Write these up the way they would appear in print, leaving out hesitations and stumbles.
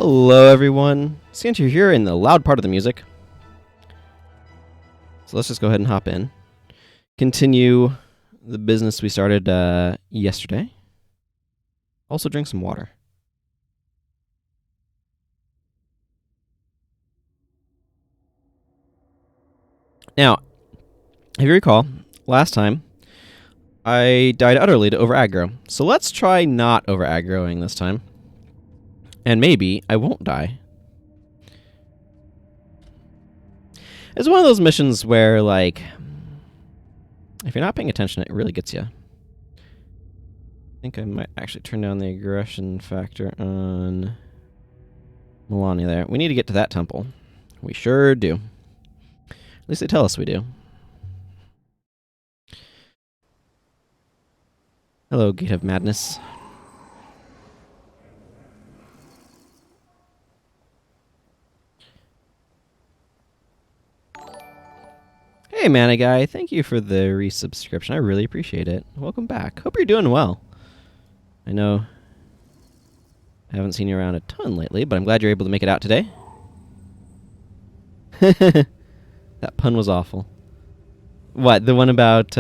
Hello everyone, Xandra here in the loud part of the music. So let's just go ahead and hop in. Continue the business we started yesterday. Also drink some water. Now, if you recall, last time I died utterly to over aggro. So let's try not over aggroing this time. And maybe I won't die. It's one of those missions where, like, if you're not paying attention, it really gets you. I think I might actually turn down the aggression factor on Melania there. We need to get to that temple. We sure do. At least they tell us we do. Hello, Gate of Madness. Hey, Mana Guy, thank you for the resubscription. I really appreciate it. Welcome back. Hope you're doing well. I know I haven't seen you around a ton lately, but I'm glad you're able to make it out today. That pun was awful. What, the one about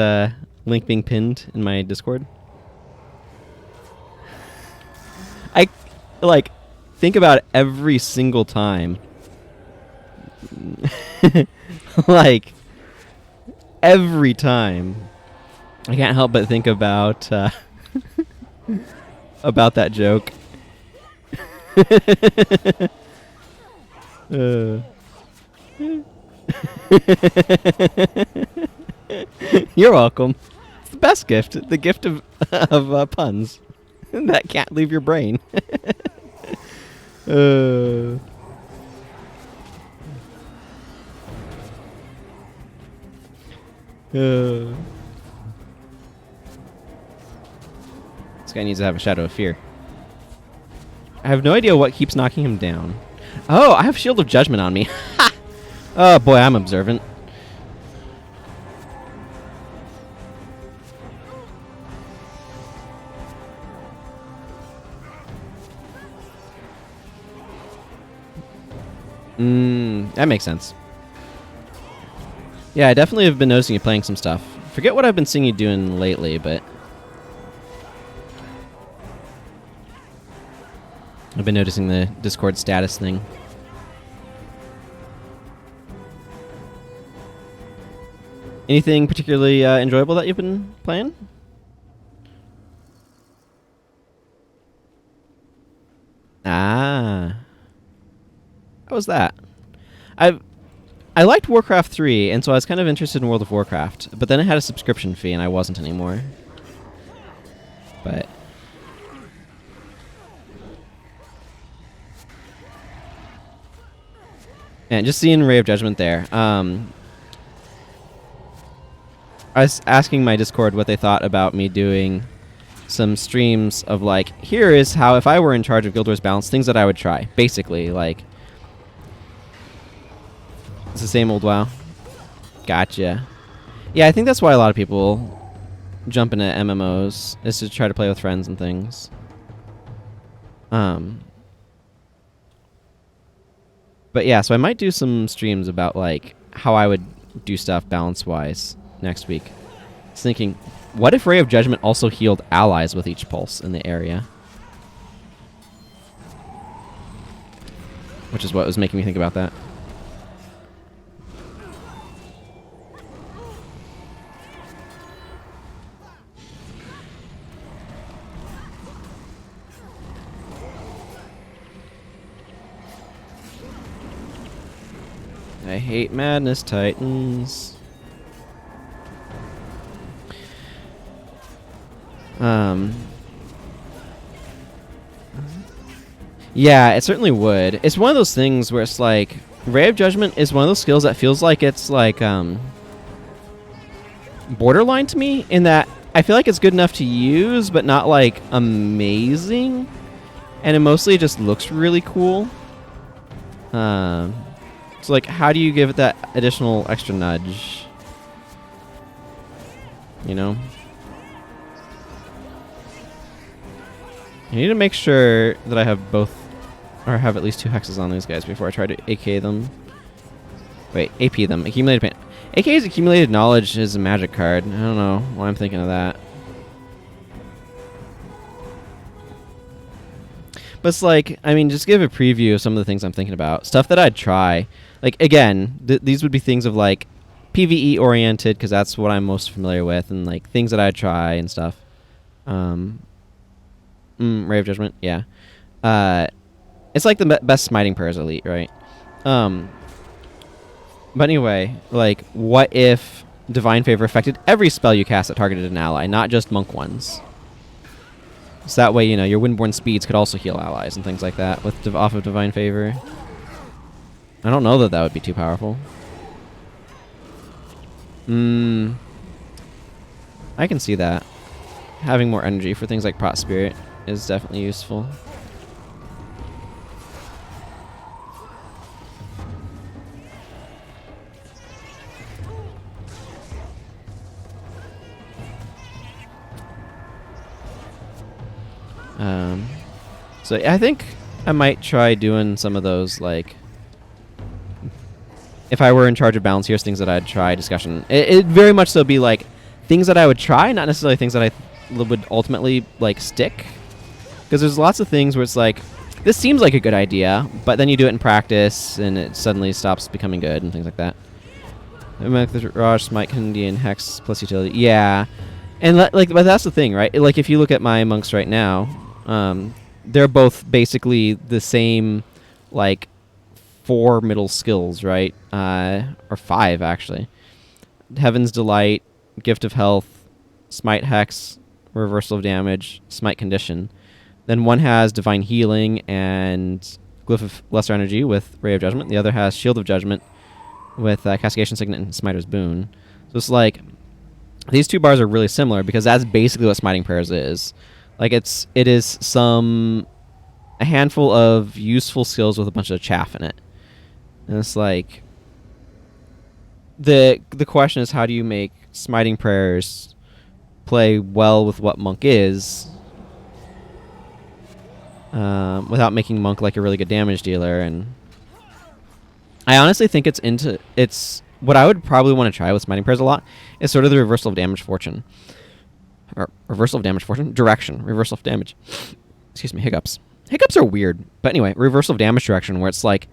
Link being pinned in my Discord? I, like, think about it every single time. Like, every time. I can't help but think about about that joke. You're welcome. It's the best gift. The gift of puns that can't leave your brain. This guy needs to have a Shadow of Fear. I have no idea what keeps knocking him down. Oh, I have Shield of Judgment on me. Ha! Oh boy, I'm observant. That makes sense. Yeah, I definitely have been noticing you playing some stuff. Forget what I've been seeing you doing lately, but I've been noticing the Discord status thing. Anything particularly enjoyable that you've been playing? Ah. How was that? I liked Warcraft 3, and so I was kind of interested in World of Warcraft, but then it had a subscription fee, and I wasn't anymore. But and just seeing Ray of Judgment there. I was asking my Discord what they thought about me doing some streams of, like, here is how, if I were in charge of Guild Wars Balance, things that I would try. Basically, like, it's the same old WoW. Gotcha. Yeah, I think that's why a lot of people jump into MMOs, is to try to play with friends and things. But yeah, so I might do some streams about, like, how I would do stuff balance-wise next week. I was thinking, what if Ray of Judgment also healed allies with each pulse in the area? Which is what was making me think about that. I hate Madness Titans. Yeah, it certainly would. It's one of those things where it's like, Ray of Judgment is one of those skills that feels like it's like borderline to me, in that I feel like it's good enough to use, but not like amazing. And it mostly just looks really cool. So, like, how do you give it that additional extra nudge? You know? I need to make sure that I have both Or have at least 2 hexes on these guys before I try to AK them. Wait, AP them. Accumulated pain. AK's Accumulated Knowledge is a magic card. I don't know why I'm thinking of that. But it's like, I mean, just give a preview of some of the things I'm thinking about. Stuff that I'd try. Like, again, these would be things of, like, PvE oriented, because that's what I'm most familiar with, and, like, things that I'd try and stuff. Ray of Judgment, yeah. It's like the best smiting prayers elite, right? But anyway, like, what if Divine Favor affected every spell you cast that targeted an ally, not just monk ones? So that way, you know, your Windborne Speeds could also heal allies and things like that with off of Divine Favor. I don't know that that would be too powerful. I can see that. Having more energy for things like Prot Spirit is definitely useful. So I think I might try doing some of those, like, if I were in charge of balance, here's things that I'd try discussion. It very much so be like things that I would try, not necessarily things that I would ultimately like stick. Because there's lots of things where it's like, this seems like a good idea, but then you do it in practice and it suddenly stops becoming good and things like that. The Raj, Smite, Canadian, Hex plus utility. Yeah. And like, but that's the thing, right? Like, if you look at my monks right now, they're both basically the same, like, 4 middle skills, right? Or 5, actually. Heaven's Delight, Gift of Health, Smite Hex, Reversal of Damage, Smite Condition. Then one has Divine Healing and Glyph of Lesser Energy with Ray of Judgment. The other has Shield of Judgment with Castigation Signet and Smiter's Boon. So it's like, these 2 bars are really similar because that's basically what Smiting Prayers is. Like, it is a handful of useful skills with a bunch of chaff in it. And it's like, the question is, how do you make Smiting Prayers play well with what Monk is, without making Monk like a really good damage dealer? And I honestly think it's what I would probably want to try with Smiting Prayers a lot is sort of the Reversal of Damage Fortune. Or Reversal of Damage Fortune? Direction. Reversal of Damage. Excuse me, hiccups. Hiccups are weird. But anyway, Reversal of Damage Direction, where it's like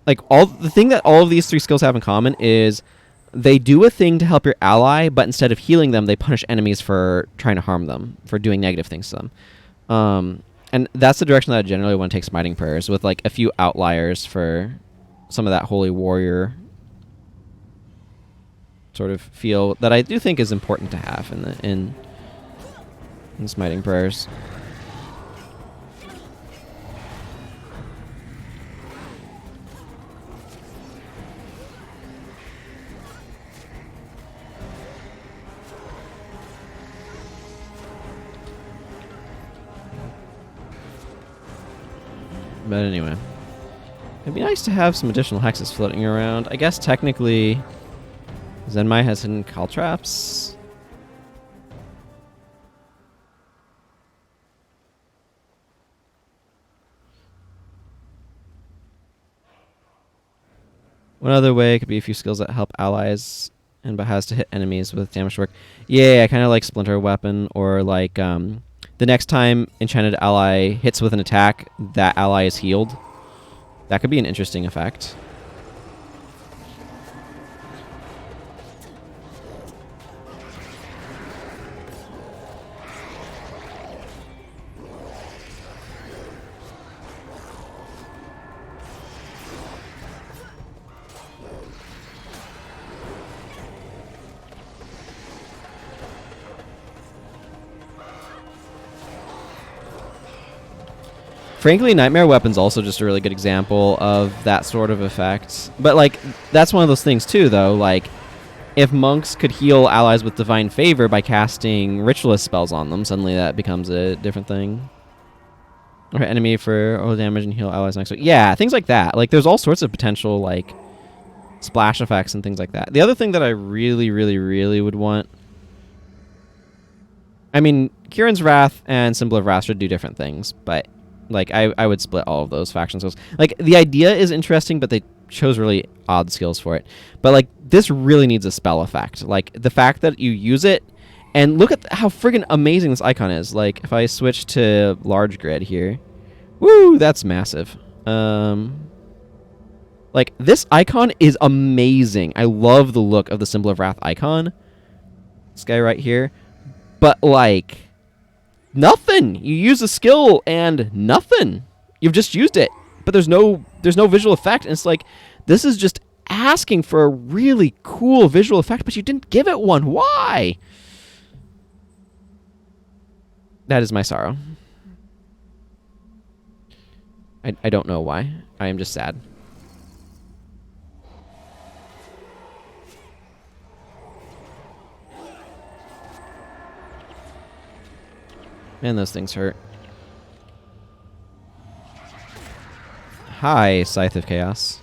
the thing that all of these 3 skills have in common is they do a thing to help your ally, but instead of healing them, they punish enemies for trying to harm them, for doing negative things to them. And that's the direction that I generally want to take Smiting Prayers, with like a few outliers for some of that Holy Warrior sort of feel that I do think is important to have in Smiting Prayers. But anyway, it'd be nice to have some additional hexes floating around. I guess technically Zenmai has hidden Caltraps. One other way could be a few skills that help allies and but has to hit enemies with damage to work. Yeah, kind of like Splinter Weapon, or like the next time Enchanted Ally hits with an attack, that ally is healed. That could be an interesting effect. Frankly, Nightmare Weapon's also just a really good example of that sort of effect. But, like, that's one of those things, too, though. Like, if monks could heal allies with Divine Favor by casting Ritualist spells on them, suddenly that becomes a different thing. Or enemy for damage and heal allies next week. Yeah, things like that. Like, there's all sorts of potential, like, splash effects and things like that. The other thing that I really, really, really would want... I mean, Kieran's Wrath and Symbol of Wrath should do different things, but Like, I would split all of those faction skills. Like, the idea is interesting, but they chose really odd skills for it. But, like, this really needs a spell effect. Like, the fact that you use it, and look at how friggin' amazing this icon is. Like, if I switch to large grid here, woo, that's massive. Like, this icon is amazing. I love the look of the Symbol of Wrath icon. This guy right here. But, like, nothing. You use a skill and nothing. You've just used it. But there's no visual effect. And it's like, this is just asking for a really cool visual effect, but you didn't give it one. Why? That is my sorrow. I don't know why. I am just sad. Man, those things hurt. Hi, Scythe of Chaos.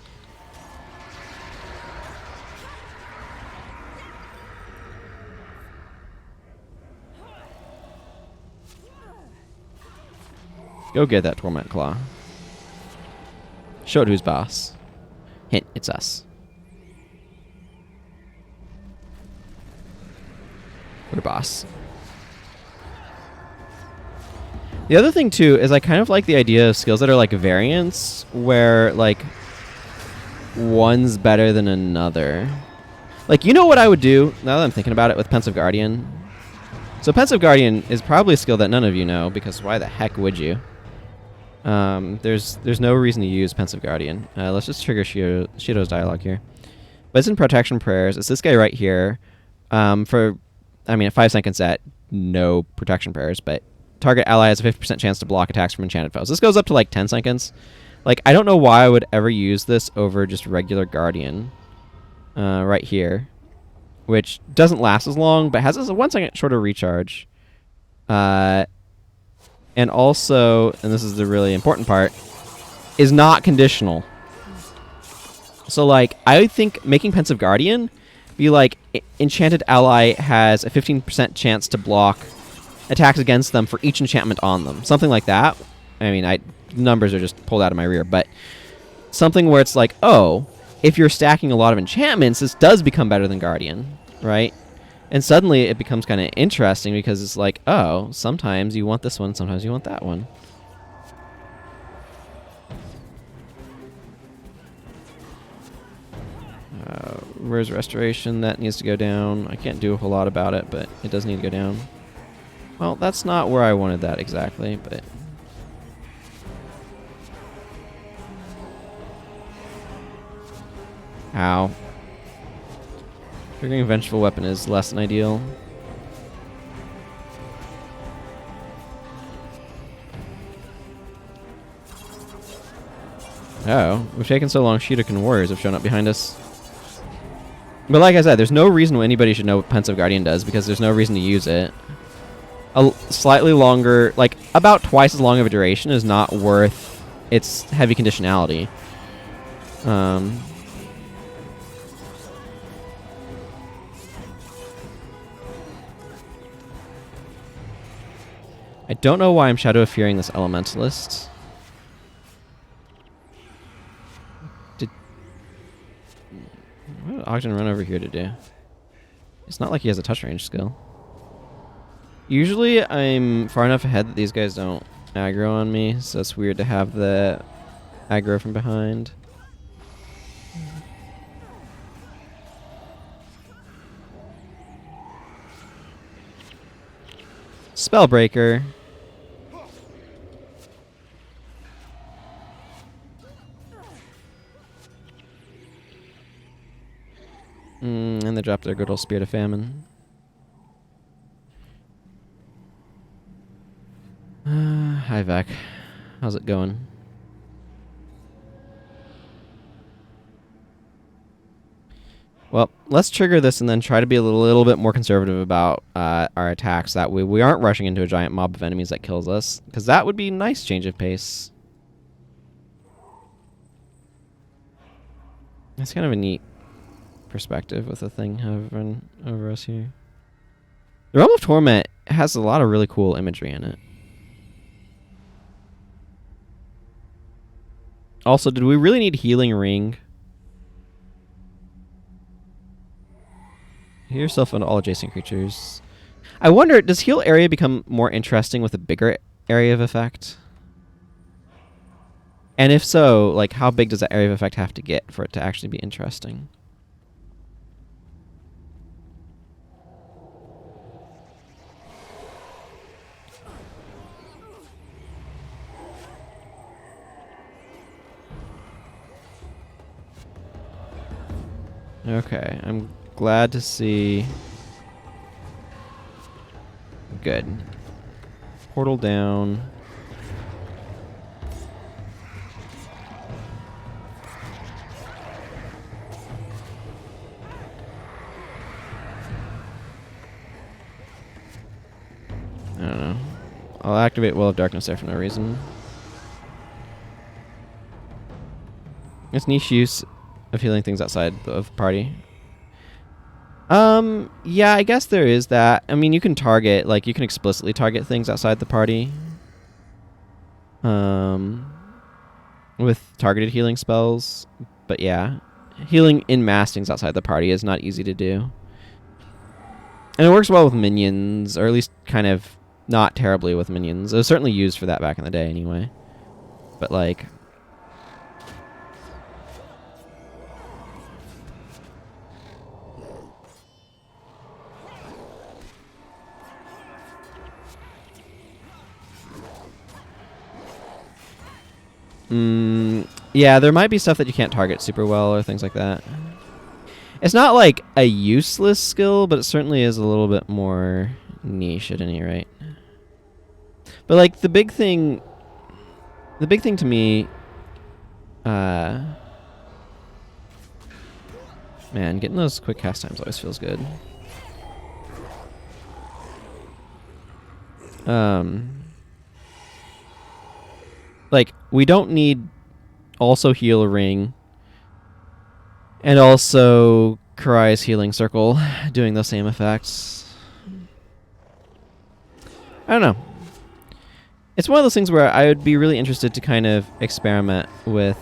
Go get that Torment Claw. Show it who's boss. Hint, it's us. We're boss. The other thing, too, is I kind of like the idea of skills that are like variants, where, like, one's better than another. Like, you know what I would do, now that I'm thinking about it, with Pensive Guardian? So Pensive Guardian is probably a skill that none of you know, because why the heck would you? There's no reason to use Pensive Guardian. Let's just trigger Shido's dialogue here. But it's in Protection Prayers. It's this guy right here. At 5 seconds at no Protection Prayers, but target ally has a 50% chance to block attacks from enchanted foes. This goes up to like 10 seconds. Like, I don't know why I would ever use this over just regular Guardian. Right here. Which doesn't last as long, but has a 1 second shorter recharge. And also, and this is the really important part, is not conditional. So, like, I think making Pensive Guardian be like, enchanted ally has a 15% chance to block attacks against them for each enchantment on them. Something like that. I mean, numbers are just pulled out of my rear, but something where it's like, oh, if you're stacking a lot of enchantments, this does become better than Guardian, right? And suddenly it becomes kind of interesting because it's like, oh, sometimes you want this one, sometimes you want that one. Where's Restoration? That needs to go down. I can't do a whole lot about it, but it does need to go down. Well, that's not where I wanted that exactly, but... Ow. Triggering Vengeful Weapon is less than ideal. Oh, we've taken so long, Shidokan Warriors have shown up behind us. But like I said, there's no reason why anybody should know what Pensive Guardian does, because there's no reason to use it. A slightly longer, like about twice as long of a duration is not worth its heavy conditionality. I don't know why I'm Shadow of Furying this Elementalist. What did Ogden run over here to do? It's not like he has a touch range skill. Usually I'm far enough ahead that these guys don't aggro on me, so it's weird to have the aggro from behind. Spellbreaker. And they dropped their good old Spirit of Famine. Hi, Vec. How's it going? Well, let's trigger this and then try to be a little bit more conservative about our attacks. That way we aren't rushing into a giant mob of enemies that kills us, because that would be a nice change of pace. That's kind of a neat perspective with the thing hovering over us here. The Realm of Torment has a lot of really cool imagery in it. Also, did we really need Healing Ring? Heal yourself and all adjacent creatures. I wonder, does Heal Area become more interesting with a bigger area of effect? And if so, like, how big does that area of effect have to get for it to actually be interesting? Okay, I'm glad to see. Good. Portal down. I don't know. I'll activate Well of Darkness there for no reason. It's niche use of healing things outside of the party. Yeah, I guess there is that. I mean, you can target, like, you can explicitly target things outside the party. With targeted healing spells. But yeah, healing in mass things outside the party is not easy to do. And it works well with minions, or at least kind of not terribly with minions. It was certainly used for that back in the day anyway. But like... yeah, there might be stuff that you can't target super well or things like that. It's not like a useless skill, but it certainly is a little bit more niche at any rate. But like the big thing to me, man, getting those quick cast times always feels good. Like, we don't need also Heal a Ring and also Karai's Healing Circle doing those same effects. I don't know. It's one of those things where I would be really interested to kind of experiment with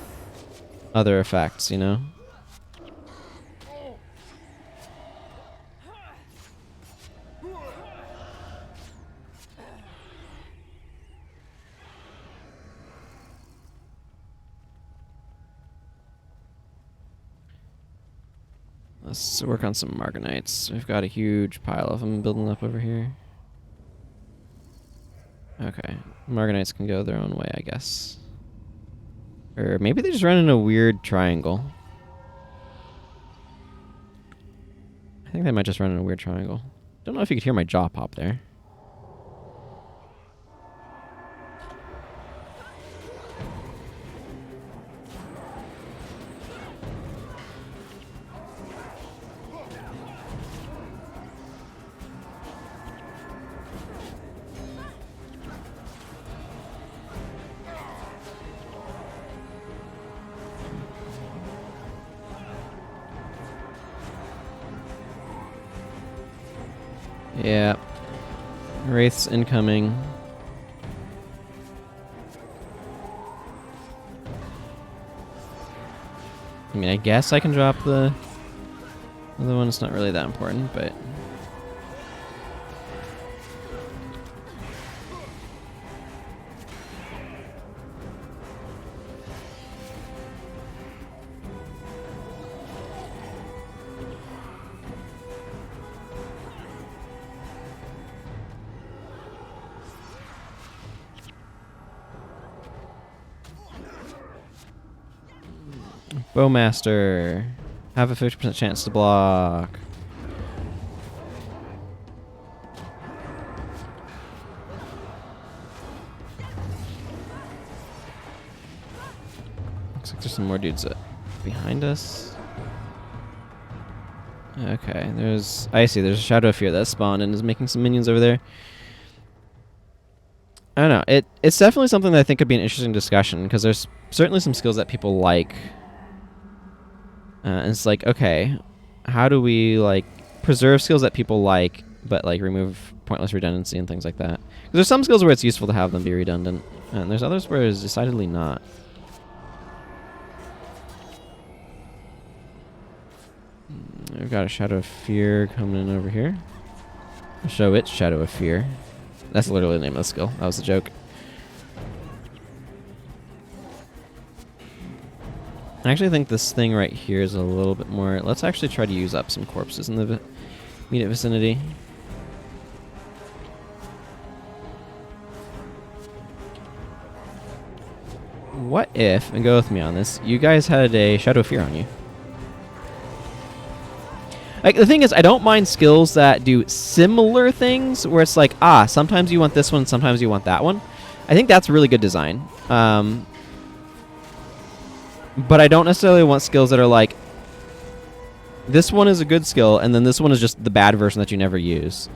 other effects, you know? Let's work on some Margonites. We've got a huge pile of them building up over here. Okay. Margonites can go their own way, I guess. Or maybe they just run in a weird triangle. I think they might just run in a weird triangle. Don't know if you could hear my jaw pop there. Yeah. Wraiths incoming. I mean, I guess I can drop the other one. It's not really that important, but... Bowmaster. Have a 50% chance to block. Looks like there's some more dudes behind us. Okay, there's... I see, there's a Shadow of Fear that spawned and is making some minions over there. I don't know. It's definitely something that I think could be an interesting discussion, because there's certainly some skills that people like. And it's like, okay, how do we like preserve skills that people like, but like remove pointless redundancy and things like that? Because there's some skills where it's useful to have them be redundant, and there's others where it's decidedly not. I've got a Shadow of Fear coming in over here. I'll show it Shadow of Fear. That's literally the name of the skill. That was a joke. I actually think this thing right here is a little bit more... Let's actually try to use up some corpses in the immediate vicinity. What if, and go with me on this, you guys had a Shadow of Fear on you? Like, the thing is, I don't mind skills that do similar things, where it's like, sometimes you want this one, sometimes you want that one. I think that's really good design. But I don't necessarily want skills that are like, this one is a good skill, and then this one is just the bad version that you never use.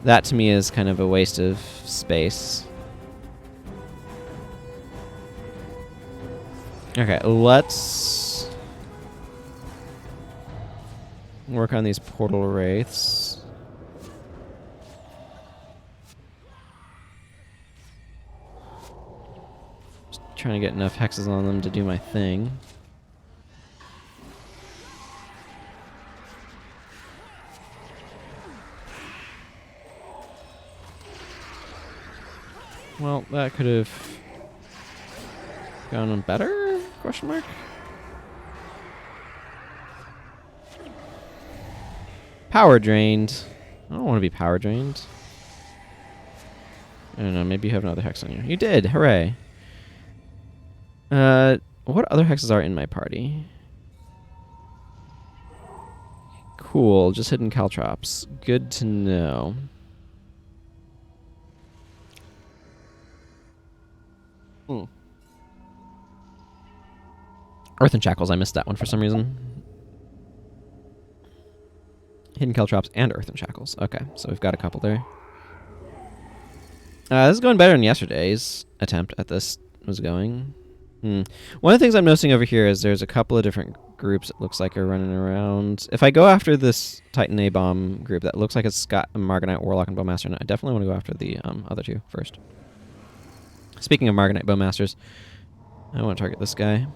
That, to me, is kind of a waste of space. Okay, let's work on these portal wraiths. Just trying to get enough hexes on them to do my thing. Well, that could have gone on better? Question mark? Power drained. I don't want to be power drained. I don't know, maybe you have another hex on you. You did! Hooray! What other hexes are in my party? Cool, just hidden caltrops. Good to know. Earthen Shackles, I missed that one for some reason. Hidden Caltrops and Earthen Shackles. Okay, so we've got a couple there. This is going better than yesterday's attempt at this was going. One of the things I'm noticing over here is there's a couple of different groups it looks like are running around. If I go after this Titan A-Bomb group that looks like it's got a Marganite, Warlock, and Bowmaster, I definitely want to go after the other two first. Speaking of Marganite Bowmasters, I want to target this guy.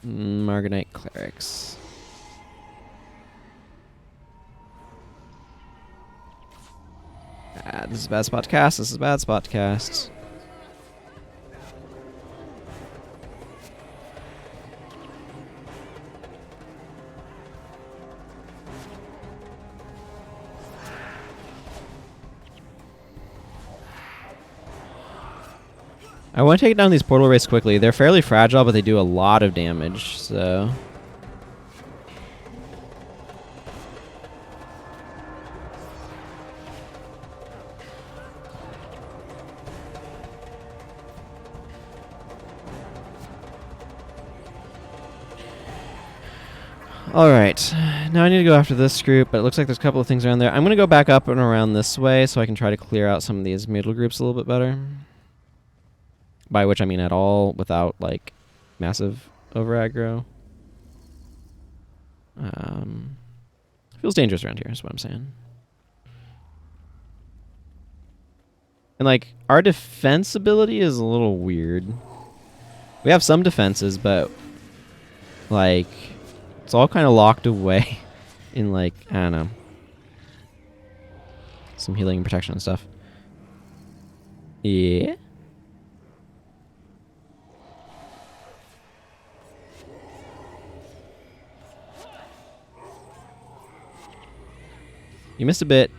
Marganite Clerics. This is a bad spot to cast. This is a bad spot to cast. I want to take down these portal wraiths quickly. They're fairly fragile, but they do a lot of damage, so... Alright, now I need to go after this group, but it looks like there's a couple of things around there. I'm going to go back up and around this way so I can try to clear out some of these middle groups a little bit better. By which I mean at all, without, like, massive over-aggro. Feels dangerous around here, is what I'm saying. And, like, our defense ability is a little weird. We have some defenses, but, like, it's all kind of locked away in, like, I don't know, some healing and protection and stuff. Yeah? You missed a bit,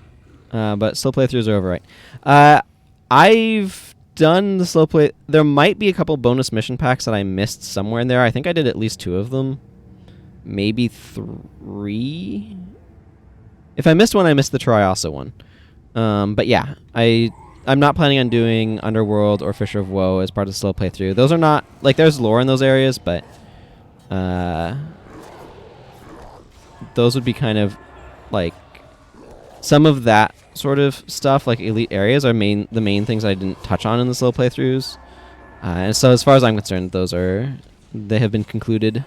but slow playthroughs are over, right? I've done the slow play. There might be a couple bonus mission packs that I missed somewhere in there. I think I did at least 2 of them. Maybe 3? If I missed one, I missed the Triasa one. But yeah, I'm not planning on doing Underworld or Fisher of Woe as part of the slow playthrough. Those are not... Like, there's lore in those areas, but... those would be kind of like some of that sort of stuff, like elite areas, are the main things I didn't touch on in the slow playthroughs. And so as far as I'm concerned, they have been concluded.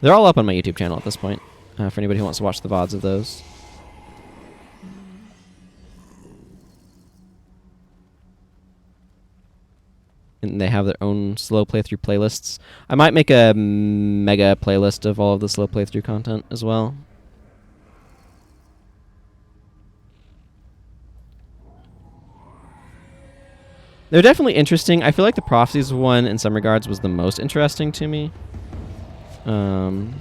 They're all up on my YouTube channel at this point, for anybody who wants to watch the VODs of those. And they have their own slow playthrough playlists. I might make a mega playlist of all of the slow playthrough content as well. They're definitely interesting. I feel like the Prophecies one, in some regards, was the most interesting to me. Well,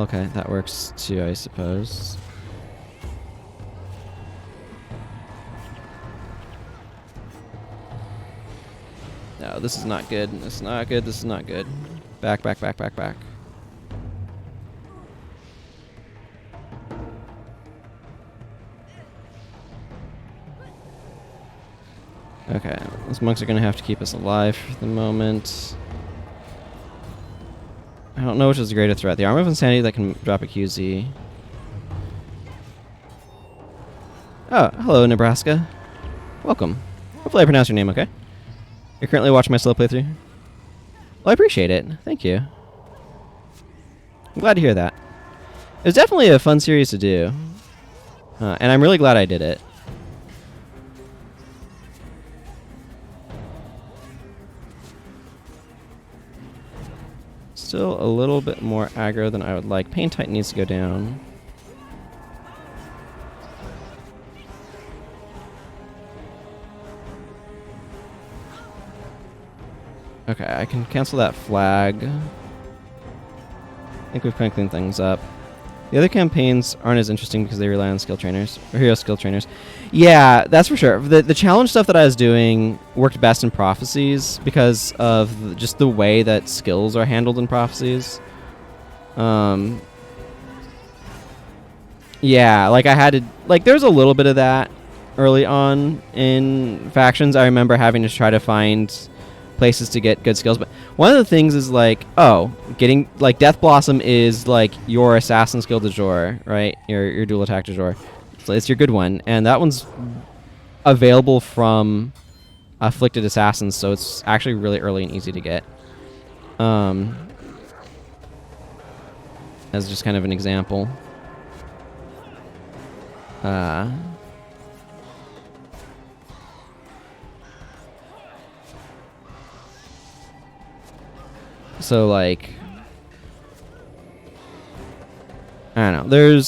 okay, that works too, I suppose. No, this is not good. This is not good. This is not good. Back, back, back, back, back. Okay, those monks are going to have to keep us alive for the moment. I don't know which is the greater threat. The Arm of Insanity that can drop a QZ. Oh, hello, Nebraska. Welcome. Hopefully I pronounced your name okay. You're currently watching my slow playthrough? Well, I appreciate it. Thank you. I'm glad to hear that. It was definitely a fun series to do. And I'm really glad I did it. Still a little bit more aggro than I would like. Pain Titan needs to go down. Okay, I can cancel that flag. I think we've kind of cleaned things up. The other campaigns aren't as interesting because they rely on skill trainers, or hero skill trainers. Yeah, that's for sure. The challenge stuff that I was doing worked best in Prophecies because of just the way that skills are handled in Prophecies. Yeah, like I had to, like there's a little bit of that early on in Factions. I remember having to try to find places to get good skills, but one of the things is like, getting like Death Blossom is like your assassin skill du jour, right? Your dual attack du jour. So it's your good one, and that one's available from Afflicted Assassins, so it's actually really early and easy to get. As just kind of an example. So, like, I don't know.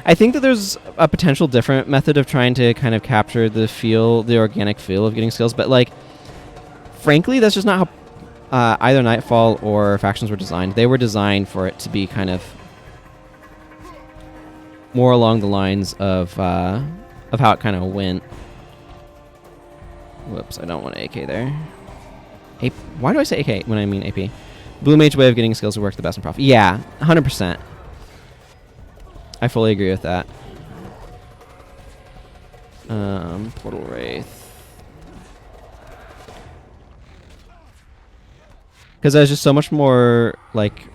I think that there's a potential different method of trying to kind of capture the organic feel of getting skills. But, like, frankly, that's just not how either Nightfall or Factions were designed. They were designed for it to be kind of more along the lines of how it kind of went. Whoops, I don't want AK there. Why do I say AK when I mean AP? Blue Mage way of getting skills to work the best in Prophet. Yeah, 100%. I fully agree with that. Portal Wraith. Because there's just so much more, like...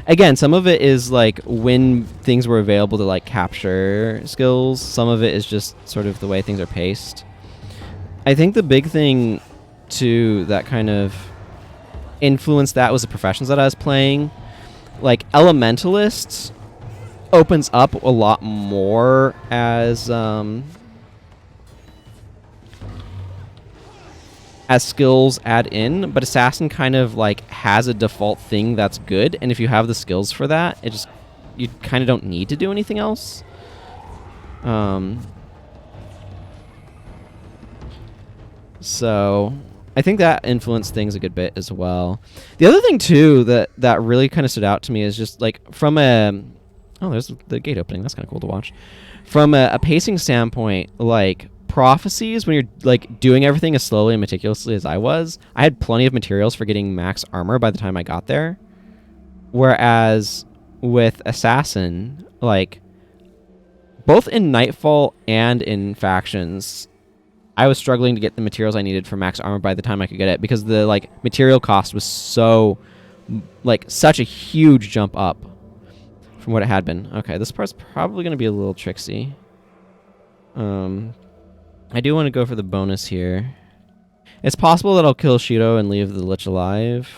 Again, some of it is, like, when things were available to, like, capture skills. Some of it is just sort of the way things are paced. I think the big thing to that kind of influenced that was the professions that I was playing. Like Elementalist opens up a lot more as skills add in, but Assassin kind of like has a default thing that's good, and if you have the skills for that, you kind of don't need to do anything else. So I think that influenced things a good bit as well. The other thing too that really kind of stood out to me is just like from there's the gate opening. That's kind of cool to watch. From a pacing standpoint, like Prophecies, when you're like doing everything as slowly and meticulously as I was, I had plenty of materials for getting max armor by the time I got there. Whereas with Assassin, like both in Nightfall and in Factions, I was struggling to get the materials I needed for max armor by the time I could get it, because the like material cost was so like such a huge jump up from what it had been. Okay, this part's probably going to be a little tricksy. I do want to go for the bonus here. It's possible that I'll kill Shido and leave the Lich alive.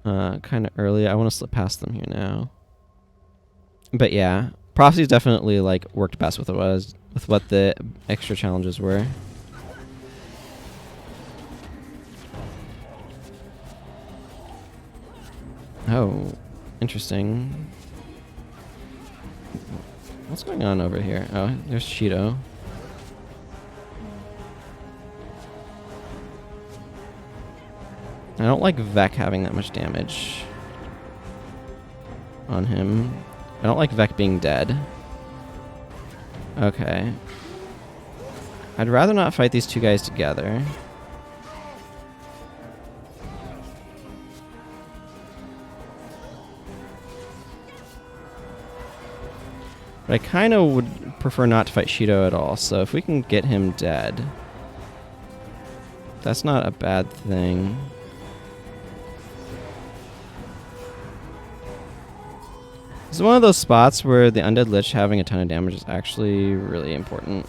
Kind of early. I want to slip past them here now. But yeah, Prophecy's definitely like worked best with what the extra challenges were. Oh, interesting. What's going on over here? Oh, there's Shido. I don't like Vec having that much damage on him. I don't like Vec being dead. Okay. I'd rather not fight these two guys together. But I kind of would prefer not to fight Shido at all, so if we can get him dead, that's not a bad thing. This is one of those spots where the Undead Lich having a ton of damage is actually really important.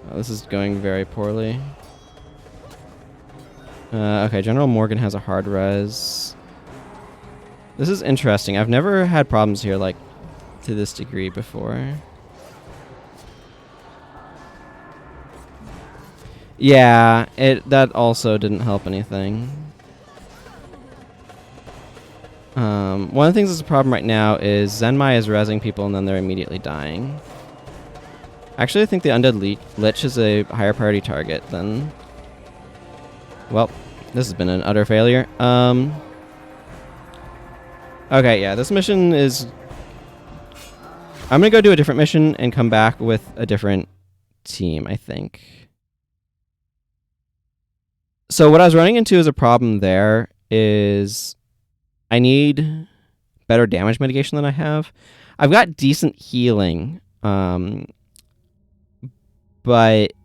Oh, this is going very poorly. Okay, General Morgan has a hard res. This is interesting. I've never had problems here like to this degree before. Yeah, that also didn't help anything. One of the things that's a problem right now is Zenmai is rezzing people and then they're immediately dying. Actually, I think the Undead Lich is a higher priority target than... Well, this has been an utter failure. Okay, yeah, this mission is... I'm going to go do a different mission and come back with a different team, I think. So what I was running into as a problem there is I need better damage mitigation than I have. I've got decent healing, but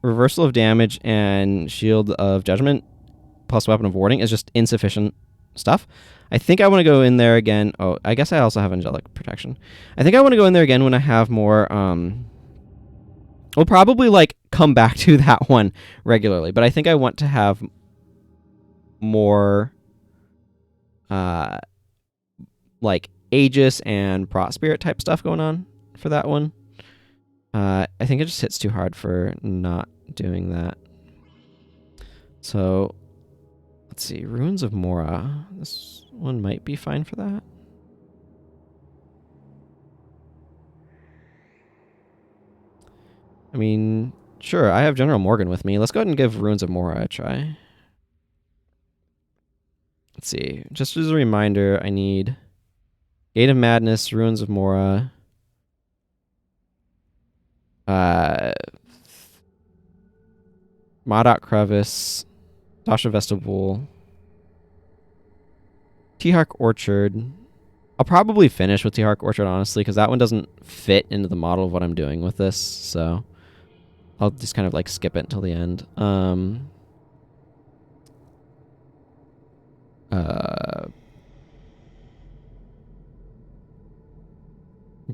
Reversal of Damage and Shield of Judgment plus Weapon of Warding is just insufficient stuff. I think I want to go in there again. Oh, I guess I also have Angelic Protection. I think I want to go in there again when I have more... We'll probably like come back to that one regularly, but I think I want to have more like Aegis and Prot Spirit type stuff going on for that one. I think it just hits too hard for not doing that. So let's see, Ruins of Mora. This one might be fine for that. I mean, sure, I have General Morgan with me. Let's go ahead and give Ruins of Mora a try. Let's see. Just as a reminder, I need Gate of Madness, Ruins of Mora, Modok Crevice, Dasha Vestibule, T-Hark Orchard. I'll probably finish with T-Hark Orchard, honestly, because that one doesn't fit into the model of what I'm doing with this, so I'll just kind of like skip it until the end.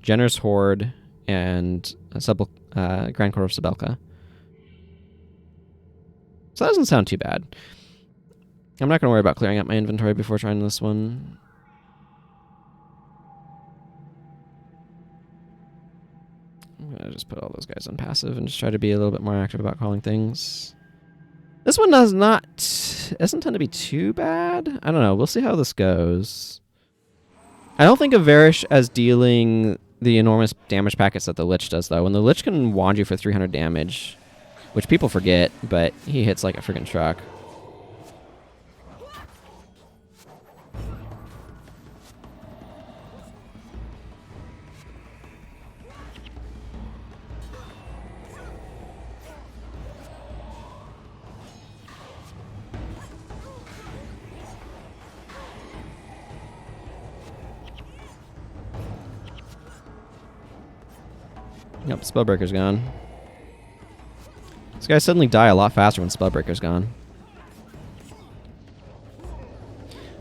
Jenner's Horde and Grand Court of Cebelka. So that doesn't sound too bad. I'm not going to worry about clearing out my inventory before trying this one. I'm going to just put all those guys on passive and just try to be a little bit more active about calling things. This one doesn't tend to be too bad. I don't know. We'll see how this goes. I don't think of Varish as dealing the enormous damage packets that the Lich does, though. When the Lich can wand you for 300 damage, which people forget, but he hits like a friggin' truck. Yep, Spellbreaker's gone. These guys suddenly die a lot faster when Spellbreaker's gone.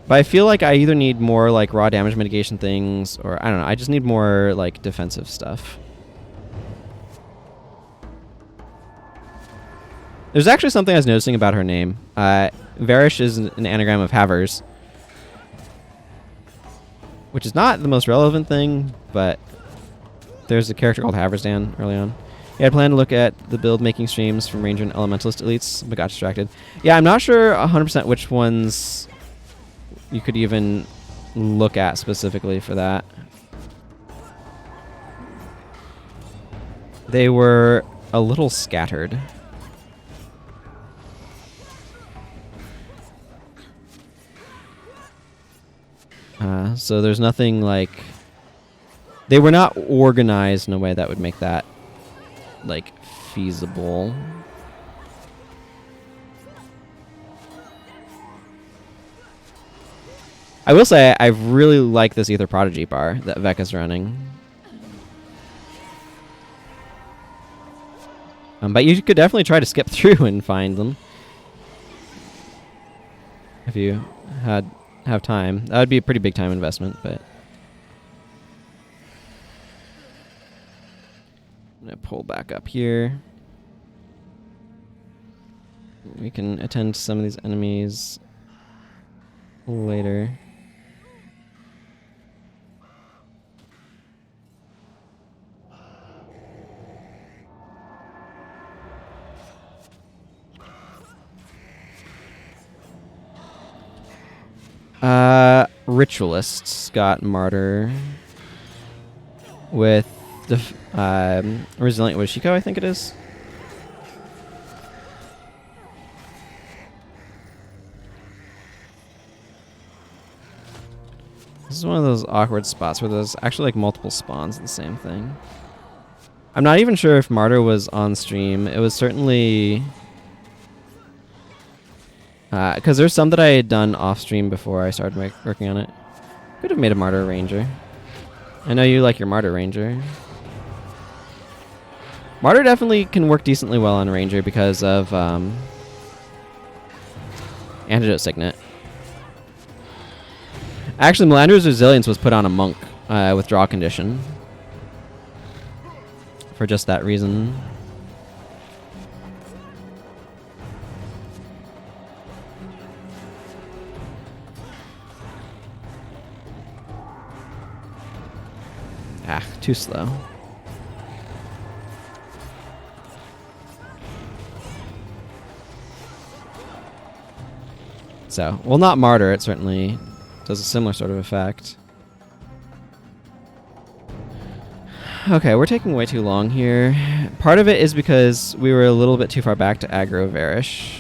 But I feel like I either need more like raw damage mitigation things, or I don't know, I just need more like defensive stuff. There's actually something I was noticing about her name. Varish is an anagram of Havers, which is not the most relevant thing, but there's a character called Haversdan early on. Yeah, I plan to look at the build making streams from Ranger and Elementalist elites, but got distracted. Yeah, I'm not sure 100% which ones you could even look at specifically for that. They were a little scattered. So there's nothing like... They were not organized in a way that would make that, like, feasible. I will say I really like this Ether Prodigy bar that Vecca's running. But you could definitely try to skip through and find them if you have time. That would be a pretty big time investment, but I'm gonna pull back up here. We can attend to some of these enemies later. Ritualists got Martyr with the Resilient Washiko, I think it is. This is one of those awkward spots where there's actually like multiple spawns of the same thing. I'm not even sure if Martyr was on stream. It was certainly... because there's some that I had done off stream before I started working on it. Could have made a Martyr Ranger. I know you like your Martyr Ranger. Martyr definitely can work decently well on Ranger because of Antidote Signet. Actually, Melandra's Resilience was put on a Monk with Draw Condition. For just that reason. Too slow. So, well, not Martyr. It certainly does a similar sort of effect. Okay, we're taking way too long here. Part of it is because we were a little bit too far back to aggro Varish.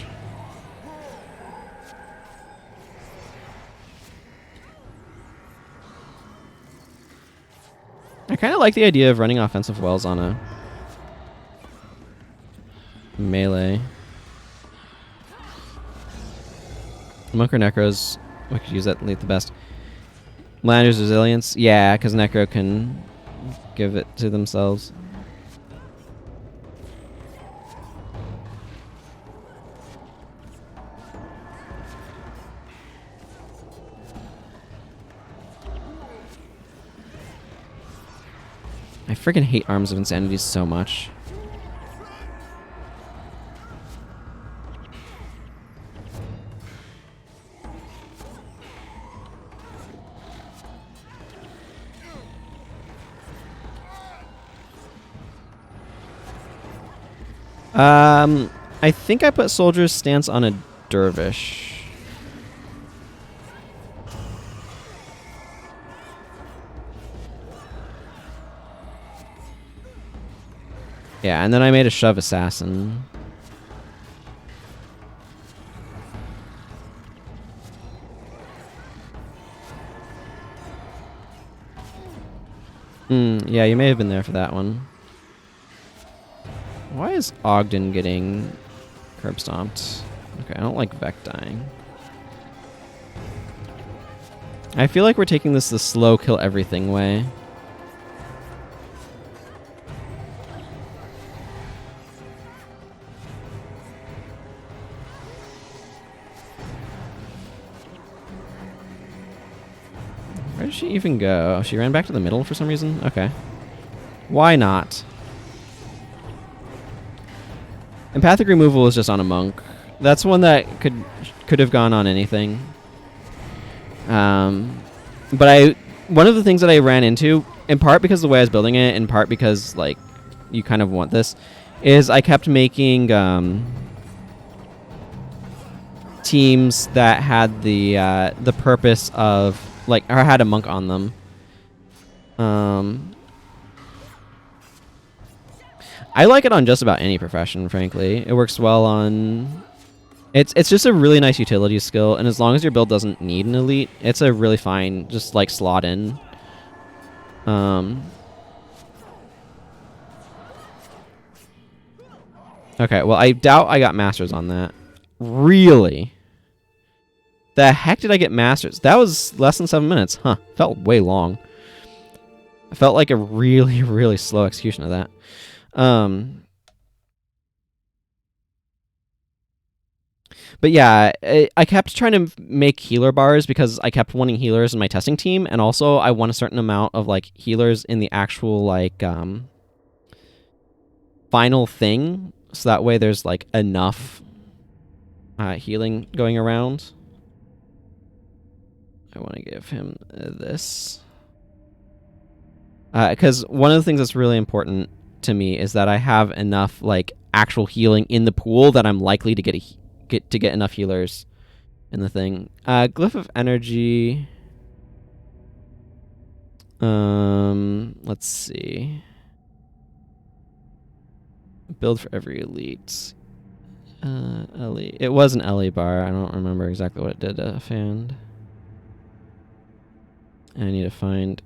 I kind of like the idea of running offensive wells on a melee. Monk or Necros, we could use that late the best. Melandra's Resilience, yeah, because Necro can give it to themselves. I freaking hate Arms of Insanity so much. I think I put Soldier's Stance on a Dervish. Yeah, and then I made a Shove Assassin. Yeah, you may have been there for that one. Why is Ogden getting curb stomped? Okay, I don't like Vec dying. I feel like we're taking this the slow kill everything way. did she even go? She ran back to the middle for some reason? Okay. Why not? Empathic removal is just on a monk. That's one that could have gone on anything. But one of the things that I ran into, in part because of the way I was building it, in part because like you kind of want this, is I kept making teams that had the purpose of like, or had a monk on them. I like it on just about any profession, frankly. It works well on... It's just a really nice utility skill, and as long as your build doesn't need an elite, it's a really fine, just like slot in. Okay, well, I doubt I got masters on that. Really? The heck did I get masters? That was less than 7 minutes. Huh. Felt way long. It felt like a really, really slow execution of that. But yeah, I kept trying to make healer bars because I kept wanting healers in my testing team, and also I want a certain amount of like healers in the actual like final thing, so that way there's like enough healing going around. I want to give him this because one of the things that's really important to me is that I have enough like actual healing in the pool that I'm likely to get enough healers in the thing. Glyph of energy. Let's see. Build for every elite. Ellie. It was an Ellie bar. I don't remember exactly what it did to Fand. I need to find.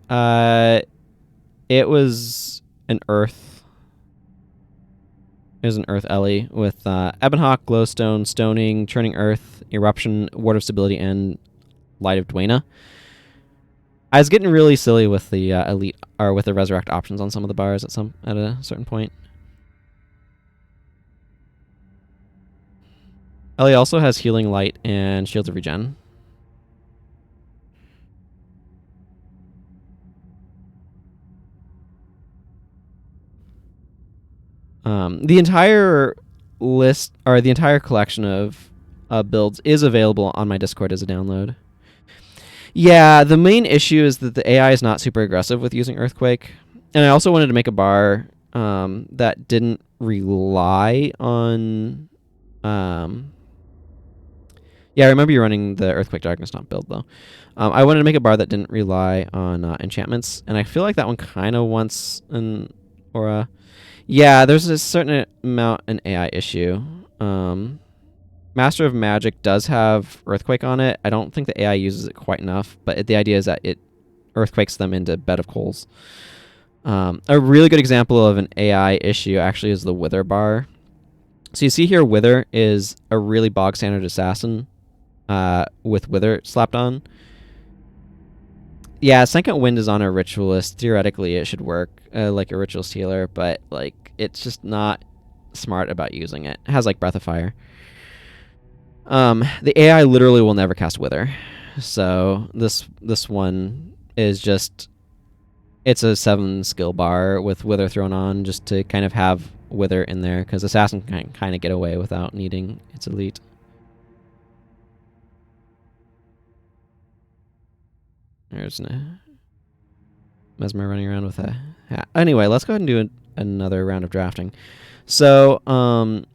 It was an Earth. It was an Earth Ellie with Ebonhawk, Glowstone, Stoning, Churning Earth, Eruption, Ward of Stability, and Light of Dwayna. I was getting really silly with the elite or with the resurrect options on some of the bars at a certain point. Ellie also has Healing Light and Shields of Regen. The entire list, or the entire collection of builds is available on my Discord as a download. Yeah, the main issue is that the AI is not super aggressive with using Earthquake. And I also wanted to make a bar that didn't rely on... Yeah, I remember you running the Earthquake Darkness Stomp build, though. I wanted to make a bar that didn't rely on enchantments, and I feel like that one kind of wants an aura. Yeah, there's a certain amount an AI issue. Master of Magic does have Earthquake on it. I don't think the AI uses it quite enough, but the idea is that it Earthquakes them into Bed of Coals. A really good example of an AI issue actually is the Wither bar. So you see here Wither is a really bog standard assassin with Wither slapped on. Yeah, Second Wind is on a Ritualist. Theoretically, it should work like a Ritualist healer, but like it's just not smart about using it. It has like Breath of Fire. The AI literally will never cast Wither. So this one is just... It's a 7 skill bar with Wither thrown on just to kind of have Wither in there, because Assassin can kind of get away without needing its elite. There's Mesmer running around with a hat. Anyway, let's go ahead and do another round of drafting. So, I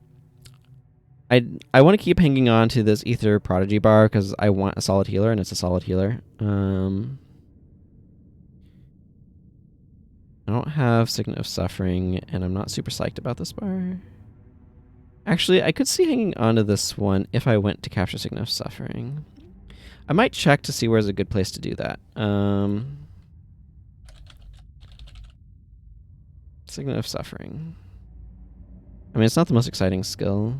want to keep hanging on to this Ether Prodigy bar because I want a solid healer, and it's a solid healer. I don't have Signet of Suffering, and I'm not super psyched about this bar. Actually, I could see hanging on to this one if I went to capture Signet of Suffering. I might check to see where's a good place to do that. Signet of Suffering. I mean, it's not the most exciting skill.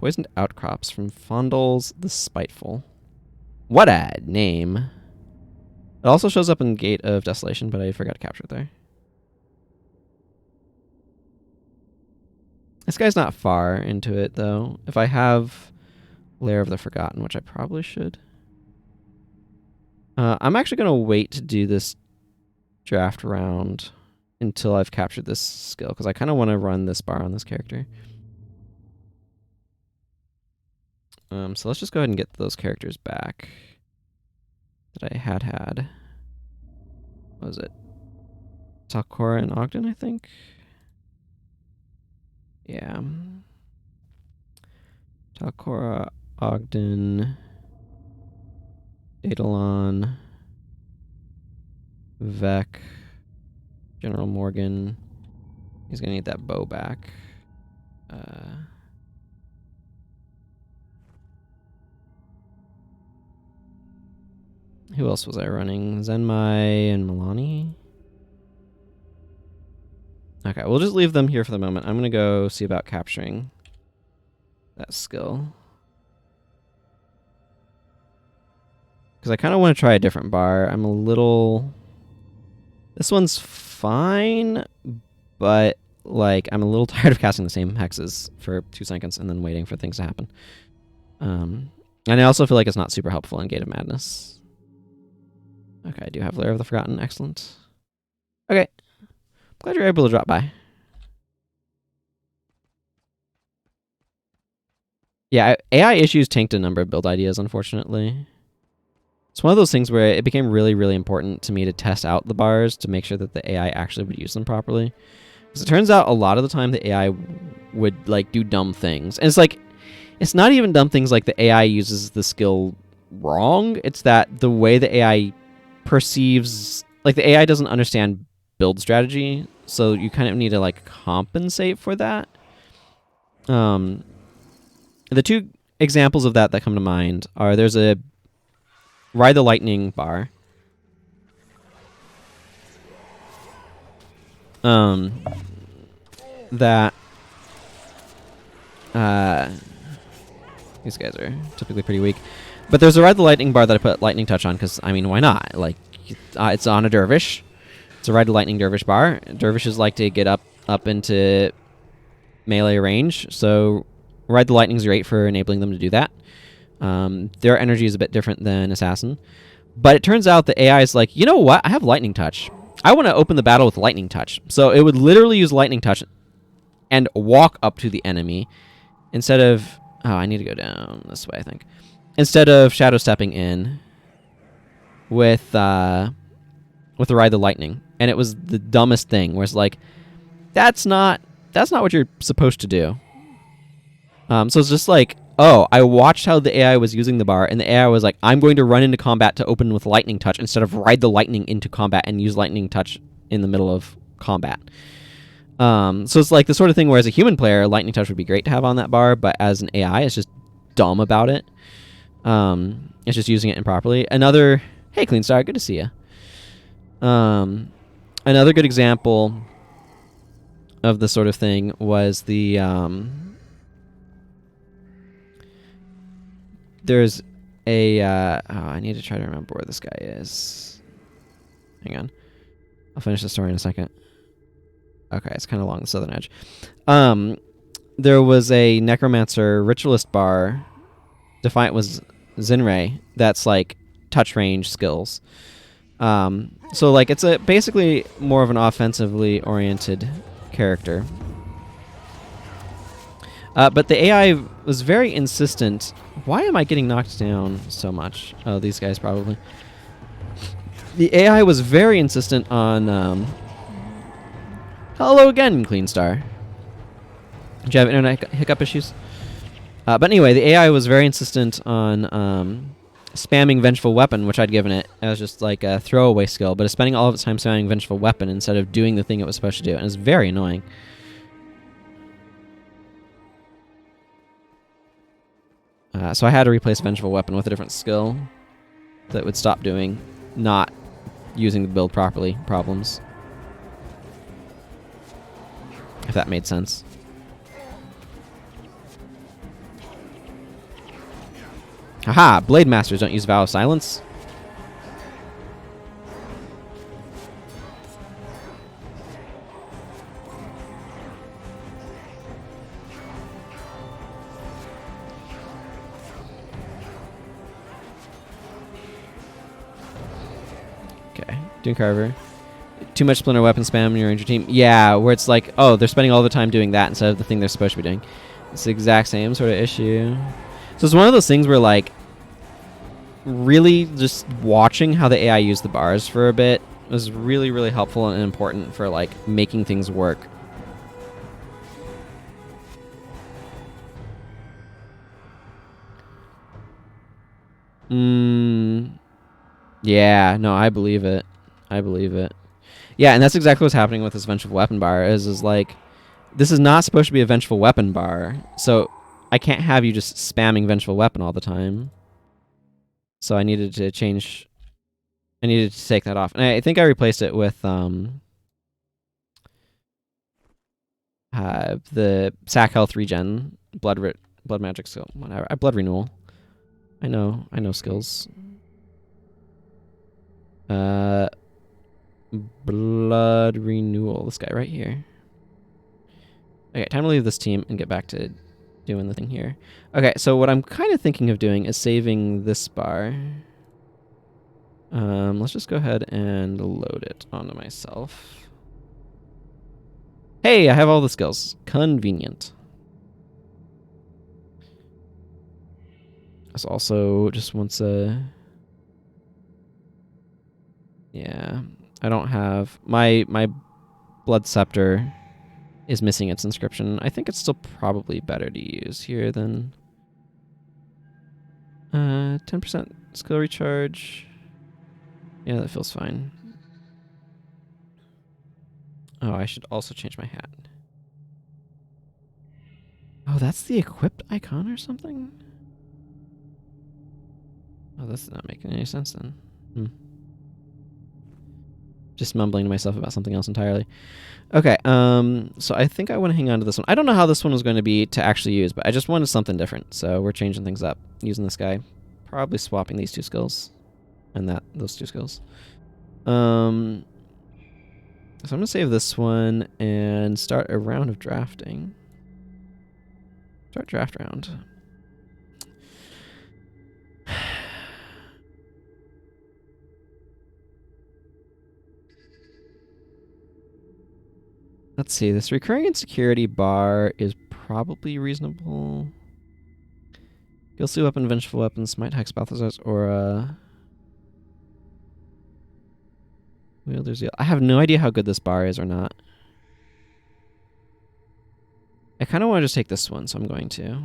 Poisoned Outcrops from Fondles the Spiteful. What a name. It also shows up in Gate of Desolation, but I forgot to capture it there. This guy's not far into it, though. If I have Lair of the Forgotten, which I probably should. I'm actually going to wait to do this draft round until I've captured this skill, because I kind of want to run this bar on this character. So let's just go ahead and get those characters back that I had. What was it? Talcora and Ogden, I think? Yeah. Talcora, Ogden, Daedalon, Vec, General Morgan. He's gonna need that bow back. Who else was I running? Zenmai and Milani? Okay, we'll just leave them here for the moment. I'm gonna go see about capturing that skill. Because I kind of want to try a different bar. I'm a little... This one's fine, but like I'm a little tired of casting the same hexes for 2 seconds and then waiting for things to happen. And I also feel like it's not super helpful in Gate of Madness. Okay, I do have Lair of the Forgotten. Excellent. Okay. Glad you're able to drop by. Yeah, AI issues tanked a number of build ideas, unfortunately. It's one of those things where it became really, really important to me to test out the bars to make sure that the AI actually would use them properly. Because it turns out a lot of the time the AI would like do dumb things. And it's like, it's not even dumb things like the AI uses the skill wrong. It's that the way the AI perceives, like the AI doesn't understand build strategy. So you kind of need to like compensate for that. The 2 examples of that come to mind are there's a Ride the Lightning bar. That these guys are typically pretty weak. But there's a Ride the Lightning bar that I put Lightning Touch on because, I mean, why not? Like, it's on a Dervish. It's a Ride the Lightning Dervish bar. Dervishes like to get up into melee range, so Ride the Lightning's great for enabling them to do that. Their energy is a bit different than Assassin. But it turns out the AI is like, you know what? I have Lightning Touch. I want to open the battle with Lightning Touch. So it would literally use Lightning Touch and walk up to the enemy instead of... Oh, I need to go down this way, I think. Instead of shadow stepping in with the Ride the Lightning. And it was the dumbest thing, where it's like, that's not what you're supposed to do. So it's just like, oh, I watched how the AI was using the bar, and the AI was like, I'm going to run into combat to open with Lightning Touch instead of Ride the Lightning into combat and use Lightning Touch in the middle of combat. So it's like the sort of thing where as a human player, Lightning Touch would be great to have on that bar, but as an AI, it's just dumb about it. It's just using it improperly. Another... Hey, Clean Star, good to see you. Another good example of this sort of thing was the... There's a... I need to try to remember where this guy is. Hang on. I'll finish the story in a second. Okay, it's kind of along the southern edge. There was a Necromancer Ritualist bar. Defiant was Zinray. That's like touch range skills. So like it's a basically more of an offensively oriented character. But the AI was very insistent. Why am I getting knocked down so much? Oh, these guys probably. The AI was very insistent on... Hello again, Clean Star. Did you have internet hiccup issues? But anyway, the AI was very insistent on spamming Vengeful Weapon, which I'd given it as just like a throwaway skill, but it's spending all of its time spamming Vengeful Weapon instead of doing the thing it was supposed to do, and it's very annoying. So I had to replace Vengeful Weapon with a different skill that would stop doing not using the build properly problems. If that made sense. Haha! Blade Masters don't use Vow of Silence. Dune Carver. Too much splinter weapon spam in your ranger team. Yeah, where it's like, oh, they're spending all the time doing that instead of the thing they're supposed to be doing. It's the exact same sort of issue. So it's one of those things where, like, really just watching how the AI use the bars for a bit was really, really helpful and important for, like, making things work. Yeah, no, I believe it. I believe it. Yeah, and that's exactly what's happening with this vengeful weapon bar is like, this is not supposed to be a vengeful weapon bar, so I can't have you just spamming vengeful weapon all the time. So I needed to change, I needed to take that off. And I think I replaced it with the sack health regen, blood magic skill, whatever. Blood renewal. I know skills. Blood renewal. This guy right here. Okay, time to leave this team and get back to doing the thing here. Okay, so what I'm kind of thinking of doing is saving this bar. Let's just go ahead and load it onto myself. Hey, I have all the skills. Convenient. This also just wants a... Yeah, I don't have... My blood scepter is missing its inscription. I think it's still probably better to use here than 10% skill recharge. Yeah, that feels fine. Oh, I should also change my hat. Oh, that's the equipped icon or something? Oh, that's not making any sense then. Just mumbling to myself about something else entirely. Okay, so I think I want to hang on to this one. I don't know how this one was going to be to actually use, but I just wanted something different. So we're changing things up using this guy. Probably swapping these two skills and those two skills. So I'm going to save this one and start a round of drafting. Start draft round. Let's see, this recurring insecurity bar is probably reasonable. Guilty weapon, vengeful weapon, smite, hex, Balthazar's aura. Wielder's Yield. I have no idea how good this bar is or not. I kind of want to just take this one, so I'm going to.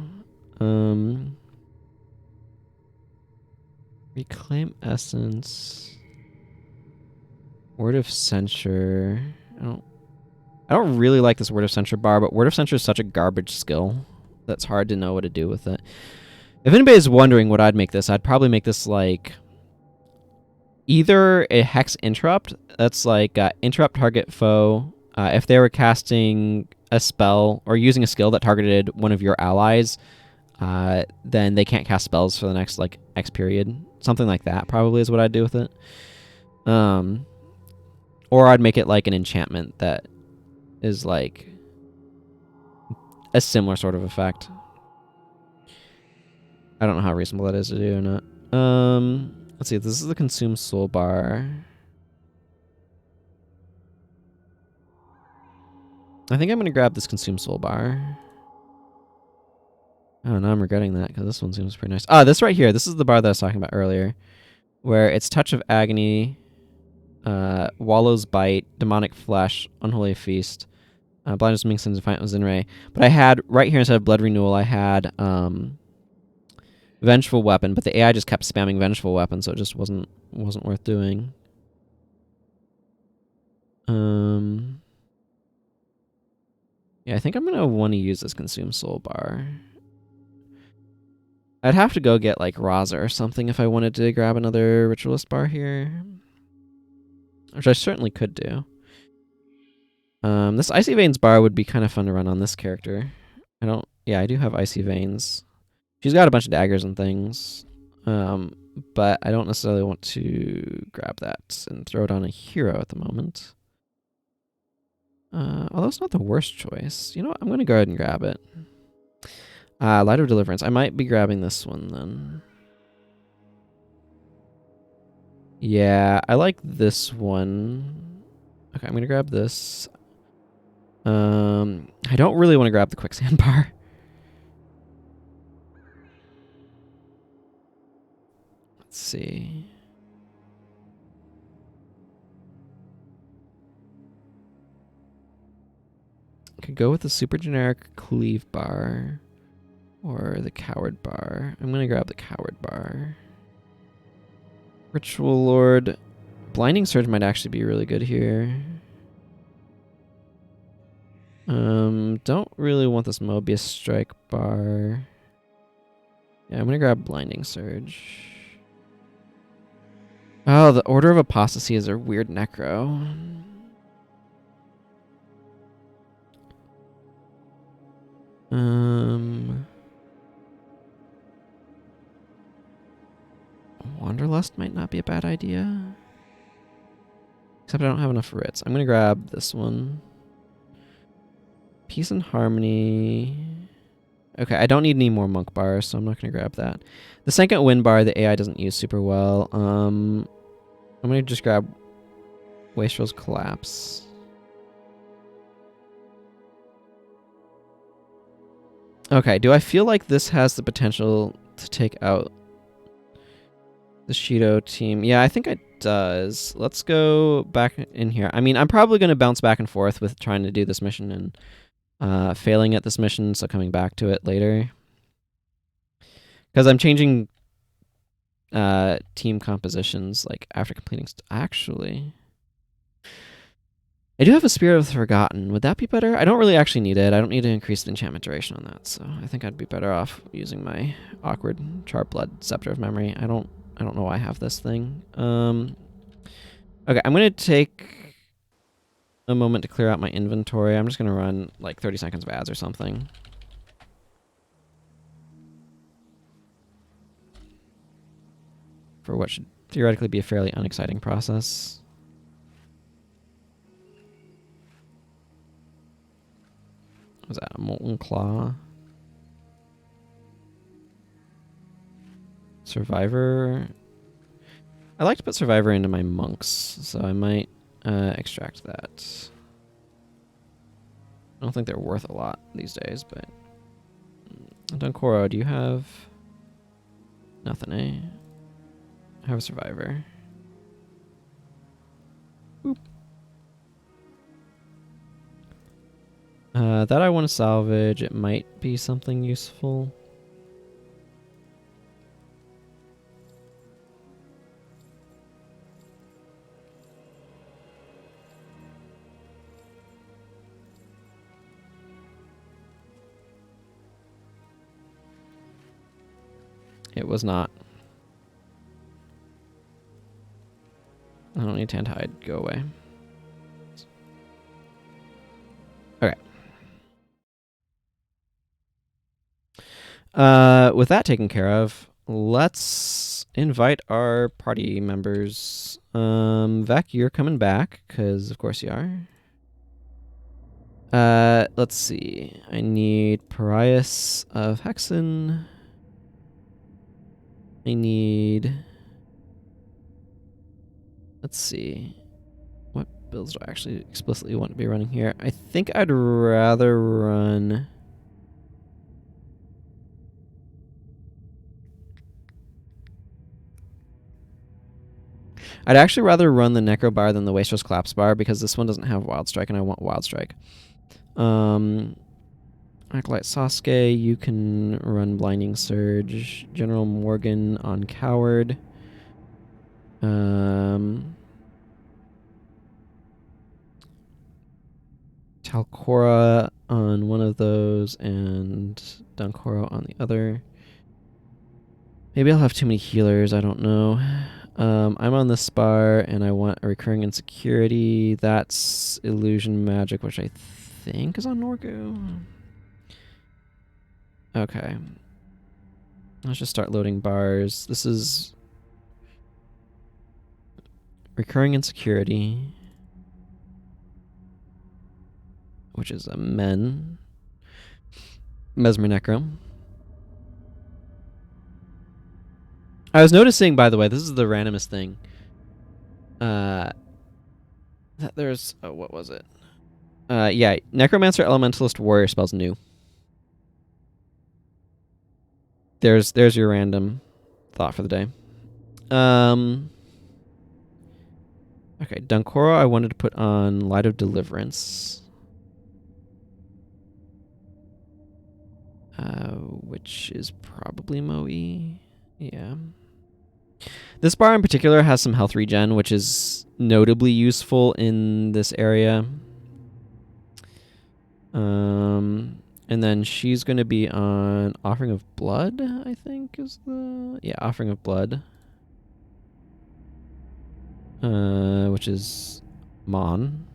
Reclaim Essence. Word of Censure. I don't really like this Word of Censure bar, but Word of Censure is such a garbage skill that's hard to know what to do with it. If anybody's wondering what I'd make this, I'd probably make this like either a Hex Interrupt, that's like interrupt target foe. If they were casting a spell or using a skill that targeted one of your allies, then they can't cast spells for the next like X period. Something like that probably is what I'd do with it. Or I'd make it like an enchantment that is like a similar sort of effect. I don't know how reasonable that is to do or not. Let's see, this is the Consume Soul bar. I think I'm going to grab this Consume Soul bar. Oh, now I'm regretting that because this one seems pretty nice. Ah, this right here. This is the bar that I was talking about earlier, where it's Touch of Agony, Wallow's Bite, Demonic Flesh, Unholy Feast, Blindness, Minx, and Defiant Zinray. But I had, right here instead of Blood Renewal, I had Vengeful Weapon, but the AI just kept spamming Vengeful Weapon, so it just wasn't worth doing. Yeah, I think I'm gonna want to use this Consume Soul bar. I'd have to go get like Razah or something if I wanted to grab another Ritualist bar here, which I certainly could do. This Icy Veins bar would be kind of fun to run on this character. I do have Icy Veins. She's got a bunch of daggers and things, but I don't necessarily want to grab that and throw it on a hero at the moment. Although it's not the worst choice. You know what? I'm going to go ahead and grab it. Light of Deliverance. I might be grabbing this one then. Yeah, I like this one. Okay, I'm gonna grab this. I don't really want to grab the quicksand bar. Let's see. Could go with the super generic cleave bar or the coward bar. I'm gonna grab the coward bar. Ritual Lord. Blinding Surge might actually be really good here. Don't really want this Mobius Strike bar. Yeah, I'm gonna grab Blinding Surge. Oh, the Order of Apostasy is a weird necro. Wanderlust might not be a bad idea. Except I don't have enough writs. I'm gonna grab this one. Peace and Harmony. Okay, I don't need any more monk bars, so I'm not gonna grab that. The second wind bar, the AI doesn't use super well. I'm gonna just grab Wastrel's Collapse. Okay, do I feel like this has the potential to take out the Shido team? Yeah, I think it does. Let's go back in here. I mean, I'm probably going to bounce back and forth with trying to do this mission and failing at this mission, so coming back to it later. Because I'm changing team compositions like after completing... Actually... I do have a Spirit of the Forgotten. Would that be better? I don't really actually need it. I don't need to increase the enchantment duration on that, so I think I'd be better off using my awkward Charr Blood Scepter of Memory. I don't know why I have this thing. Okay, I'm gonna take a moment to clear out my inventory. I'm just gonna run like 30 seconds of ads or something. For what should theoretically be a fairly unexciting process. Was that a Molten Claw? Survivor. I like to put Survivor into my monks, so I might extract that. I don't think they're worth a lot these days, but... Dunkoro, do you have... Nothing, eh? I have a Survivor. Boop. That I want to salvage. It might be something useful. It was not. I don't need Tantide. Go away. Okay. With that taken care of, let's invite our party members. Vec, you're coming back, because of course you are. Let's see. I need Parias of Hexen. I need... Let's see. What builds do I actually explicitly want to be running here? I think I'd rather run... I'd actually rather run the Necro Bar than the Wastrel's Collapse Bar, because this one doesn't have Wild Strike, and I want Wild Strike. Acolyte Sasuke, you can run Blinding Surge. General Morgan on Coward. Talcora on one of those, and Dunkoro on the other. Maybe I'll have too many healers, I don't know. I'm on this bar, and I want a Recurring Insecurity. That's Illusion Magic, which I think is on Norgu. Okay. Let's just start loading bars. This is Recurring Insecurity, which is a Men. Mesmer Necro. I was noticing, by the way, this is the randomest thing. There's what was it? Yeah, Necromancer, Elementalist, Warrior spells new. There's your random thought for the day. Okay, Dunkoro I wanted to put on Light of Deliverance. Which is probably Moe. Yeah. This bar in particular has some health regen, which is notably useful in this area. And then she's going to be on Offering of Blood, I think is the... Yeah, Offering of Blood. Which is Mon.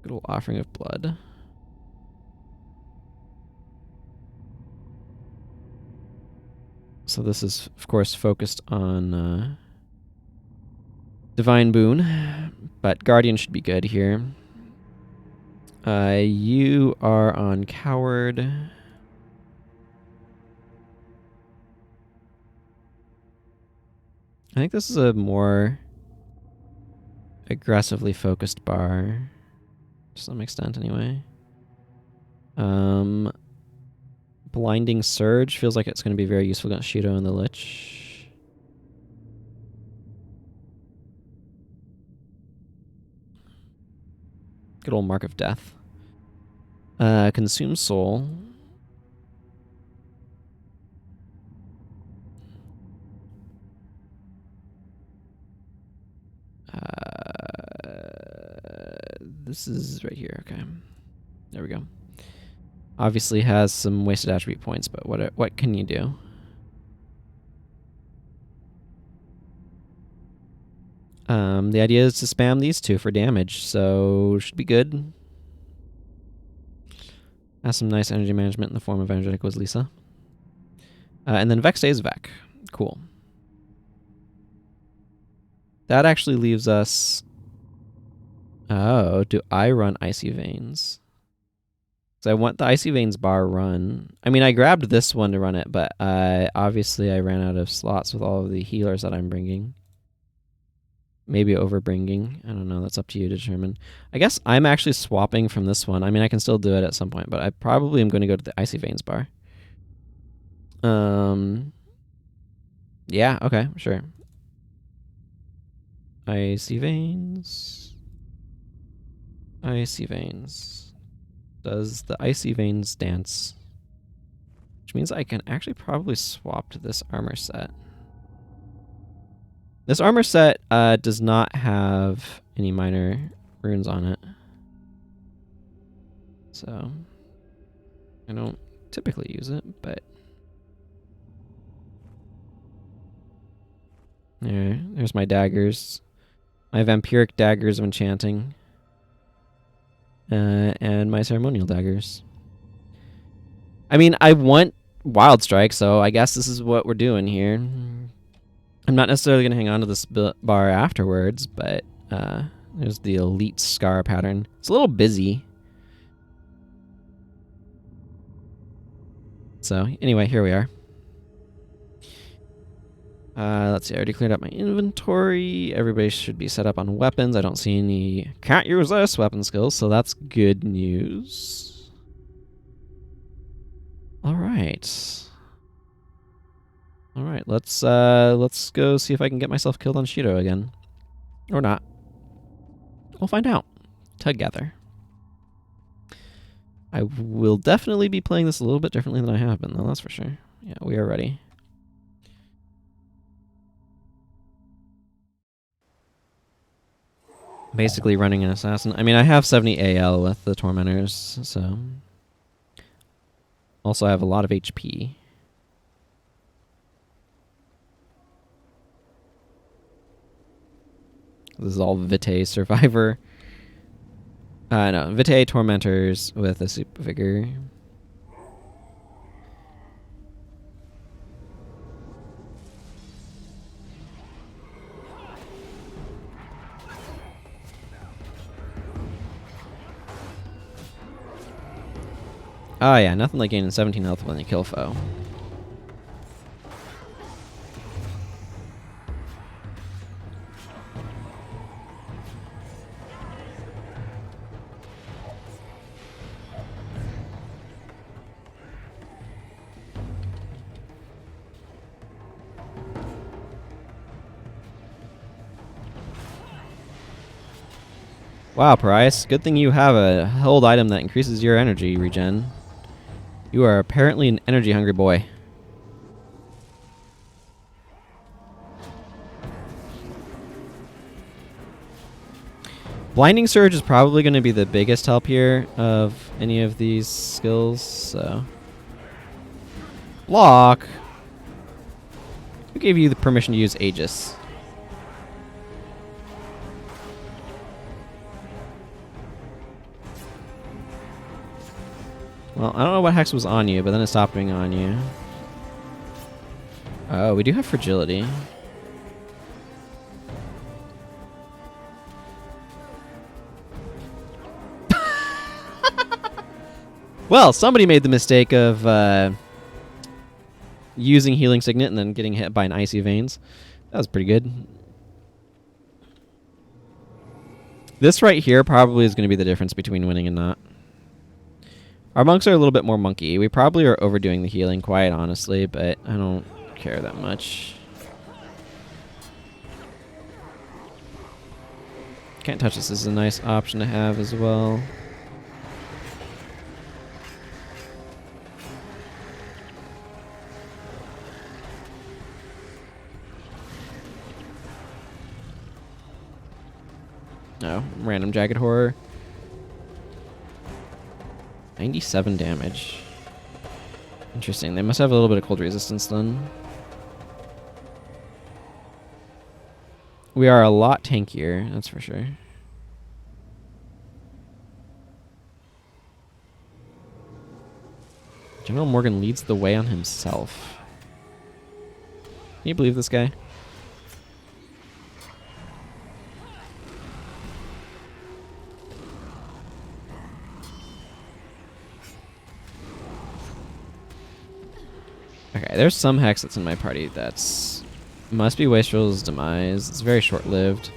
Good old Offering of Blood. So this is, of course, focused on Divine Boon, but Guardian should be good here. You are on Coward. I think this is a more aggressively focused bar, to some extent anyway. Blinding Surge feels like it's going to be very useful against Shido and the Lich. Good old Mark of Death. Consume Soul. This is right here. Okay. There we go. Obviously has some wasted attribute points, but what can you do? The idea is to spam these two for damage, so should be good. Has some nice energy management in the form of Energetic was Lisa. And then Vex stays Vec. Cool. That actually leaves us... Oh, do I run Icy Veins? So I want the Icy Veins bar run. I mean, I grabbed this one to run it, but obviously I ran out of slots with all of the healers that I'm bringing. Maybe overbringing. I don't know. That's up to you to determine. I guess I'm actually swapping from this one. I mean, I can still do it at some point, but I probably am going to go to the Icy Veins bar. Yeah, okay, sure. Icy Veins. Icy Veins. Does the Icy Veins dance? Which means I can actually probably swap to this armor set. This armor set does not have any minor runes on it. So I don't typically use it, but there's my daggers. My vampiric daggers of enchanting. And my ceremonial daggers. I mean, I want Wild Strike, so I guess this is what we're doing here. I'm not necessarily going to hang on to this bar afterwards, but there's the Elite Scar pattern. It's a little busy. So, anyway, here we are. Let's see, I already cleared up my inventory. Everybody should be set up on weapons. I don't see any can't use this weapon skills, so that's good news. Alright. Alright, let's go see if I can get myself killed on Shido again. Or not. We'll find out together. I will definitely be playing this a little bit differently than I have been, though, that's for sure. Yeah, we are ready. Basically running an assassin. I mean, I have 70 AL with the Tormentors, so... Also, I have a lot of HP. This is all Vitae Survivor. No, Vitae Tormentors with a Super Vigor. Oh yeah, nothing like gaining 17 health when you kill foe. Wow, Price. Good thing you have a held item that increases your energy regen. You are apparently an energy-hungry boy. Blinding Surge is probably going to be the biggest help here of any of these skills, so... Block! Who gave you the permission to use Aegis? Well, I don't know what hex was on you, but then it stopped being on you. Oh, we do have fragility. Well, somebody made the mistake of using Healing Signet and then getting hit by an Icy Veins. That was pretty good. This right here probably is going to be the difference between winning and not. Our monks are a little bit more monkey. We probably are overdoing the healing, quite honestly, but I don't care that much. Can't touch this is a nice option to have as well. No, random Jagged Horror. 97 damage. Interesting. They must have a little bit of cold resistance then. We are a lot tankier, that's for sure. General Morgan leads the way on himself. Can you believe this guy? Okay, there's some hex that's in my party that's... Must be Wastrel's demise. It's very short-lived.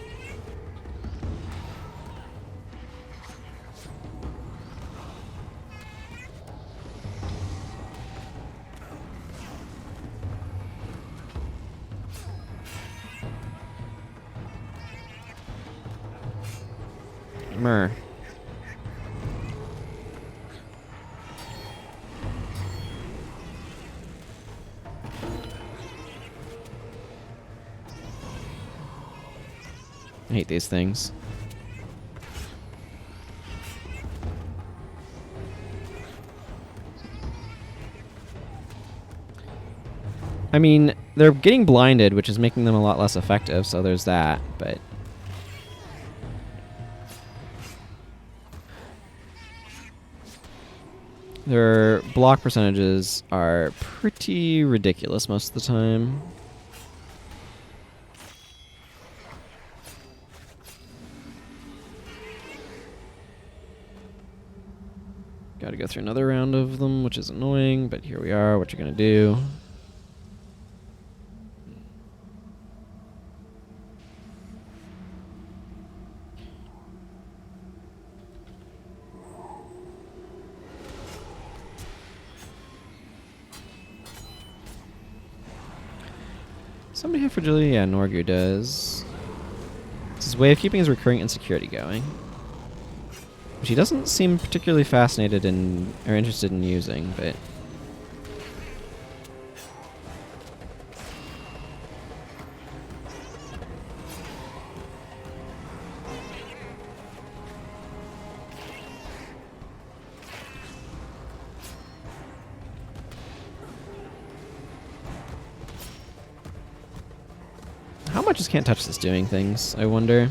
Myrrh. I hate these things. I mean, they're getting blinded, which is making them a lot less effective, so there's that, but... Their block percentages are pretty ridiculous most of the time. Gotta go through another round of them, which is annoying, but here we are. What you're gonna do. Somebody have fragility? Yeah, Norgu does. It's his way of keeping his recurring insecurity going. Which he doesn't seem particularly fascinated in or interested in using, but... How much is Can't Touch This doing things, I wonder?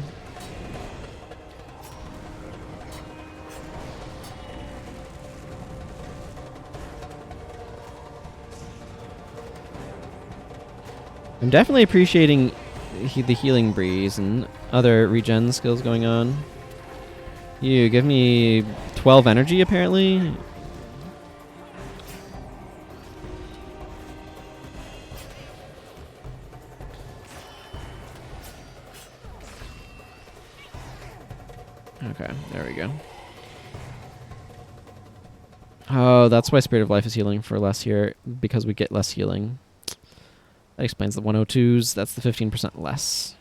I'm definitely appreciating the healing breeze and other regen skills going on. You give me 12 energy, apparently. Okay, there we go. Oh, that's why Spirit of Life is healing for less here, because we get less healing. That explains the 102s. That's the 15% less.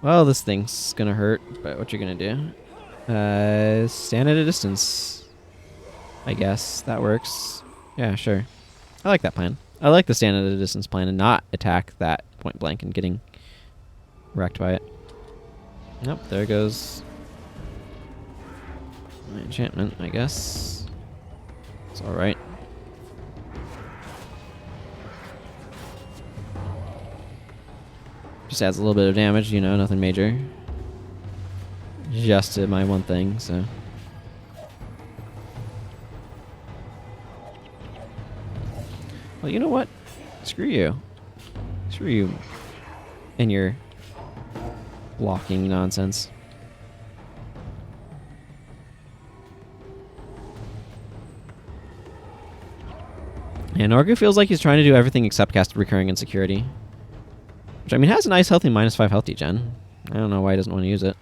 Well, this thing's gonna hurt, but what you're gonna do? Stand at a distance. I guess that works. Yeah, sure. I like that plan. I like the stand at a distance plan and not attack that point blank and getting wrecked by it. Nope, there goes my enchantment, I guess. It's alright. Just adds a little bit of damage, you know, nothing major. Just to my one thing, so. Well, you know what? Screw you. Screw you and your blocking nonsense. And Orgu feels like he's trying to do everything except cast Recurring Insecurity. Which, I mean, has a nice healthy -5 health degen. I don't know why he doesn't want to use it.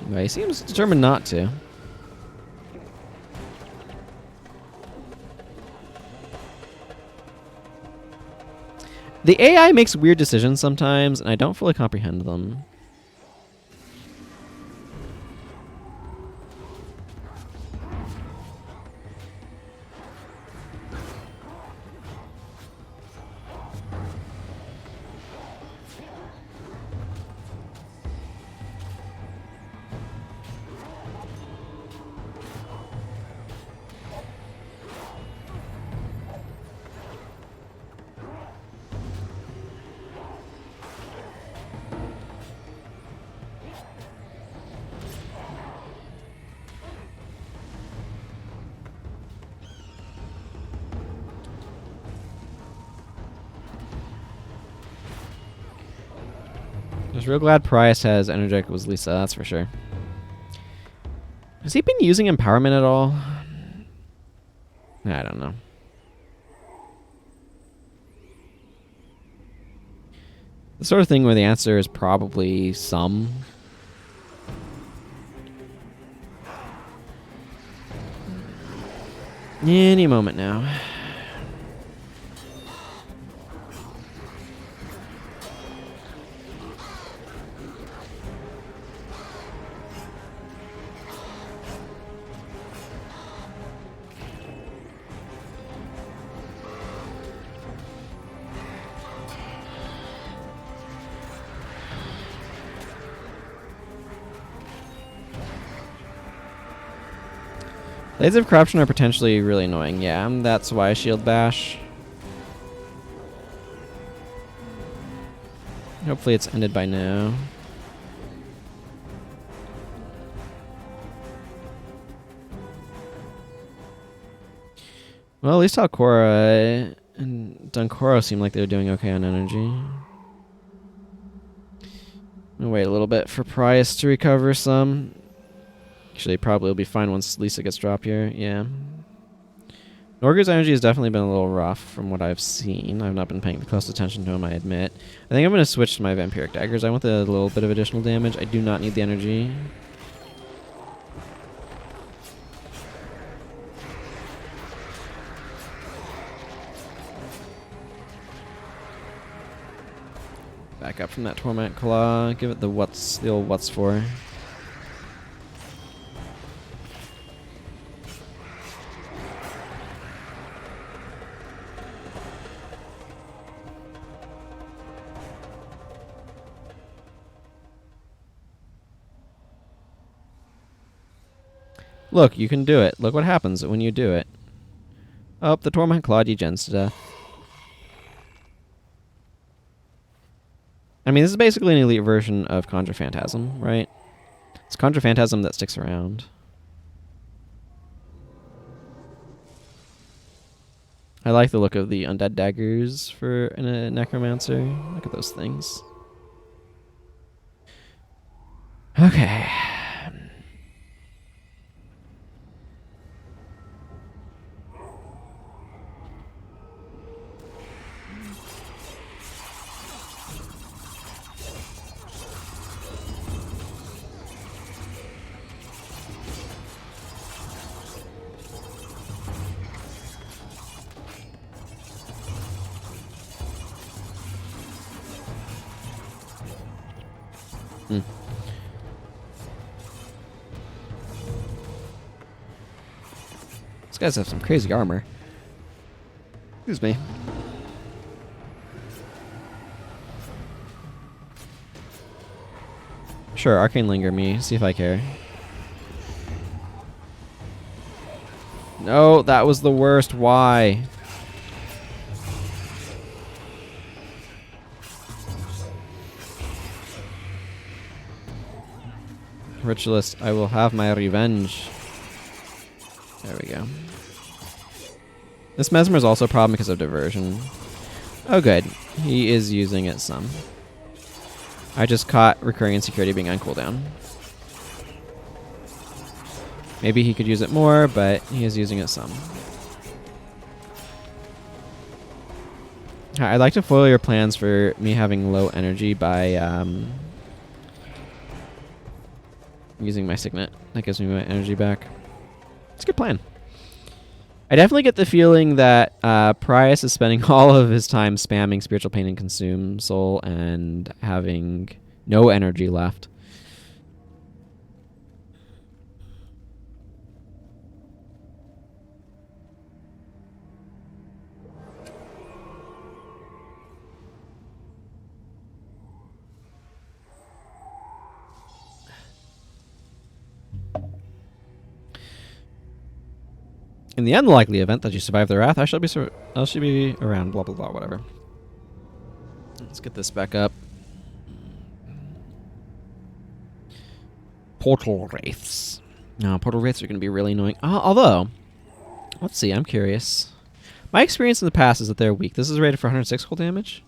But he seems determined not to. The AI makes weird decisions sometimes, and I don't fully comprehend them. Just real glad Price has Energetic was Lisa, that's for sure. Has he been using Empowerment at all? I don't know. The sort of thing where the answer is probably some. Any moment now. Blades of Corruption are potentially really annoying. Yeah, that's why I Shield Bash. Hopefully it's ended by now. Well, at least Alcora and Dunkoro seem like they were doing okay on energy. I'll wait a little bit for Price to recover some. Actually, probably will be fine once Lisa gets dropped here. Yeah. Norgu's energy has definitely been a little rough from what I've seen. I've not been paying close attention to him, I admit. I think I'm going to switch to my Vampiric Daggers. I want a little bit of additional damage. I do not need the energy. Back up from that Torment Claw. Give it the old what's for. Look, you can do it. Look what happens when you do it. Oh, the Torment Claw degens to death. I mean, this is basically an elite version of Conjure Phantasm, right? It's Conjure Phantasm that sticks around. I like the look of the Undead Daggers for a Necromancer. Look at those things. Okay. Hmm. These guys have some crazy armor. Excuse me. Sure, Arcane Linger me. See if I care. No, that was the worst. Why? Ritualist, I will have my revenge. There we go. This Mesmer is also a problem because of diversion. Oh good. He is using it some. I just caught recurring insecurity being on cooldown. Maybe he could use it more, but he is using it some. I'd like to foil your plans for me having low energy by using my Signet. That gives me my energy back. It's a good plan. I definitely get the feeling that Prius is spending all of his time spamming Spiritual Pain and Consume Soul and having no energy left. In the unlikely event that you survive the wrath, I shall be around. Blah blah blah. Whatever. Let's get this back up. Portal Wraiths. No, Portal Wraiths are going to be really annoying. Although, let's see. I'm curious. My experience in the past is that they're weak. This is rated for 106 cold damage.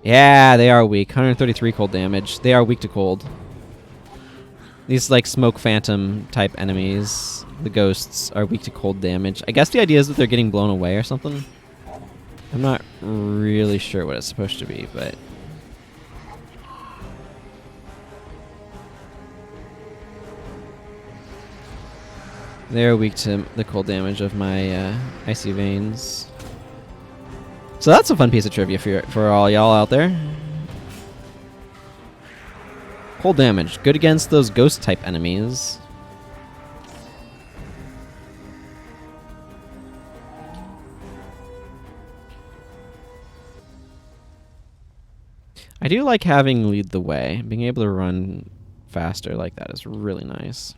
Yeah, they are weak. 133 cold damage. They are weak to cold. These like smoke phantom type enemies, the ghosts, are weak to cold damage. I guess the idea is that they're getting blown away or something. I'm not really sure what it's supposed to be, but they're weak to the cold damage of my icy veins. So that's a fun piece of trivia for all y'all out there. Cold damage, good against those ghost type enemies. I do like having lead the way. Being able to run faster like that is really nice.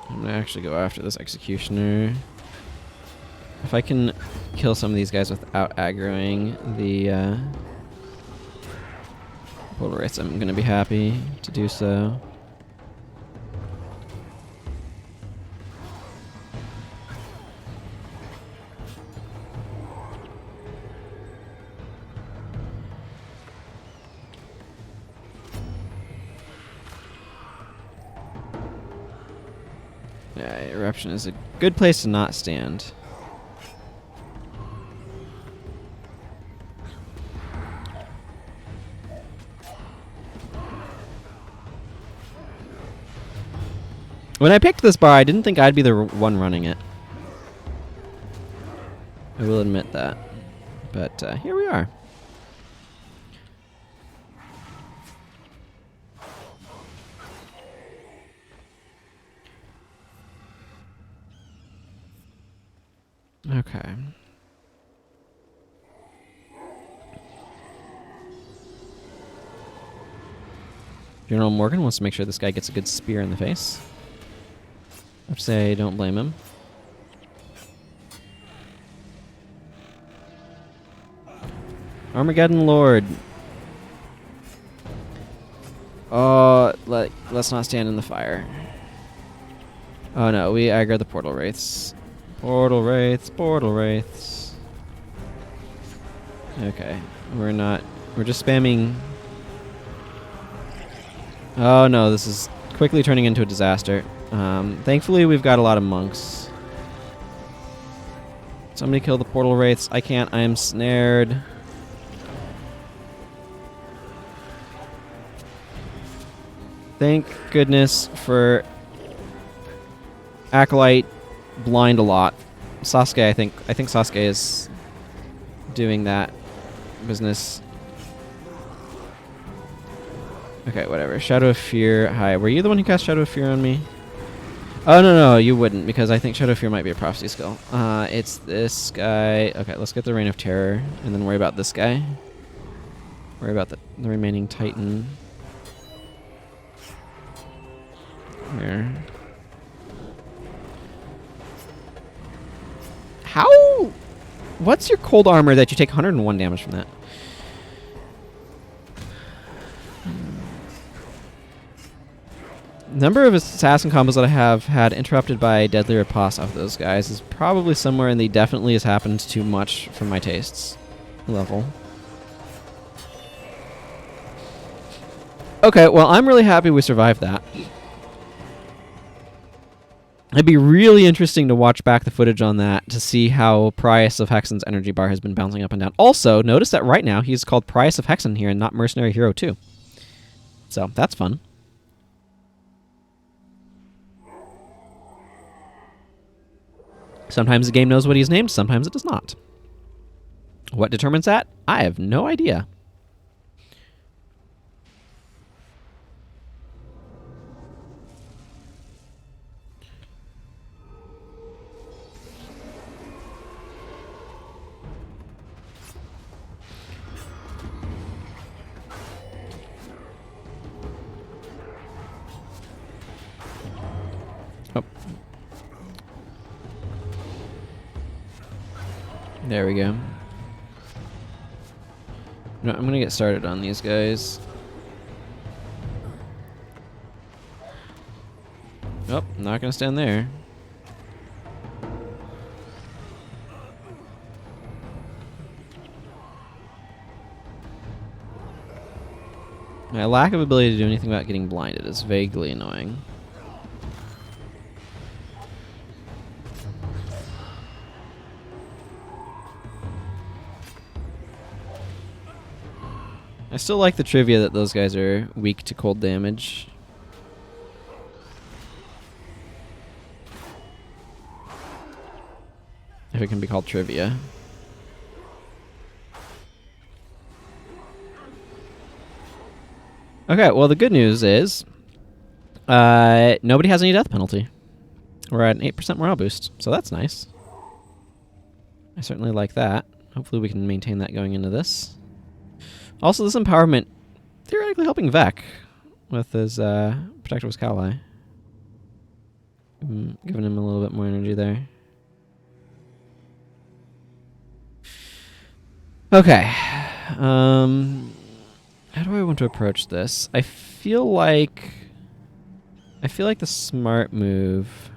I'm gonna actually go after this Executioner. If I can kill some of these guys without aggroing the Portal Wraiths, I'm gonna be happy to do so. Yeah, Eruption is a good place to not stand. When I picked this bar, I didn't think I'd be the one running it. I will admit that. But here we are. Okay. General Morgan wants to make sure this guy gets a good spear in the face. I'd say don't blame him. Armageddon Lord. Oh, let's not stand in the fire. Oh no, we aggro the Portal Wraiths. Portal Wraiths, Portal Wraiths. Okay, we're just spamming. Oh no, this is quickly turning into a disaster. Thankfully we've got a lot of monks. Somebody kill the Portal Wraiths. I can't, I am snared. Thank goodness for Acolyte, blind a lot. Sasuke, I think Sasuke is doing that business. Okay, whatever. Shadow of Fear. Hi, were you the one who cast Shadow of Fear on me? Oh, no, you wouldn't, because I think Shadow of Fear might be a prophecy skill. It's this guy. Okay, let's get the Reign of Terror, and then worry about this guy. Worry about the remaining Titan. Where? How? What's your cold armor that you take 101 damage from that? Number of assassin combos that I have had interrupted by deadly riposte off those guys is probably somewhere in the definitely has happened too much for my tastes level. Okay, well, I'm really happy we survived that. It'd be really interesting to watch back the footage on that to see how Prius of Hexen's energy bar has been bouncing up and down. Also, notice that right now he's called Prius of Hexen here and not Mercenary Hero 2. So, that's fun. Sometimes the game knows what he's named, sometimes it does not. What determines that? I have no idea. Oh. There we go. No, I'm gonna get started on these guys. Oh, not gonna stand there. My lack of ability to do anything about getting blinded is vaguely annoying. I still like the trivia that those guys are weak to cold damage. If it can be called trivia. Okay, well the good news is nobody has any death penalty. We're at an 8% morale boost, so that's nice. I certainly like that. Hopefully we can maintain that going into this. Also, this empowerment theoretically helping Vec with his Protector with Kali. Giving him a little bit more energy there. Okay. How do I want to approach this? I feel like the smart move.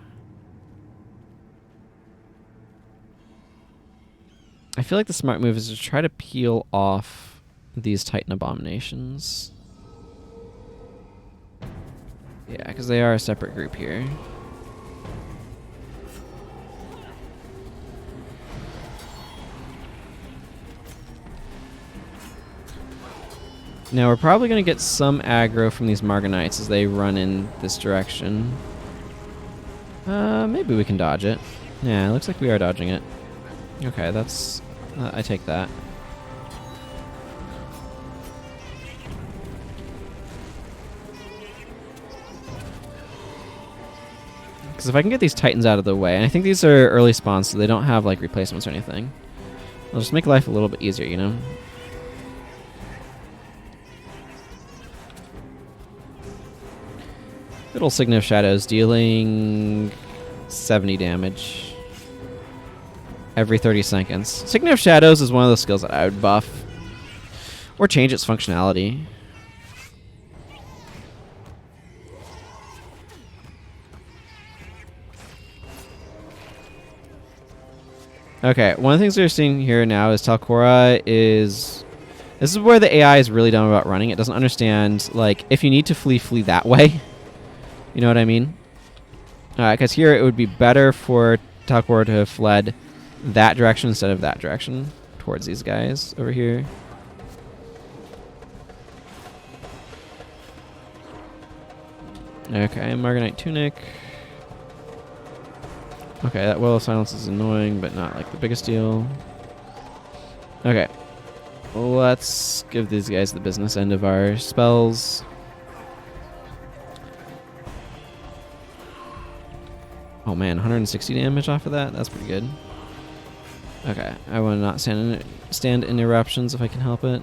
I feel like the smart move is to try to peel off these Titan Abominations. Yeah, because they are a separate group here. Now we're probably going to get some aggro from these Margonites as they run in this direction. Maybe we can dodge it. Yeah, it looks like we are dodging it. Okay, that's... I take that. Because if I can get these Titans out of the way, and I think these are early spawns, so they don't have like replacements or anything. It'll just make life a little bit easier, you know? Good old Signet of Shadows dealing 70 damage every 30 seconds. Signet of Shadows is one of those skills that I would buff or change its functionality. Okay, one of the things we're seeing here now is Talcora is... This is where the AI is really dumb about running. It doesn't understand, like, if you need to flee, flee that way. You know what I mean? Because here it would be better for Talcora to have fled that direction instead of that direction towards these guys over here. Okay, Margonite Tunic. Okay, that Well of Silence is annoying, but not like the biggest deal. Okay. Let's give these guys the business end of our spells. Oh man, 160 damage off of that? That's pretty good. Okay, I want to not stand in eruptions if I can help it.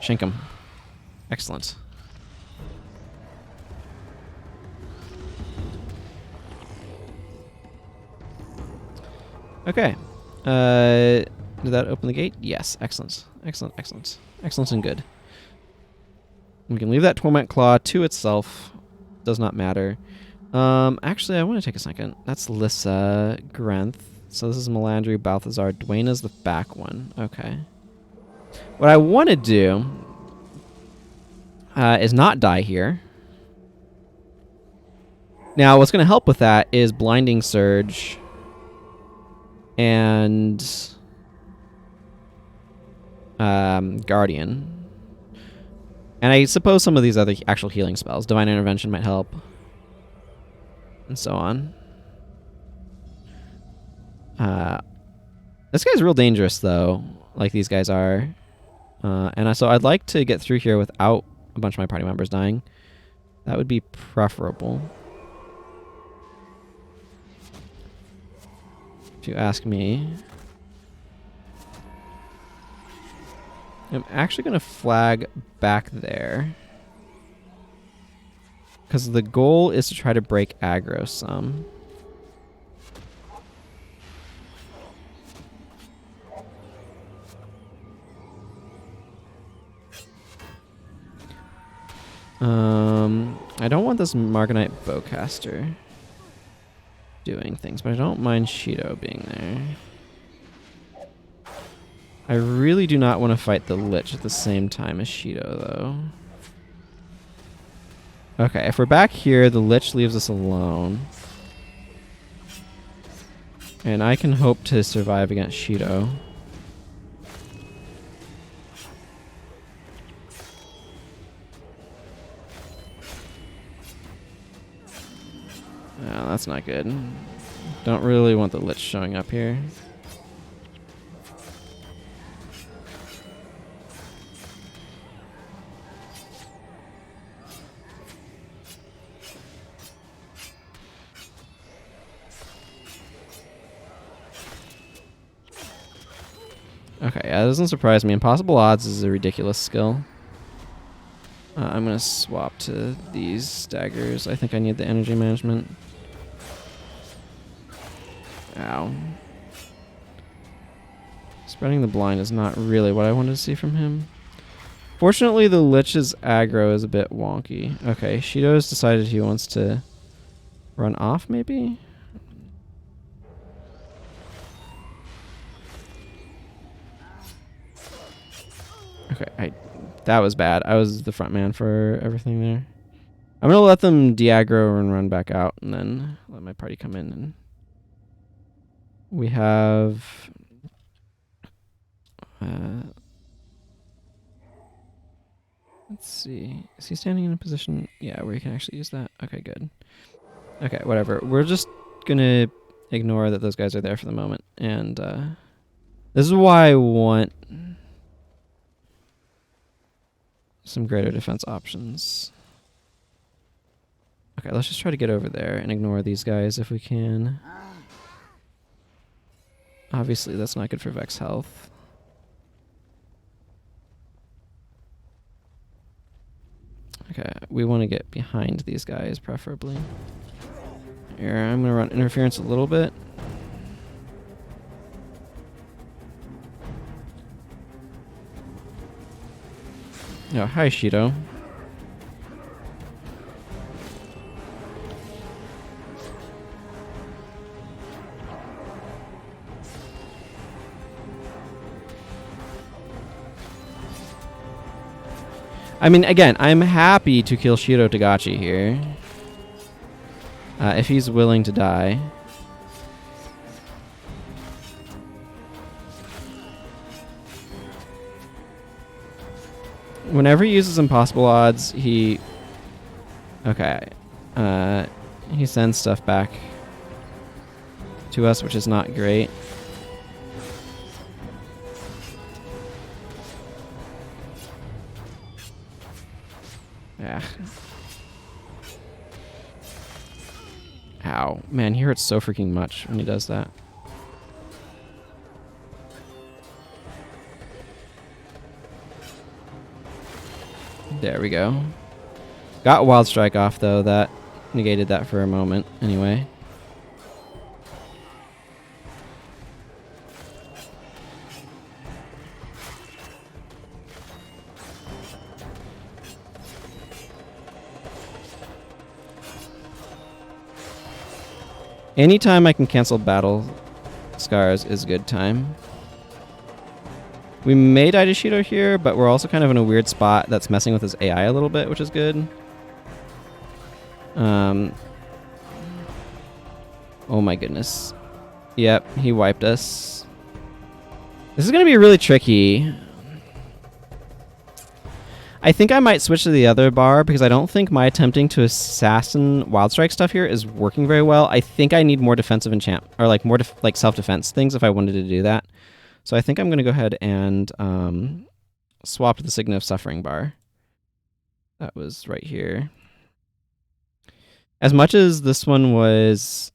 Shank him. Excellent. Okay. Did that open the gate? Yes. Excellent. Excellent, excellent. Excellent and good. We can leave that Torment Claw to itself. Does not matter. Actually, I want to take a second. That's Lissa, Grenth. So this is Melandri, Balthazar. Dwayna's the back one. Okay. What I want to do is not die here. Now, what's going to help with that is Blinding Surge and Guardian. And I suppose some of these other actual healing spells. Divine Intervention might help. And so on. This guy's real dangerous, though. Like these guys are. So I'd like to get through here without a bunch of my party members dying. That would be preferable. If you ask me. I'm actually going to flag back there. Because the goal is to try to break aggro some. I don't want this Marganite Bowcaster doing things, but I don't mind Shido being there. I really do not want to fight the Lich at the same time as Shido, though. Okay, if we're back here, the Lich leaves us alone. And I can hope to survive against Shido. No, that's not good. Don't really want the Lich showing up here. Okay, yeah, that doesn't surprise me. Impossible Odds is a ridiculous skill. I'm going to swap to these daggers. I think I need the energy management. Ow. Spreading the blind is not really what I wanted to see from him. Fortunately, the Lich's aggro is a bit wonky. Okay, Shido's decided he wants to run off, maybe? Okay, that was bad. I was the front man for everything there. I'm going to let them de-aggro and run back out, and then let my party come in. And we have... let's see. Is he standing in a position? Yeah, where he can actually use that? Okay, good. Okay, whatever. We're just going to ignore that those guys are there for the moment. And this is why I want some greater defense options. Okay, let's just try to get over there and ignore these guys if we can. Obviously, that's not good for Vex health. Okay, we want to get behind these guys, preferably. Here, I'm going to run interference a little bit. Oh, hi, Shido. I mean, again, I'm happy to kill Shido Tagachi here. If he's willing to die. Whenever he uses impossible odds, he... Okay. He sends stuff back to us, which is not great. Yeah. Ow. Man, he hurts so freaking much when he does that. There we go. Got Wild Strike off, though. That negated that for a moment, anyway. Anytime I can cancel battle scars is a good time. We may die to Shido here, but we're also kind of in a weird spot that's messing with his AI a little bit, which is good. Oh my goodness. Yep, he wiped us. This is going to be really tricky. I think I might switch to the other bar because I don't think my attempting to assassin Wild Strike stuff here is working very well. I think I need more defensive enchant, or like more like self-defense things if I wanted to do that. So I think I'm going to go ahead and swap to the Signet of Suffering bar. That was right here. As much as this one was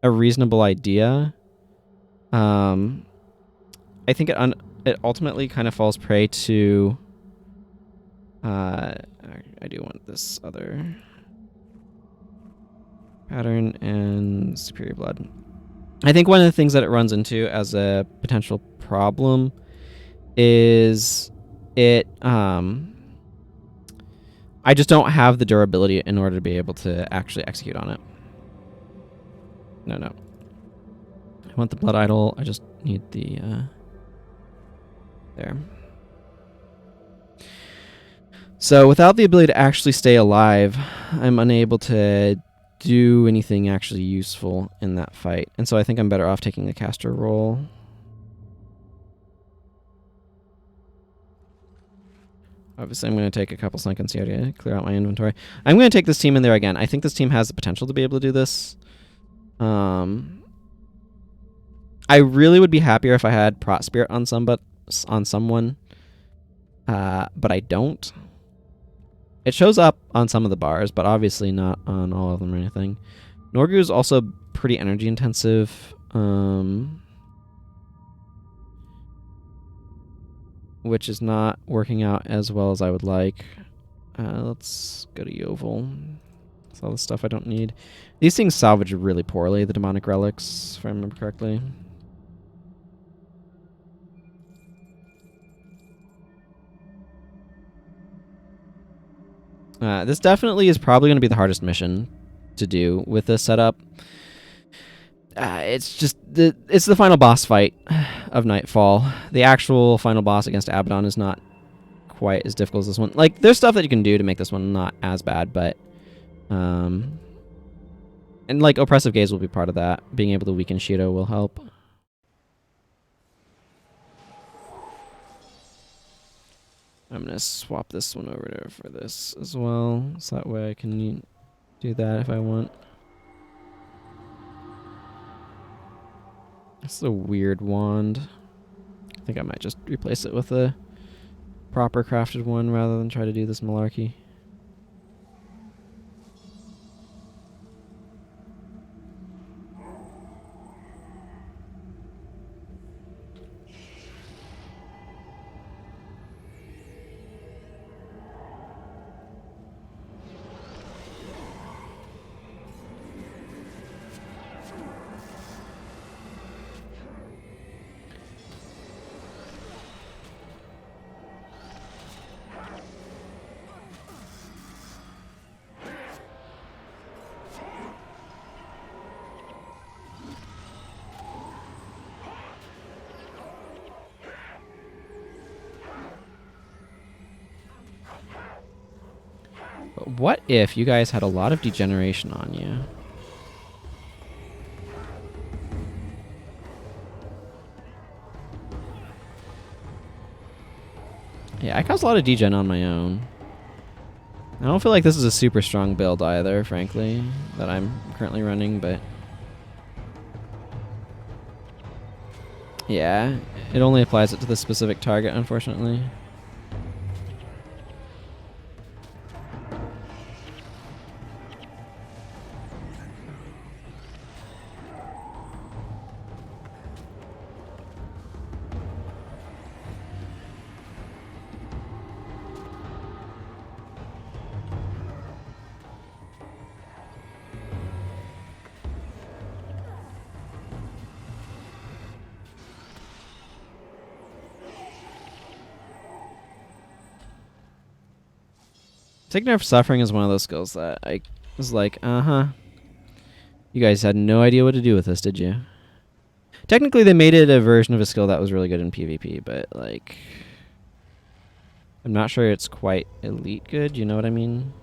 a reasonable idea, I think it ultimately kind of falls prey to... I do want this other pattern and Superior Blood. I think one of the things that it runs into as a potential problem is it... I just don't have the durability in order to be able to actually execute on it. No. I want the Blood Idol. I just need the... there. So without the ability to actually stay alive, I'm unable to do anything actually useful in that fight. And so I think I'm better off taking the caster role. Obviously, I'm going to take a couple seconds here to clear out my inventory. I'm going to take this team in there again. I think this team has the potential to be able to do this. I really would be happier if I had Prot Spirit on someone, but I don't. It shows up on some of the bars, but obviously not on all of them or anything. Norgu is also pretty energy intensive, which is not working out as well as I would like. Let's go to Yovel. That's all the stuff I don't need. These things salvage really poorly, the demonic relics, if I remember correctly. This definitely is probably going to be the hardest mission to do with this setup. It's just it's the final boss fight of Nightfall. The actual final boss against Abaddon is not quite as difficult as this one. Like, there's stuff that you can do to make this one not as bad, but and like Oppressive Gaze will be part of that. Being able to weaken Shido will help. I'm going to swap this one over there for this as well, so that way I can do that if I want. This is a weird wand. I think I might just replace it with a proper crafted one rather than try to do this malarkey. But what if you guys had a lot of degeneration on you? Yeah, I caused a lot of degen on my own. I don't feel like this is a super strong build either, frankly, that I'm currently running, but... Yeah, it only applies it to the specific target, unfortunately. Signal for Suffering is one of those skills that I was like, uh-huh. You guys had no idea what to do with this, did you? Technically, they made it a version of a skill that was really good in PvP, but, like... I'm not sure it's quite elite good, you know what I mean?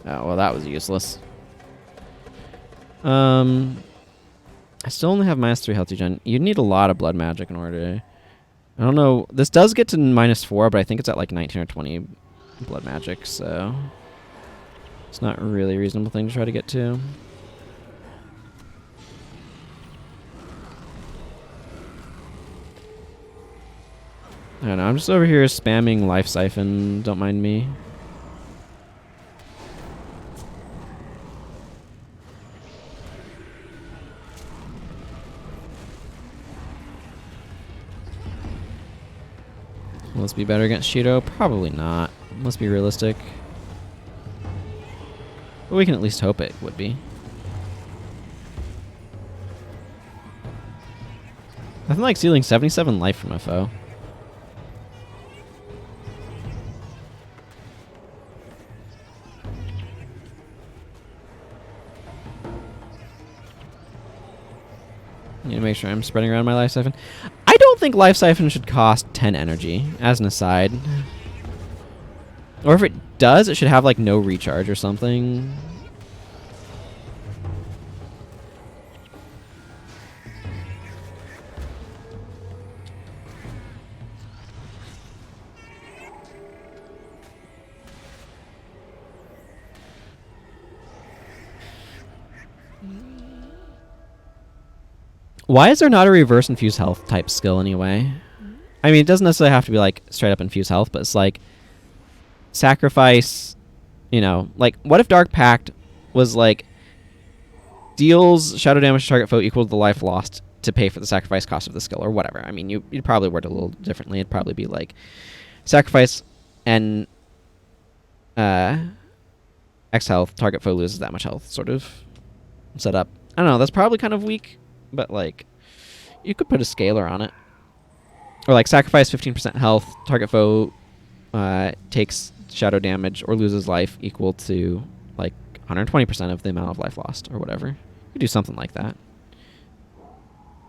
Oh, well, that was useless. I still only have -3 health regen. You need a lot of blood magic in order to... I don't know. This does get to -4, but I think it's at like 19 or 20 blood magic, so... It's not really a reasonable thing to try to get to. I don't know. I'm just over here spamming Life Siphon. Don't mind me. Will this be better against Shido? Probably not. Let's be realistic. But we can at least hope it would be. Nothing like stealing 77 life from a foe. I need to make sure I'm spreading around my Life Siphon. I don't think Life Siphon should cost 10 energy, as an aside. Or if it does, it should have like no recharge or something. Why is there not a reverse infuse health type skill anyway? I mean, it doesn't necessarily have to be like straight up infuse health, but it's like sacrifice, you know, like what if Dark Pact was like deals shadow damage to target foe equal to the life lost to pay for the sacrifice cost of the skill or whatever. I mean, you'd probably word it a little differently. It'd probably be like sacrifice and X health, target foe loses that much health sort of setup. I don't know, that's probably kind of weak. But, like, you could put a scalar on it. Or, like, sacrifice 15% health, target foe takes shadow damage or loses life equal to, like, 120% of the amount of life lost or whatever. You could do something like that.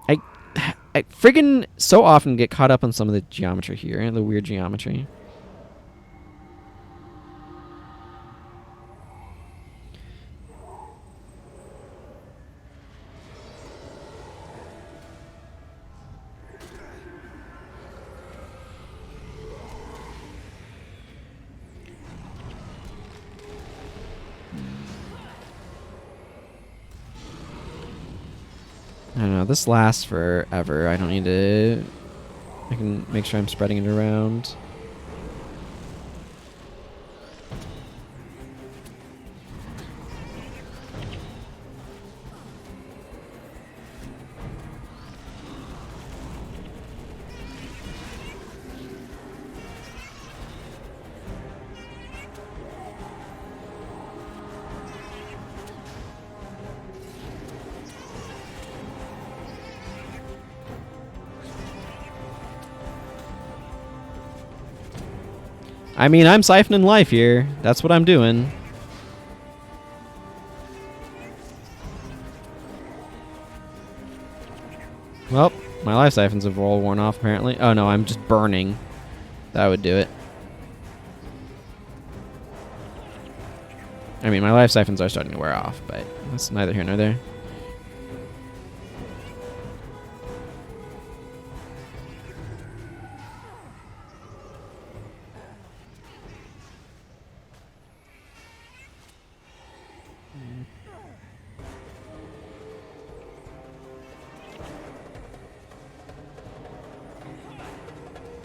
I friggin' so often get caught up on some of the geometry here, the weird geometry. I don't know, this lasts forever. I don't need to... I can make sure I'm spreading it around. I mean, I'm siphoning life here. That's what I'm doing. Well, my life siphons have all worn off, apparently. Oh no, I'm just burning. That would do it. I mean, my life siphons are starting to wear off, but that's neither here nor there.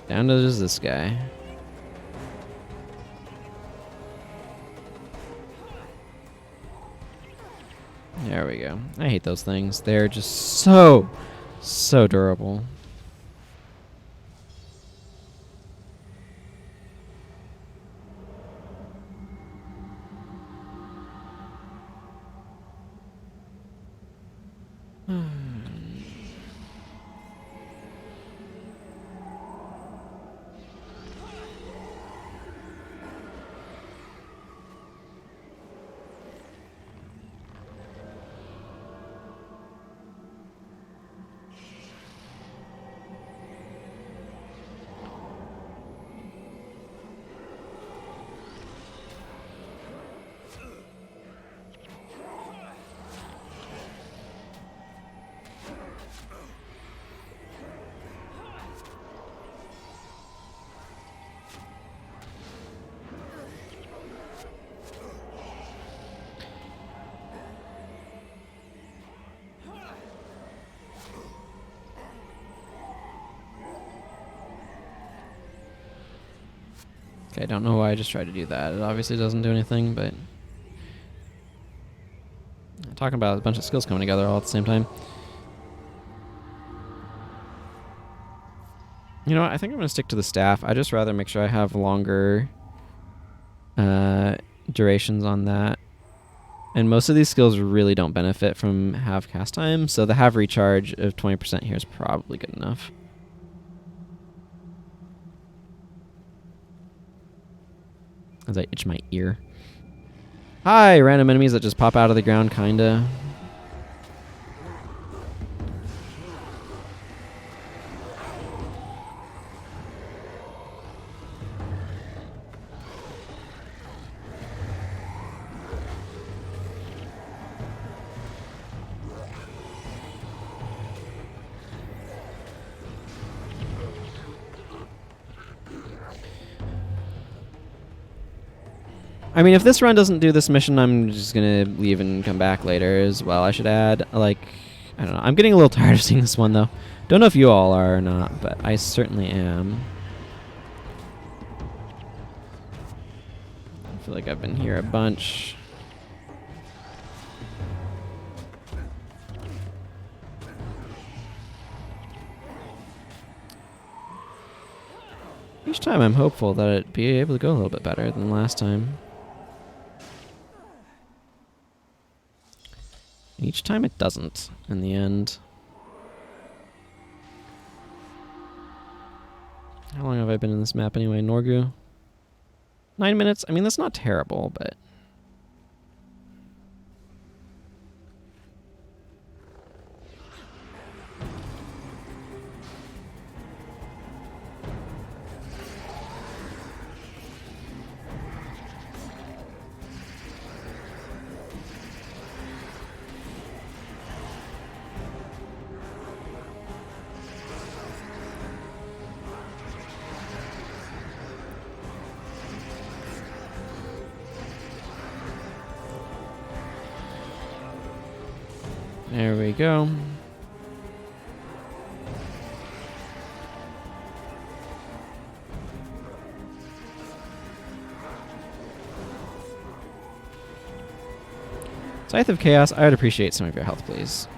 Down to just this guy. There we go. I hate those things. They're just so durable. Okay, I don't know why I just tried to do that. It obviously doesn't do anything, but... I'm talking about a bunch of skills coming together all at the same time. You know what? I think I'm going to stick to the staff. I'd just rather make sure I have longer durations on that. And most of these skills really don't benefit from half cast time, so the half recharge of 20% here is probably good enough. As I itch my ear. Hi, random enemies that just pop out of the ground, kinda. I mean, if this run doesn't do this mission, I'm just gonna leave and come back later as well. I should add, like, I don't know. I'm getting a little tired of seeing this one, though. Don't know if you all are or not, but I certainly am. I feel like I've been here a bunch. Each time I'm hopeful that it'd be able to go a little bit better than last time. Each time it doesn't, in the end. How long have I been in this map anyway, Norgu? 9 minutes? I mean, that's not terrible, but... There we go. Scythe of Chaos, I would appreciate some of your health, please.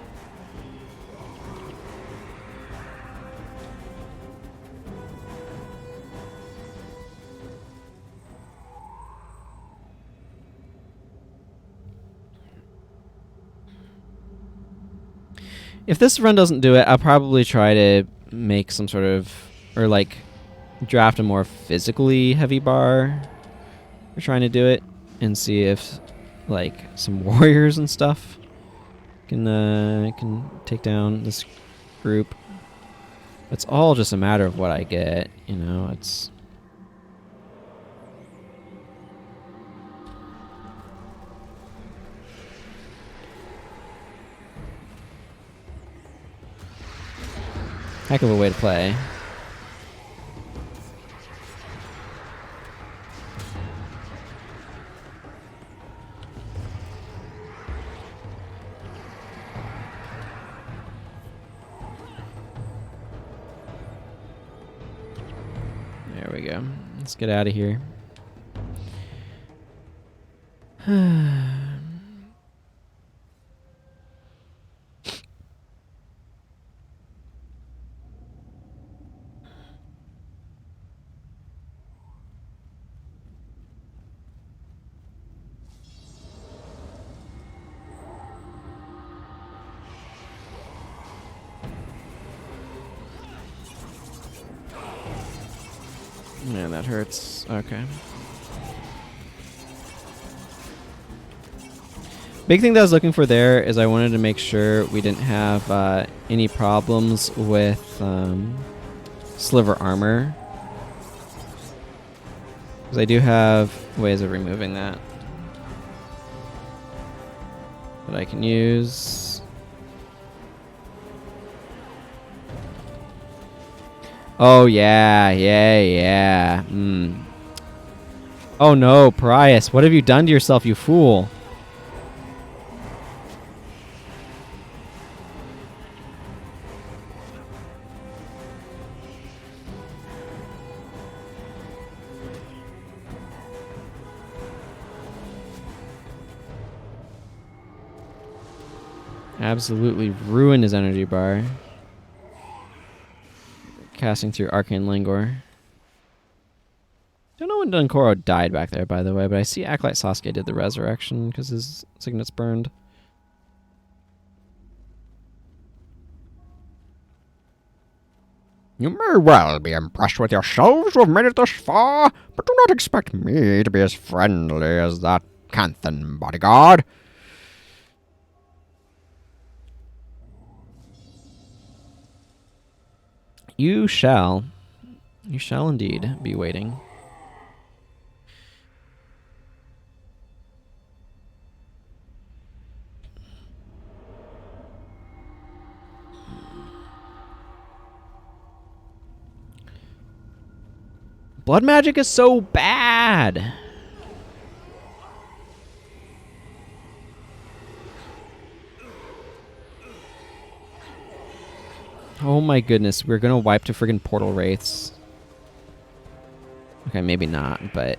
If this run doesn't do it, I'll probably try to make some sort of, or like, draft a more physically heavy bar for trying to do it, and see if, like, some warriors and stuff can take down this group. It's all just a matter of what I get, you know, it's... Heck of a way to play. There we go. Let's get out of here. Man, that hurts. Okay. Big thing that I was looking for there is I wanted to make sure we didn't have any problems with sliver armor. Because I do have ways of removing that I can use. Oh, yeah. Oh, no, Parias. What have you done to yourself, you fool? Absolutely ruined his energy bar. Casting through Arcane Langor. Don't know when Dunkoro died back there, by the way, but I see Acolyte Sasuke did the resurrection because his signet's burned. You may well be impressed with yourselves who have made it thus far, but do not expect me to be as friendly as that Canthan bodyguard. You shall indeed be waiting. Blood magic is so bad. Oh my goodness, we're gonna wipe to friggin' Portal Wraiths. Okay, maybe not, but...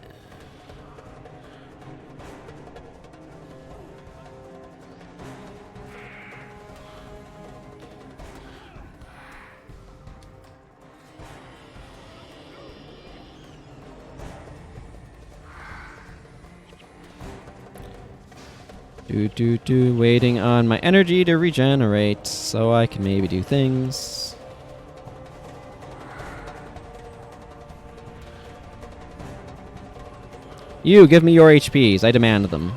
Waiting on my energy to regenerate so I can maybe do things. You, give me your HPs. I demand them.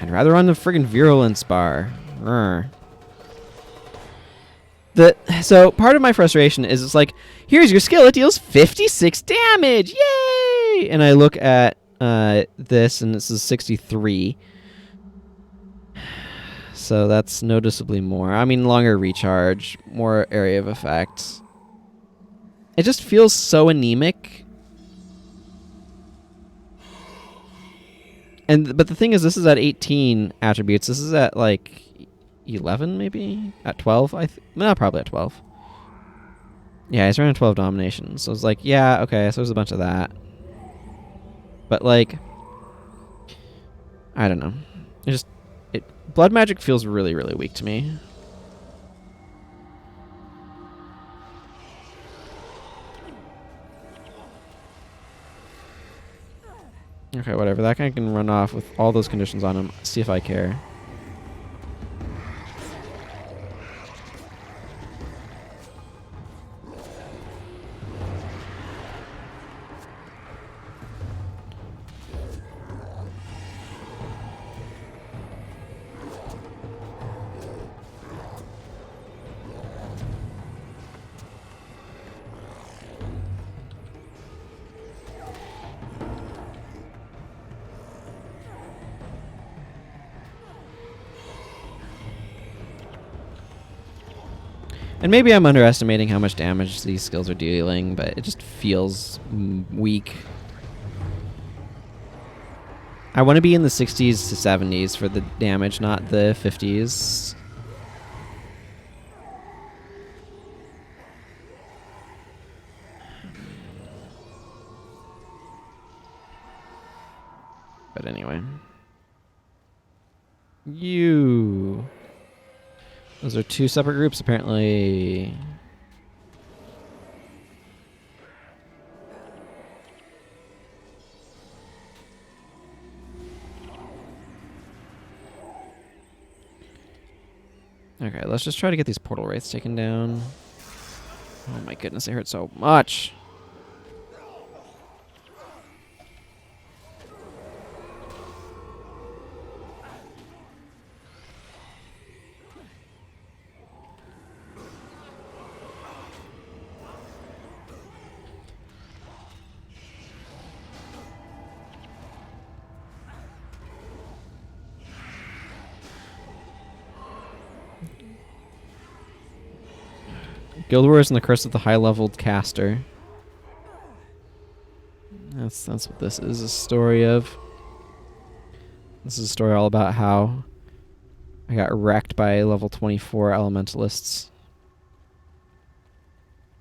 I'd rather run the friggin' virulence bar. So part of my frustration is it's like, here's your skill, it deals 56 damage, yay! And I look at this, and this is 63. So that's noticeably more. I mean, longer recharge, more area of effect. It just feels so anemic. But the thing is, this is at 18 attributes. This is at like 11, maybe at 12. No, probably at 12. Yeah, he's running 12 dominations. So it's like, yeah, okay. So there's a bunch of that. But like, I don't know. Blood magic feels really, really weak to me. Okay, whatever. That guy can run off with all those conditions on him. See if I care. And maybe I'm underestimating how much damage these skills are dealing, but it just feels weak. I want to be in the 60s to 70s for the damage, not the 50s. But anyway. Those are two separate groups, apparently. Okay, let's just try to get these portal wraiths taken down. Oh my goodness, they hurt so much. Guild Wars and the Curse of the High-Leveled Caster. That's what this is a story of. This is a story all about how I got wrecked by level 24 elementalists.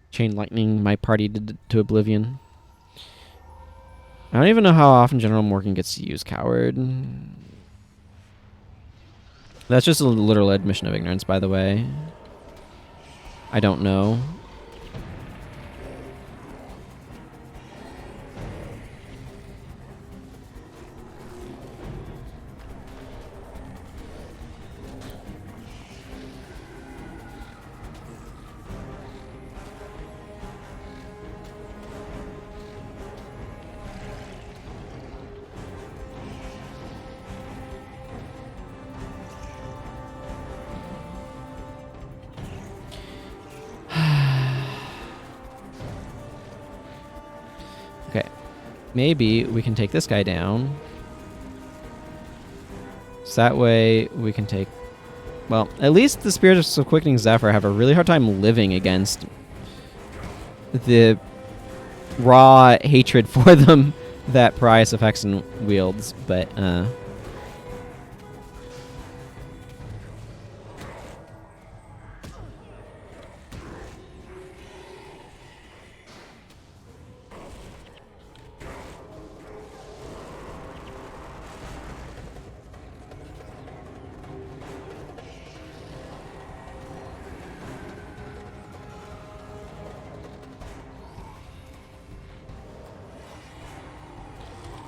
Chain lightning my party to oblivion. I don't even know how often General Morgan gets to use Coward. That's just a literal admission of ignorance, by the way. I don't know. Maybe we can take this guy down. So that way we can take... Well, at least the Spirits of Quickening Zephyr have a really hard time living against the raw hatred for them that Pariah of Hexen wields, but...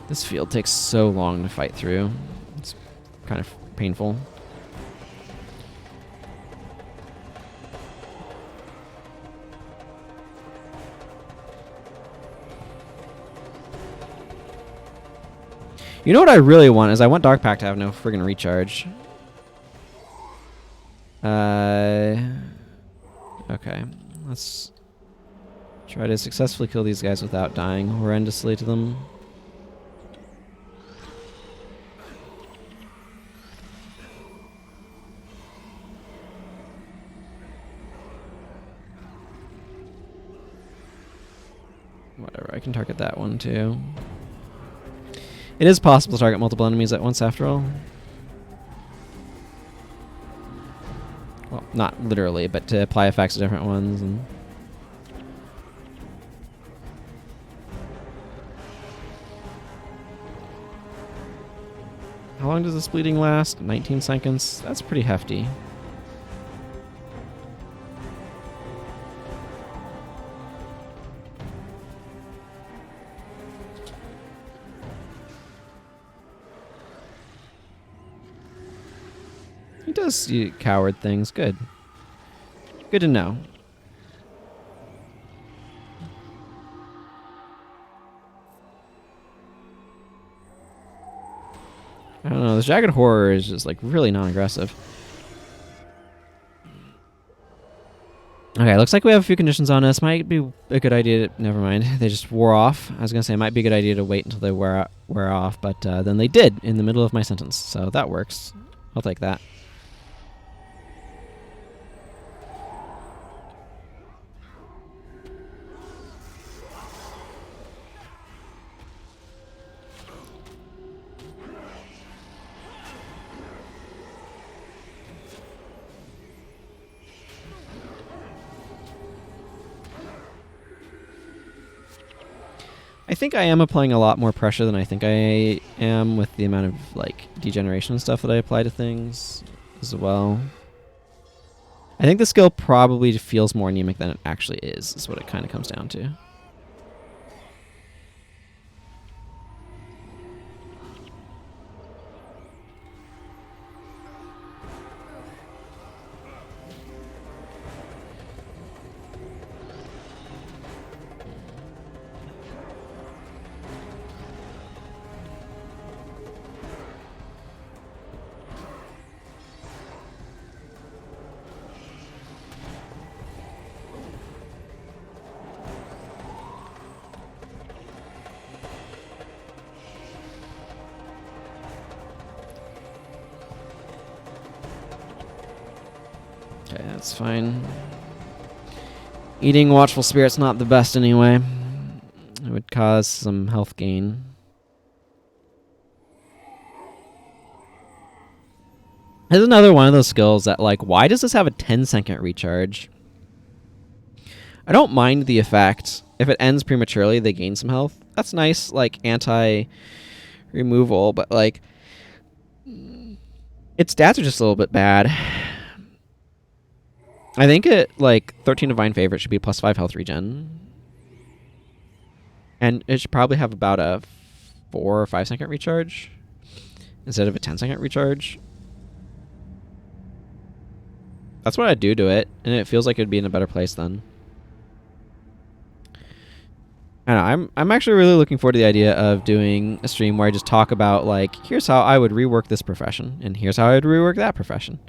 This field takes so long to fight through. It's kind of painful. You know what I really want is I want Dark Pact to have no friggin' recharge. Okay. Let's try to successfully kill these guys without dying horrendously to them. Whatever, I can target that one too. It is possible to target multiple enemies at once after all. Well, not literally, but to apply effects to different ones. And how long does this bleeding last? 19 seconds? That's pretty hefty. He does coward things. Good. Good to know. I don't know. This Jagged Horror is just like really non-aggressive. Okay, looks like we have a few conditions on us. Might be a good idea to... Never mind. They just wore off. I was going to say it might be a good idea to wait until they wear off, but then they did in the middle of my sentence. So that works. I'll take that. I think I am applying a lot more pressure than I think I am with the amount of like degeneration and stuff that I apply to things as well. I think the skill probably feels more anemic than it actually is what it kind of comes down to. Okay, that's fine. Eating Watchful Spirit's not the best anyway. It would cause some health gain. There's another one of those skills that, like, why does this have a 10-second recharge? I don't mind the effect. If it ends prematurely, they gain some health. That's nice, like, anti-removal, but, like, its stats are just a little bit bad. I think it, like, 13 Divine Favor should be +5 health regen. And it should probably have about a 4 or 5 second recharge instead of a 10-second recharge. That's what I'd do to it, and it feels like it'd be in a better place then. I don't know, I'm actually really looking forward to the idea of doing a stream where I just talk about, like, here's how I would rework this profession, and here's how I would rework that profession.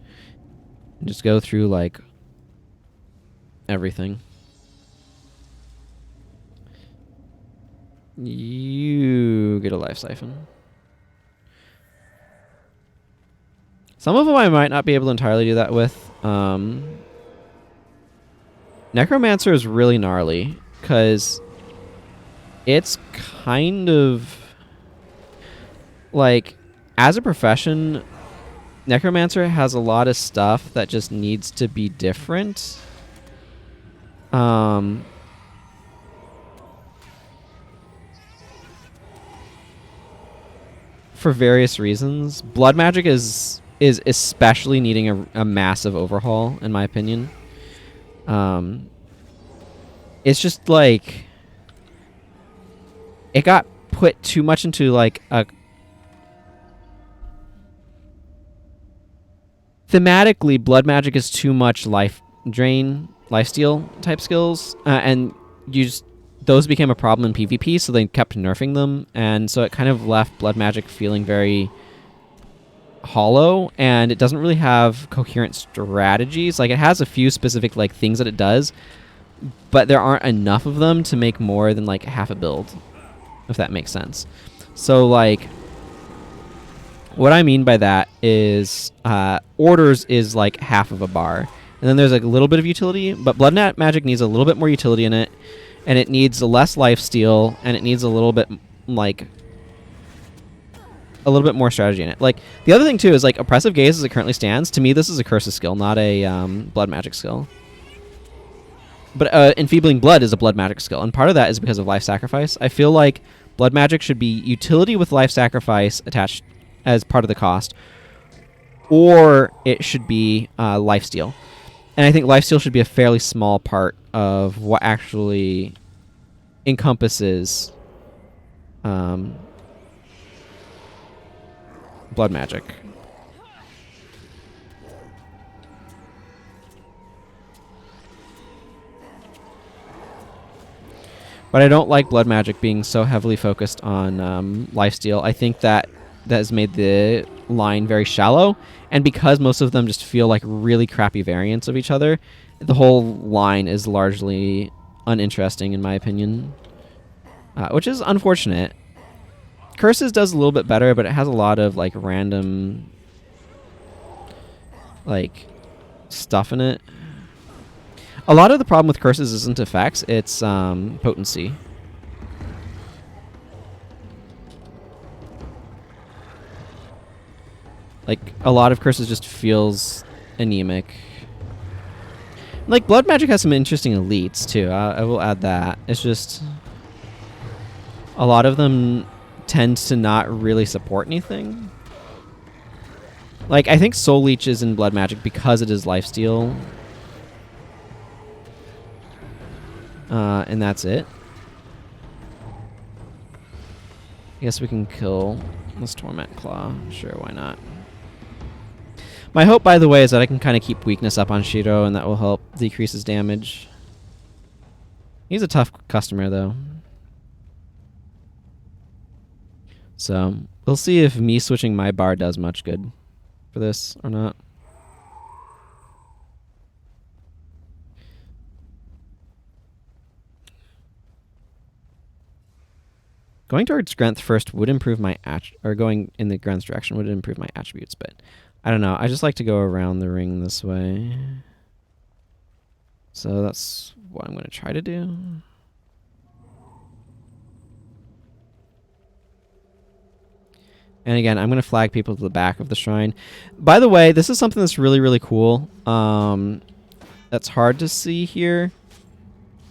And just go through, like, everything. You get a life siphon. Some of them I might not be able to entirely do that with. Necromancer is really gnarly because it's kind of like, as a profession, Necromancer has a lot of stuff that just needs to be different. For various reasons. Blood magic is especially needing a massive overhaul, in my opinion. It's just like, it got put too much into like a thematically, blood magic is too much life drain, lifesteal type skills, and those became a problem in PvP, so they kept nerfing them, and so it kind of left blood magic feeling very hollow, and it doesn't really have coherent strategies. Like, it has a few specific like things that it does, but there aren't enough of them to make more than like half a build, if that makes sense. So like, what I mean by that is orders is like half of a bar, and then there's like a little bit of utility, but blood magic needs a little bit more utility in it, and it needs less lifesteal, and it needs a little bit like a little bit more strategy in it. Like, the other thing too is like Oppressive Gaze as it currently stands, to me this is a curses skill, not a blood magic skill. But Enfeebling Blood is a blood magic skill, and part of that is because of life sacrifice. I feel like blood magic should be utility with life sacrifice attached as part of the cost, or it should be lifesteal. And I think lifesteal should be a fairly small part of what actually encompasses blood magic. But I don't like blood magic being so heavily focused on lifesteal. I think that has made the line very shallow, and because most of them just feel like really crappy variants of each other, the whole line is largely uninteresting in my opinion, which is unfortunate. Curses does a little bit better, but it has a lot of like random like stuff in it. A lot of the problem with curses isn't effects, it's potency. Like, a lot of curses just feels anemic. Like, blood magic has some interesting elites, too. I will add that. It's just... a lot of them tend to not really support anything. Like, I think Soul Leech is in Blood Magic because it is lifesteal. And that's it. I guess we can kill this Torment Claw. Sure, why not? My hope, by the way, is that I can kind of keep weakness up on Shiro, and that will help decrease his damage. He's a tough customer, though. So, we'll see if me switching my bar does much good for this or not. Going towards Grenth first would improve my or going in the Grenth's direction would improve my attributes, but I don't know. I just like to go around the ring this way. So that's what I'm going to try to do. And again, I'm going to flag people to the back of the shrine. By the way, this is something that's really, really cool. That's hard to see here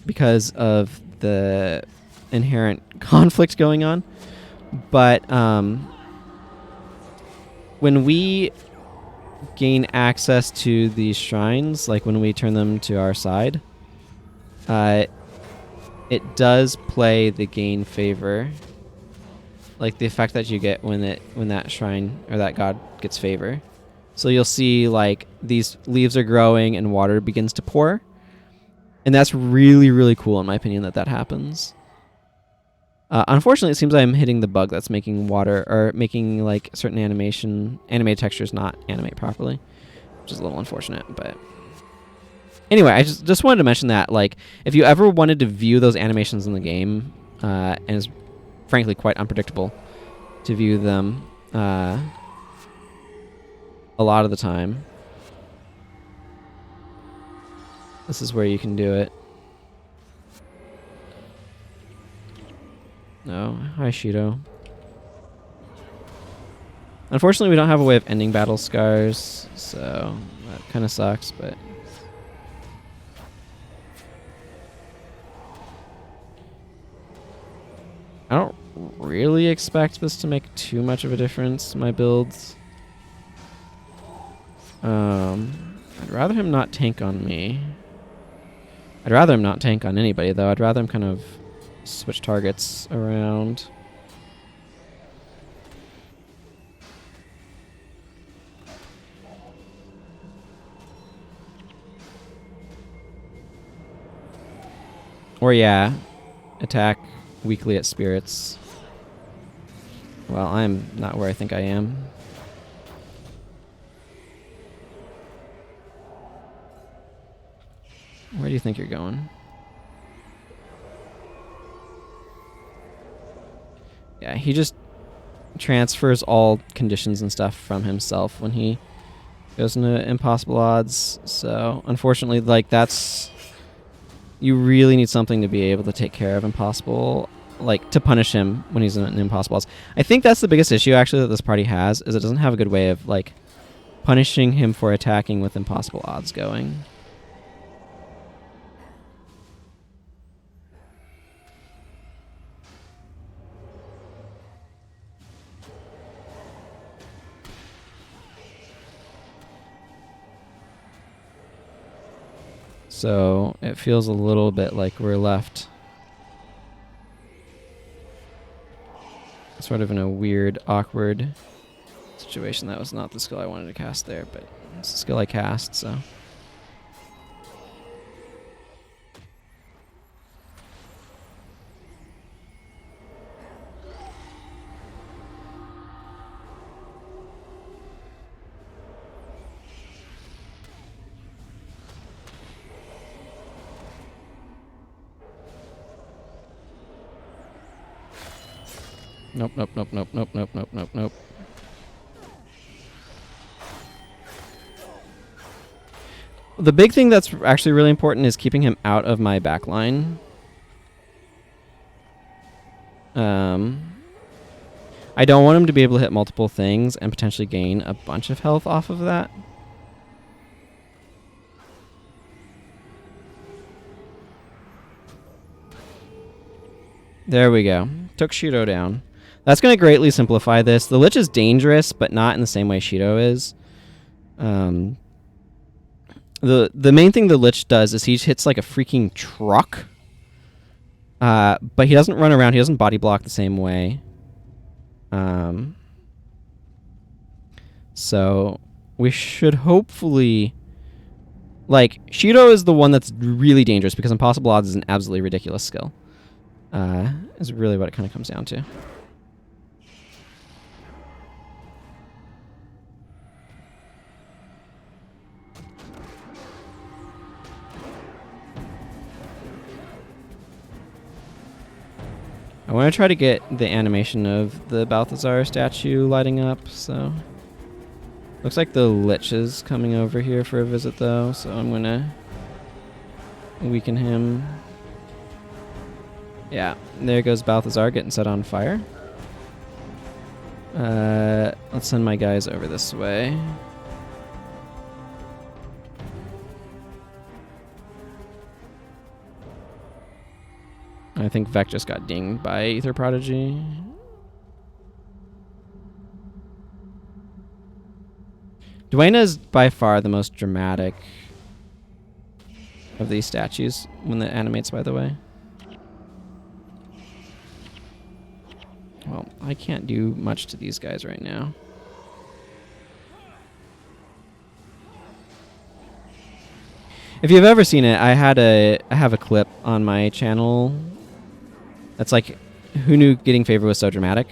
because of the inherent conflict going on. But when we gain access to these shrines, like when we turn them to our side, it does play the gain favor. Like the effect that you get when that shrine or that god gets favor. So you'll see like these leaves are growing and water begins to pour. And that's really, really cool in my opinion that happens. Unfortunately, it seems I'm hitting the bug that's making water or making like certain animated textures not animate properly, which is a little unfortunate. But anyway, I just wanted to mention that like if you ever wanted to view those animations in the game, and it's frankly quite unpredictable to view them a lot of the time, this is where you can do it. No, hi Shido. Unfortunately, we don't have a way of ending battle scars, so that kind of sucks, but I don't really expect this to make too much of a difference in my builds. I'd rather him not tank on me. I'd rather him not tank on anybody, though. I'd rather him kind of switch targets around. Or yeah, attack weakly at spirits. Well, I'm not where I think I am. Where do you think you're going? Yeah, he just transfers all conditions and stuff from himself when he goes into impossible odds. So, unfortunately, like that's... You really need something to be able to take care of impossible, like to punish him when he's in impossible odds. I think that's the biggest issue actually that this party has, is it doesn't have a good way of like punishing him for attacking with impossible odds going. So it feels a little bit like we're left sort of in a weird, awkward situation. That was not the skill I wanted to cast there, but it's the skill I cast, so. Nope, nope, nope, nope, nope, nope, nope, nope, nope. The big thing that's actually really important is keeping him out of my backline. I don't want him to be able to hit multiple things and potentially gain a bunch of health off of that. There we go. took Shido down. That's going to greatly simplify this. The Lich is dangerous, but not in the same way Shido is. The main thing the Lich does is he hits like a freaking truck. But he doesn't run around. He doesn't body block the same way. So we should hopefully... Like, Shido is the one that's really dangerous because Impossible Odds is an absolutely ridiculous skill. Is really what it kind of comes down to. I want to try to get the animation of the Balthazar statue lighting up, so... Looks like the Lich is coming over here for a visit, though, so I'm going to weaken him. Yeah, there goes Balthazar getting set on fire. Let's send my guys over this way. I think Vec just got dinged by Ether Prodigy. Duena is by far the most dramatic of these statues when it animates, by the way. Well, I can't do much to these guys right now. If you've ever seen it, I have a clip on my channel that's like, who knew getting favor was so dramatic?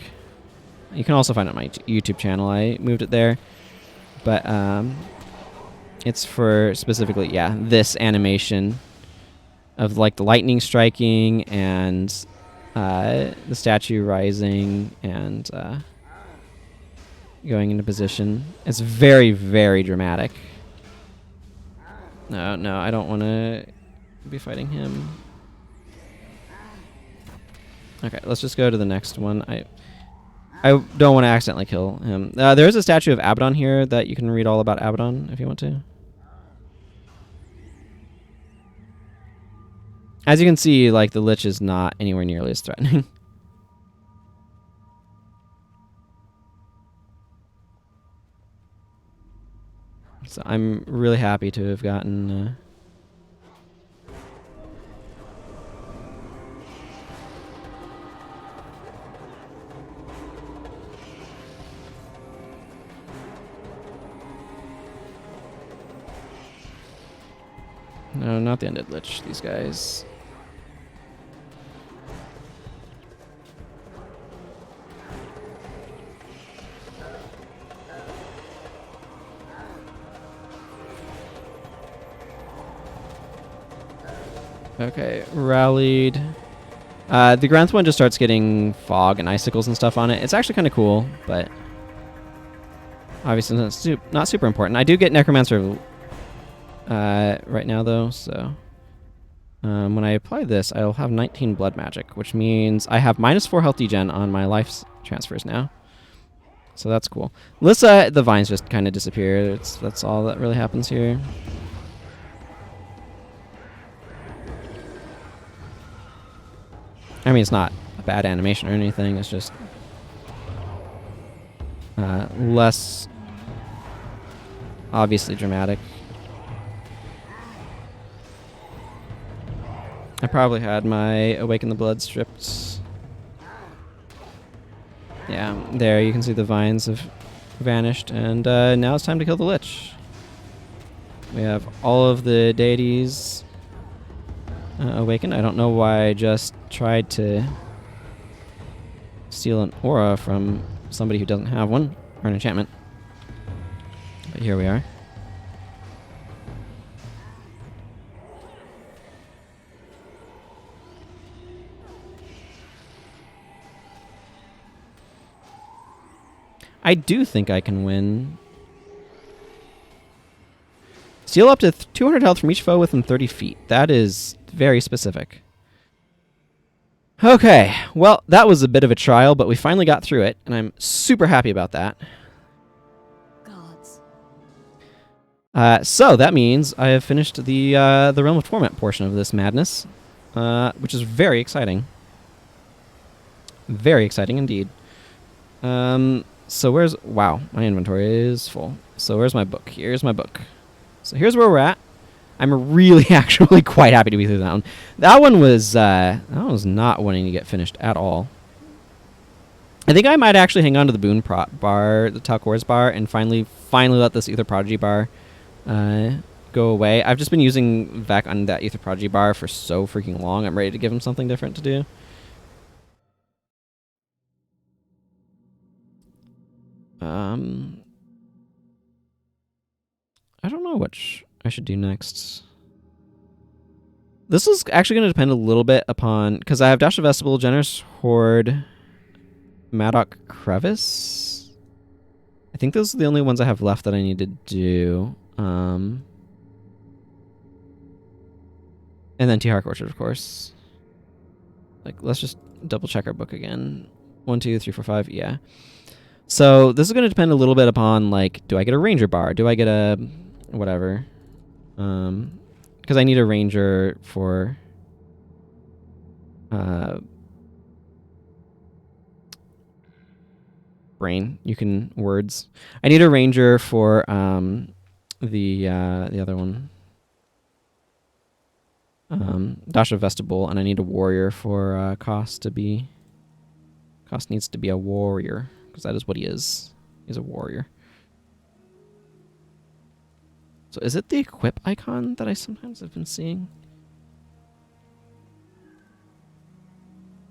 You can also find it on my YouTube channel. I moved it there. But it's for specifically, yeah, this animation of like the lightning striking and the statue rising and going into position. It's very, very dramatic. No, I don't want to be fighting him. Okay, let's just go to the next one. I don't want to accidentally kill him. There is a statue of Abaddon here that you can read all about Abaddon if you want to. As you can see, like, the Lich is not anywhere nearly as threatening. So I'm really happy to have gotten... No, not the Undead Lich, these guys. Okay, rallied. The Granth one just starts getting fog and icicles and stuff on it. It's actually kind of cool, but obviously not super important. I do get Necromancer right now, though, so when I apply this, I'll have 19 blood magic, which means I have -4 health degen on my life transfers now. So that's cool. Lissa, the vines just kind of disappear. That's all that really happens here. I mean, it's not a bad animation or anything. It's just less obviously dramatic. I probably had my Awaken the Blood stripped. Yeah, there you can see the vines have vanished, and now it's time to kill the Lich. We have all of the deities awakened. I don't know why I just tried to steal an aura from somebody who doesn't have one, or an enchantment. But here we are. I do think I can win. Steal up to 200 health from each foe within 30 feet. That is very specific. Okay, well, that was a bit of a trial, but we finally got through it, and I'm super happy about that. Gods. So that means I have finished the Realm of Torment portion of this madness, which is very exciting. Very exciting indeed. So where's... Wow, my inventory is full. So where's my book? Here's my book. So here's where we're at. I'm really actually quite happy to be through that one. That one was not wanting to get finished at all. I think I might actually hang on to the Boon bar, the Talcores bar, and finally let this Ether Prodigy bar go away. I've just been using Vec on that Ether Prodigy bar for so freaking long. I'm ready to give him something different to do. I don't know which I should do next. This is actually going to depend a little bit upon... Because I have Dash of Vestibule, Generous Horde, Maddock Crevice. I think those are the only ones I have left that I need to do. And then T-Hark Orchard, of course. Like, let's just double check our book again. 1, 2, 3, 4, 5. Yeah. So this is going to depend a little bit upon, like, do I get a Ranger bar? Do I get a... whatever. Because I need a Ranger for... brain. You can... words. I need a Ranger for the other one. Dash of Vestibule, and I need a Warrior for Cost to be... Cost needs to be a Warrior, because that is what he is. He's a Warrior. So is it the equip icon that I sometimes have been seeing?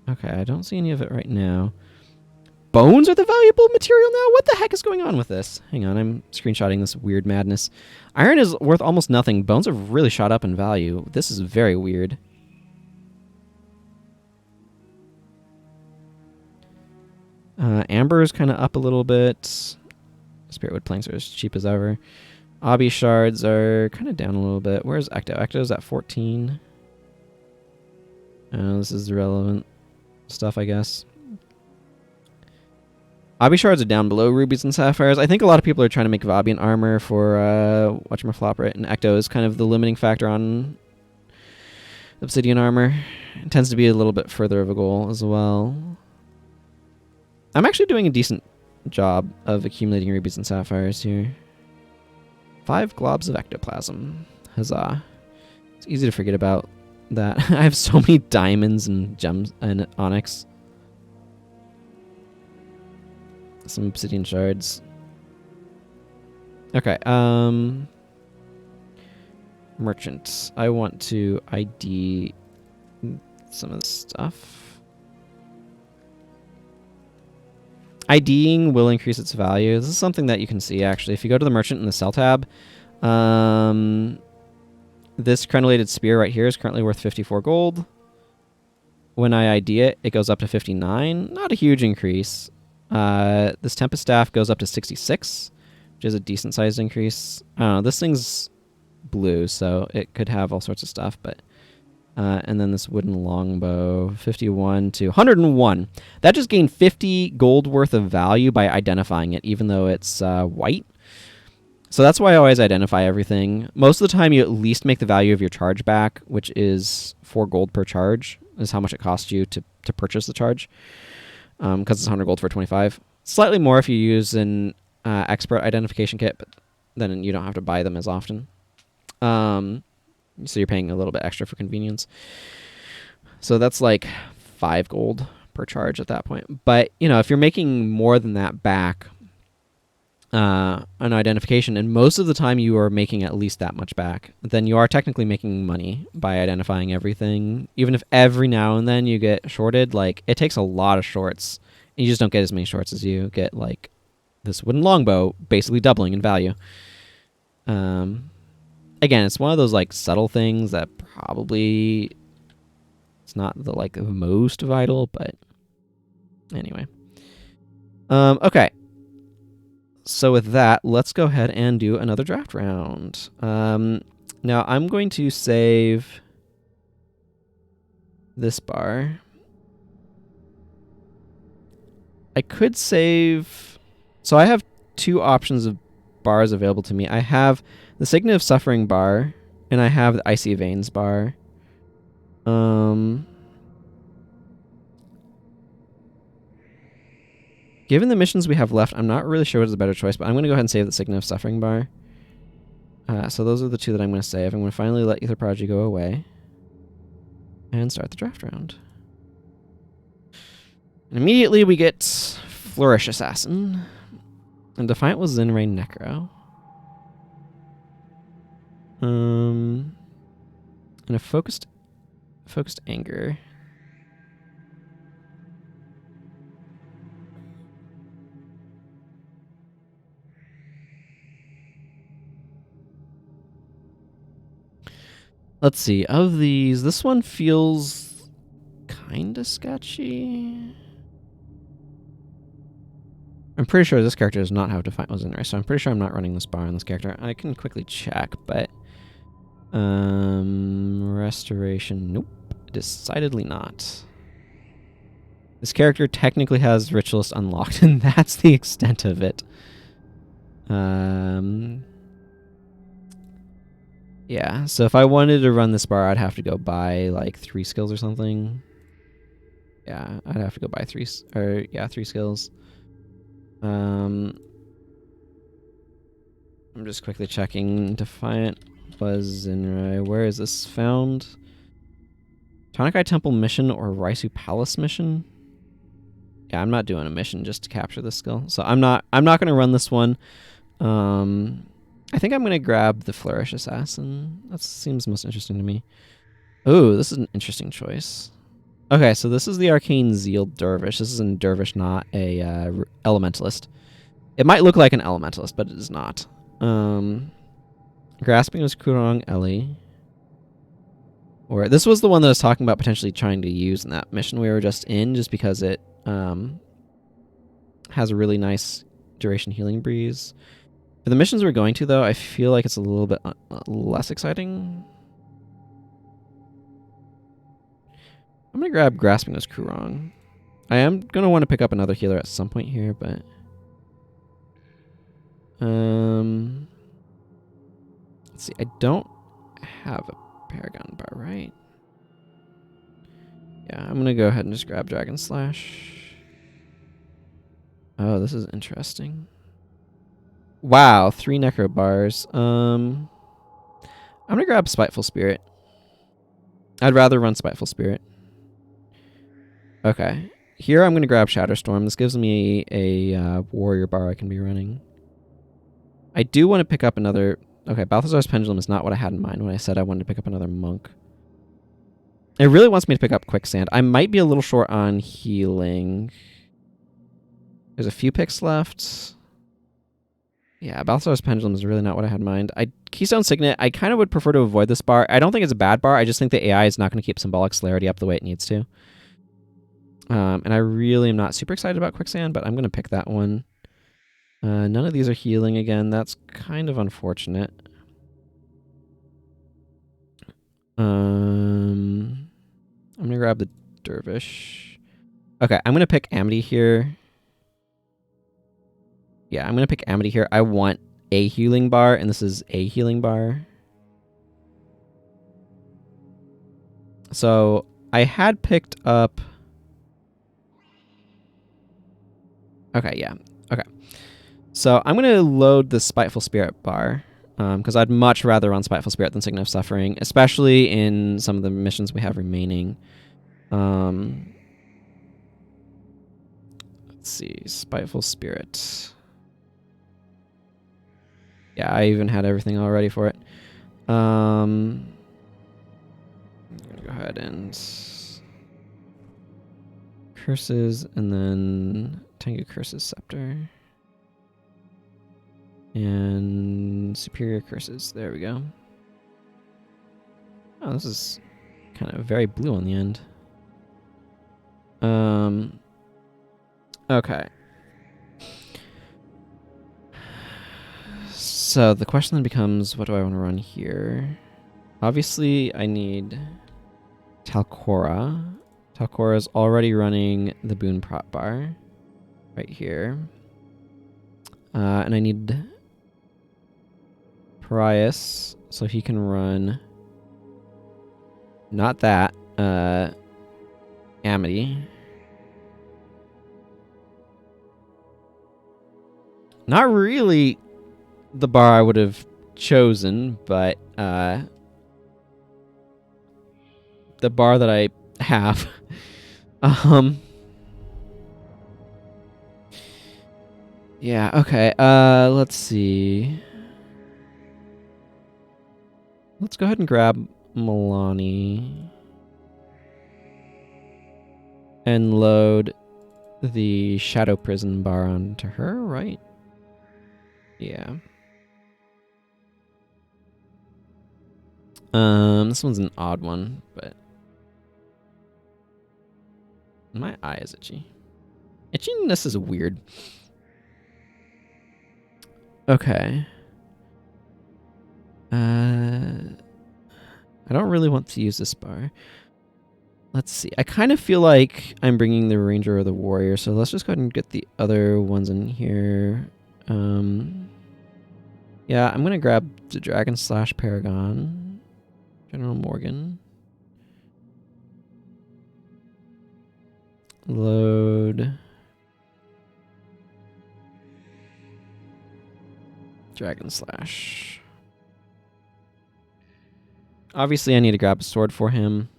Okay, I don't see any of it right now. Bones are the valuable material now? What the heck is going on with this? Hang on, I'm screenshotting this weird madness. Iron is worth almost nothing. Bones have really shot up in value. This is very weird. Amber is kind of up a little bit. Spiritwood planks are as cheap as ever. Obby shards are kind of down a little bit. Where's Ecto? Ecto's at 14. This is the relevant stuff, I guess. Obby shards are down below rubies and sapphires. I think a lot of people are trying to make Vabian armor for whatchamaflop, and Ecto is kind of the limiting factor on obsidian armor. It tends to be a little bit further of a goal as well. I'm actually doing a decent job of accumulating rubies and sapphires here. 5 globs of ectoplasm. Huzzah. It's easy to forget about that. I have so many diamonds and gems and onyx. Some obsidian shards. Okay, merchant. I want to ID some of this stuff. IDing will increase its value. This is something that you can see, actually. If you go to the merchant in the sell tab, this crenellated spear right here is currently worth 54 gold. When I ID it, it goes up to 59. Not a huge increase. This Tempest Staff goes up to 66, which is a decent-sized increase. I don't know. This thing's blue, so it could have all sorts of stuff, but... and then this wooden longbow, 51 to 101. That just gained 50 gold worth of value by identifying it, even though it's white. So that's why I always identify everything. Most of the time, you at least make the value of your charge back, which is 4 gold per charge, is how much it costs you to purchase the charge, because it's 100 gold for 25. Slightly more if you use an expert identification kit, but then you don't have to buy them as often. So you're paying a little bit extra for convenience. So that's like 5 gold per charge at that point. But, you know, if you're making more than that back on identification, and most of the time you are making at least that much back, then you are technically making money by identifying everything. Even if every now and then you get shorted, like, it takes a lot of shorts. And you just don't get as many shorts as you get, like, this wooden longbow basically doubling in value. Again, it's one of those, like, subtle things that probably it's not the, like, most vital, but anyway. Okay. So with that, let's go ahead and do another draft round. Now, I'm going to save this bar. I could save... So I have 2 options of bars available to me. I have the Signet of Suffering bar, and I have the Icy Veins bar. Given the missions we have left, I'm not really sure what is a better choice, but I'm going to go ahead and save the Signet of Suffering bar. So those are the two that I'm going to save. I'm going to finally let Ether Prodigy go away. And start the draft round. And immediately we get Flourish Assassin. And Defiant was Zinray Necro. And a focused Anger. Let's see. Of these, this one feels kind of sketchy. I'm pretty sure this character does not have Defiant was in there, so I'm pretty sure I'm not running this bar on this character. I can quickly check, but Restoration, nope, decidedly not. This character technically has Ritualist unlocked, and that's the extent of it. Yeah, so if I wanted to run this bar, I'd have to go buy like 3 skills or something. Yeah, I'd have to go buy 3 skills. I'm just quickly checking. Defiant was in where is this found? Tonic Temple mission or Raisu Palace mission? Yeah, I'm not doing a mission just to capture this skill. So I'm not gonna run this one. I think I'm gonna grab the Flourish Assassin. That seems most interesting to me. Oh, this is an interesting choice. Okay, so this is the Arcane Zeal Dervish. This is a Dervish, not a Elementalist. It might look like an Elementalist, but it is not. Grasping was Kurong Ellie. Or this was the one that I was talking about potentially trying to use in that mission we were just in, just because it has a really nice duration healing breeze. For the missions we're going to, though, I feel like it's a little bit less exciting. I'm going to grab Grasping was Kurong. I am going to want to pick up another healer at some point here, but let's see. I don't have a Paragon bar, right? Yeah, I'm going to go ahead and just grab Dragon Slash. Oh, this is interesting. Wow, 3 Necro bars. I'm going to grab Spiteful Spirit. I'd rather run Spiteful Spirit. Okay. Here I'm going to grab Shatterstorm. This gives me a warrior bar I can be running. I do want to pick up another... Okay, Balthazar's Pendulum is not what I had in mind when I said I wanted to pick up another monk. It really wants me to pick up Quicksand. I might be a little short on healing. There's a few picks left. Yeah, Balthazar's Pendulum is really not what I had in mind. Keystone Signet, I kind of would prefer to avoid this bar. I don't think it's a bad bar. I just think the AI is not going to keep Symbolic Celerity up the way it needs to. And I really am not super excited about Quicksand, but I'm going to pick that one. None of these are healing again. That's kind of unfortunate. I'm going to grab the Dervish. Okay, I'm going to pick Amity here. Yeah, I'm going to pick Amity here. I want a healing bar, and this is a healing bar. So I had picked up... Okay, yeah. Okay. So I'm going to load the Spiteful Spirit bar, because I'd much rather run Spiteful Spirit than Signet of Suffering, especially in some of the missions we have remaining. Let's see. Spiteful Spirit. Yeah, I even had everything all ready for it. I'm going to go ahead and... Curses, and then Tengu Curses Scepter. And Superior Curses. There we go. Oh, this is kind of very blue on the end. Okay. So the question then becomes, what do I want to run here? Obviously, I need Talcora. Talcora is already running the Boon Prop Bar right here. And I need Parias, so he can run not that, Amity. Not really the bar I would have chosen, but the bar that I have. Yeah, okay. Let's see. Let's go ahead and grab Milani and load the Shadow Prison bar onto her, right? Yeah. This one's an odd one, but my eye is itchy. Itchiness is weird. Okay. I don't really want to use this bar. Let's see. I kind of feel like I'm bringing the Ranger or the Warrior, so let's just go ahead and get the other ones in here. Yeah, I'm going to grab the Dragon / Paragon. General Morgan. Load. Dragon /. Obviously, I need to grab a sword for him.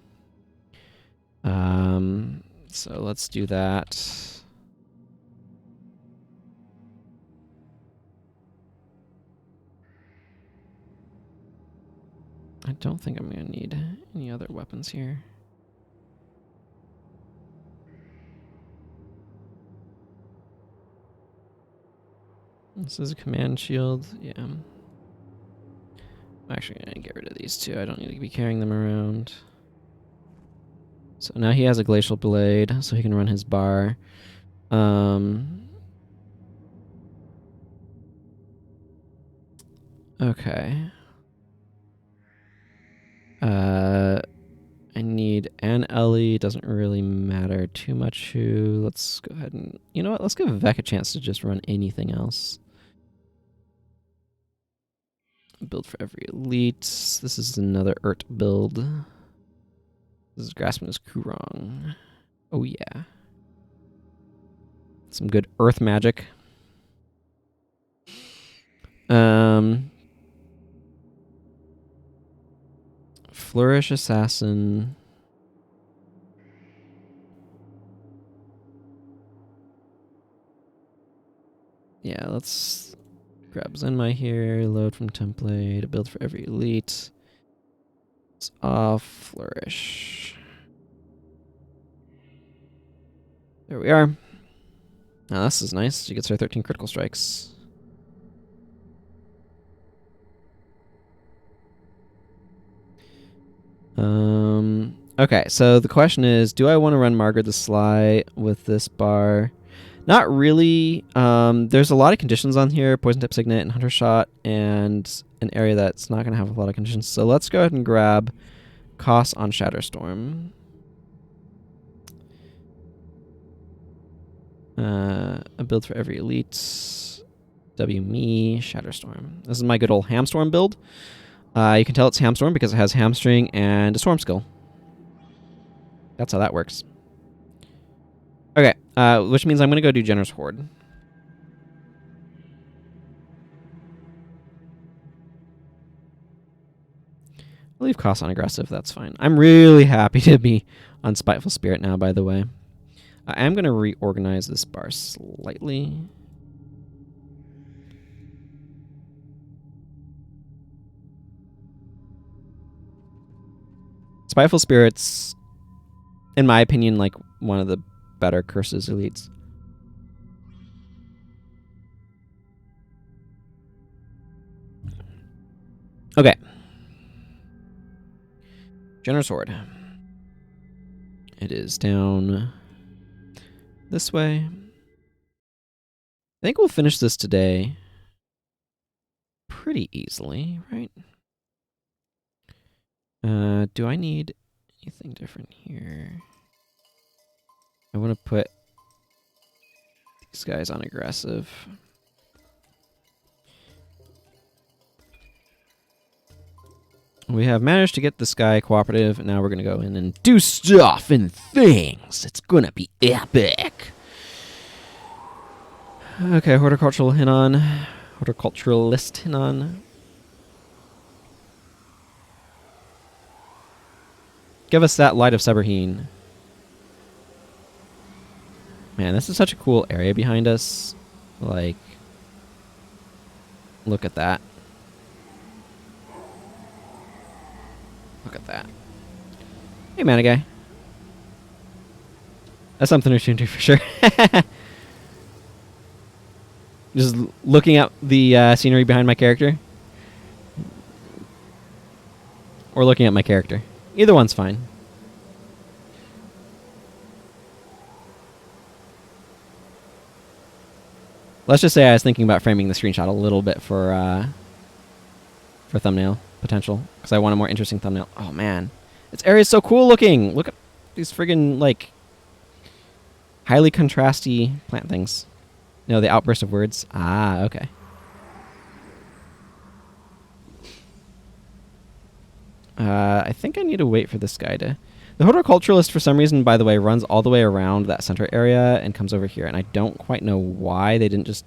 So let's do that. I don't think I'm going to need any other weapons here. This is a command shield. Yeah. I'm actually going to get rid of these two. I don't need to be carrying them around. So now he has a glacial blade, so he can run his bar. Okay. I need an Ellie. Doesn't really matter too much who. Let's go ahead and... You know what? Let's give Vec a chance to just run anything else. Build for every elite. This is another Urt build. This is Grasping his Kurong. Oh yeah. Some good earth magic. Flourish Assassin. Yeah, let's grab Zenmai here, load from template, a build for every elite. It's off, Flourish. There we are. Now this is nice. She gets her 13 critical strikes. Okay, so the question is, do I want to run Margaret the Sly with this bar? Not really. There's a lot of conditions on here, Poison Tip Signet and Hunter Shot, and an area that's not going to have a lot of conditions. So let's go ahead and grab Cost on Shatterstorm. A build for every elite. W me, Shatterstorm. This is my good old Hamstorm build. You can tell it's Hamstorm because it has Hamstring and a Storm Skill. That's how that works. Okay, which means I'm going to go do Generous Horde. I'll leave Cost on Aggressive, that's fine. I'm really happy to be on Spiteful Spirit now, by the way. I am going to reorganize this bar slightly. Spiteful Spirit's, in my opinion, like one of the better Curses elites. Okay. Generous Horde. It is down this way. I think we'll finish this today pretty easily, right? Do I need anything different here? I want to put these guys on aggressive. We have managed to get this guy cooperative, and now we're going to go in and do stuff and things. It's going to be epic. Okay, horticultural Hinnon. Horticulturalist Hinnon. Give us that light of Seberheen. Man, this is such a cool area behind us. Like, look at that. Look at that. Hey, mana guy. That's something we should do for sure. Just looking at the scenery behind my character. Or looking at my character. Either one's fine. Let's just say I was thinking about framing the screenshot a little bit for thumbnail potential, because I want a more interesting thumbnail. Oh man, this area is so cool looking. Look at these friggin' like highly contrasty plant things. No, the outburst of words. Ah, okay. I think I need to wait for this guy to... The horticulturalist, for some reason, by the way, runs all the way around that center area and comes over here. And I don't quite know why they didn't just...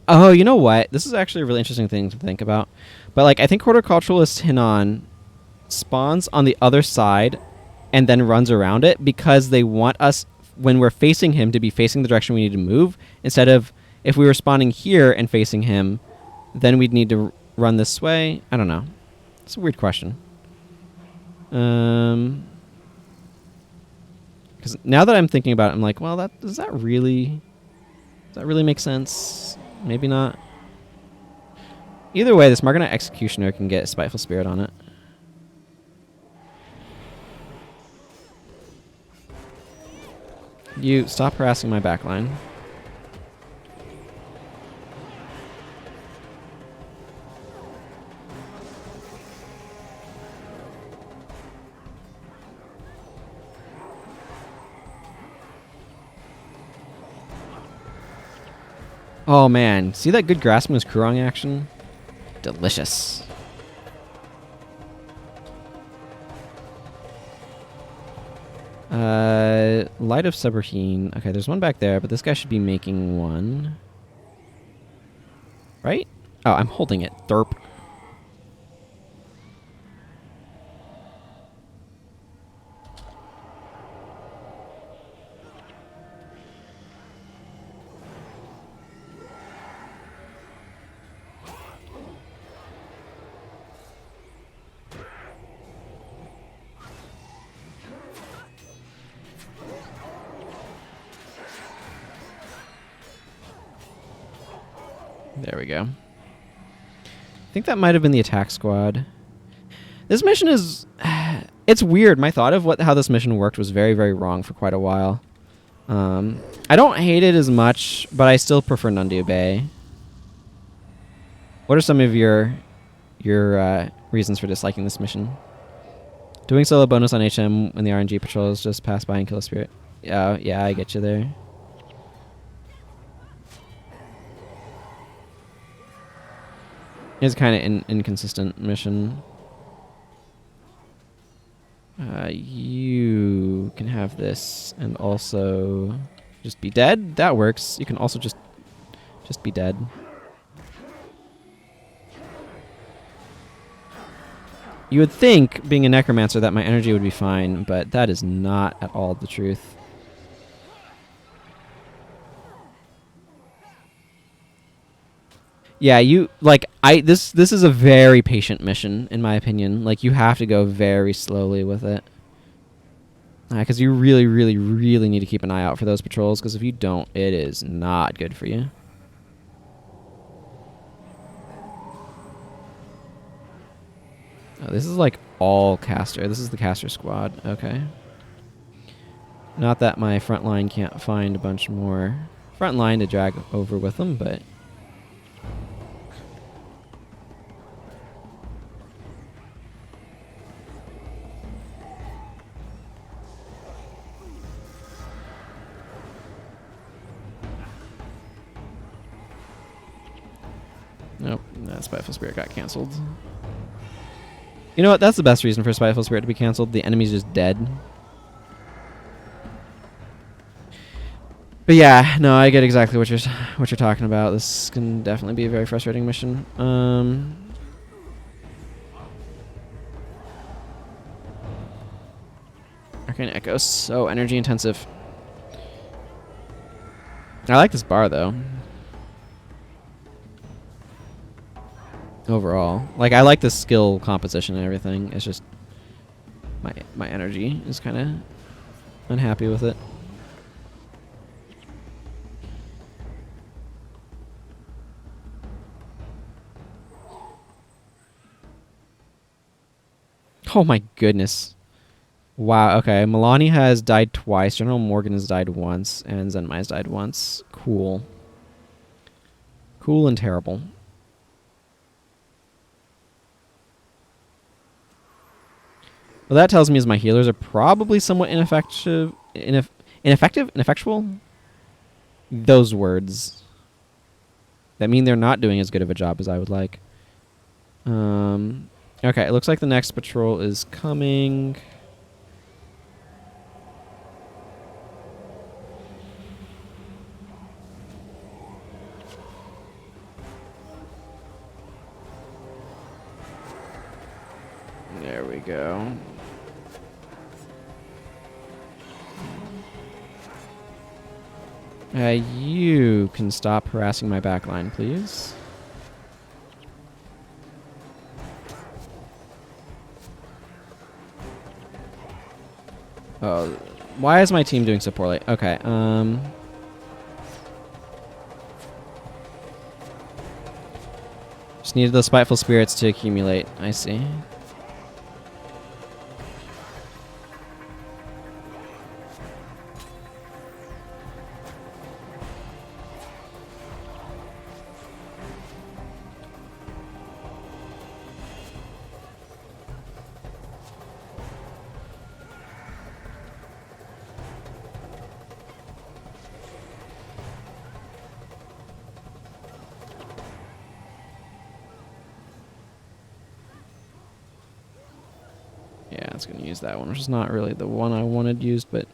Oh, you know what? This is actually a really interesting thing to think about. But, like, I think horticulturalist Hinnon spawns on the other side and then runs around it because they want us, when we're facing him, to be facing the direction we need to move. Instead of, if we were spawning here and facing him, then we'd need to run this way. I don't know. It's a weird question. Because now that I'm thinking about it, I'm like, well, does that really make sense? Maybe not. Either way, this Margonite Executioner can get a Spiteful Spirit on it. You stop harassing my backline. Oh man, see that good Grasping Kurong action? Delicious. Light of Seberheen. Okay, there's one back there, but this guy should be making one. Right? Oh, I'm holding it. Derp. There we go. I think that might have been the attack squad. This mission is... it's weird. My thought of how this mission worked was very, very wrong for quite a while. I don't hate it as much, but I still prefer Nundio Bay. What are some of your reasons for disliking this mission? Doing solo bonus on HM when the RNG patrols just pass by and kill a spirit. Yeah, I get you there. It's kind of an inconsistent mission. You can have this and also just be dead. That works. You can also just be dead. You would think, being a necromancer, that my energy would be fine, but that is not at all the truth. Yeah, this is a very patient mission, in my opinion. Like, you have to go very slowly with it. Because you really, really, really need to keep an eye out for those patrols, because if you don't, it is not good for you. Oh, this is like all caster. This is the caster squad. Okay. Not that my front line can't find a bunch more front line to drag over with them, but... Nope, that Spiteful Spirit got cancelled. You know what? That's the best reason for Spiteful Spirit to be cancelled. The enemy's just dead. But yeah, no, I get exactly what you're talking about. This can definitely be a very frustrating mission. Arcane Echo, so energy intensive. I like this bar though. Overall, like I like the skill composition and everything. It's just my energy is kind of unhappy with it. Oh my goodness. Wow, okay. Milani has died twice. General Morgan has died once. And Zenmai has died once. Cool. Cool and terrible. Well, that tells me is my healers are probably somewhat ineffective. Ineffectual? Those words. That mean they're not doing as good of a job as I would like. Okay, it looks like the next patrol is coming. There we go. You can stop harassing my backline, please. Oh, why is my team doing so poorly? Okay, just needed the spiteful spirits to accumulate. I see. Yeah, it's going to use that one, which is not really the one I wanted used, but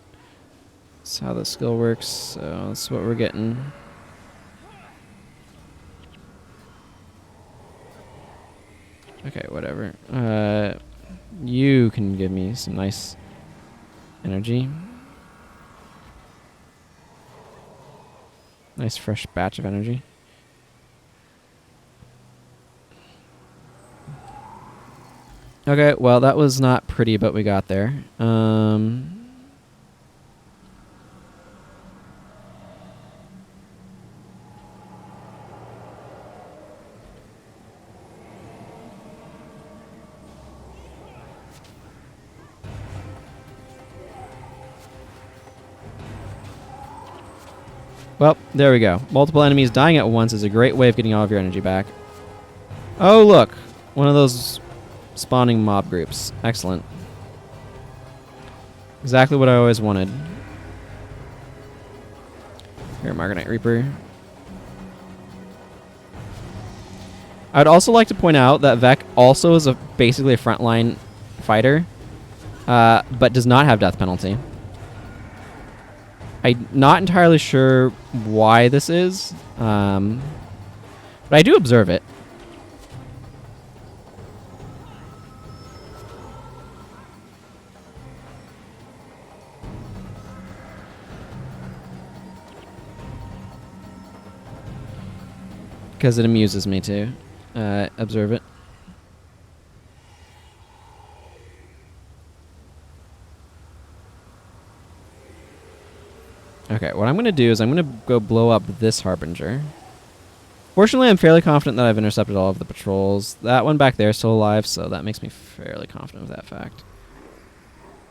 that's how the skill works, so that's what we're getting. Okay, whatever. You can give me some nice energy. Nice fresh batch of energy. Okay, well, that was not pretty, but we got there. Well, there we go. Multiple enemies dying at once is a great way of getting all of your energy back. Oh, look. One of those spawning mob groups. Excellent. Exactly what I always wanted. Here, Margonite Reaper. I'd also like to point out that Vec also is basically a frontline fighter, but does not have death penalty. I'm not entirely sure why this is, but I do observe it. Because it amuses me to observe it. Okay, what I'm going to do is I'm going to go blow up this Harbinger. Fortunately, I'm fairly confident that I've intercepted all of the patrols. That one back there is still alive, so that makes me fairly confident with that fact.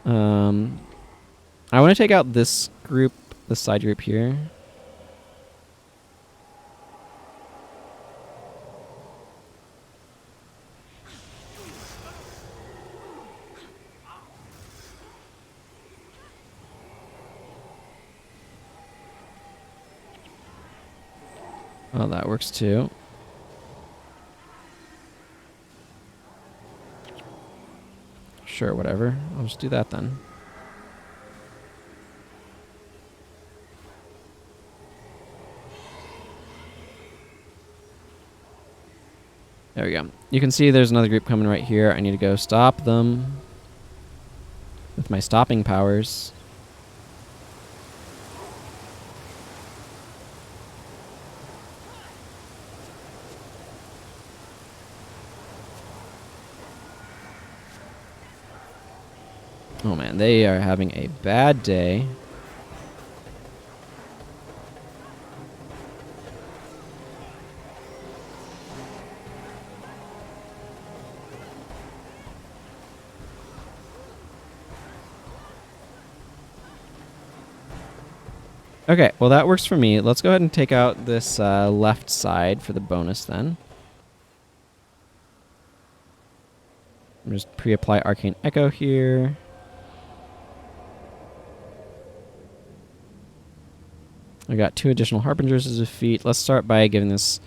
I want to take out this group, this side group here. Well, that works too. Sure, whatever. I'll just do that then. There we go. You can see there's another group coming right here. I need to go stop them with my stopping powers. Oh man, they are having a bad day. Okay, well that works for me. Let's go ahead and take out this left side for the bonus then. Just pre-apply Arcane Echo here. I got 2 additional Harbingers as a feat. Let's start by giving this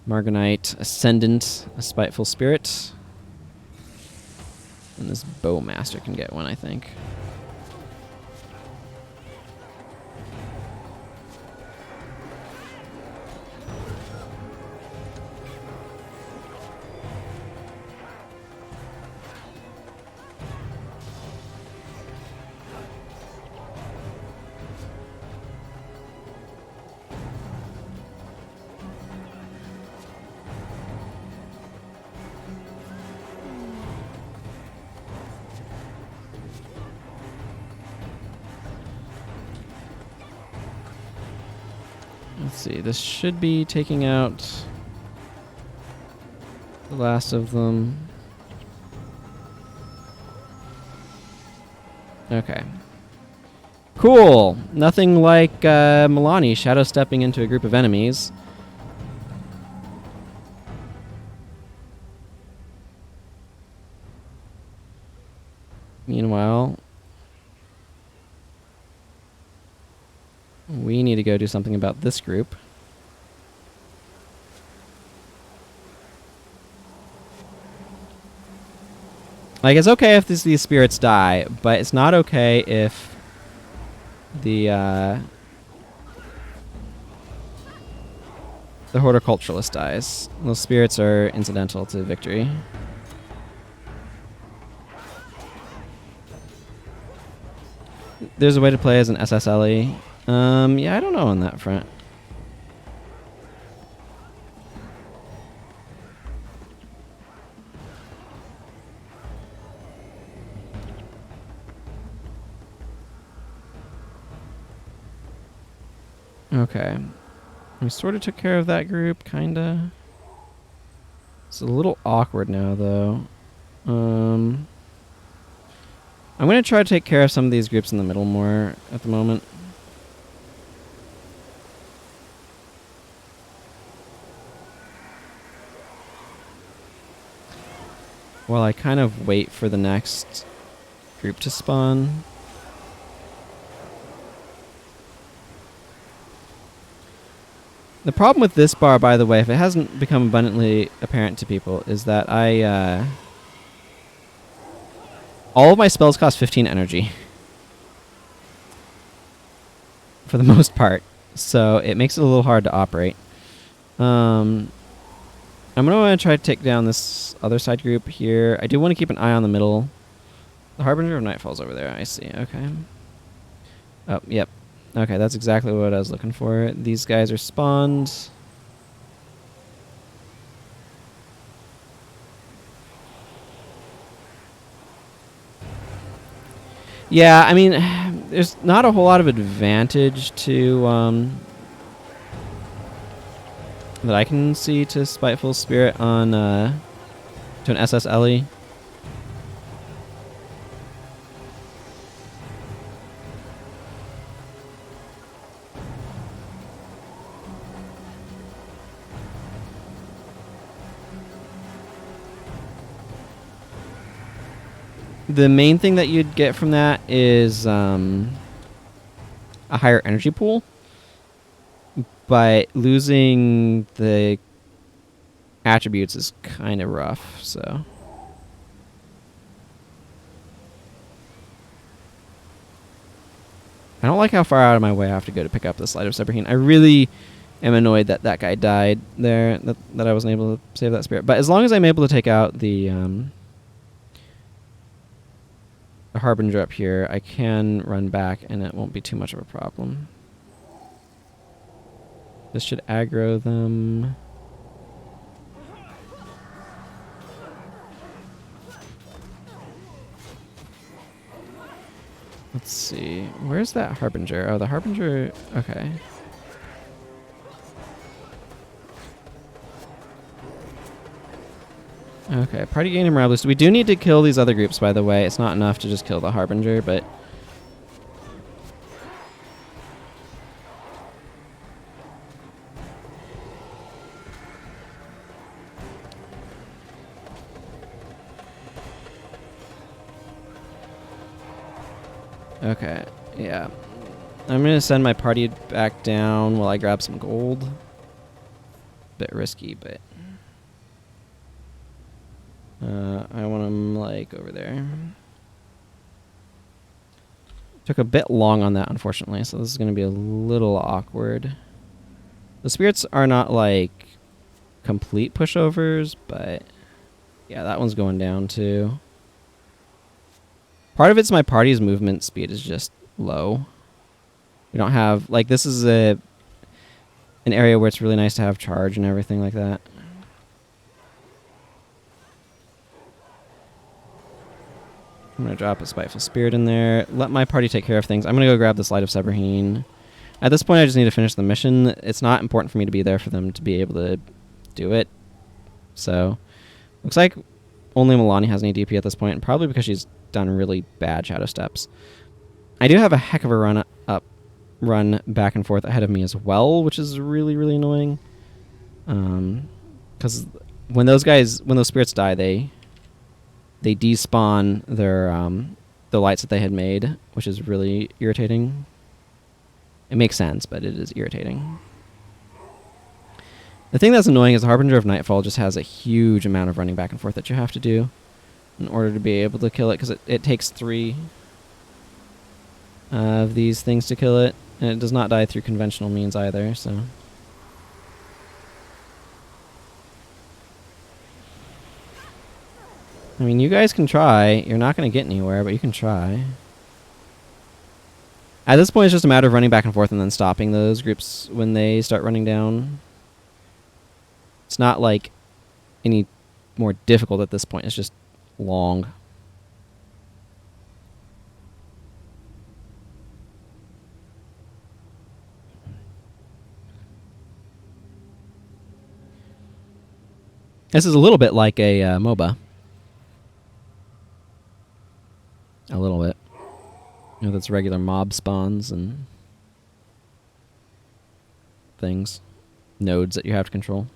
Marganite Ascendant a Spiteful Spirit. And this Bowmaster can get one, I think. Let's see, this should be taking out the last of them. Okay. Cool! Nothing like Milani shadow stepping into a group of enemies. Meanwhile, we need to go do something about this group. Like, it's okay if these spirits die, but it's not okay if the horticulturalist dies. Those spirits are incidental to victory. There's a way to play as an SSLE. Yeah, I don't know on that front. Okay. We sort of took care of that group, kinda. It's a little awkward now, though. I'm gonna try to take care of some of these groups in the middle more at the moment. While I kind of wait for the next group to spawn. The problem with this bar, by the way, if it hasn't become abundantly apparent to people, is that all of my spells cost 15 energy. For the most part. So it makes it a little hard to operate. I'm going to want to try to take down this other side group here. I do want to keep an eye on the middle. The Harbinger of Nightfall's over there. I see. Okay. Oh, yep. Okay, that's exactly what I was looking for. These guys are spawned. Yeah, I mean, there's not a whole lot of advantage to that I can see to Spiteful Spirit on to an SSLE. The main thing that you'd get from that is a higher energy pool, but losing the attributes is kind of rough, so. I don't like how far out of my way I have to go to pick up this Light of Sebraheen. I really am annoyed that that guy died there, that I wasn't able to save that spirit. But as long as I'm able to take out the Harbinger up here, I can run back and it won't be too much of a problem. This should aggro them. Let's see. Where's that Harbinger? Oh, the Harbinger... Okay. Okay, party gain and morale boost. We do need to kill these other groups, by the way. It's not enough to just kill the Harbinger, but... Okay, yeah. I'm going to send my party back down while I grab some gold. Bit risky, but... I want them, like, over there. Took a bit long on that, unfortunately, so this is going to be a little awkward. The spirits are not, like, complete pushovers, but... Yeah, that one's going down, too. Part of it's my party's movement speed is just low. We don't have... Like, this is an area where it's really nice to have charge and everything like that. I'm going to drop a Spiteful Spirit in there. Let my party take care of things. I'm going to go grab this Light of Sebraheen. At this point, I just need to finish the mission. It's not important for me to be there for them to be able to do it. So, looks like only Milani has any DP at this point, probably because she's done really bad Shadow Steps. I do have a heck of a run back and forth ahead of me as well, which is really, really annoying. Because when those spirits die, they despawn their the lights that they had made, which is really irritating. It makes sense, but it is irritating. The thing that's annoying is the Harbinger of Nightfall just has a huge amount of running back and forth that you have to do in order to be able to kill it, because it takes 3 of these things to kill it, and it does not die through conventional means either, so... I mean, you guys can try. You're not going to get anywhere, but you can try. At this point, it's just a matter of running back and forth and then stopping those groups when they start running down. It's not, like, any more difficult at this point. It's just long. This is a little bit like a MOBA. A little bit. You know, that's regular mob spawns and things. Nodes that you have to control.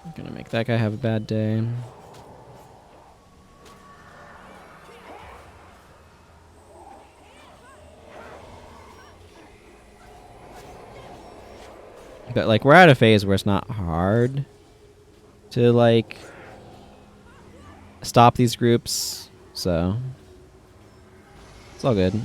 I'm gonna make that guy have a bad day. But, like, we're at a phase where it's not hard to, like, stop these groups, so it's all good.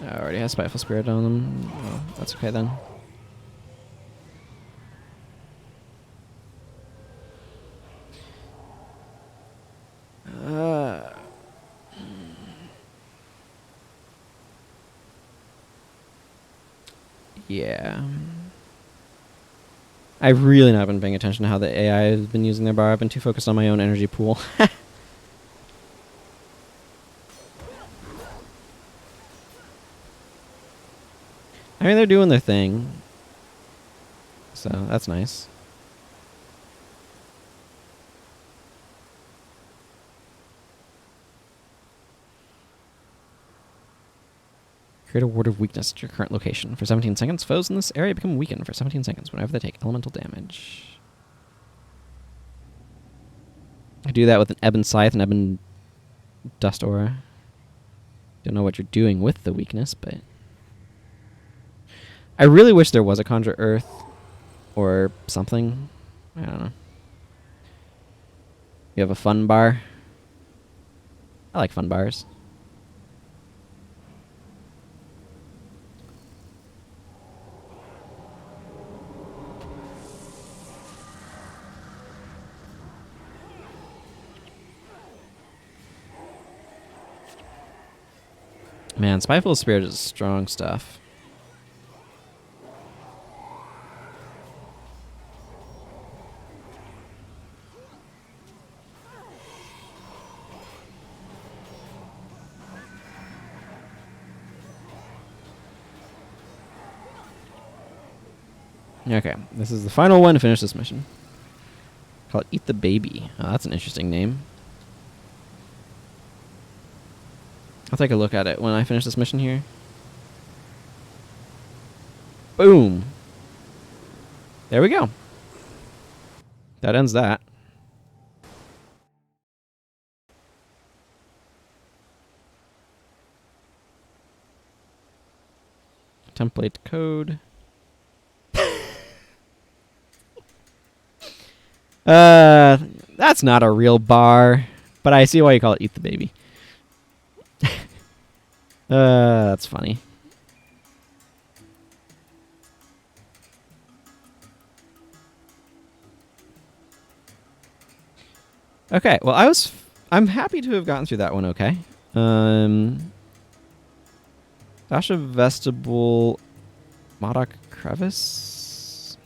I already have Spiteful Spirit on them. Oh, that's okay then. Yeah. I've really not been paying attention to how the AI has been using their bar. I've been too focused on my own energy pool. I mean, they're doing their thing. So, that's nice. Create a ward of weakness at your current location. For 17 seconds, foes in this area become weakened for 17 seconds whenever they take elemental damage. I do that with an Ebon Scythe and Ebon Dust Aura. Don't know what you're doing with the weakness, but... I really wish there was a Conjure Earth or something. I don't know. You have a fun bar. I like fun bars. Man, Spiteful Spirit is strong stuff. Okay, this is the final one to finish this mission. Call it Eat the Baby. Oh, that's an interesting name. I'll take a look at it when I finish this mission here. Boom. There we go. That ends that. Template code. That's not a real bar, but I see why you call it Eat the Baby. That's funny. Okay, well, I'm happy to have gotten through that one okay. Dasha Vestibule, Modoc Crevice.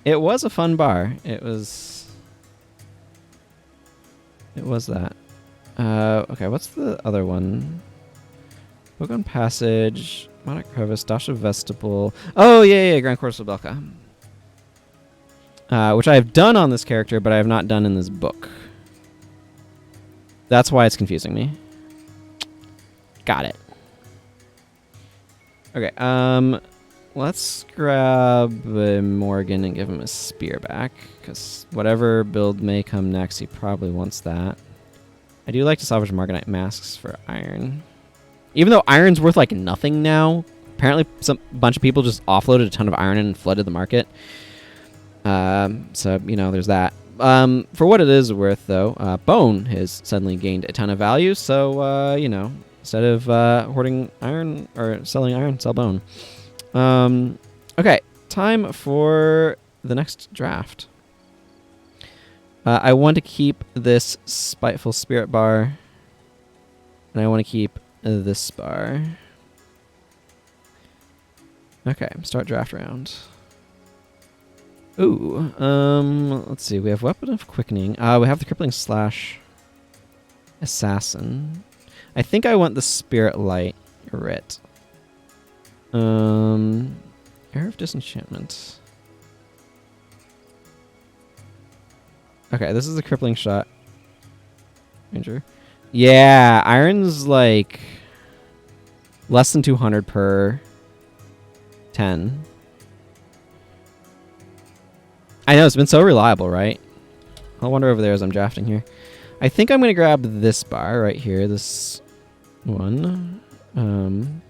It was a fun bar. It was that. Okay, what's the other one? Bogon Passage, Modoc Crevice, Dasha Vestibule. Oh, yeah, Grand Court of Cebelka. Which I have done on this character, but I have not done in this book. That's why it's confusing me. Got it. Okay, let's grab Morgan and give him a spear back, because whatever build may come next, he probably wants that. I do like to salvage Marganite masks for iron. Even though iron's worth like nothing now, apparently some bunch of people just offloaded a ton of iron and flooded the market. So, you know, there's that. For what it is worth, though, bone has suddenly gained a ton of value, so, you know, instead of hoarding iron or selling iron, sell bone. Okay, time for the next draft. I want to keep this Spiteful Spirit bar, and I want to keep this bar. Okay, start draft round. Ooh, let's see. We have Weapon of Quickening. We have the Crippling Slash Assassin. I think I want the Spirit Light Writ. Air of Disenchantment. Okay, this is the Crippling Shot. Ranger. Yeah, iron's like less than 200 per 10. I know, it's been so reliable, right? I'll wander over there as I'm drafting here. I think I'm going to grab this bar right here, this one. Bone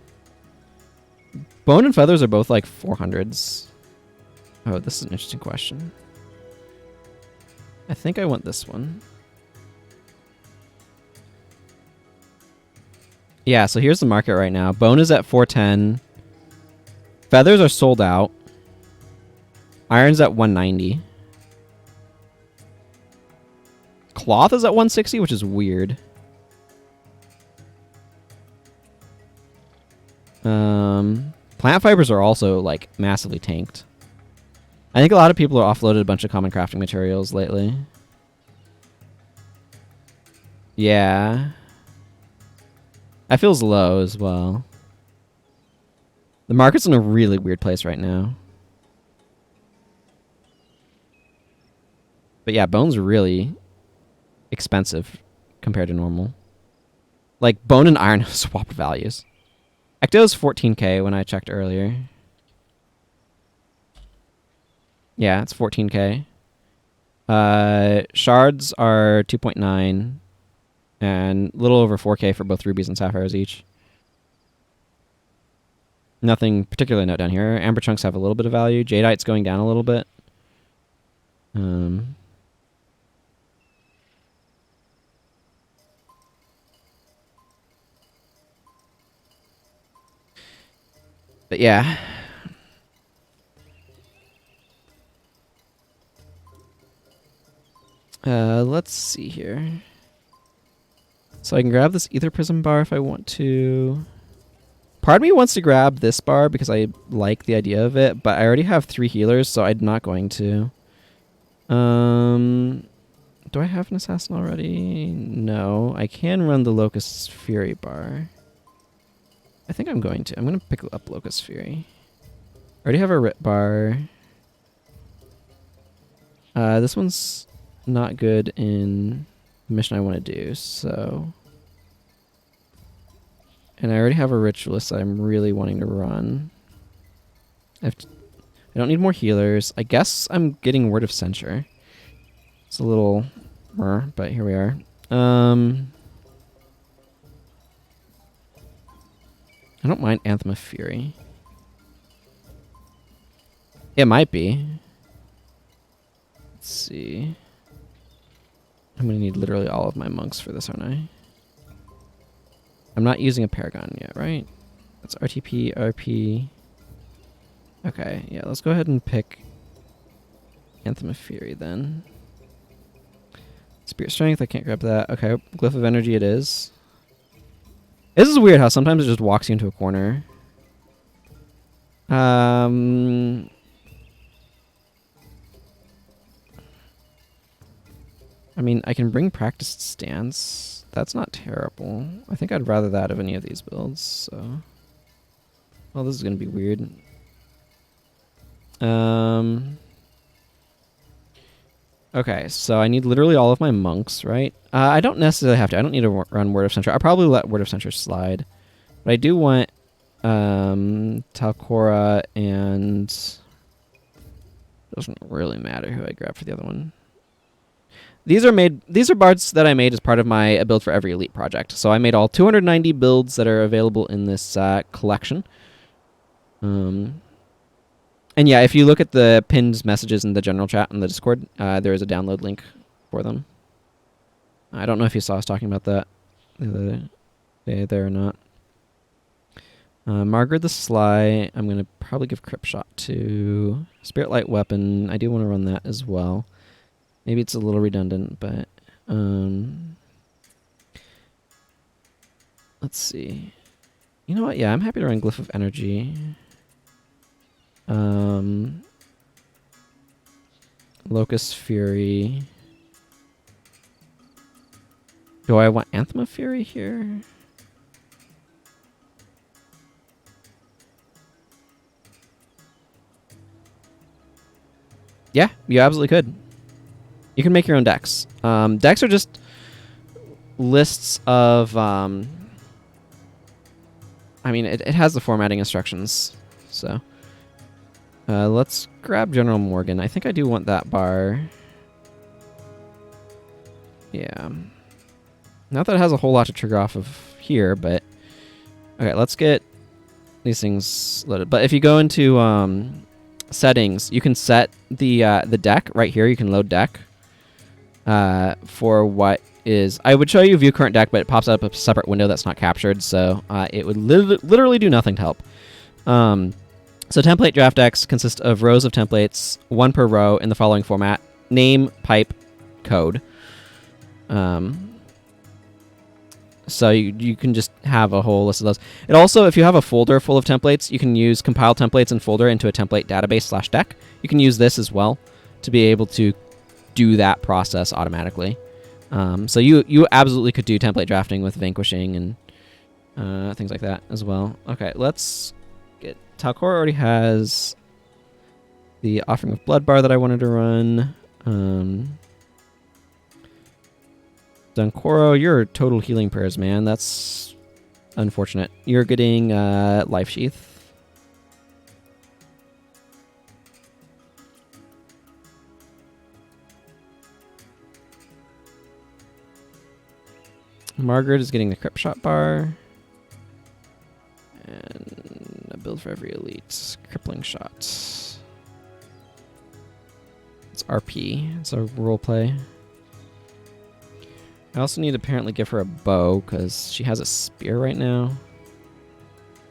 and Feathers are both like 400s. Oh, this is an interesting question. I think I want this one. Yeah, so here's the market right now. Bone is at 410. Feathers are sold out. Iron's at 190. Cloth is at 160, which is weird. Plant fibers are also like massively tanked. I think a lot of people are offloaded a bunch of common crafting materials lately. Yeah. That feels low as well. The market's in a really weird place right now. But yeah, bone's really expensive compared to normal. Like, bone and iron have swapped values. Ecto's 14k when I checked earlier. Yeah, it's 14k. Shards are 2.9 and a little over 4k for both rubies and sapphires each. Nothing particularly note down here. Amber chunks have a little bit of value. Jadeite's going down a little bit. But yeah. Let's see here. So I can grab this ether prism bar if I want to. Part of me wants to grab this bar because I like the idea of it, but I already have 3 healers, so I'm not going to. Do I have an assassin already? No. I can run the Locust's Fury bar. I think I'm going to. I'm going to pick up Locust's Fury. I already have a Rit bar. This one's not good in the mission I want to do, so... And I already have a Ritualist that I'm really wanting to run. I don't need more healers. I guess I'm getting Word of Censure. It's a little... but here we are. I don't mind Anthem of Fury. It might be. Let's see. I'm going to need literally all of my monks for this, aren't I? I'm not using a Paragon yet, right? That's RTP, RP. Okay, yeah, let's go ahead and pick Anthem of Fury then. Spirit Strength, I can't grab that. Okay, Glyph of Energy it is. This is weird how sometimes it just walks you into a corner. I mean, I can bring Practiced Stance. That's not terrible. I think I'd rather that of any of these builds, so... Well, this is going to be weird. Okay, so I need literally all of my monks, right? I don't necessarily have to. I don't need to run Word of Censure. I'll probably let Word of Censure slide. But I do want Talcora and... Doesn't really matter who I grab for the other one. These are bards that I made as part of my build for every elite project. So I made all 290 builds that are available in this collection. And yeah, if you look at the pinned messages in the general chat in the Discord, there is a download link for them. I don't know if you saw us talking about that the other day there or not. Margaret the Sly, I'm going to probably give Crypt Shot to. Spirit Light Weapon, I do want to run that as well. Maybe it's a little redundant, but... let's see. You know what? Yeah, I'm happy to run Glyph of Energy. Locust Fury. Do I want Anthem of Fury here? Yeah, you absolutely could. You can make your own decks. Decks are just lists of... I mean, it has the formatting instructions, so... let's grab General Morgan. I think I do want that bar. Yeah. Not that it has a whole lot to trigger off of here, but... Okay, let's get these things loaded. But if you go into settings, you can set the deck right here. You can load deck for what is... I would show you view current deck, but it pops up a separate window that's not captured, so it would literally do nothing to help. So template draft decks consist of rows of templates, one per row in the following format: name, pipe, code. So you can just have a whole list of those. It also, if you have a folder full of templates, you can use compile templates and folder into a template database / deck. You can use this as well to be able to do that process automatically. So you absolutely could do template drafting with Vanquishing and things like that as well. Okay, let's get... Talcora already has the Offering of Blood bar that I wanted to run. Dunkoro, you're total healing prayers, man. That's unfortunate. You're getting Life Sheath. Margaret is getting the Crypt Shot bar. And Build for every elite. Crippling shot. It's RP. It's a roleplay. I also need to apparently give her a bow because she has a spear right now.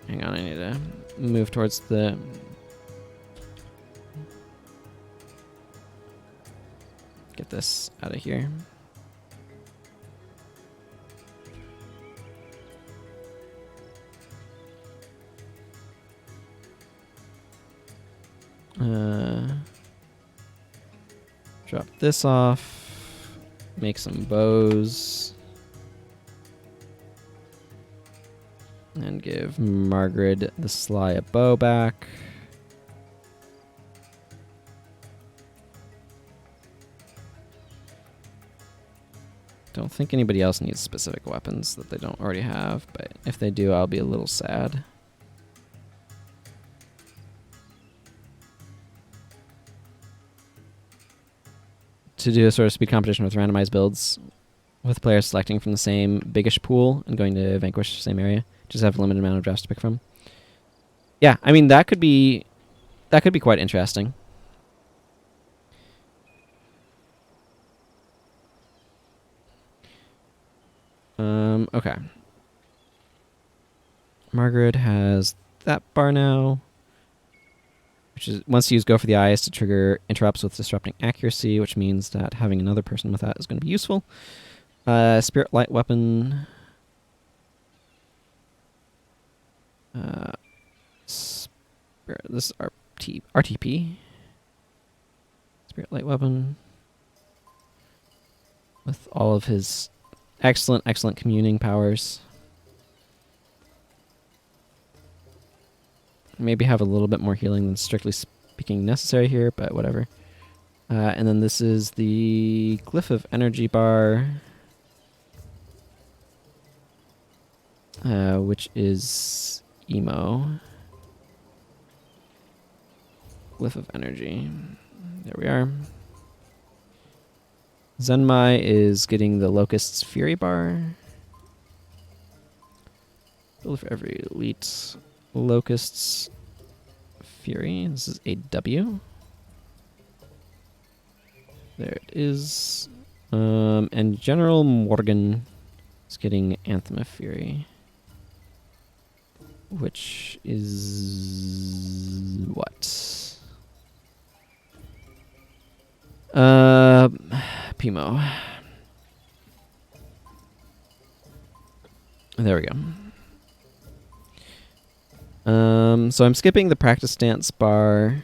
Hang on, I need to move towards the... Get this out of here. Drop this off. Make some bows. And give Margaret the Sly a bow back. Don't think anybody else needs specific weapons that they don't already have, but if they do, I'll be a little sad. To do a sort of speed competition with randomized builds, with players selecting from the same biggish pool and going to vanquish the same area. Just have a limited amount of drafts to pick from. Yeah, I mean that could be quite interesting. Okay. Margaret has that bar now, which is once used, go for the eyes to trigger interrupts with disrupting accuracy, which means that having another person with that is going to be useful. Spirit light weapon. Spirit, this is RTP. Spirit light weapon. With all of his excellent communing powers. Maybe have a little bit more healing than strictly speaking necessary here, but whatever. And then this is the Glyph of Energy bar. Which is emo. Glyph of Energy. There we are. Zenmai is getting the Locust's Fury bar. Build for every elite. Locust's Fury. This is a W. There it is. And General Morgan is getting Anthem of Fury. Which is what? Pimo. There we go. So I'm skipping the practice stance bar,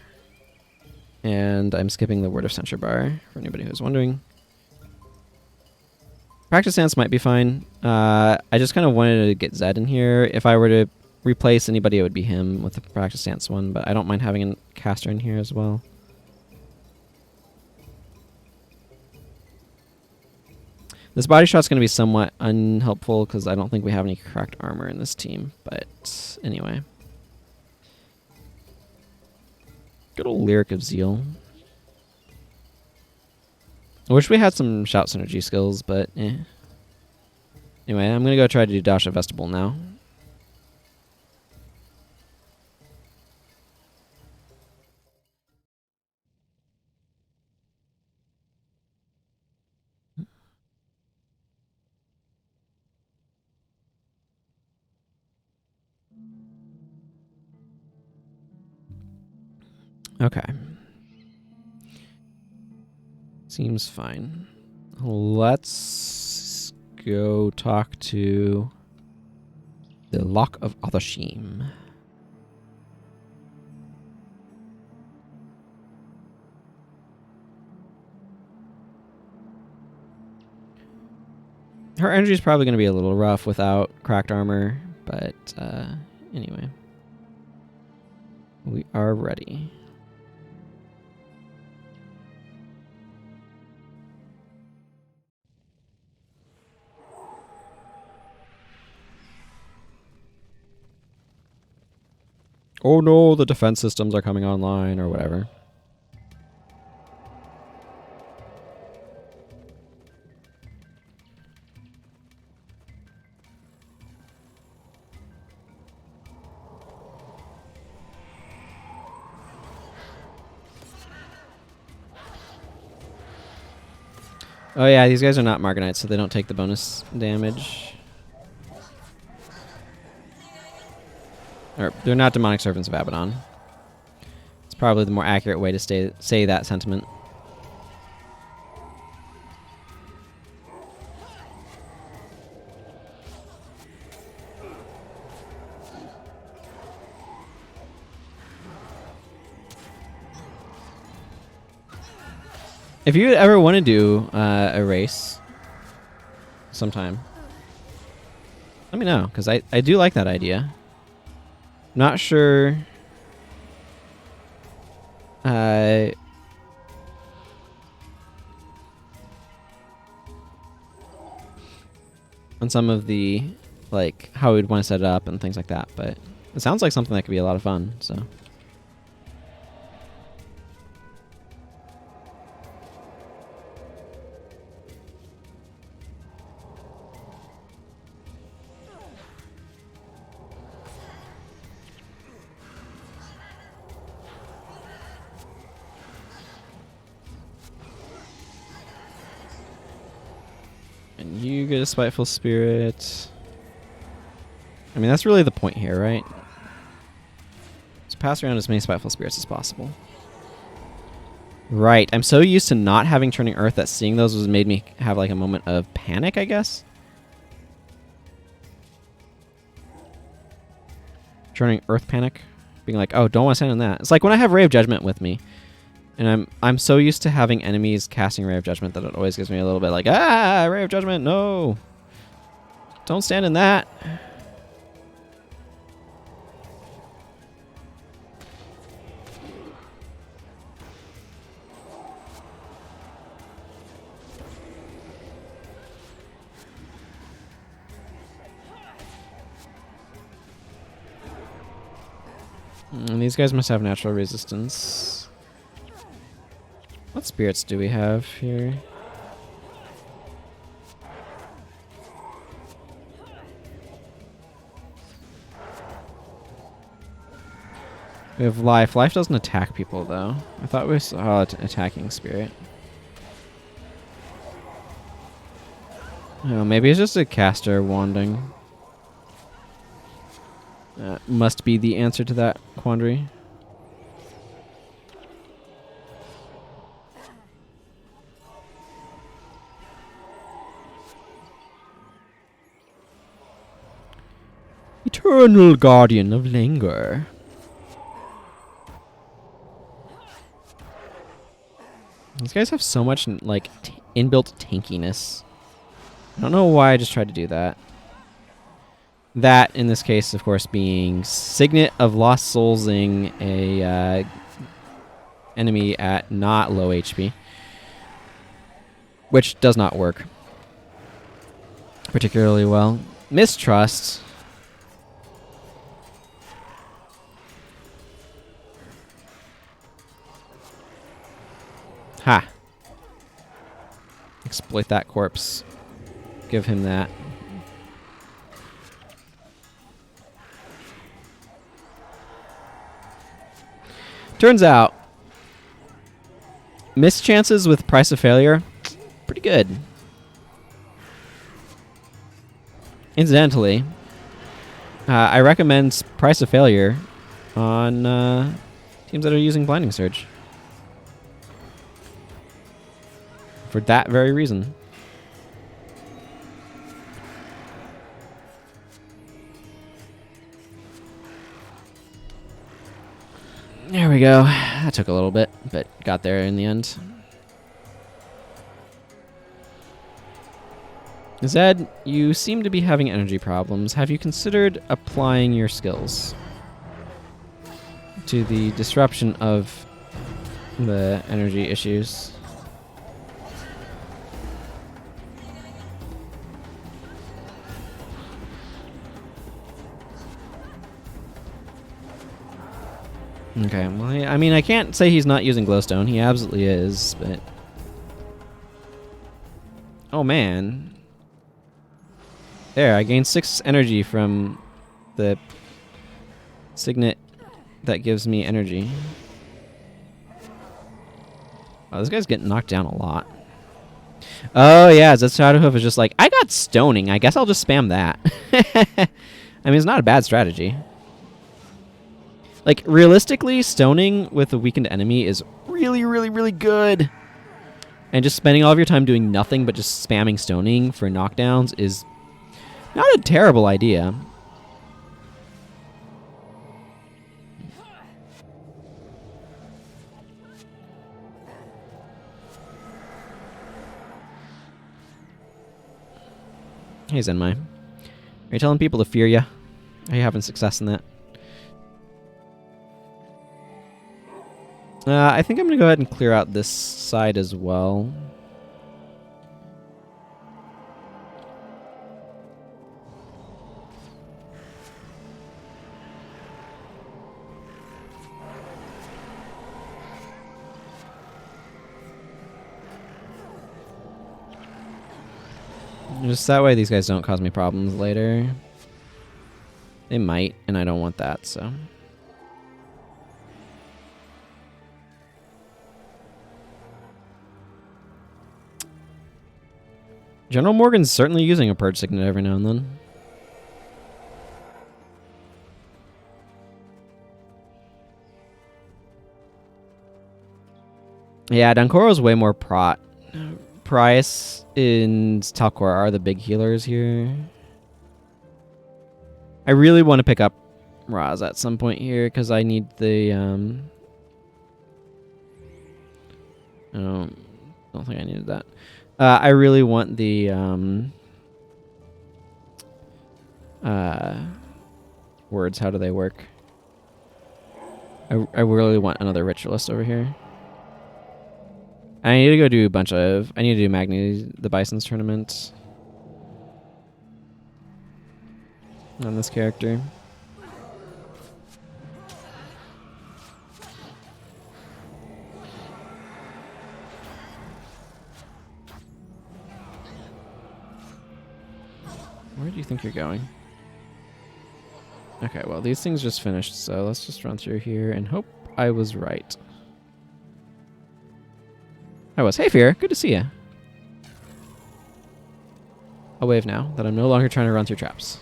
and I'm skipping the word of censure bar, for anybody who's wondering. Practice stance might be fine. I just kind of wanted to get Zed in here. If I were to replace anybody, it would be him with the practice stance one, but I don't mind having a caster in here as well. This body shot's going to be somewhat unhelpful because I don't think we have any cracked armor in this team, but anyway. Good old Lyric of Zeal. I wish we had some shout synergy skills, but eh. Anyway, I'm going to go try to do Dash of Vestibule now. Okay. Seems fine. Let's go talk to the Lock of Athashim. Her energy is probably going to be a little rough without cracked armor, but anyway. We are ready. Oh no, the defense systems are coming online or whatever. Oh yeah, these guys are not Margonites, so they don't take the bonus damage. Or they're not demonic servants of Abaddon. It's probably the more accurate way to say that sentiment. If you ever want to do a race sometime, let me know, because I do like that idea. Not sure on some of the, like, how we'd want to set it up and things like that, but it sounds like something that could be a lot of fun, so. And you get a Spiteful Spirit. I mean, that's really the point here, right? Just pass around as many Spiteful Spirits as possible. Right. I'm so used to not having Turning Earth that seeing those was made me have like a moment of panic, I guess. Turning Earth panic. Being like, oh, don't want to stand in that. It's like when I have Ray of Judgment with me. And I'm so used to having enemies casting Ray of Judgment that it always gives me a little bit like, ah, Ray of Judgment, no. Don't stand in that. And these guys must have natural resistance. What spirits do we have here? We have life. Life doesn't attack people, though. I thought we saw an attacking spirit. Oh, maybe it's just a caster wanding. That must be the answer to that quandary. Eternal Guardian of Langmar. These guys have so much like inbuilt tankiness. I don't know why I just tried to do that. That, in this case, of course, being Signet of Lost Soulsing a enemy at not low HP, which does not work particularly well. Mistrust. Ha! Exploit that corpse. Give him that. Turns out, missed chances with Price of Failure, pretty good. Incidentally, I recommend Price of Failure on teams that are using Blinding Surge. For that very reason. There we go. That took a little bit, but got there in the end. Zed, you seem to be having energy problems. Have you considered applying your skills to the disruption of the energy issues? Okay, well, I mean, I can't say he's not using glowstone. He absolutely is, but... Oh, man. There, I gained 6 energy from the signet that gives me energy. Wow, this guy's getting knocked down a lot. Oh, yeah, Zed Shadowhoof is just like, I got stoning. I guess I'll just spam that. I mean, it's not a bad strategy. Like, realistically, stoning with a weakened enemy is really, really, really good. And just spending all of your time doing nothing but just spamming stoning for knockdowns is not a terrible idea. Hey, Zenmai. Are you telling people to fear you? Are you having success in that? I think I'm going to go ahead and clear out this side as well. Just that way these guys don't cause me problems later. They might, and I don't want that, so... General Morgan's certainly using a Purge Signet every now and then. Yeah, Dankoro's way more prot. Price and Talcor are the big healers here. I really want to pick up Razah at some point here because I need the... I don't think I needed that. I really want the words. How do they work? I really want another ritualist over here. I need to go do a bunch of... I need to do Magni the Bison's tournament on this character. Where do you think you're going? Okay, well, these things just finished, so let's just run through here and hope I was right. I was. Hey, Fear. Good to see you. I'll wave now that I'm no longer trying to run through traps.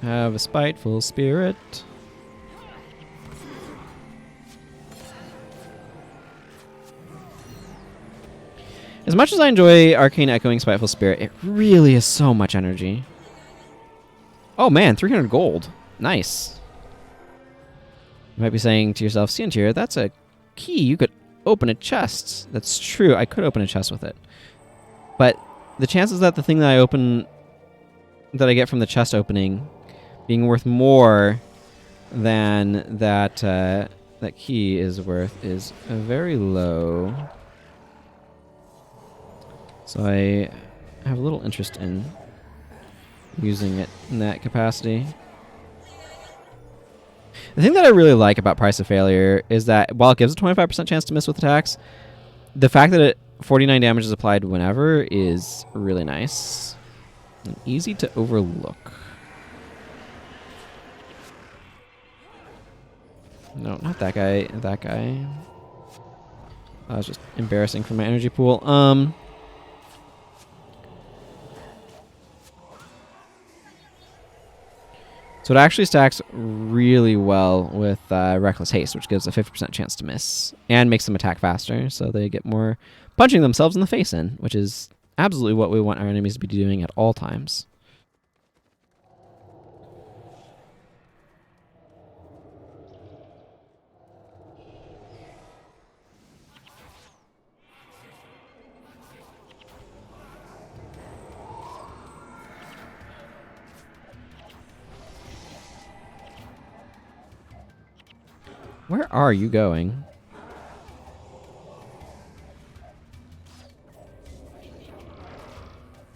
Have a spiteful spirit. As much as I enjoy Arcane Echoing Spiteful Spirit, it really is so much energy. Oh man, 300 gold. Nice. You might be saying to yourself, Ciantier, that's a key. You could open a chest. That's true. I could open a chest with it. But the chances that the thing that I open, that I get from the chest opening, being worth more than that that key is worth is very low. So I have a little interest in using it in that capacity. The thing that I really like about Price of Failure is that while it gives a 25% chance to miss with attacks, the fact that 49 damage is applied whenever is really nice and easy to overlook. No, not that guy. That guy. That was just embarrassing for my energy pool. So it actually stacks really well with Reckless Haste, which gives a 50% chance to miss and makes them attack faster, so they get more punching themselves in the face in, which is absolutely what we want our enemies to be doing at all times. Where are you going?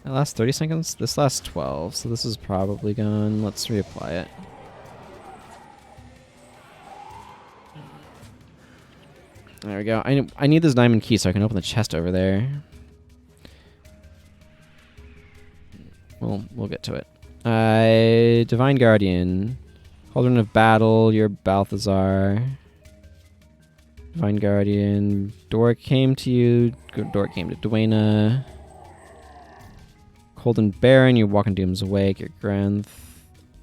That lasts 30 seconds? This lasts 12, so this is probably gone. Let's reapply it. There we go. I need this diamond key so I can open the chest over there. Well, we'll get to it. Divine Guardian. Cauldron of Battle, you're Balthazar. Divine Guardian. Doric came to you. Doric came to Dwayna. Golden Baron, you're Walking Doom's Awake, you're Grenth.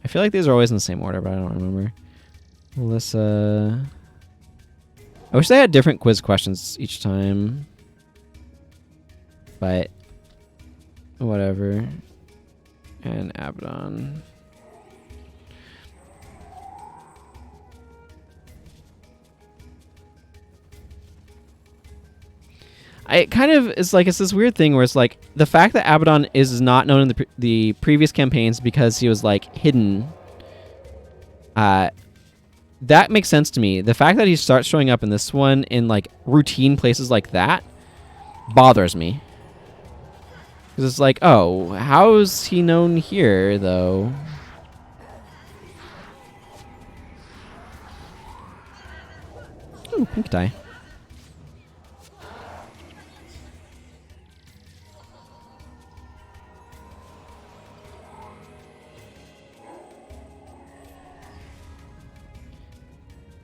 I feel like these are always in the same order, but I don't remember. Melissa. I wish they had different quiz questions each time. But whatever. And Abaddon. It kind of is like, it's this weird thing where it's like the fact that Abaddon is not known in the previous campaigns because he was like hidden. That makes sense to me. The fact that he starts showing up in this one in like routine places like that bothers me. Because it's like, oh, how is he known here though? Ooh, pink dye.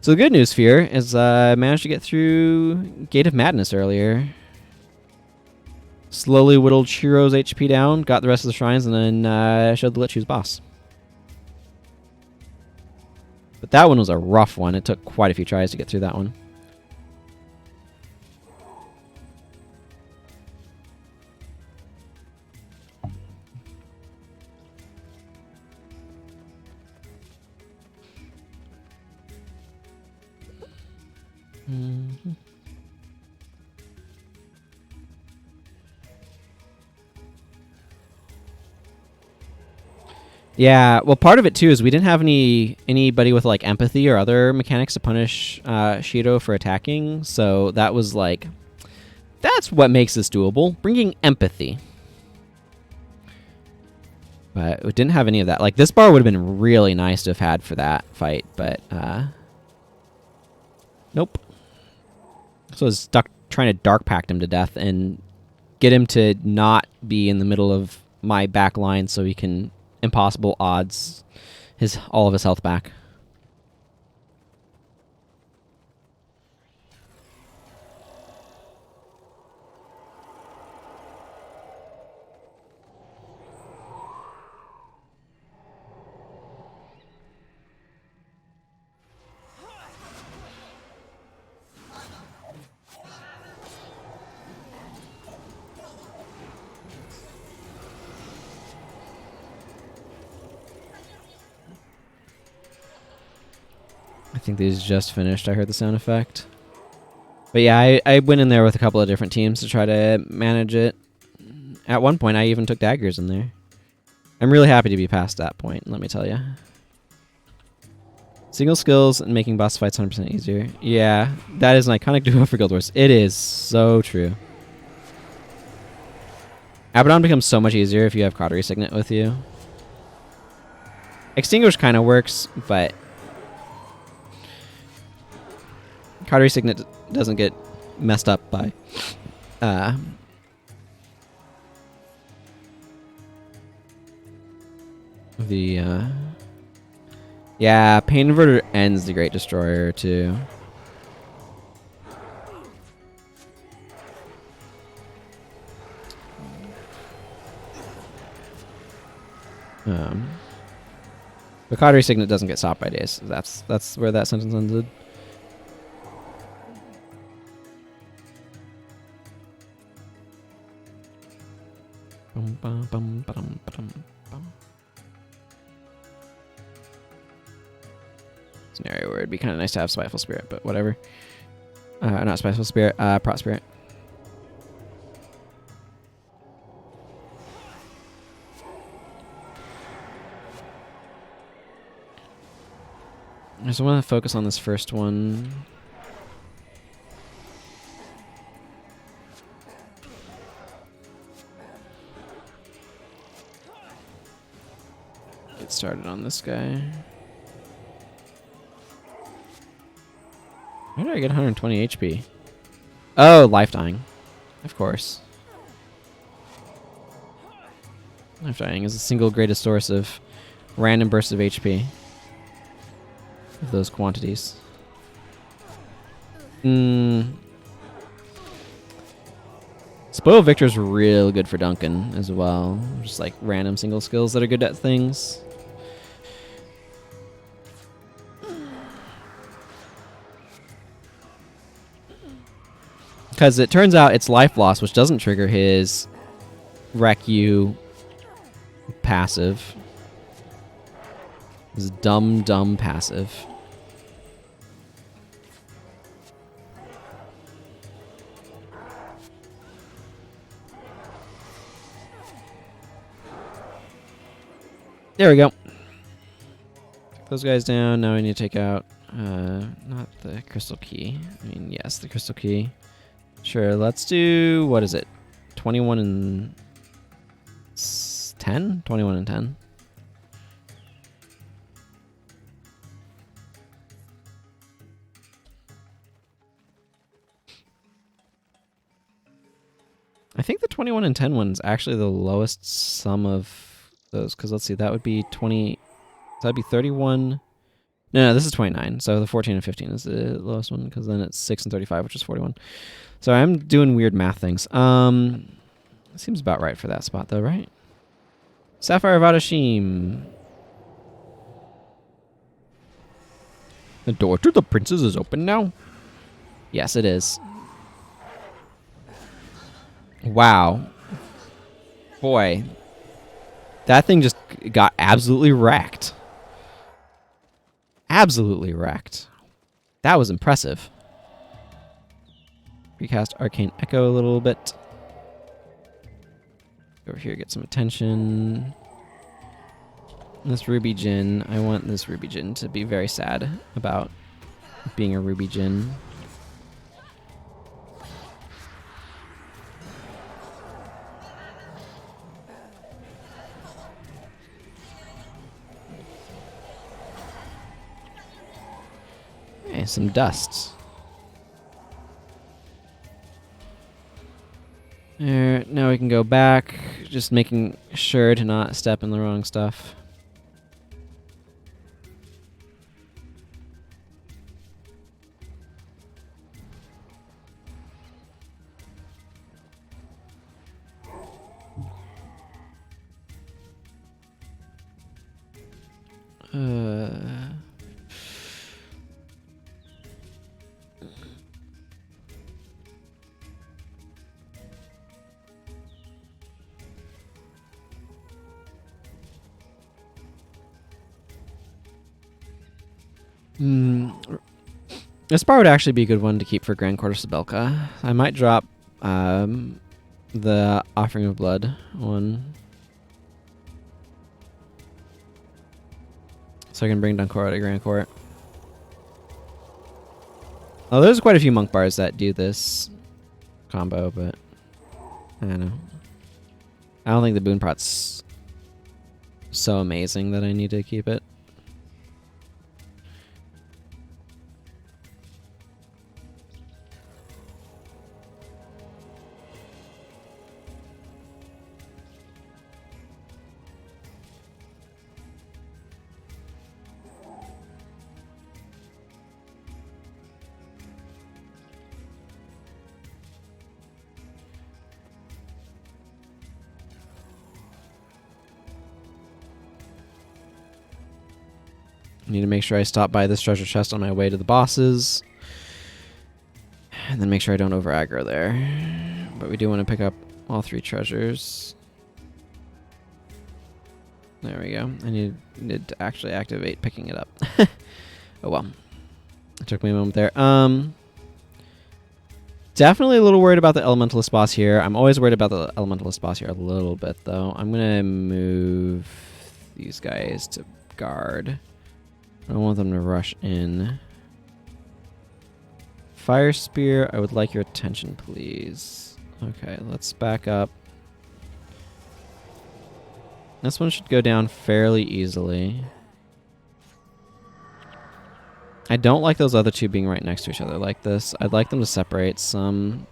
So the good news here is I managed to get through Gate of Madness earlier. Slowly whittled Shiro's HP down, got the rest of the shrines, and then showed the Lich Shoes boss. But that one was a rough one. It took quite a few tries to get through that one. Mm-hmm. Yeah, well, part of it too is we didn't have anybody with like empathy or other mechanics to punish Shiro for attacking, so that was like, that's what makes this doable, bringing empathy. But we didn't have any of that. Like, this bar would have been really nice to have had for that fight, but nope. So I was stuck trying to dark pact him to death and get him to not be in the middle of my back line so he can impossible odds all of his health back. I think these just finished. I heard the sound effect. But yeah, I went in there with a couple of different teams to try to manage it. At one point, I even took daggers in there. I'm really happy to be past that point, let me tell you. Single skills and making boss fights 100% easier. Yeah, that is an iconic duo for Guild Wars. It is so true. Abaddon becomes so much easier if you have Cautery Signet with you. Extinguish kind of works, but Cautery Signet doesn't get messed up by yeah, Pain Inverter ends the Great Destroyer too. The Cautery Signet doesn't get stopped by days. That's where that sentence ended. Scenario where it'd be kind of nice to have Spiteful Spirit, but whatever. Not Spiteful Spirit, Prot Spirit. I just want to focus on this first one. Get started on this guy. Why did I get 120 HP? Oh, life dying. Of course. Life dying is the single greatest source of random bursts of HP. Of those quantities. Spoil Victor's real good for Duncan as well. Just like random single skills that are good at things. Because it turns out it's life loss, which doesn't trigger his wreck you passive. His dumb passive. There we go. Take those guys down. Now we need to take out, not the crystal key. I mean, yes, the crystal key. Sure, let's do, what is it? 21 and 10? 21 and 10. I think the 21 and 10 one's actually the lowest sum of those, because let's see, that would be 20, so that'd be 31. No, this is 29, so the 14 and 15 is the lowest one, because then it's 6 and 35, which is 41. So I'm doing weird math things. Seems about right for that spot, though, right? Sapphire of Adashim. The door to the princess is open now? Yes, it is. Wow. Boy. That thing just got absolutely wrecked. Absolutely wrecked. That was impressive. Recast Arcane Echo a little bit. Over here, get some attention. This Ruby Djinn. I want this Ruby Djinn to be very sad about being a Ruby Djinn. Okay, some dust. There, now we can go back, just making sure to not step in the wrong stuff. This bar would actually be a good one to keep for Grand Court of Cebelka. I might drop the Offering of Blood one. So I can bring Dunkora to Grand Court. Oh, there's quite a few monk bars that do this combo, but I don't know. I don't think the Boon Prot's so amazing that I need to keep it. I need to make sure I stop by this treasure chest on my way to the bosses. And then make sure I don't over aggro there. But we do want to pick up all 3 treasures. There we go. I need to actually activate picking it up. Oh well. It took me a moment there. Definitely a little worried about the Elementalist boss here. I'm always worried about the Elementalist boss here a little bit, though. I'm going to move these guys to guard. I don't want them to rush in. Fire Spear, I would like your attention, please. Okay, let's back up. This one should go down fairly easily. I I don't like those other two being right next to each other like this. I'd like them to separate some.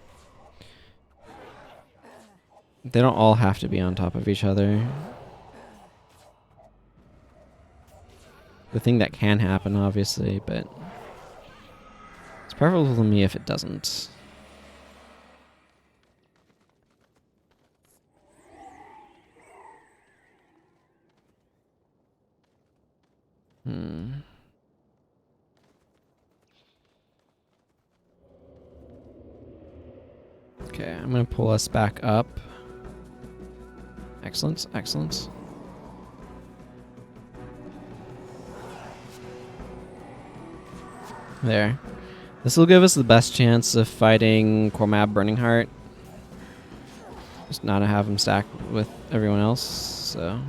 They don't all have to be on top of each other. The thing that can happen, obviously, but it's preferable to me if it doesn't. Okay, I'm going to pull us back up. Excellent, excellent. There. This will give us the best chance of fighting Cormab Burning Heart. Just not to have him stack with everyone else, so...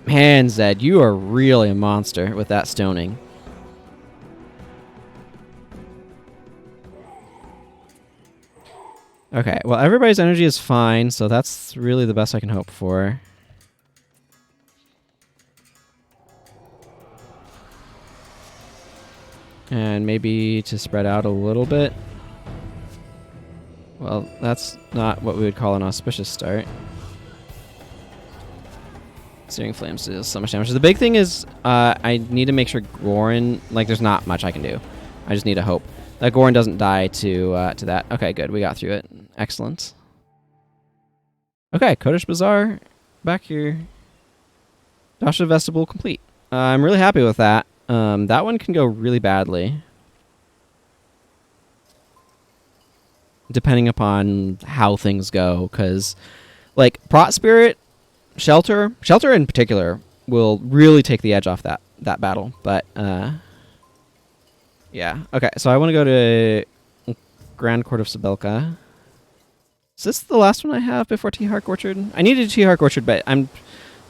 Man, Zed, you are really a monster with that stoning. Okay, well, everybody's energy is fine, so that's really the best I can hope for. And maybe to spread out a little bit. Well, that's not what we would call an auspicious start. Searing Flames deals so much damage. The big thing is I need to make sure Goran... Like, there's not much I can do. I just need to hope that Goran doesn't die to that. Okay, good. We got through it. Excellent. Okay, Kodesh Bazaar back here. Dasha Vestibule complete. I'm really happy with that. That one can go really badly. Depending upon how things go. Because, like, Prot Spirit, Shelter in particular, will really take the edge off that battle. But, yeah. Okay, so I want to go to Grand Court of Cebelka. Is this the last one I have before T-Hark Orchard? I needed T-Hark Orchard, but I'm,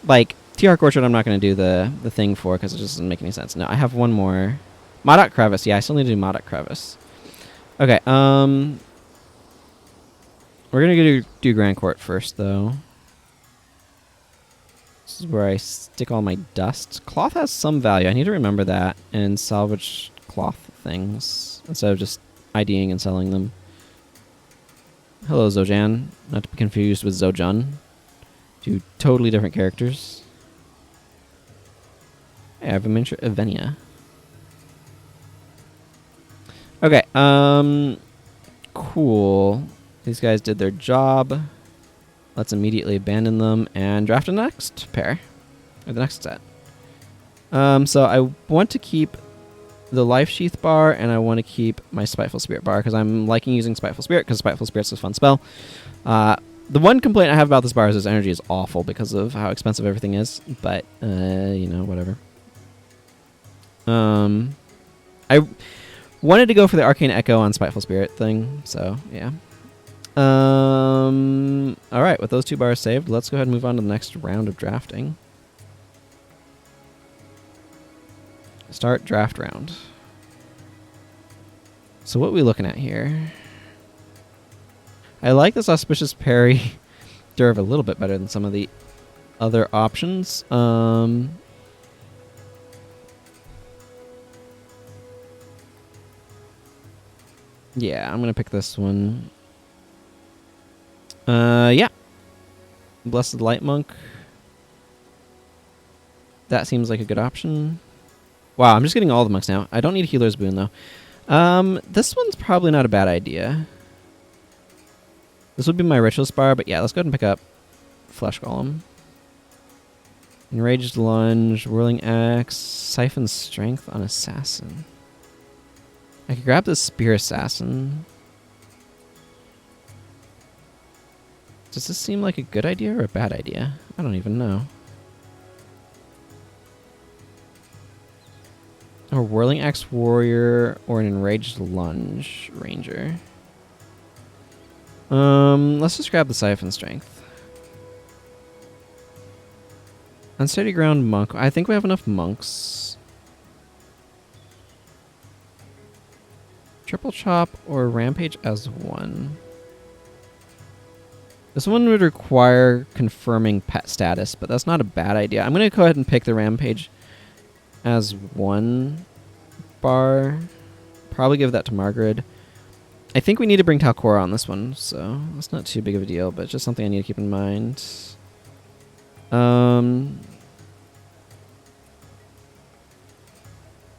like... T-Hark Orchard I'm not going to do the thing for because it just doesn't make any sense. No, I have one more. Modoc Crevice. Yeah, I still need to do Modoc Crevice. Okay, we're going to do Grand Court first, though. This is where I stick all my dust. Cloth has some value. I need to remember that and salvage cloth things instead of just IDing and selling them. Hello, Zojan. Not to be confused with Zojun. Two totally different characters. I have a miniature Evenia. Okay, cool. These guys did their job. Let's immediately abandon them and draft the next pair. Or the next set. So I want to keep the Life Sheath bar and I want to keep my Spiteful Spirit bar because I'm liking using Spiteful Spirit because Spiteful Spirit's a fun spell. The one complaint I have about this bar is its energy is awful because of how expensive everything is. But, you know, whatever. I wanted to go for the Arcane Echo on Spiteful Spirit thing, so yeah. Alright, with those two bars saved, let's go ahead and move on to the next round of drafting. Start draft round. So what are we looking at here? I like this Auspicious Parry Derv a little bit better than some of the other options. Yeah, I'm going to pick this one. Yeah. Blessed Light Monk. That seems like a good option. Wow, I'm just getting all the monks now. I don't need a Healer's Boon, though. This one's probably not a bad idea. This would be my Ritualist bar, but yeah, let's go ahead and pick up Flesh Golem. Enraged Lunge, Whirling Axe, Siphon Strength on Assassin. I could grab the Spear Assassin. Does this seem like a good idea or a bad idea? I don't even know. Or Whirling Axe Warrior or an Enraged Lunge Ranger. Let's just grab the Siphon Strength. Unsteady Ground Monk. I think we have enough monks. Triple Chop or Rampage as one. This one would require confirming pet status, but that's not a bad idea. I'm going to go ahead and pick the Rampage as 1 bar. Probably give that to Margaret. I think we need to bring Talcora on this one, so that's not too big of a deal, but just something I need to keep in mind.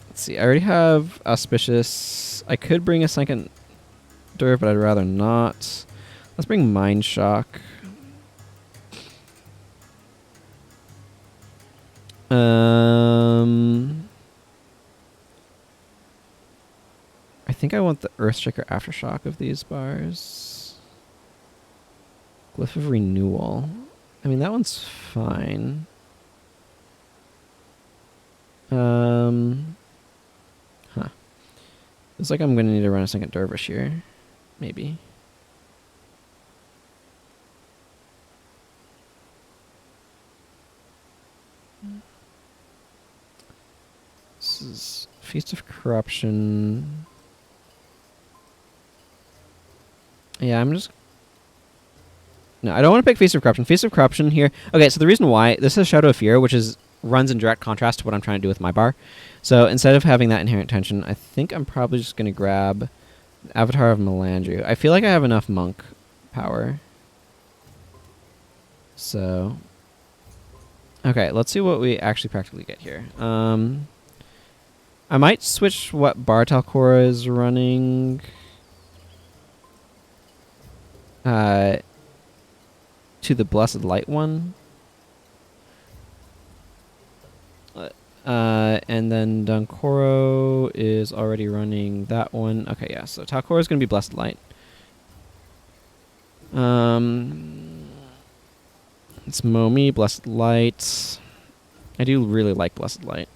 Let's see, I already have Auspicious. I could bring a second Derv, but I'd rather not. Let's bring Mind Shock. I think I want the Earthshaker Aftershock of these bars. Glyph of Renewal. I mean, that one's fine. Huh. Looks like I'm going to need to run a second Dervish here. Maybe. This is Feast of Corruption. Yeah, I'm just... No, I don't want to pick Feast of Corruption. Feast of Corruption here. Okay, so the reason why... This is Shadow of Fear, which runs in direct contrast to what I'm trying to do with my bar. So instead of having that Inherent Tension, I think I'm probably just going to grab Avatar of Melandru. I feel like I have enough Monk power. So... Okay, let's see what we actually practically get here. I might switch what bar Talcora is running... to the Blessed Light one. And then Dunkoro is already running that one. Okay, yeah, so Talcora is going to be Blessed Light. It's Momi, Blessed Light. I do really like Blessed Light.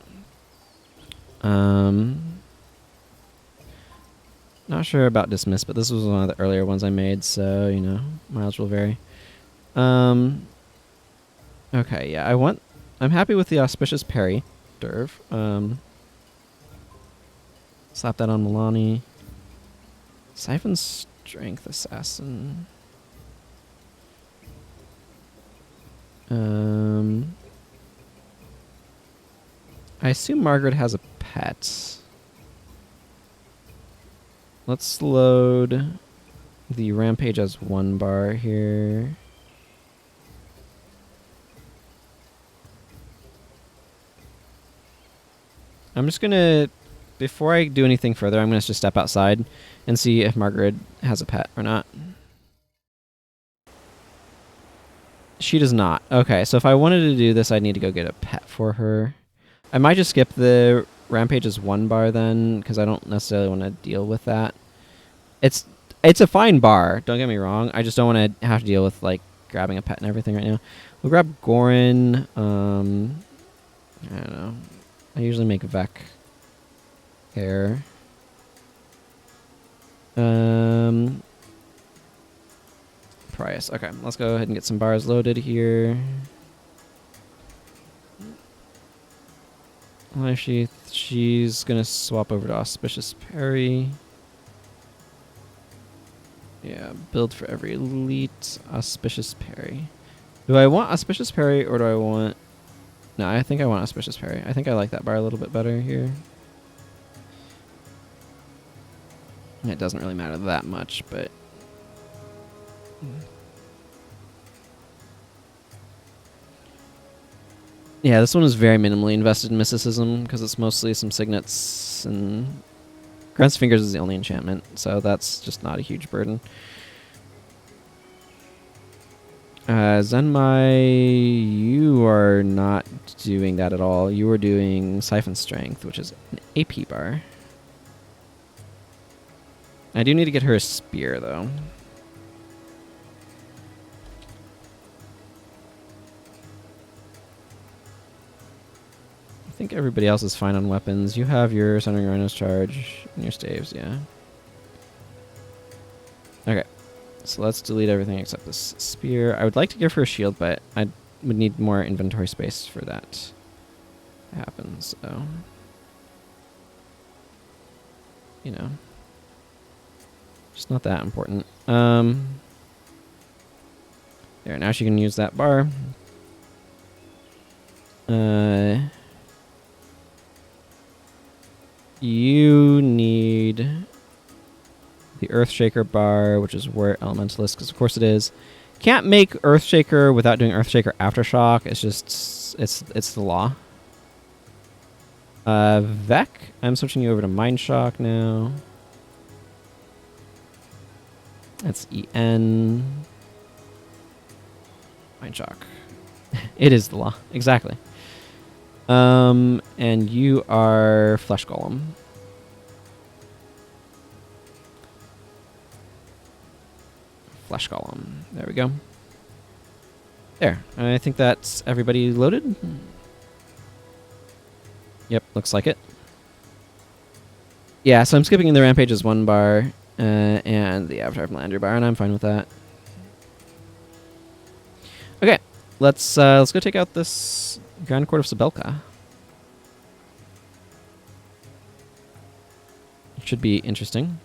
Not sure about Dismiss, but this was one of the earlier ones I made, so, you know, mileage will vary. Okay, yeah, I'm happy with the Auspicious Parry, Derv. Slap that on Milani. Siphon Strength Assassin. I assume Margaret has a pet. Let's load the Rampage as 1 bar here. I'm just gonna, before I do anything further, I'm gonna just step outside and see if Margaret has a pet or not. She does not. Okay, so if I wanted to do this, I'd need to go get a pet for her. I might just skip the Rampage as 1 bar then, because I don't necessarily want to deal with that. It's a fine bar, don't get me wrong. I just don't want to have to deal with, like, grabbing a pet and everything right now. We'll grab Gorin. I don't know. I usually make Vec hair. Price. Okay, let's go ahead and get some bars loaded here. Life Sheath. She's gonna swap over to Auspicious Parry. Yeah, build for every elite. Auspicious Parry. Do I want Auspicious Parry or do I want... No, I think I want Auspicious Parry. I think I like that bar a little bit better here. It doesn't really matter that much, but... Yeah, this one is very minimally invested in mysticism because it's mostly some signets and... Grant's Fingers is the only enchantment, so that's just not a huge burden. Zenmai, you are not doing that at all. You are doing Siphon Strength, which is an AP bar. I do need to get her a spear, though. I think everybody else is fine on weapons. You have your Sundering Rhino's charge and your staves, yeah. Okay. So let's delete everything except this spear. I would like to give her a shield, but I would need more inventory space for that to happen, so... You know. Just not that important. There, now she can use that bar. you need the Earthshaker bar, which is where Elementalist, because of course it is. Can't make Earthshaker without doing Earthshaker Aftershock. It's just, it's the law. Vec, I'm switching you over to Mind Shock now. That's EN. Mind Shock. It is the law. Exactly. And you are Flesh Golem. Flesh Golem. There we go. There. I think that's everybody loaded. Yep, looks like it. Yeah, so I'm skipping the Rampage's 1 bar and the Avatar from Landry bar, and I'm fine with that. Okay, let's go take out this Grand Court of Cebelka. It should be interesting.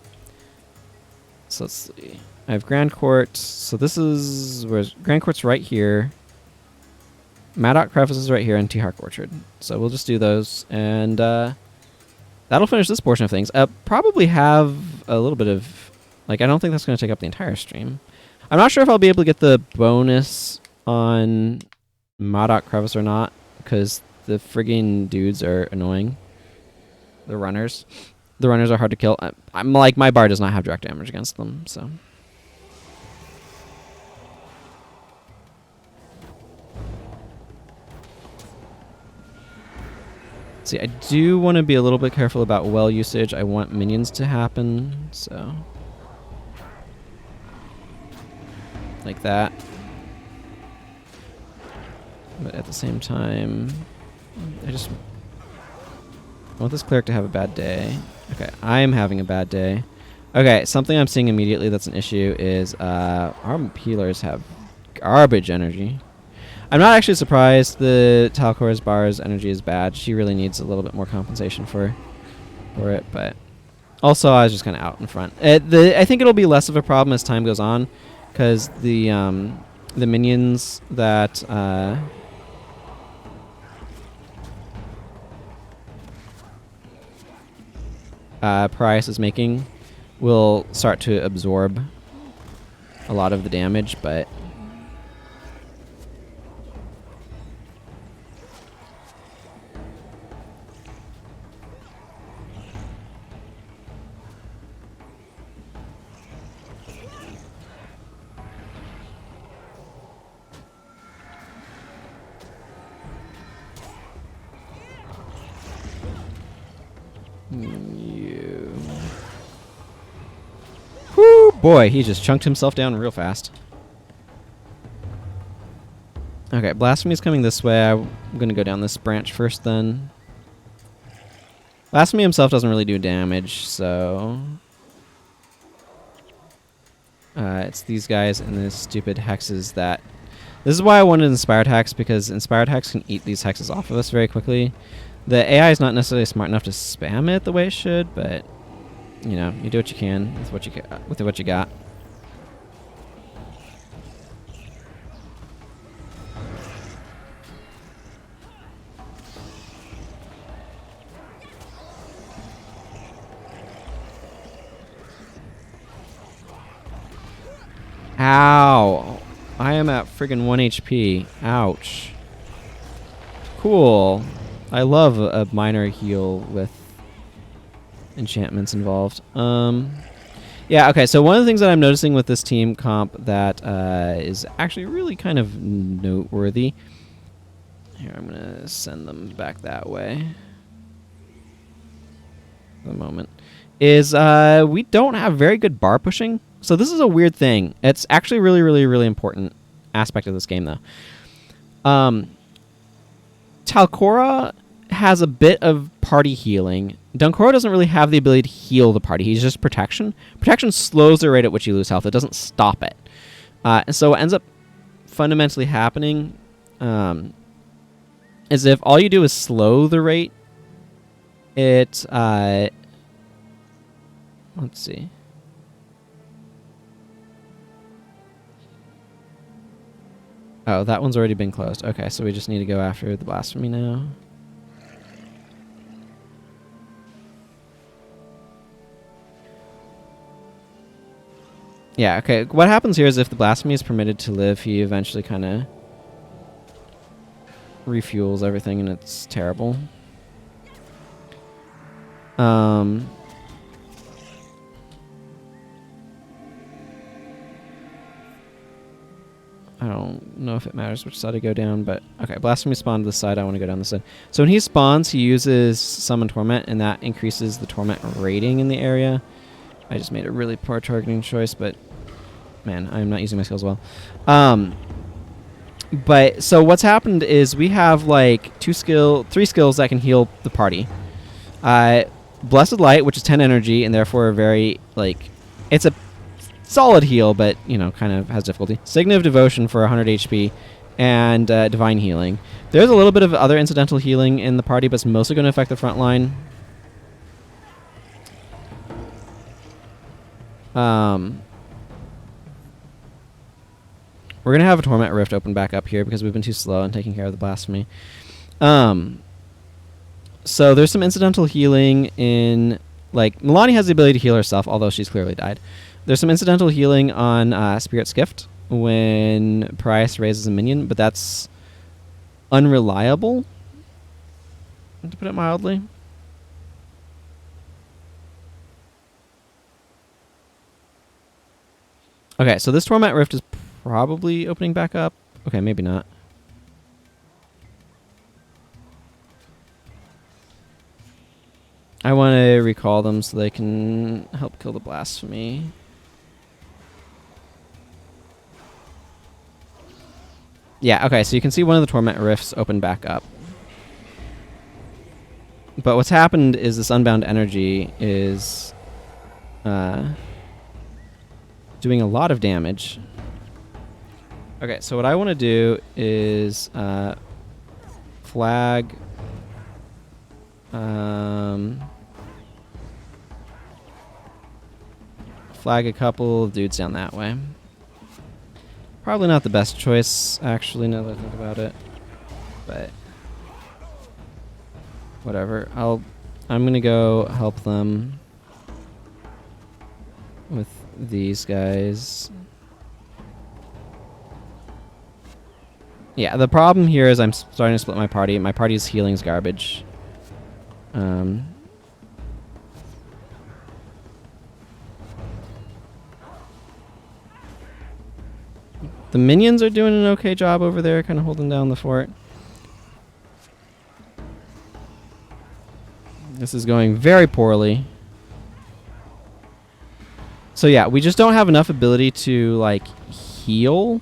So let's see. I have Grand Court. So this is where's Grand Court's right here. Maddock Crevice is right here, and T-Hark Orchard. So we'll just do those, and that'll finish this portion of things. Probably have a little bit of, like, I don't think that's going to take up the entire stream. I'm not sure if I'll be able to get the bonus on Maddock Crevice or not, because the frigging dudes are annoying. The runners. The runners are hard to kill. I'm like, my bar does not have direct damage against them, so. See, I do want to be a little bit careful about well usage. I want minions to happen, so. Like that. But at the same time, I just want this cleric to have a bad day. Okay, I am having a bad day. Okay, something I'm seeing immediately that's an issue is our healers have garbage energy. I'm not actually surprised the Talcora's bar's energy is bad. She really needs a little bit more compensation for it, but also I was just kind of out in front. I think it'll be less of a problem as time goes on, because the minions that Prius is making will start to absorb a lot of the damage, but whoo, boy, he just chunked himself down real fast. Okay, Blasphemy's coming this way. I'm going to go down this branch first then. Blasphemy himself doesn't really do damage, so it's these guys and the stupid hexes that... This is why I wanted Inspired Hex, because Inspired Hex can eat these hexes off of us very quickly. The AI is not necessarily smart enough to spam it the way it should, but you know, you do what you can with what you got. Ow! I am at friggin' 1 HP. Ouch. Cool. I love a minor heal with enchantments involved. Yeah, okay, so one of the things that I'm noticing with this team comp that is actually really kind of noteworthy. Here, I'm going to send them back that way. For the moment. Is we don't have very good bar pushing. So this is a weird thing. It's actually really, really, really important aspect of this game, though. Talcora has a bit of party healing. Dunkoro doesn't really have the ability to heal the party. He's just protection. Protection slows the rate at which you lose health. It doesn't stop it. And so what ends up fundamentally happening is if all you do is slow the rate, it... let's see. Oh, that one's already been closed. Okay, so we just need to go after the Blasphemy now. Yeah, okay. What happens here is if the blasphemy is permitted to live, he eventually kind of refuels everything, and it's terrible. I don't know if it matters which side I go down, but okay, blasphemy spawned to the side. I want to go down this side. So when he spawns, he uses summon torment, and that increases the torment rating in the area. I just made a really poor targeting choice, but man, I'm not using my skills well. But so what's happened is we have like three skills that can heal the party. Blessed Light, which is 10 energy, and therefore very like it's a solid heal, but you know, kind of has difficulty. Signet of Devotion for 100 HP, and Divine Healing. There's a little bit of other incidental healing in the party, but it's mostly going to affect the front line. We're going to have a Torment Rift open back up here because we've been too slow in taking care of the Blasphemy. So there's some incidental healing in... Like, Milani has the ability to heal herself, although she's clearly died. There's some incidental healing on Spirit's Gift when Parias raises a minion, but that's unreliable, to put it mildly. Okay, so this Torment Rift is probably opening back up. Okay, maybe not. I want to recall them so they can help kill the Blasphemy. Yeah, okay, so you can see one of the Torment Rifts open back up. But what's happened is this Unbound Energy is doing a lot of damage. Okay, so what I want to do is flag... flag a couple of dudes down that way. Probably not the best choice, actually, now that I think about it. But whatever. I'm gonna go help them with these guys. Yeah, the problem here is I'm starting to split my party. My party's healing's garbage. The minions are doing an okay job over there, kind of holding down the fort. This is going very poorly. So yeah, we just don't have enough ability to, like, heal.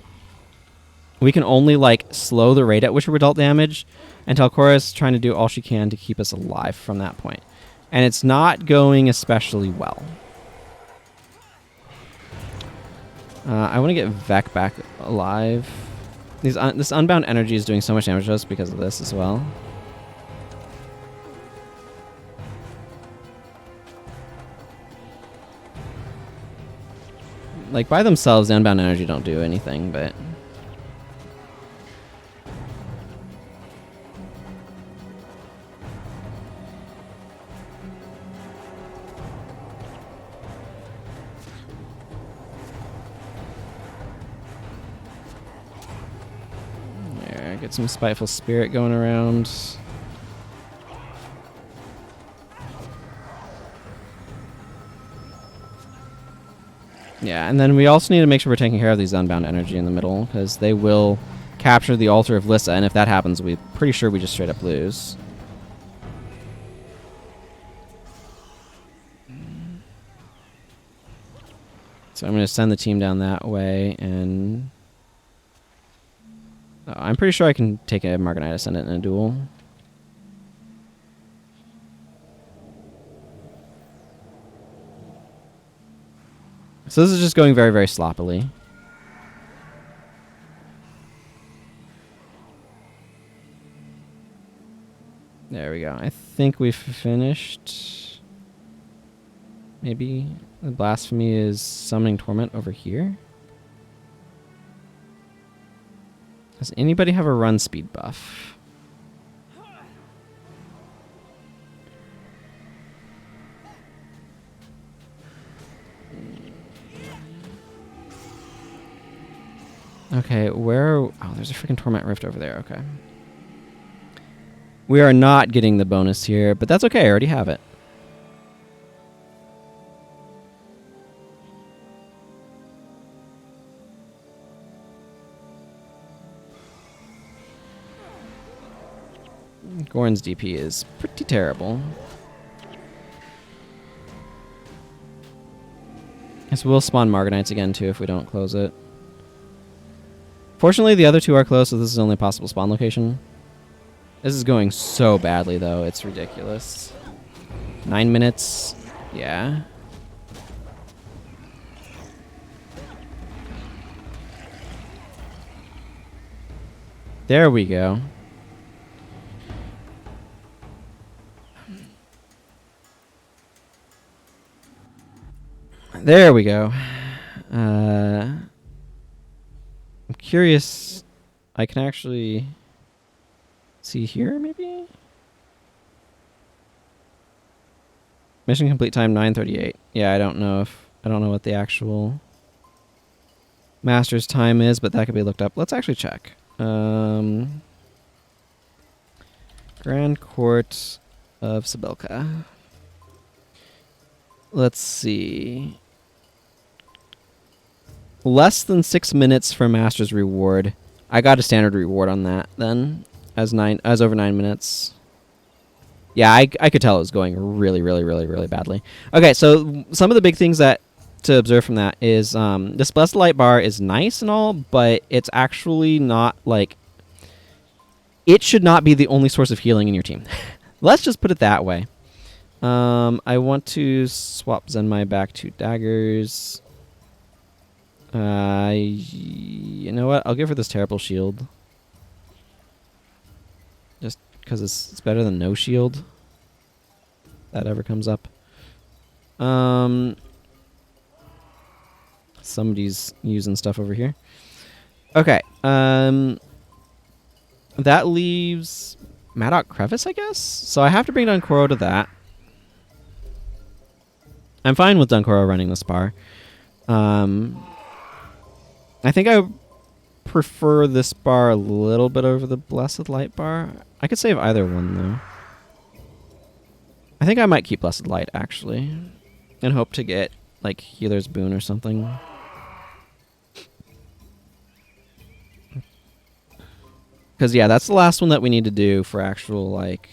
We can only, like, slow the rate at which we dealt damage, and Talcora is trying to do all she can to keep us alive from that point. And it's not going especially well. I want to get Vec back alive. This Unbound Energy is doing so much damage to us because of this as well. Like, by themselves, the Unbound Energy don't do anything, but... There, get some Spiteful Spirit going around. Yeah, and then we also need to make sure we're taking care of these Unbound Energy in the middle, because they will capture the Altar of Lissa, and if that happens, we're pretty sure we just straight up lose. So I'm going to send the team down that way, and... I'm pretty sure I can take a Margonitis, send it in a duel. So this is just going very, very sloppily. There we go. I think we've finished. Maybe the Blasphemy is summoning Torment over here. Does anybody have a run speed buff? Okay, where... Oh, there's a freaking Torment Rift over there. Okay. We are not getting the bonus here, but that's okay. I already have it. Gorn's DP is pretty terrible. Guess we'll spawn Margonites again, too, if we don't close it. Fortunately, the other two are close, so this is the only possible spawn location. This is going so badly, though. It's ridiculous. 9 minutes. Yeah. There we go. There we go. I'm curious. I can actually see here, maybe? Mission complete time 9:38. Yeah, I don't know what the actual master's time is, but that could be looked up. Let's actually check. Grand Court of Cebelka. Let's see. Less than 6 minutes for master's reward. I got a standard reward on that then, as over 9 minutes. Yeah, I could tell it was going really, really, really, really badly. Okay, so some of the big things that to observe from that is this Blessed Light bar is nice and all, but it's actually not like... It should not be the only source of healing in your team. Let's just put it that way. I want to swap Zenmai back to daggers. You know what? I'll give her this terrible shield. Just because it's better than no shield. That ever comes up. Somebody's using stuff over here. Okay. That leaves Maddock Crevice, I guess? So I have to bring Dunkoro to that. I'm fine with Dunkoro running this bar. I think I prefer this bar a little bit over the Blessed Light bar. I could save either one, though. I think I might keep Blessed Light, actually. And hope to get, like, Healer's Boon or something. Because, yeah, that's the last one that we need to do for actual, like...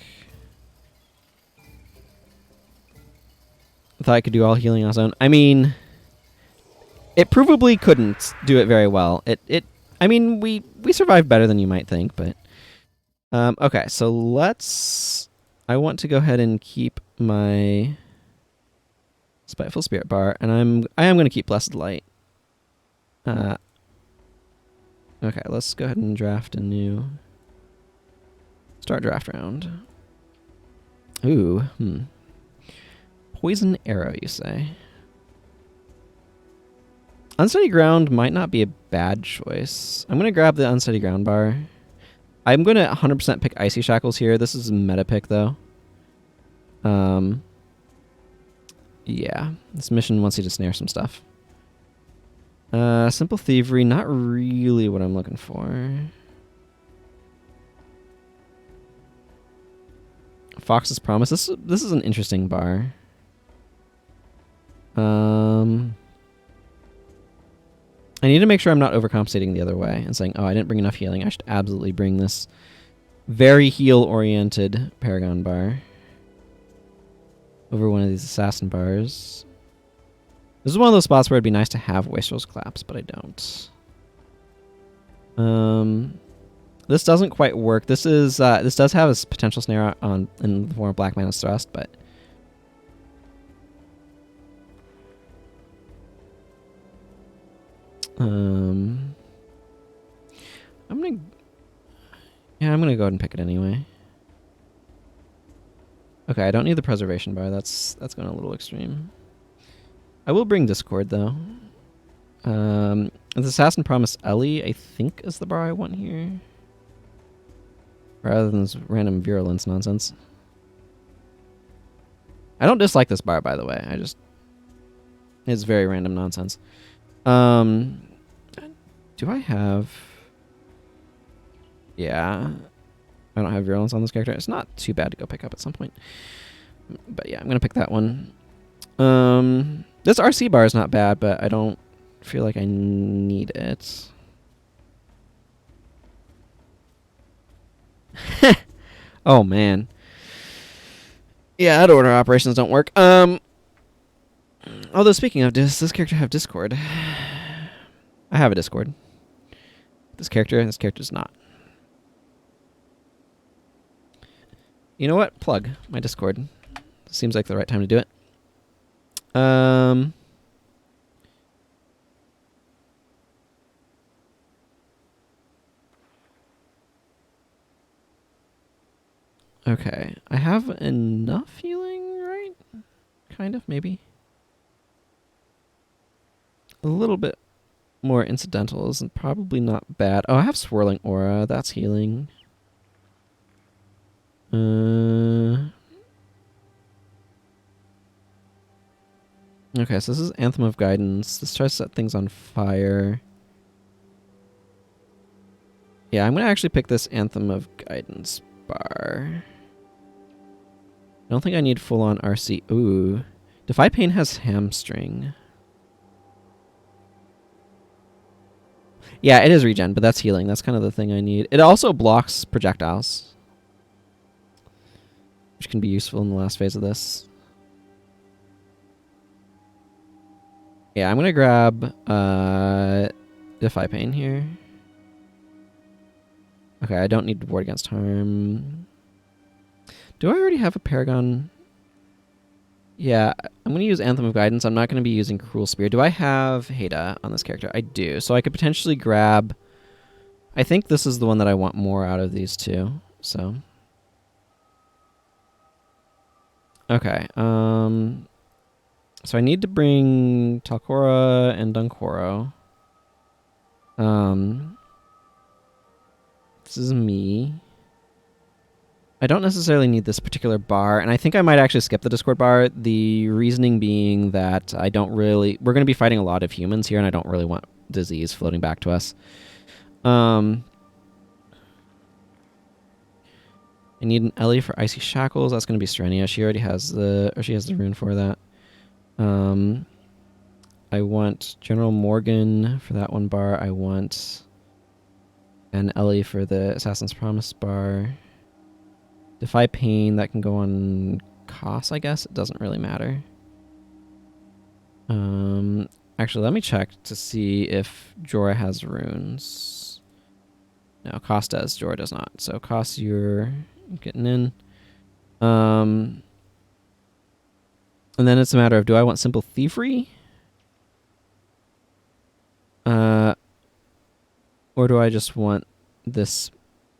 I thought I could do all healing on its own. I mean... It provably couldn't do it very well. I mean, we survived better than you might think, but... okay, so let's... I want to go ahead and keep my... Spiteful Spirit bar, and I am going to keep Blessed Light. Okay, let's go ahead and draft a new... Start draft round. Ooh, Poison Arrow, you say? Unsteady Ground might not be a bad choice. I'm going to grab the Unsteady Ground bar. I'm going to 100% pick Icy Shackles here. This is a meta pick, though. Yeah, this mission wants you to snare some stuff. Simple Thievery, not really what I'm looking for. Fox's Promise. This is an interesting bar. I need to make sure I'm not overcompensating the other way and saying, oh, I didn't bring enough healing. I should absolutely bring this very heal-oriented Paragon bar over one of these Assassin bars. This is one of those spots where it'd be nice to have Wastrel's Collapse, but I don't. This doesn't quite work. This does have a potential snare on in the form of Black Mana's Thrust, but... I'm gonna go ahead and pick it anyway. Okay, I don't need the preservation bar. That's going a little extreme. I will bring Discord though. The Assassin Promise Ellie, I think, is the bar I want here, rather than this random virulence nonsense. I don't dislike this bar, by the way. It's very random nonsense. Do I have... Yeah. I don't have virulence on this character. It's not too bad to go pick up at some point. But yeah, I'm going to pick that one. This RC bar is not bad, but I don't feel like I need it. Oh, man. Yeah, out of order operations don't work. Although, speaking of, does this character have Discord? I have a Discord. This character does not. You know what? Plug my Discord. Seems like the right time to do it. Okay. I have enough healing, right? Kind of, maybe. A little bit more incidental is probably not bad. Oh, I have Swirling Aura. That's healing. Okay, so this is Anthem of Guidance. This tries to set things on fire. Yeah, I'm going to actually pick this Anthem of Guidance bar. I don't think I need full-on RC. Ooh. Defy Pain has Hamstring. Yeah, it is regen, but that's healing. That's kind of the thing I need. It also blocks projectiles, which can be useful in the last phase of this. Yeah, I'm going to grab Defy Pain here. Okay, I don't need to ward against harm. Do I already have a Paragon? Yeah, I'm going to use Anthem of Guidance. I'm not going to be using Cruel Spear. Do I have Heda on this character? I do. So I could potentially grab... I think this is the one that I want more out of these two. So... Okay. So I need to bring Talcora and Dunkoro. This is me. I don't necessarily need this particular bar, and I think I might actually skip the Discord bar. The reasoning being that I don't really... We're going to be fighting a lot of humans here, and I don't really want disease floating back to us. I need an Ellie for Icy Shackles. That's going to be Serenia. She already has the... Or she has the rune for that. I want General Morgan for that one bar. I want an Ellie for the Assassin's Promise bar. Defy Pain, that can go on Koss, I guess. It doesn't really matter. Actually, let me check to see if Jorah has runes. No, Koss does. Jorah does not. So Koss, you're getting in. And then it's a matter of, do I want Simple Thievery? Or do I just want this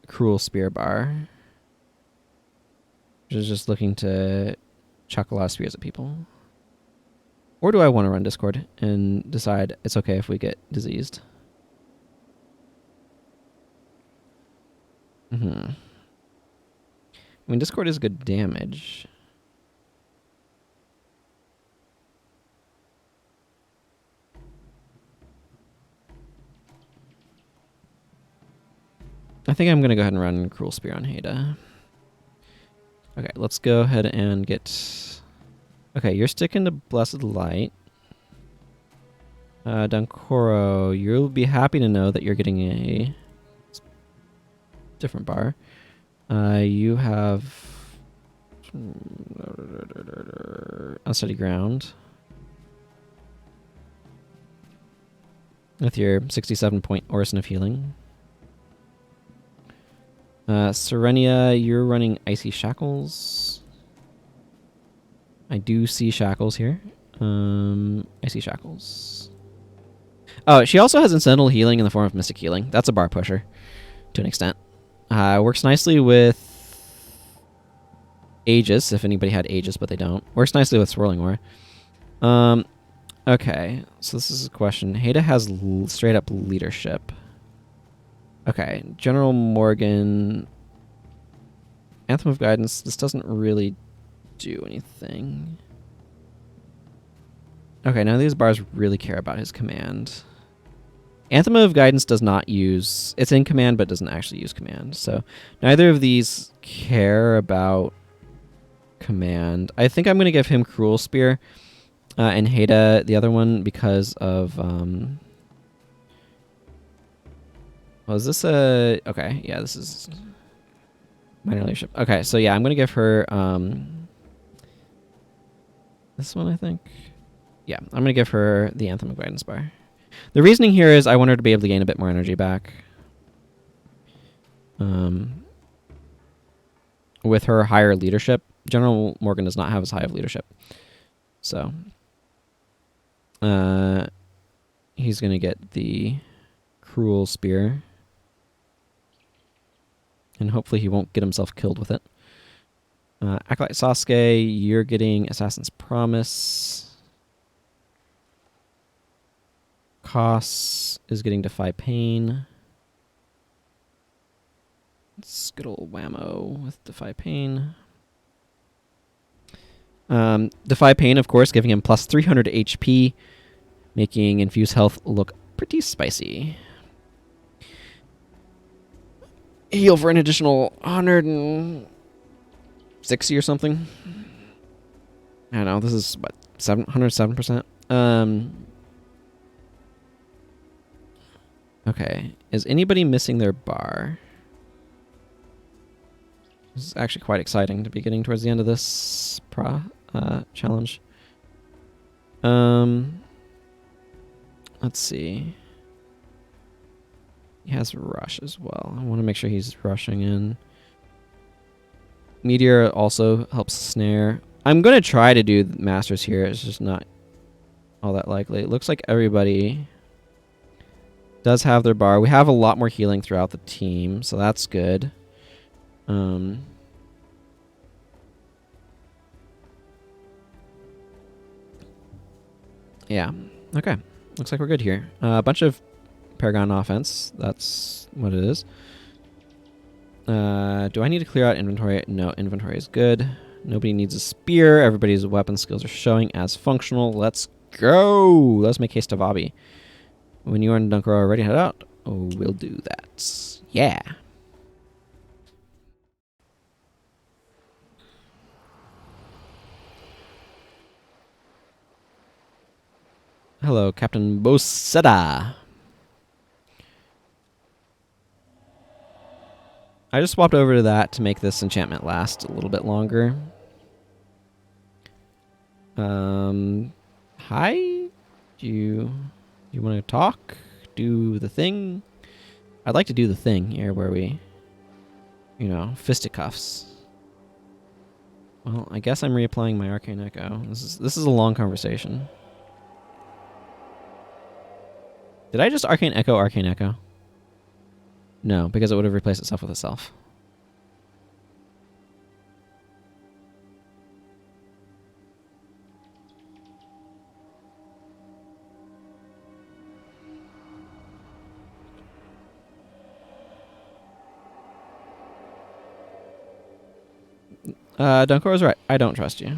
Cruel Spear bar? Which is just looking to chuck a lot of spears at people. Or do I want to run Discord and decide it's okay if we get diseased? I mean, Discord is good damage. I think I'm going to go ahead and run Cruel Spear on Heda. Okay, let's go ahead and get... Okay, you're sticking to Blessed Light. Dunkoro, you'll be happy to know that you're getting a different bar. You have... Unsteady Ground. With your 67-point Orison of Healing. Serenia, you're running Icy Shackles. I do see Shackles here. Icy Shackles. Oh, she also has Incidental Healing in the form of Mystic Healing. That's a bar pusher, to an extent. Works nicely with Aegis, if anybody had Aegis, but they don't. Works nicely with Swirling Aura. Okay, so this is a question. Heda has straight up leadership. Okay, General Morgan, Anthem of Guidance. This doesn't really do anything. Okay, none of these bars really care about his command. Anthem of Guidance does not use... It's in command, but doesn't actually use command. So neither of these care about command. I think I'm going to give him Cruel Spear and Heda the other one because of... is this a... Okay, yeah, this is... Minor leadership. Okay, so yeah, I'm going to give her... this one, I think. Yeah, I'm going to give her the Anthem of Guidance bar. The reasoning here is I want her to be able to gain a bit more energy back. With her higher leadership. General Morgan does not have as high of leadership. So, he's going to get the Cruel Spear. And hopefully he won't get himself killed with it. Acolyte Sasuke, you're getting Assassin's Promise. Koss is getting Defy Pain. Let's good old whammo with Defy Pain. Defy Pain, of course, giving him plus 300 HP, making Infuse Health look pretty spicy. Heal for an additional 160 or something. I don't know. This is what 107%. Okay. Is anybody missing their bar? This is actually quite exciting to be getting towards the end of this challenge. Let's see. He has Rush as well. I want to make sure he's rushing in. Meteor also helps Snare. I'm going to try to do Masters here. It's just not all that likely. It looks like everybody does have their bar. We have a lot more healing throughout the team, so that's good. Yeah. Okay. Looks like we're good here. A bunch of Paragon offense. That's what it is. Do I need to clear out inventory? No, inventory is good. Nobody needs a spear. Everybody's weapon skills are showing as functional. Let's go. Let's make haste to Bobby. When you and Dunker are ready to head out, we'll do that. Yeah. Hello, Captain Bosetta. I just swapped over to that to make this enchantment last a little bit longer. Hi? Do you want to talk? Do the thing? I'd like to do the thing here where we, fisticuffs. Well, I guess I'm reapplying my Arcane Echo. This is a long conversation. Did I just Arcane Echo? No, because it would have replaced itself with itself. Dunkor is right. I don't trust you.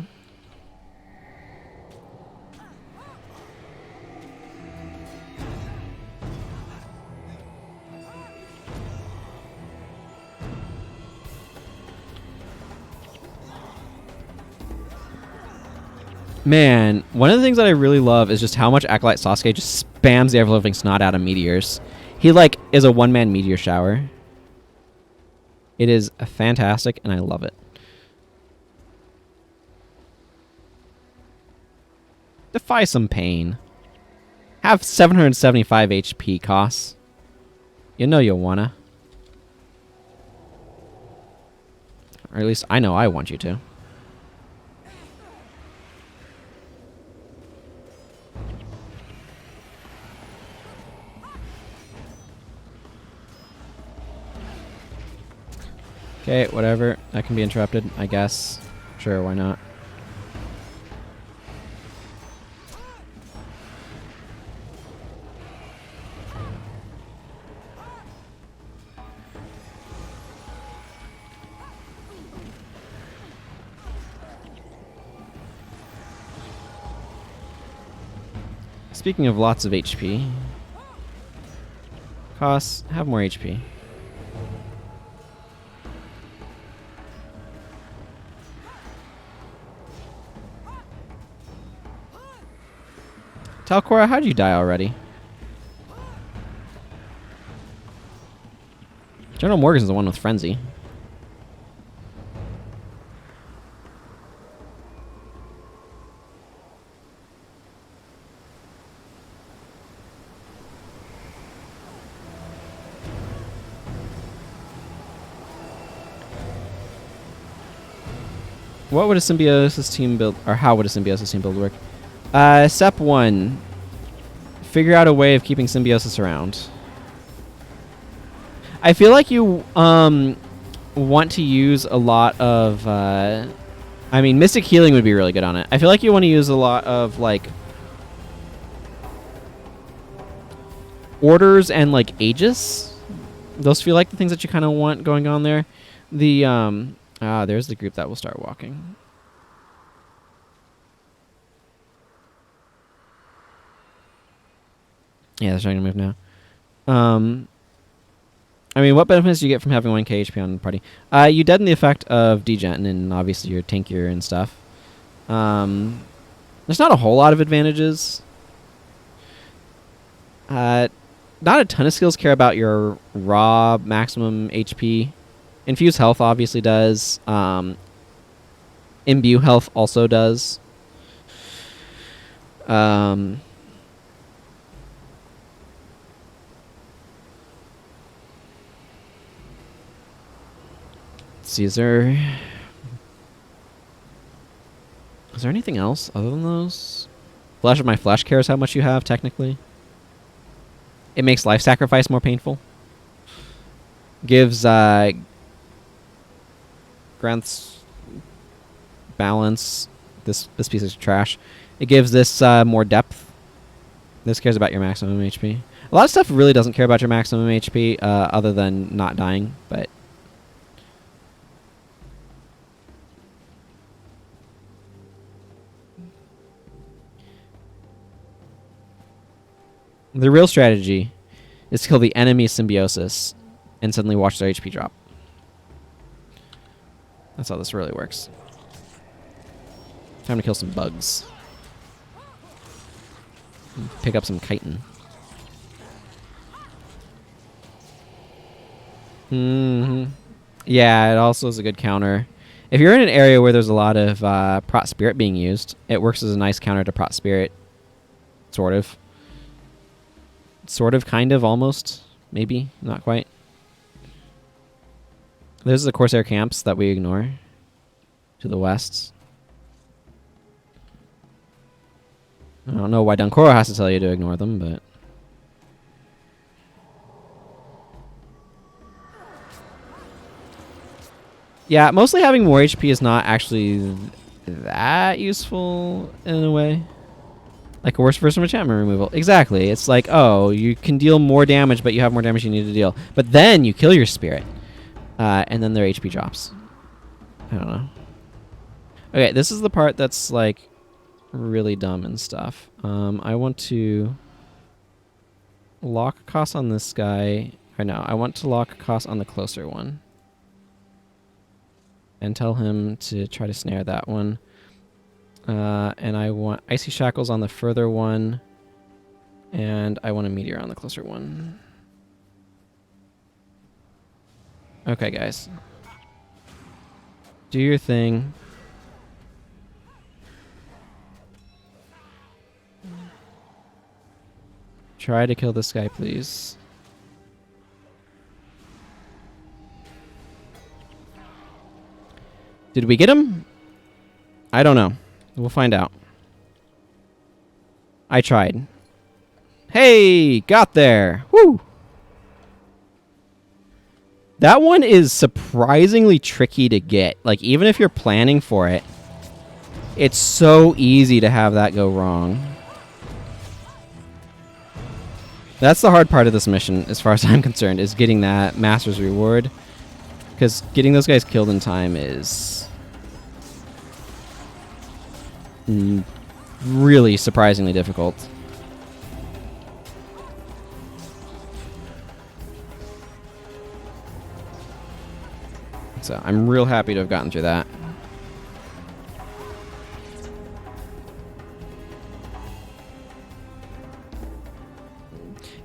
Man, one of the things that I really love is just how much Acolyte Sasuke just spams the ever-living snot out of meteors. He, is a one-man meteor shower. It is fantastic, and I love it. Defy some pain. Have 775 HP costs. You know you wanna. Or at least I know I want you to. Okay, whatever. That can be interrupted, I guess. Sure, why not? Speaking of lots of HP, Costs, have more HP. Talcora, how'd you die already? General Morgan's the one with Frenzy. What would a symbiosis team build, or how would a symbiosis team build work? Step 1. Figure out a way of keeping symbiosis around. I feel like you want to use a lot of... I mean, Mystic Healing would be really good on it. I feel like you want to use a lot of, like... Orders and, like, Aegis. Those feel like the things that you kind of want going on there. The, there's the group that will start walking. Yeah, they're starting to move now. I mean, what benefits do you get from having 1k HP on the party? You deaden the effect of degen, and obviously you're tankier and stuff. There's not a whole lot of advantages. Not a ton of skills care about your raw maximum HP. Infuse health obviously does. Imbue health also does. Let's see, is there anything else other than those? Flesh of my flesh cares how much you have, technically. It makes life sacrifice more painful. Gives Granth's balance. This piece is trash. It gives this more depth. This cares about your maximum HP. A lot of stuff really doesn't care about your maximum HP, other than not dying, but... The real strategy is to kill the enemy symbiosis and suddenly watch their HP drop. That's how this really works. Time to kill some bugs. Pick up some chitin. Yeah, it also is a good counter. If you're in an area where there's a lot of Prot Spirit being used, it works as a nice counter to Prot Spirit. Sort of. Sort of, kind of, almost. Maybe, not quite. There's the Corsair camps that we ignore. To the west. I don't know why Dunkoro has to tell you to ignore them, but... Yeah, mostly having more HP is not actually that useful in a way. Like a worse version of enchantment removal. Exactly. It's like, oh, you can deal more damage, but you have more damage you need to deal. But then you kill your spirit. And then their HP drops. I don't know. Okay, this is the part that's, like, really dumb and stuff. I want to lock a cost on this guy. Or no, I want to lock a cost on the closer one. And tell him to try to snare that one. And I want Icy Shackles on the further one. And I want a Meteor on the closer one. Okay, guys. Do your thing. Try to kill this guy, please. Did we get him? I don't know. We'll find out. I tried. Hey! Got there! Woo! That one is surprisingly tricky to get. Like, even if you're planning for it, it's so easy to have that go wrong. That's the hard part of this mission, as far as I'm concerned, is getting that Master's Reward. Because getting those guys killed in time is... really surprisingly difficult. So I'm real happy to have gotten through that.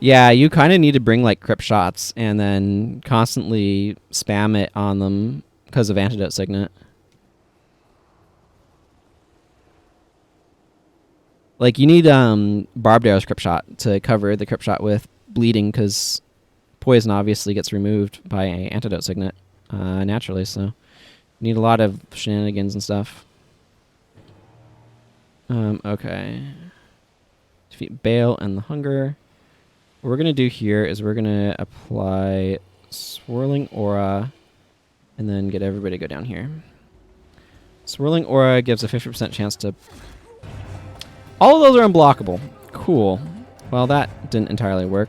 Yeah, you kind of need to bring like crypt shots and then constantly spam it on them because of antidote signet. Like you need barbed arrows crypt shot to cover the crypt shot with bleeding because poison obviously gets removed by antidote signet naturally. So you need a lot of shenanigans and stuff. Okay. Defeat Bale and the Hunger. What we're going to do here is we're going to apply Swirling Aura and then get everybody to go down here. Swirling Aura gives a 50% chance to... All of those are unblockable. Cool. Well, that didn't entirely work.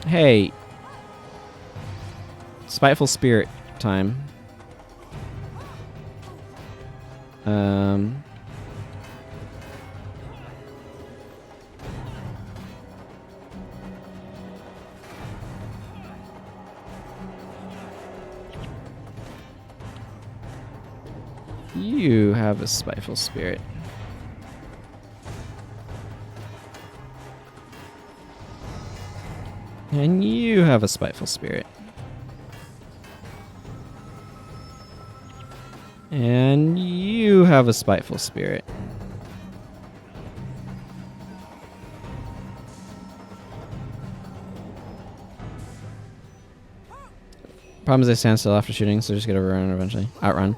Hey. Spiteful Spirit time. You have a spiteful spirit. And you have a spiteful spirit. And you have a spiteful spirit. Problem is they stand still after shooting, so just get overrun eventually. Outrun.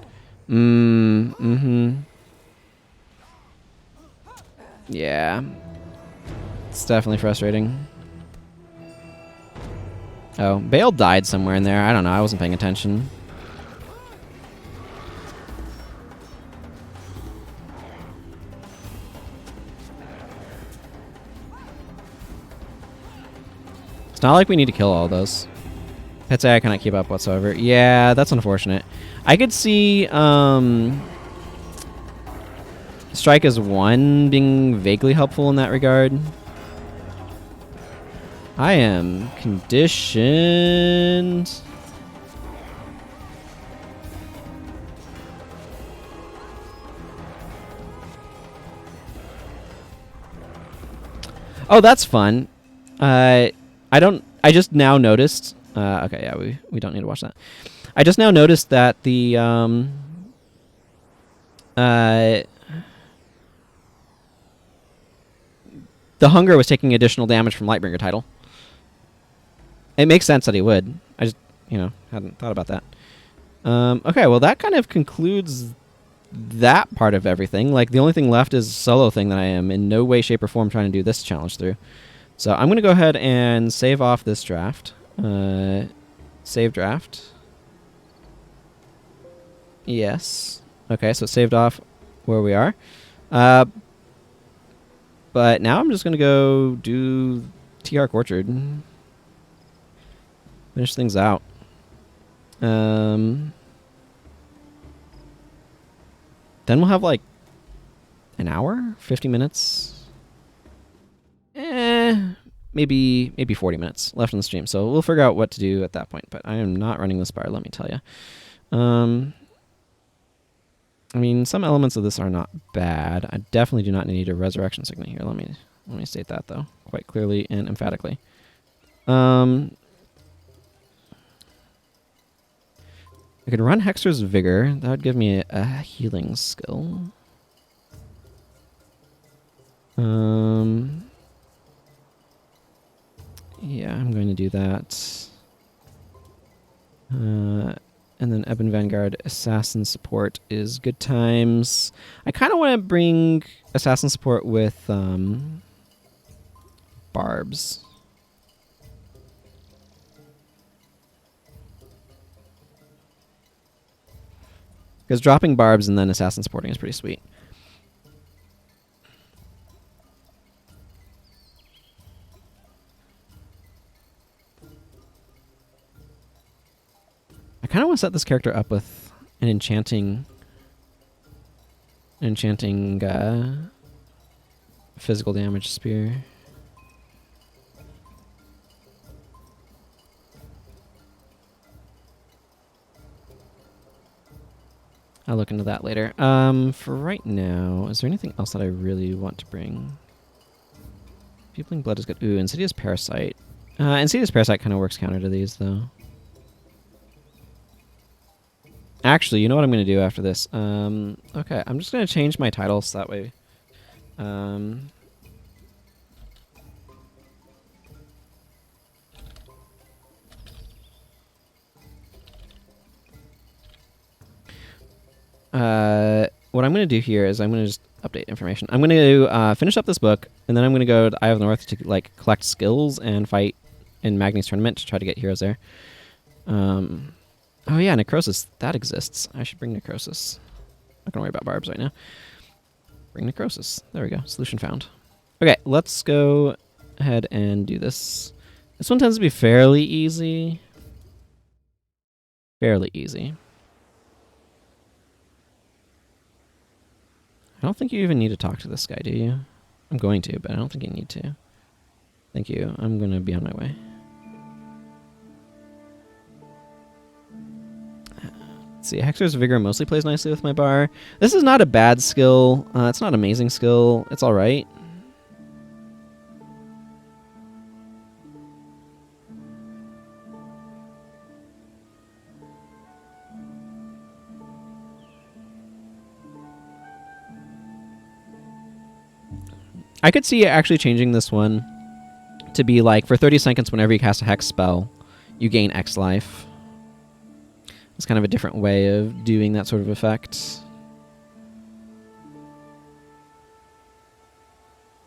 Yeah. It's definitely frustrating. Oh, Bale died somewhere in there. I don't know. I wasn't paying attention. It's not like we need to kill all those. I'd say I cannot keep up whatsoever. Yeah, that's unfortunate. I could see Strike as 1 being vaguely helpful in that regard. I am conditioned. Oh, that's fun. I just now noticed. Okay, yeah, we don't need to watch that. I just now noticed that the Hunger was taking additional damage from Lightbringer title. It makes sense that he would. I just, hadn't thought about that. Okay, well, that kind of concludes that part of everything. Like, the only thing left is a solo thing that I am in no way, shape, or form trying to do this challenge through. So I'm going to go ahead and save off this draft. Save draft. Yes. Okay, so it saved off where we are. But now I'm just going to go do T-Arc Orchard. Finish things out. Then we'll have like an hour, 50 minutes. Maybe 40 minutes left on the stream. So we'll figure out what to do at that point. But I am not running this bar, let me tell you. I mean, some elements of this are not bad. I definitely do not need a resurrection signet here. Let me state that though, quite clearly and emphatically. I could run Hexer's Vigor. That would give me a healing skill. Yeah, I'm going to do that. And then Ebon Vanguard Assassin Support is good times. I kind of want to bring Assassin Support with Barbs. Because dropping Barbs and then Assassin Supporting is pretty sweet. I kind of want to set this character up with an enchanting physical damage spear. I'll look into that later. For right now, is there anything else that I really want to bring? Peopling Blood is good. Ooh, Insidious Parasite. Insidious Parasite kind of works counter to these, though. Actually, you know what I'm going to do after this? Okay, I'm just going to change my titles so that way. What I'm going to do here is I'm going to just update information. I'm going to finish up this book, and then I'm going to go to Eye of the North to like collect skills and fight in Magni's tournament to try to get heroes there. Oh yeah, Necrosis. That exists. I should bring Necrosis. Not going to worry about barbs right now. Bring Necrosis. There we go. Solution found. Okay, let's go ahead and do this. This one tends to be fairly easy. Fairly easy. I don't think you even need to talk to this guy, do you? I'm going to, but I don't think you need to. Thank you. I'm going to be on my way. Let's see. Hexer's Vigor mostly plays nicely with my bar. This is not a bad skill. It's not an amazing skill. It's all right. I could see actually changing this one to be like, for 30 seconds, whenever you cast a Hex spell, you gain X life. It's kind of a different way of doing that sort of effect.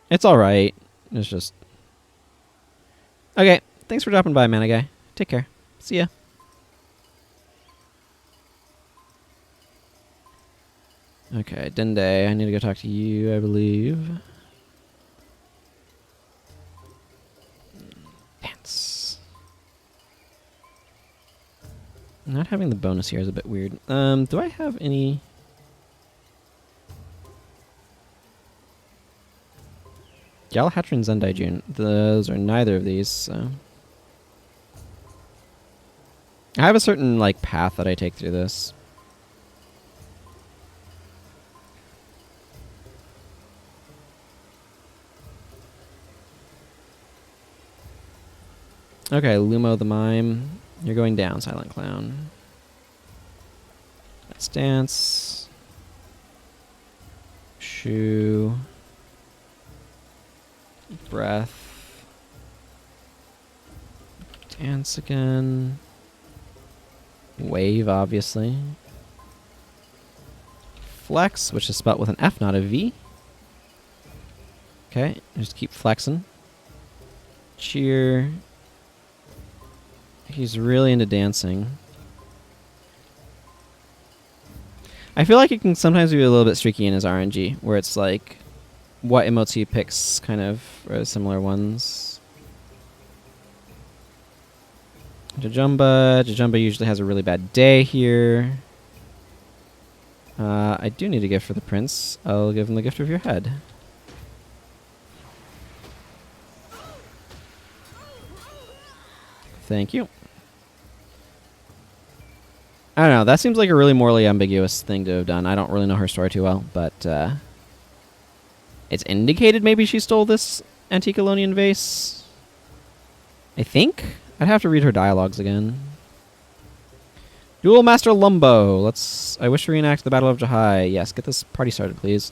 It's alright. It's just... Okay, thanks for dropping by, Mana Guy. Take care. See ya. Okay, Dende, I need to go talk to you, I believe. Not having the bonus here is a bit weird. Do I have any... Galahadron Zendaijun. Those are neither of these, so... I have a certain, like, path that I take through this. Okay, Lumo the Mime. You're going down, Silent Clown. Let's dance. Shoe. Breath. Dance again. Wave, obviously. Flex, which is spelled with an F, not a V. Okay, just keep flexing. Cheer. He's really into dancing. I feel like it can sometimes be a little bit streaky in his RNG, where it's like what emotes he picks kind of are similar ones. Jajumba. Jajumba usually has a really bad day here. I do need a gift for the prince. I'll give him the gift of your head. Thank you. I don't know. That seems like a really morally ambiguous thing to have done. I don't really know her story too well, but it's indicated maybe she stole this Anticolonian vase. I think. I'd have to read her dialogues again. Duel Master Lumbo. I wish to reenact the Battle of Jahai. Yes, get this party started, please.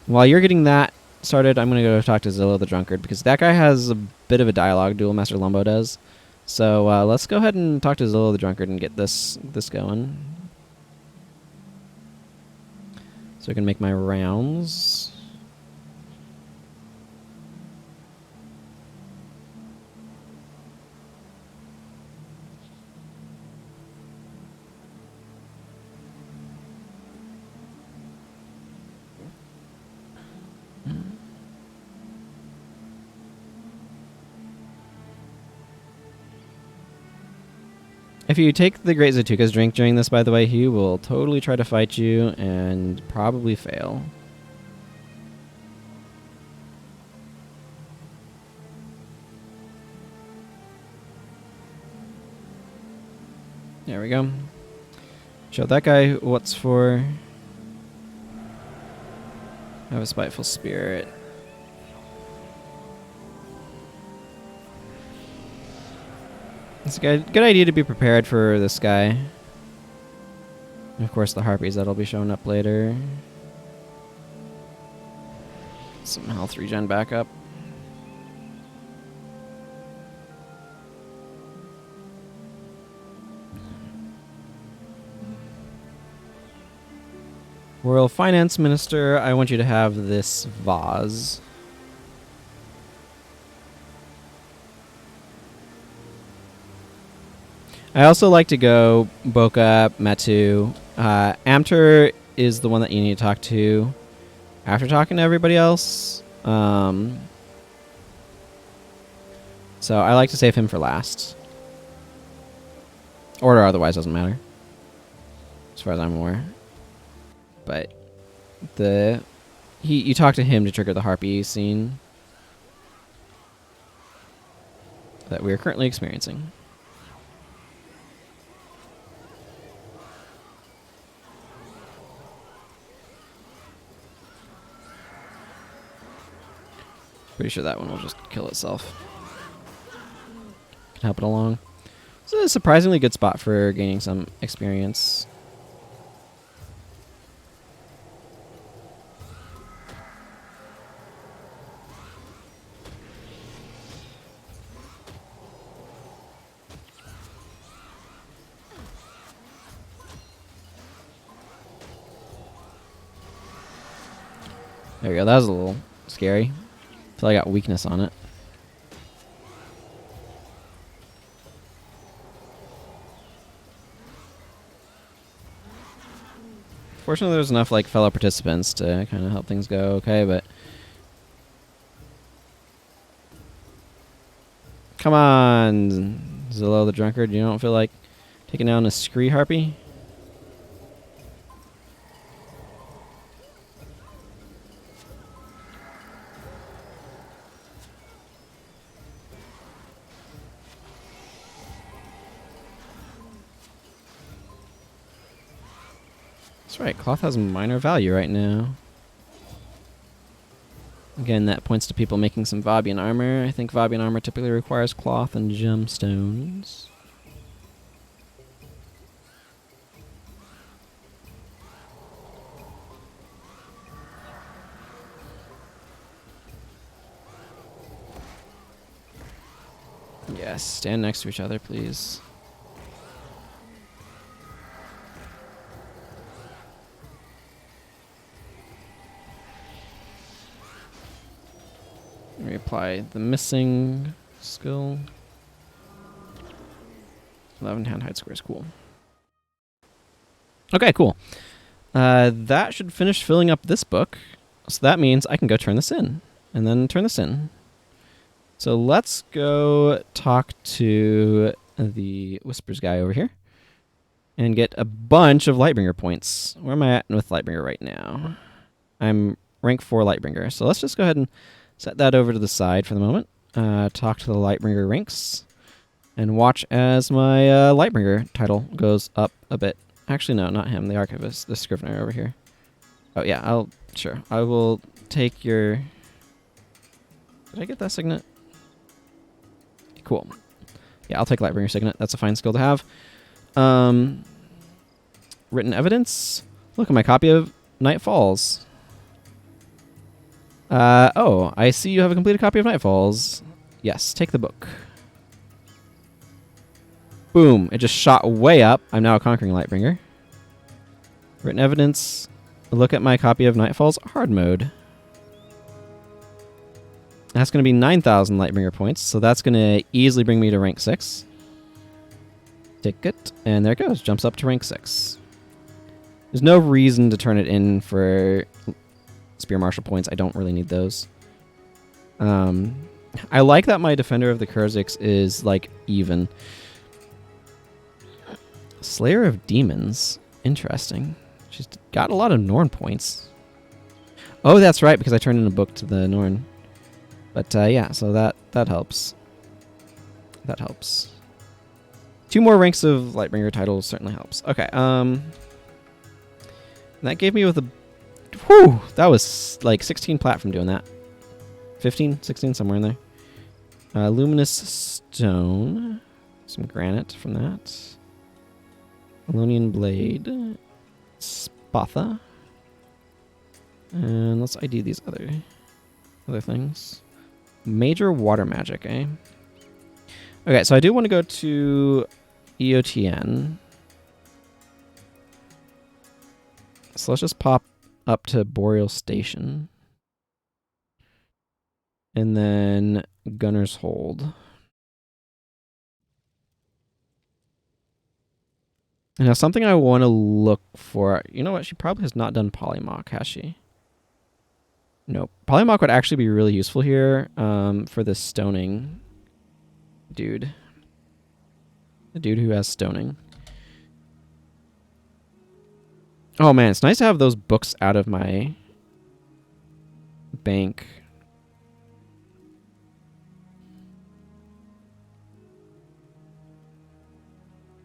While you're getting that started, I'm going to go talk to Zillow the Drunkard, because that guy has a bit of a dialogue, Duel Master Lumbo does. So let's go ahead and talk to Zillow the Drunkard and get this going. So I can make my rounds. If you take the Great Zatuka's drink during this, by the way, he will totally try to fight you and probably fail. There we go. Show that guy what's for. Have a spiteful spirit. It's a good idea to be prepared for this guy. And of course, the harpies that'll be showing up later. Some health regen back up. Royal Finance Minister, I want you to have this vase. I also like to go Boka, Metu. Amter is the one that you need to talk to after talking to everybody else. So I like to save him for last. Order otherwise doesn't matter, as far as I'm aware. But you talk to him to trigger the harpy scene that we are currently experiencing. Pretty sure that one will just kill itself. Can help it along. This is a surprisingly good spot for gaining some experience. There we go. That was a little scary. I feel like I got weakness on it. Fortunately, there's enough like fellow participants to kind of help things go okay, but come on, Zillow the Drunkard. You don't feel like taking down a Scree Harpy? That's right, cloth has minor value right now. Again, that points to people making some Vabian armor. I think Vabian armor typically requires cloth and gemstones. Yes, stand next to each other, please. Reapply the missing skill. 11 hand height squares, cool. Okay, cool. That should finish filling up this book. So that means I can go turn this in. And then turn this in. So let's go talk to the Whispers guy over here. And get a bunch of Lightbringer points. Where am I at with Lightbringer right now? I'm rank 4 Lightbringer. So let's just go ahead and set that over to the side for the moment. Talk to the Lightbringer ranks. And watch as my Lightbringer title goes up a bit. Actually, no, not him. The Archivist. The Scrivener over here. Oh, yeah. Sure. I will take your... Did I get that signet? Cool. Yeah, I'll take Lightbringer signet. That's a fine skill to have. Written evidence. Look at my copy of Nightfalls. Oh, I see you have a completed copy of Nightfalls. Yes, take the book. Boom, it just shot way up. I'm now a Conquering Lightbringer. Written evidence. Look at my copy of Nightfalls hard mode. That's going to be 9,000 Lightbringer points, so that's going to easily bring me to rank 6. Take it, and there it goes. Jumps up to rank 6. There's no reason to turn it in for Spear Marshal points. I don't really need those. I like that my Defender of the Kurziks is, like, even. Slayer of Demons. Interesting. She's got a lot of Norn points. Oh, that's right, because I turned in a book to the Norn. But, yeah, so that helps. That helps. 2 more ranks of Lightbringer titles certainly helps. Okay, that gave me with a Whew! That was like 16 plat from doing that. 15, 16, somewhere in there. Luminous stone. Some granite from that. Alonian blade. Spatha. And let's ID these other things. Major water magic, eh? Okay, so I do want to go to EOTN. So let's just pop up to Boreal Station. And then Gunner's Hold. And now something I want to look for. You know what? She probably has not done Polymorph, has she? Nope. Polymorph would actually be really useful here for this stoning dude. The dude who has stoning. Oh man, it's nice to have those books out of my bank.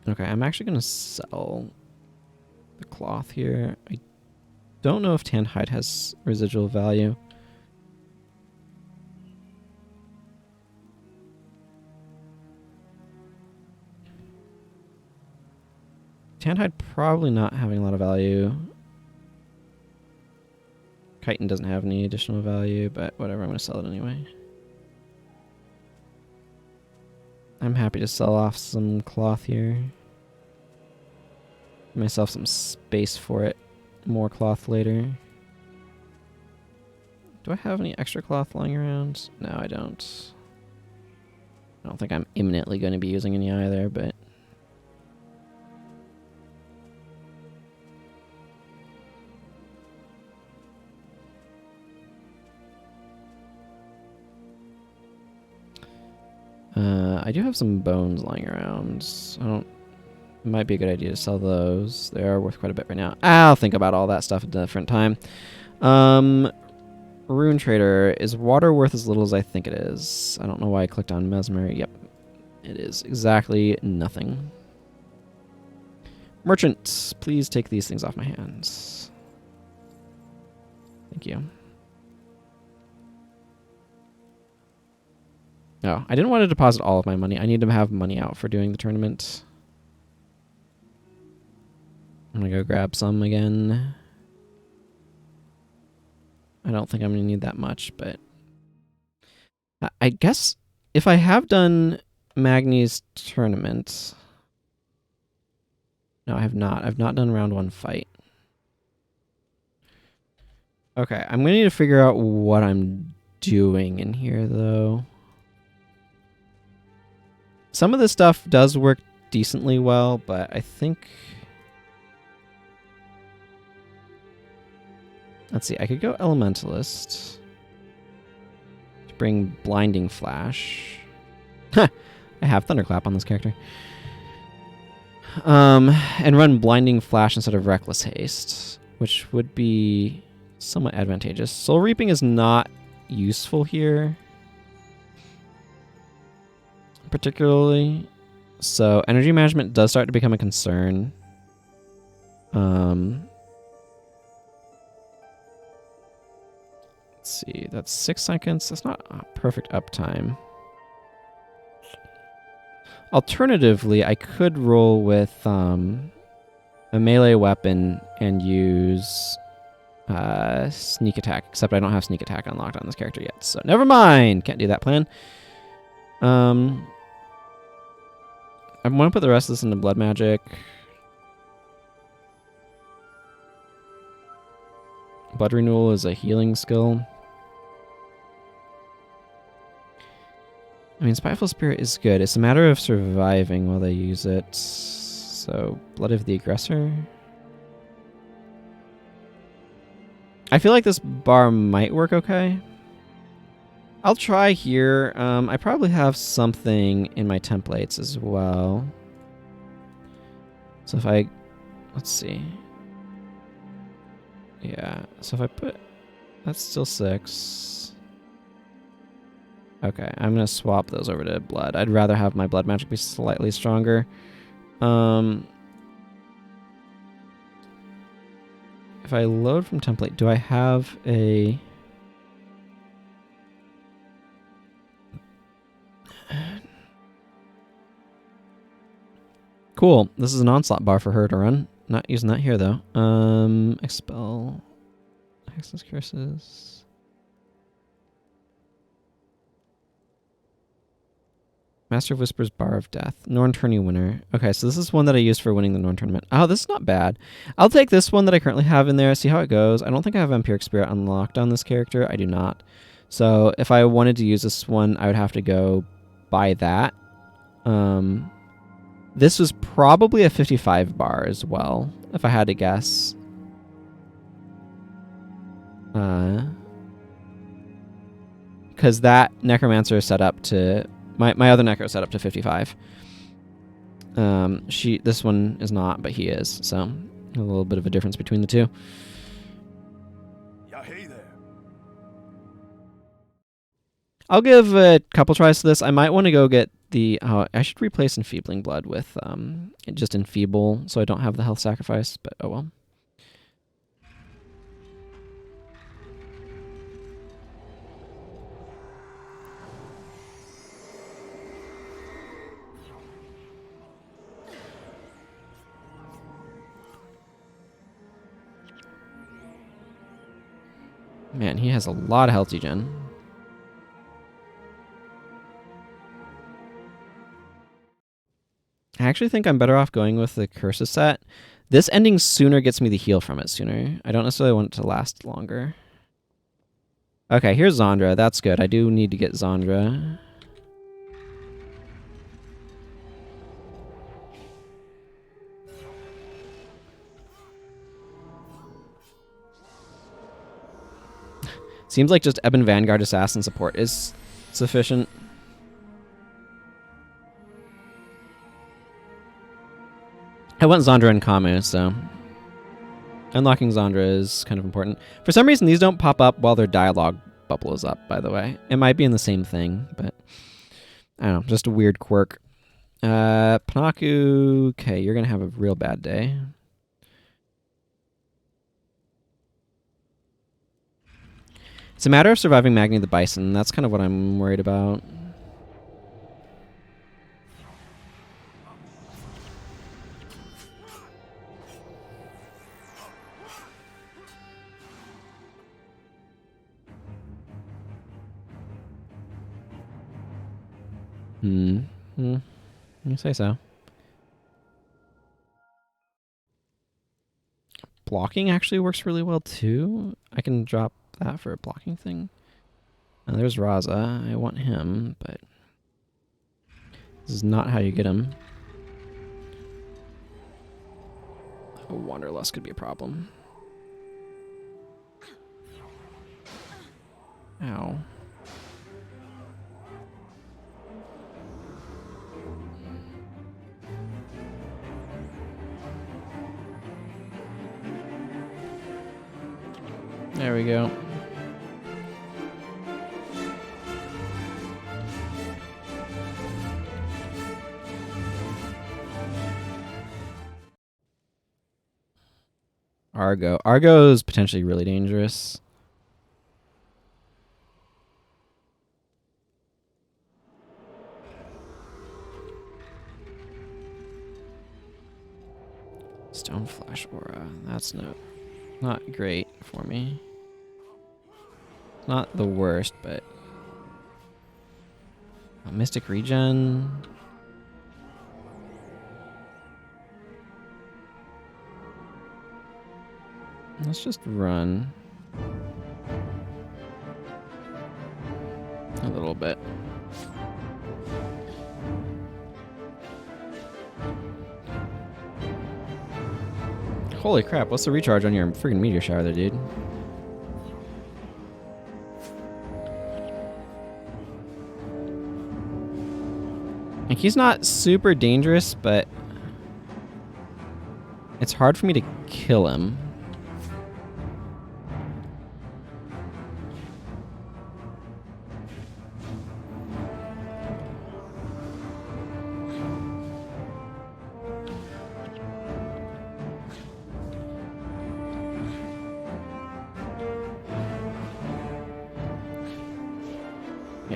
Okay, I'm actually going to sell the cloth here. I don't know if tan hide has residual value. Tan hide probably not having a lot of value. Chitin doesn't have any additional value, but whatever, I'm going to sell it anyway. I'm happy to sell off some cloth here. Give myself some space for it. More cloth later. Do I have any extra cloth lying around? No, I don't. I don't think I'm imminently going to be using any either, but... I do have some bones lying around. It might be a good idea to sell those. They are worth quite a bit right now. I'll think about all that stuff at a different time. Rune Trader. Is water worth as little as I think it is? I don't know why I clicked on Mesmer. Yep. It is exactly nothing. Merchant, please take these things off my hands. Thank you. No, I didn't want to deposit all of my money. I need to have money out for doing the tournament. I'm going to go grab some again. I don't think I'm going to need that much, but... I guess if I have done Magni's tournament... No, I have not. I've not done round 1 fight. Okay, I'm going to need to figure out what I'm doing in here, though. Some of this stuff does work decently well, but I think... Let's see, I could go Elementalist to bring Blinding Flash. I have Thunderclap on this character. And run Blinding Flash instead of Reckless Haste, which would be somewhat advantageous. Soul Reaping is not useful here, particularly. So energy management does start to become a concern. Let's see, that's 6 seconds. That's not a perfect uptime. Alternatively, I could roll with a melee weapon and use sneak attack, except I don't have sneak attack unlocked on this character yet, so never mind. Can't do that plan. I want to put the rest of this into blood magic. Blood renewal is a healing skill. I mean, Spiteful Spirit is good. It's a matter of surviving while they use it. So, Blood of the Aggressor. I feel like this bar might work okay. I'll try here. I probably have something in my templates as well. So if I... Let's see. Yeah, so if I put... That's still 6. Okay, I'm going to swap those over to blood. I'd rather have my blood magic be slightly stronger. if I load from template, do I have a... Cool. This is an onslaught bar for her to run. Not using that here, though. Expel... Hexless curses... Master of Whispers, Bar of Death. Norn tourney winner. Okay, so this is one that I used for winning the Norn tournament. Oh, this is not bad. I'll take this one that I currently have in there, see how it goes. I don't think I have Vampiric Spirit unlocked on this character. I do not. So if I wanted to use this one, I would have to go buy that. This was probably a 55 bar as well, if I had to guess. Because that Necromancer is set up to... My other Necro set up to 55. This one is not, but he is. So a little bit of a difference between the two. Yeah, hey there. I'll give a couple tries to this. I might want to go get the... I should replace Enfeebling Blood with just Enfeeble, so I don't have the health sacrifice, but oh well. Man, he has a lot of health degen. I actually think I'm better off going with the Curses set. This ending sooner gets me the heal from it sooner. I don't necessarily want it to last longer. Okay, here's Xandra. That's good. I do need to get Xandra. Seems like just Ebon Vanguard Assassin support is sufficient. I want Xandra and Kahmu, so unlocking Xandra is kind of important. For some reason, these don't pop up while their dialogue bubble is up, by the way. It might be in the same thing, but I don't know, just a weird quirk. Panaku, okay, you're going to have a real bad day. It's a matter of surviving Magni the Bison. That's kind of what I'm worried about. You say so. Blocking actually works really well too. I can drop that for a blocking thing. Now there's Razah. I want him, but this is not how you get him. Oh, Wanderlust could be a problem. Ow. There we go. Argo. Argo is potentially really dangerous. Stone Flash Aura. That's not great for me. Not the worst, but Mystic Regen. Let's just run a little bit. Holy crap, what's the recharge on your friggin' meteor shower there, dude? Like, he's not super dangerous, but it's hard for me to kill him.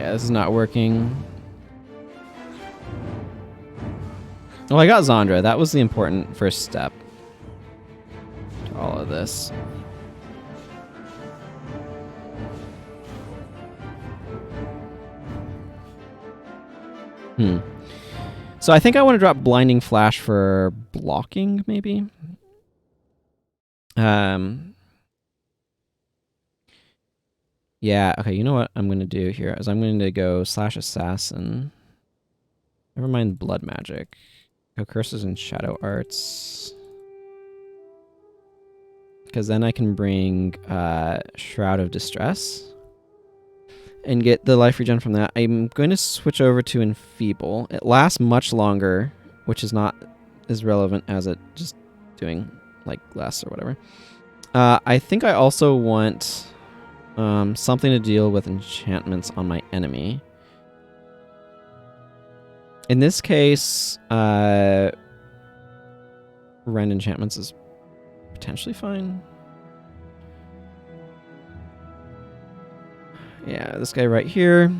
Yeah, this is not working. Well, I got Xandra. That was the important first step to all of this. So I think I want to drop Blinding Flash for blocking, maybe. Yeah, okay, you know what I'm going to do here is I'm going to go slash assassin. Never mind blood magic. Go curses and shadow arts. Because then I can bring Shroud of Distress and get the life regen from that. I'm going to switch over to Enfeeble. It lasts much longer, which is not as relevant as it just doing like less or whatever. I think I also want something to deal with enchantments on my enemy. In this case, Rend enchantments is potentially fine. Yeah, this guy right here.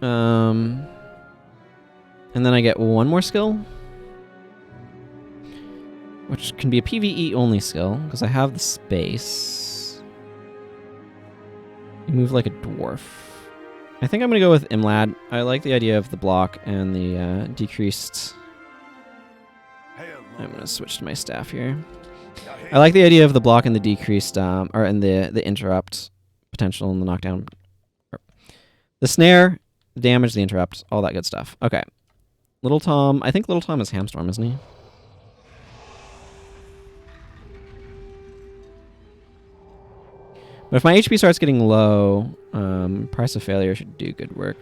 And then I get one more skill, which can be a PvE only skill because I have the space. You move like a dwarf. I think I'm gonna go with Imlad. I like the idea of the block and the decreased. I'm gonna switch to my staff here. I like the idea of the block and the decreased, or in the interrupt potential and the knockdown. The snare, the damage, the interrupt, all that good stuff. Okay. Little Tom, I think Little Tom is Hamstorm, isn't he? But if my HP starts getting low, Price of Failure should do good work.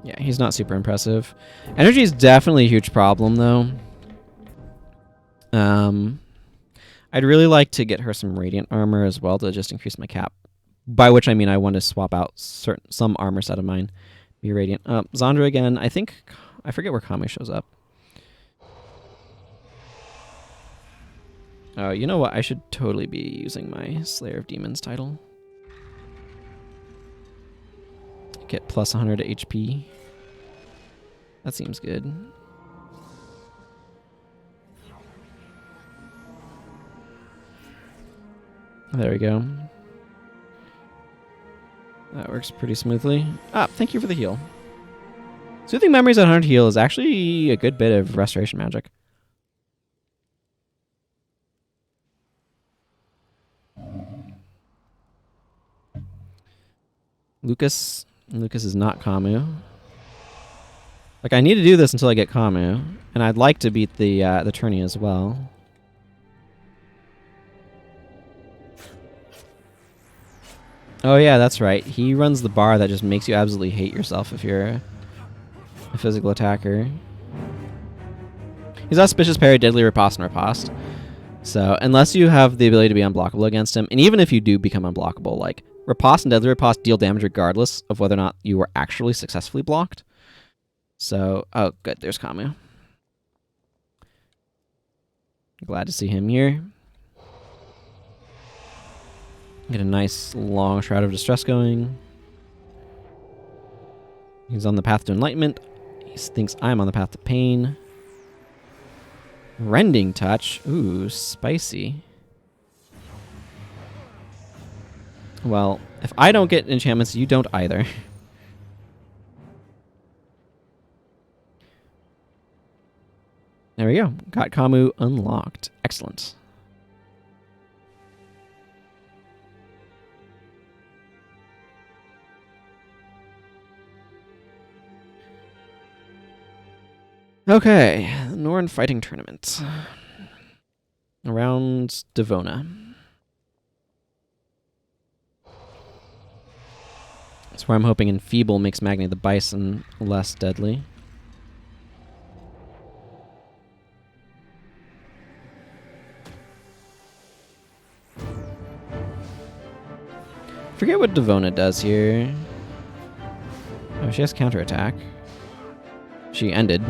Yeah, he's not super impressive. Energy is definitely a huge problem, though. I'd really like to get her some Radiant armor as well to just increase my cap. By which I mean I want to swap out some armor set of mine. Be Radiant. Xandra again. I forget where Kahmu shows up. Oh, you know what? I should totally be using my Slayer of Demons title. Get plus 100 HP. That seems good. There we go. That works pretty smoothly. Ah, thank you for the heal. Soothing Memories at 100 heal is actually a good bit of restoration magic. Lucas is not Kahmu. Like, I need to do this until I get Kahmu, and I'd like to beat the tourney as well. Oh yeah, that's right. He runs the bar that just makes you absolutely hate yourself if you're a physical attacker. He's Auspicious Parry, Deadly Riposte, and Riposte. So, unless you have the ability to be unblockable against him, and even if you do become unblockable, like, Riposte and Deadly Riposte deal damage regardless of whether or not you were actually successfully blocked. So, oh, good, there's Kahmu. Glad to see him here. Get a nice long Shroud of Distress going. He's on the path to enlightenment. He thinks I'm on the path to pain. Rending Touch. Ooh, spicy. Well, if I don't get enchantments, you don't either. There we go. Got Kahmu unlocked. Excellent. Okay, Norn Fighting Tournament. Around Devona. That's where I'm hoping Enfeeble makes Magni the Bison less deadly. Forget what Devona does here. Oh, she has counterattack. she ended.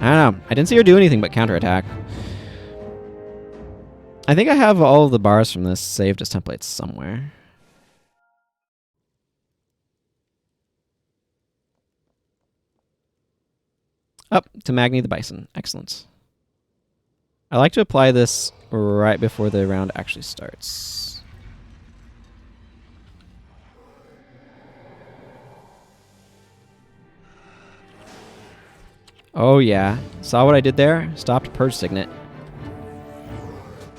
I don't know. I didn't see her do anything but counterattack. I think I have all of the bars from this saved as templates somewhere. Up to Magni the Bison. Excellent. I like to apply this right before the round actually starts. Oh yeah. Saw what I did there? Stopped Purge Signet.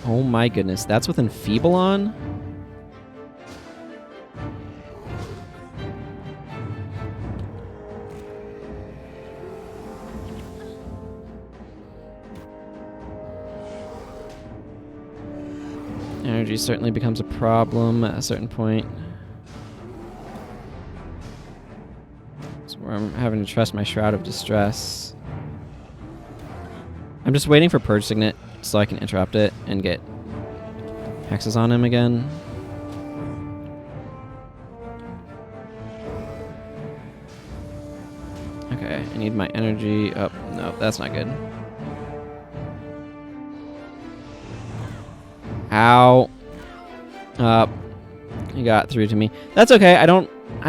Oh my goodness. That's with Enfeeble on? Energy certainly becomes a problem at a certain point. That's where I'm having to trust my Shroud of Distress. I'm just waiting for Purge Signet so I can interrupt it and get hexes on him again. Okay, I need my energy up. No, that's not good. Ow. Up. He got through to me. That's okay. I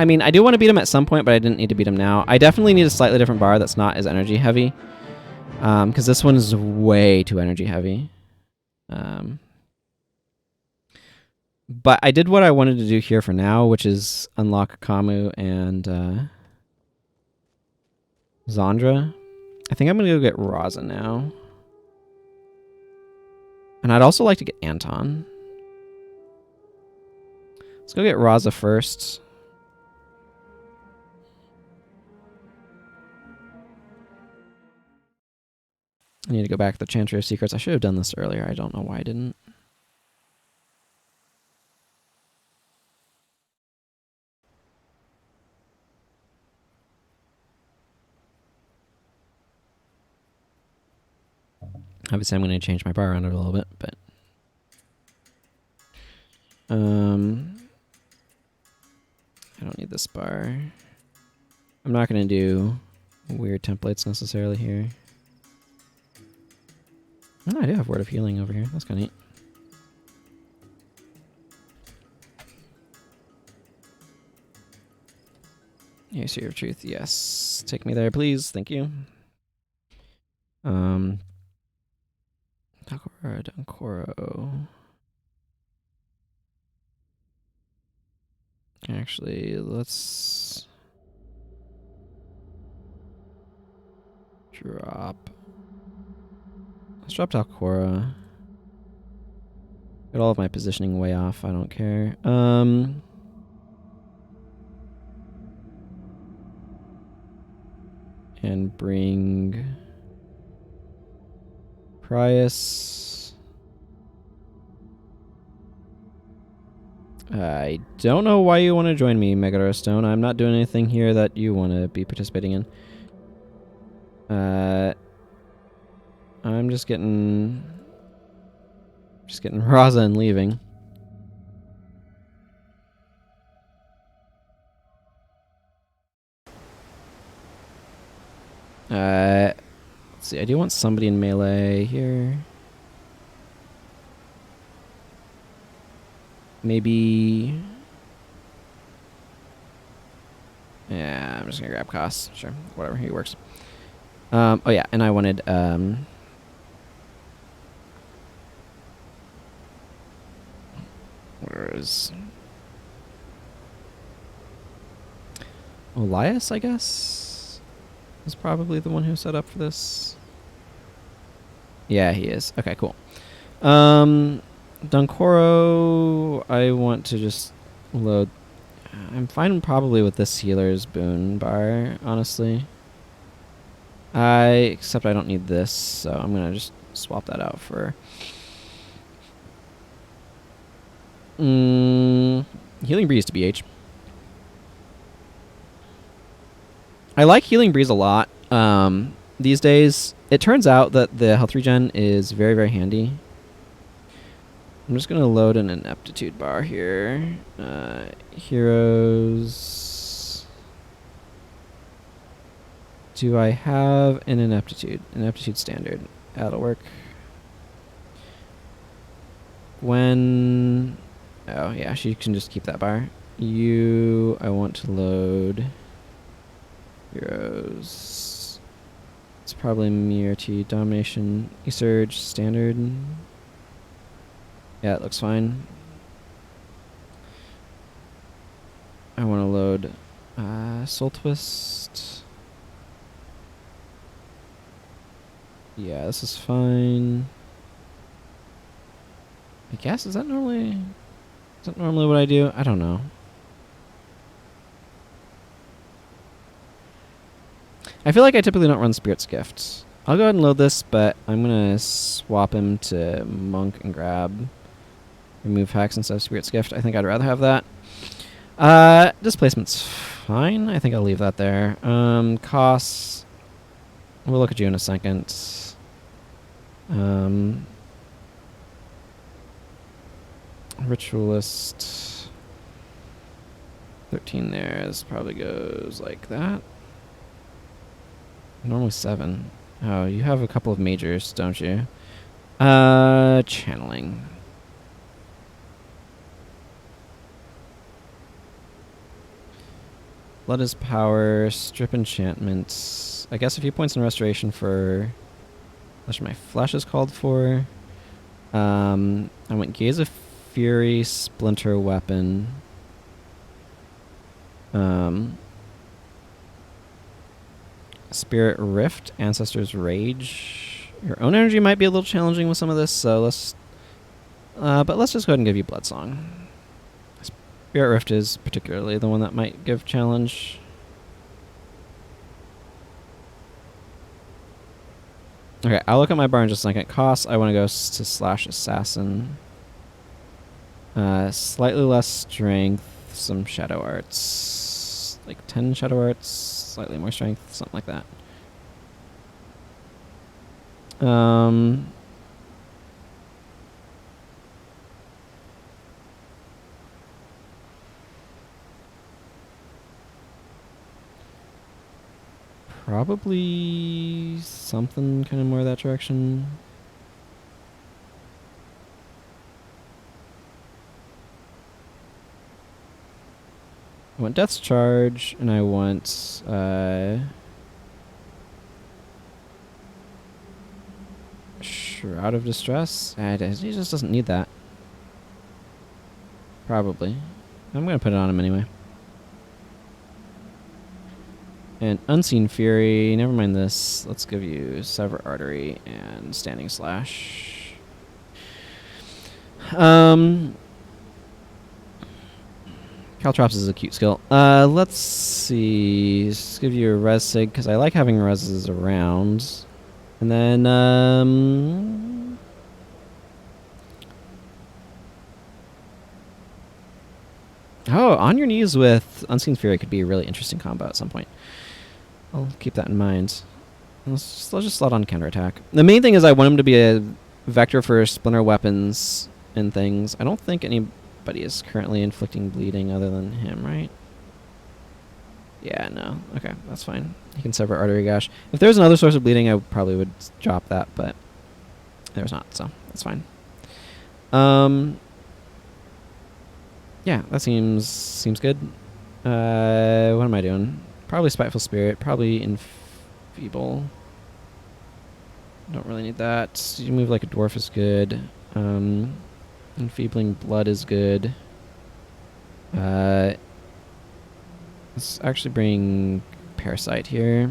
mean, I do want to beat him at some point, but I didn't need to beat him now. I definitely need a slightly different bar that's not as energy heavy. Because this one is way too energy heavy. But I did what I wanted to do here for now, which is unlock Kahmu and Xandra. I think I'm going to go get Razah now. And I'd also like to get Anton. Let's go get Razah first. I need to go back to the Chantry of Secrets. I should have done this earlier. I don't know why I didn't. Obviously, I'm going to change my bar around a little bit, but... I don't need this bar. I'm not going to do weird templates necessarily here. Oh, I do have Word of Healing over here. That's kind of neat. Here's Seer of Truth. Yes. Take me there, please. Thank you. Takora Dankoro. Actually, let's drop. Let's drop Takora. Get all of my positioning way off. I don't care. And bring Prius. I don't know why you want to join me, Megadora Stone. I'm not doing anything here that you want to be participating in. I'm just getting Razah and leaving. Let's see. I do want somebody in melee here. Maybe. Yeah, I'm just gonna grab costs. Sure, whatever. He works. Oh yeah, and I wanted where is Elias? I guess is probably the one who set up for this. Yeah, he is. Okay, cool. Dankoro, I want to just load. I'm fine probably with this healer's boon bar, honestly. Except I don't need this, so I'm gonna just swap that out for Healing Breeze to BH. I like Healing Breeze a lot. These days, it turns out that the health regen is very, very handy. I'm just going to load in an aptitude bar here. Heroes Do I have an ineptitude? Ineptitude standard. That'll work. When... Oh, yeah, she can just keep that bar. I want to load... Heroes. It's probably Mirti. Domination. E-Surge. Standard. Yeah, it looks fine. I want to load Soul Twist. Yeah, this is fine. I guess, is that normally what I do? I don't know. I feel like I typically don't run Spirit's Gift. I'll go ahead and load this, but I'm going to swap him to Monk and grab Remove Hex instead of Spirit's Gift. I think I'd rather have that. Displacement's fine. I think I'll leave that there. Costs. We'll look at you in a second. Ritualist. 13 there. This probably goes like that. Normally 7. Oh, you have a couple of majors, don't you? Channeling. Blood is power, strip enchantments. I guess a few points in restoration for... That's what my flash is called for. I went Gaze of Fury, Splinter Weapon. Spirit Rift, Ancestor's Rage. Your own energy might be a little challenging with some of this, so let's... but let's just go ahead and give you Bloodsong. Spirit Rift is particularly the one that might give challenge. Okay, I'll look at my bar in just a second. Costs, I want to go to Slash Assassin. Slightly less strength, some Shadow Arts. Like 10 Shadow Arts, slightly more strength, something like that. Probably something kind of more that direction. I want Death's Charge, and I want Shroud of Distress. He just doesn't need that. Probably. I'm going to put it on him anyway. And Unseen Fury, never mind this. Let's give you Sever Artery and Standing Slash. Caltrops is a cute skill. Let's see. Let's give you a Res Sig, because I like having Reses around. And then, oh, On Your Knees with Unseen Fury could be a really interesting combo at some point. I'll keep that in mind. Let's just slot on counterattack. The main thing is I want him to be a vector for splinter weapons and things. I don't think anybody is currently inflicting bleeding other than him, right? Yeah, no. Okay, that's fine. He can sever artery gash. If there's another source of bleeding, I probably would drop that, but there's not, so that's fine. Yeah, that seems good. What am I doing? Probably Spiteful Spirit. Probably Enfeeble. Don't really need that. You move like a dwarf is good. Enfeebling Blood is good. Let's actually bring Parasite here.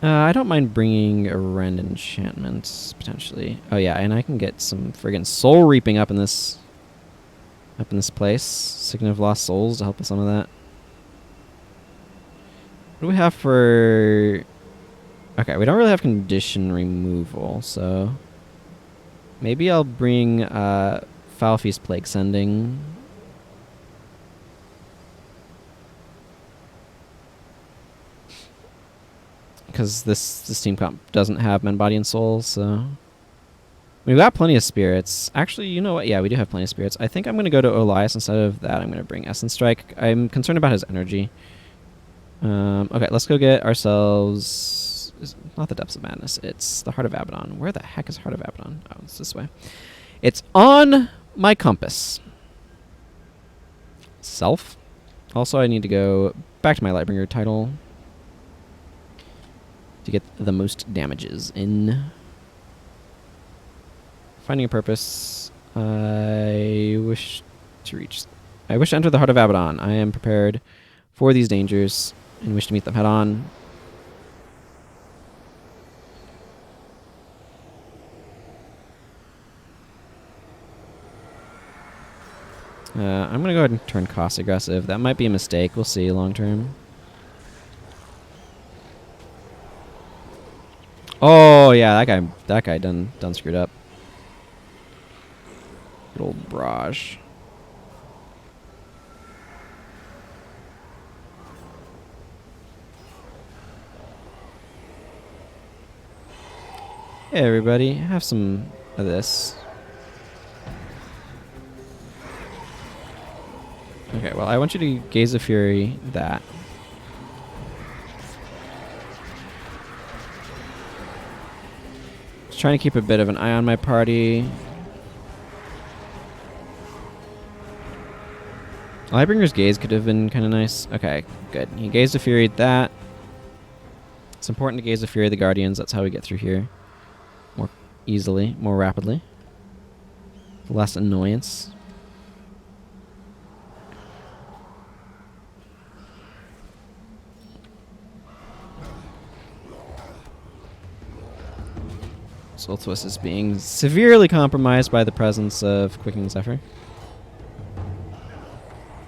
I don't mind bringing a Rend Enchantment, potentially. Oh yeah, and I can get some friggin' Soul Reaping up in this place. Signet of Lost Souls to help with some of that. What do we have for... Okay, we don't really have condition removal, so... Maybe I'll bring Foul Feast Plague Sending. Because this team comp doesn't have Men, Body, and Soul, so... We've got plenty of spirits. Actually, you know what? Yeah, we do have plenty of spirits. I think I'm going to go to Elias instead of that. I'm going to bring Essence Strike. I'm concerned about his energy. Okay, let's go get ourselves... Not the Depths of Madness. It's the Heart of Abaddon. Where the heck is Heart of Abaddon? Oh, it's this way. It's on my compass. Self. Also, I need to go back to my Lightbringer title to get the most damages in. Finding a purpose. I wish to enter the Heart of Abaddon. I am prepared for these dangers and wish to meet them head on. I'm going to go ahead and turn cost aggressive. That might be a mistake. We'll see long term. Oh, yeah, that guy done screwed up. Good old Barrage. Hey, everybody. Have some of this. Okay, well, I want you to Gaze of Fury that. Just trying to keep a bit of an eye on my party. Lightbringer's Gaze could have been kind of nice. Okay, good. He Gaze of Fury that. It's important to Gaze of Fury the Guardians. That's how we get through here more easily, more rapidly. Less annoyance. Soul Twist is being severely compromised by the presence of Quickening Zephyr.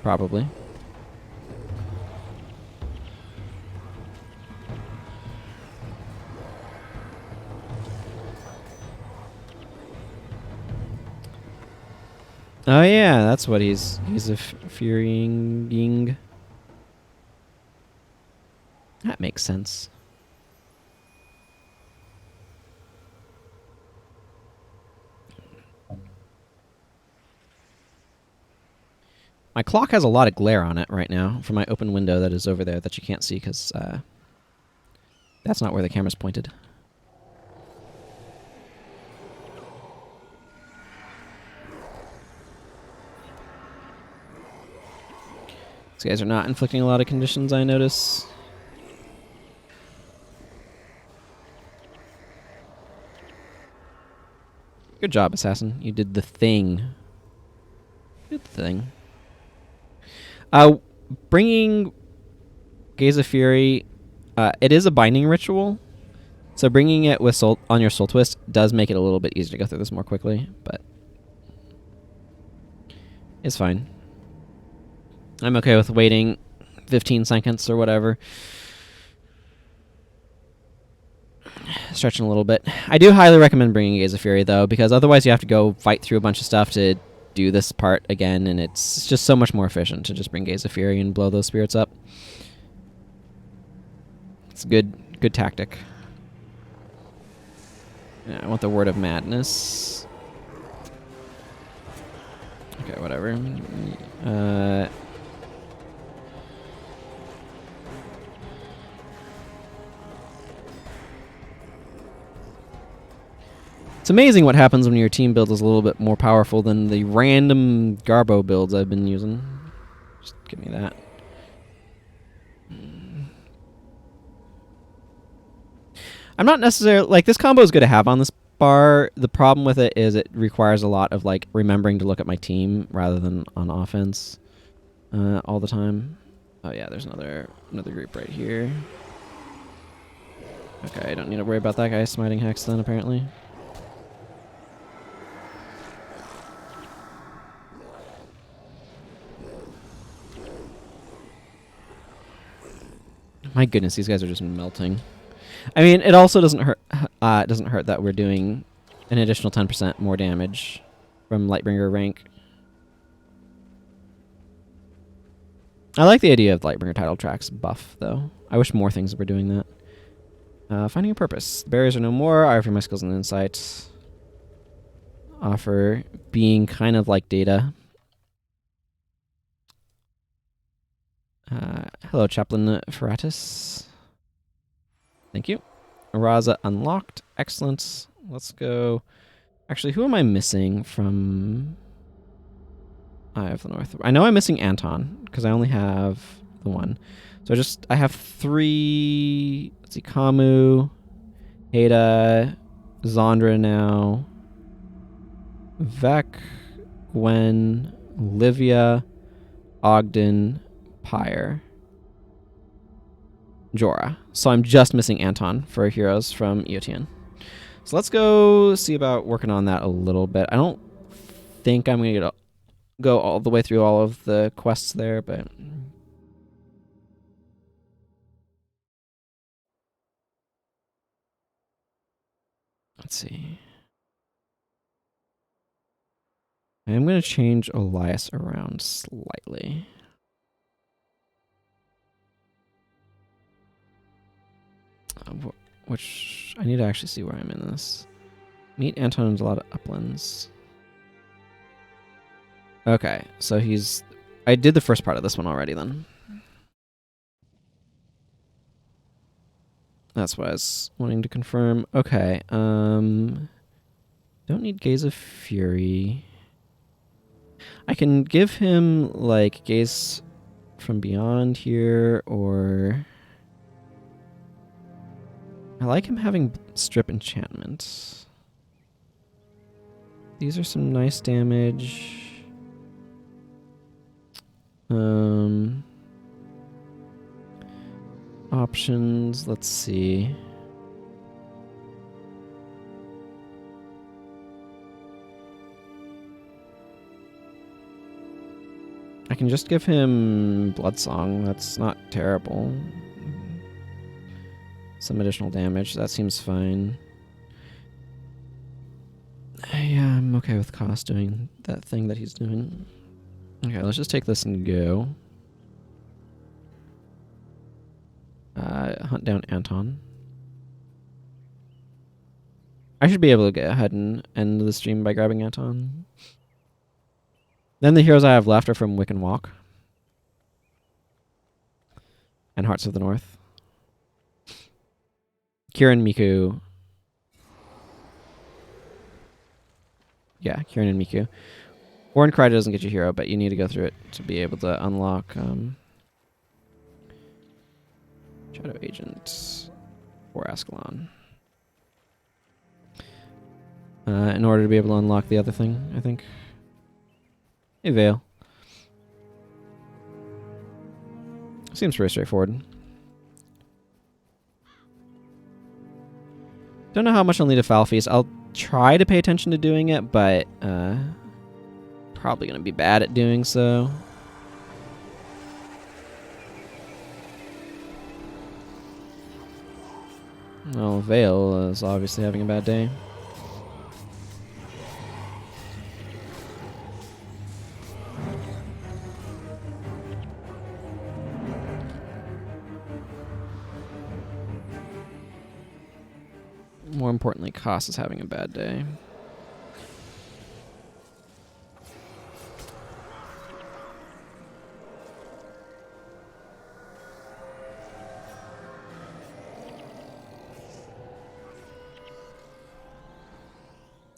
Probably. Oh yeah, that's what he's a furying. That makes sense. My clock has a lot of glare on it right now from my open window that is over there that you can't see because that's not where the camera's pointed. These guys are not inflicting a lot of conditions, I notice. Good job, Assassin. You did the thing. Good thing. Bringing Gaze of Fury, it is a binding ritual, so bringing it with on your Soul Twist does make it a little bit easier to go through this more quickly, but it's fine. I'm okay with waiting 15 seconds or whatever. Stretching a little bit. I do highly recommend bringing Gaze of Fury, though, because otherwise you have to go fight through a bunch of stuff to do this part again, and it's just so much more efficient to just bring Gaze of Fury and blow those spirits up. It's a good tactic. Yeah, I want the Word of Madness. Okay, whatever. It's amazing what happens when your team build is a little bit more powerful than the random Garbo builds I've been using. Just give me that. I'm not necessarily... Like, this combo is good to have on this bar. The problem with it is it requires a lot of, like, remembering to look at my team rather than on offense all the time. Oh, yeah, there's another group right here. Okay, I don't need to worry about that guy smiting Hex then, apparently. My goodness, these guys are just melting. I mean, it also doesn't hurt. It doesn't hurt that we're doing an additional 10% more damage from Lightbringer rank. I like the idea of Lightbringer title tracks buff, though. I wish more things were doing that. Finding a purpose. The barriers are no more. I offer my skills and insights. offer being kind of like Data. Hello, Chaplain Ferratus. Thank you. Razah unlocked. Excellent. Let's go. Actually, who am I missing from Eye of the North? I know I'm missing Anton because I only have the one. So I have 3. Let's see, Kahmu, Ada, Xandra now, Vec, Gwen, Livia, Ogden, Pyre, Jorah. So I'm just missing Anton for heroes from Eotian. So let's go see about working on that a little bit. I don't think I'm going to go all the way through all of the quests there, but... Let's see. I am going to change Elias around slightly. Which I need to actually see where I'm in this. Meet Anton in a lot of uplands. Okay, so I did the first part of this one already then. That's what I was wanting to confirm. Okay, don't need Gaze of Fury. I can give him, like, Gaze from Beyond here, or... I like him having Strip Enchantment. These are some nice damage. Options, let's see. I can just give him Bloodsong. That's not terrible. Some additional damage. That seems fine. Yeah, I'm okay with Cost doing that thing that he's doing. Okay, let's just take this and go. Hunt down Anton. I should be able to get ahead and end the stream by grabbing Anton. Then the heroes I have left are from Wiccan Walk. And Hearts of the North. Kieran, Miku. Yeah, Kieran and Miku. Warren Cry doesn't get you hero, but you need to go through it to be able to unlock Shadow Agent or Ascalon. In order to be able to unlock the other thing, I think. Hey, Vale. Seems pretty straightforward. Don't know how much I'll need a Foul Feast. I'll try to pay attention to doing it, but probably going to be bad at doing so. Well, Vale is obviously having a bad day. More importantly, Koss is having a bad day.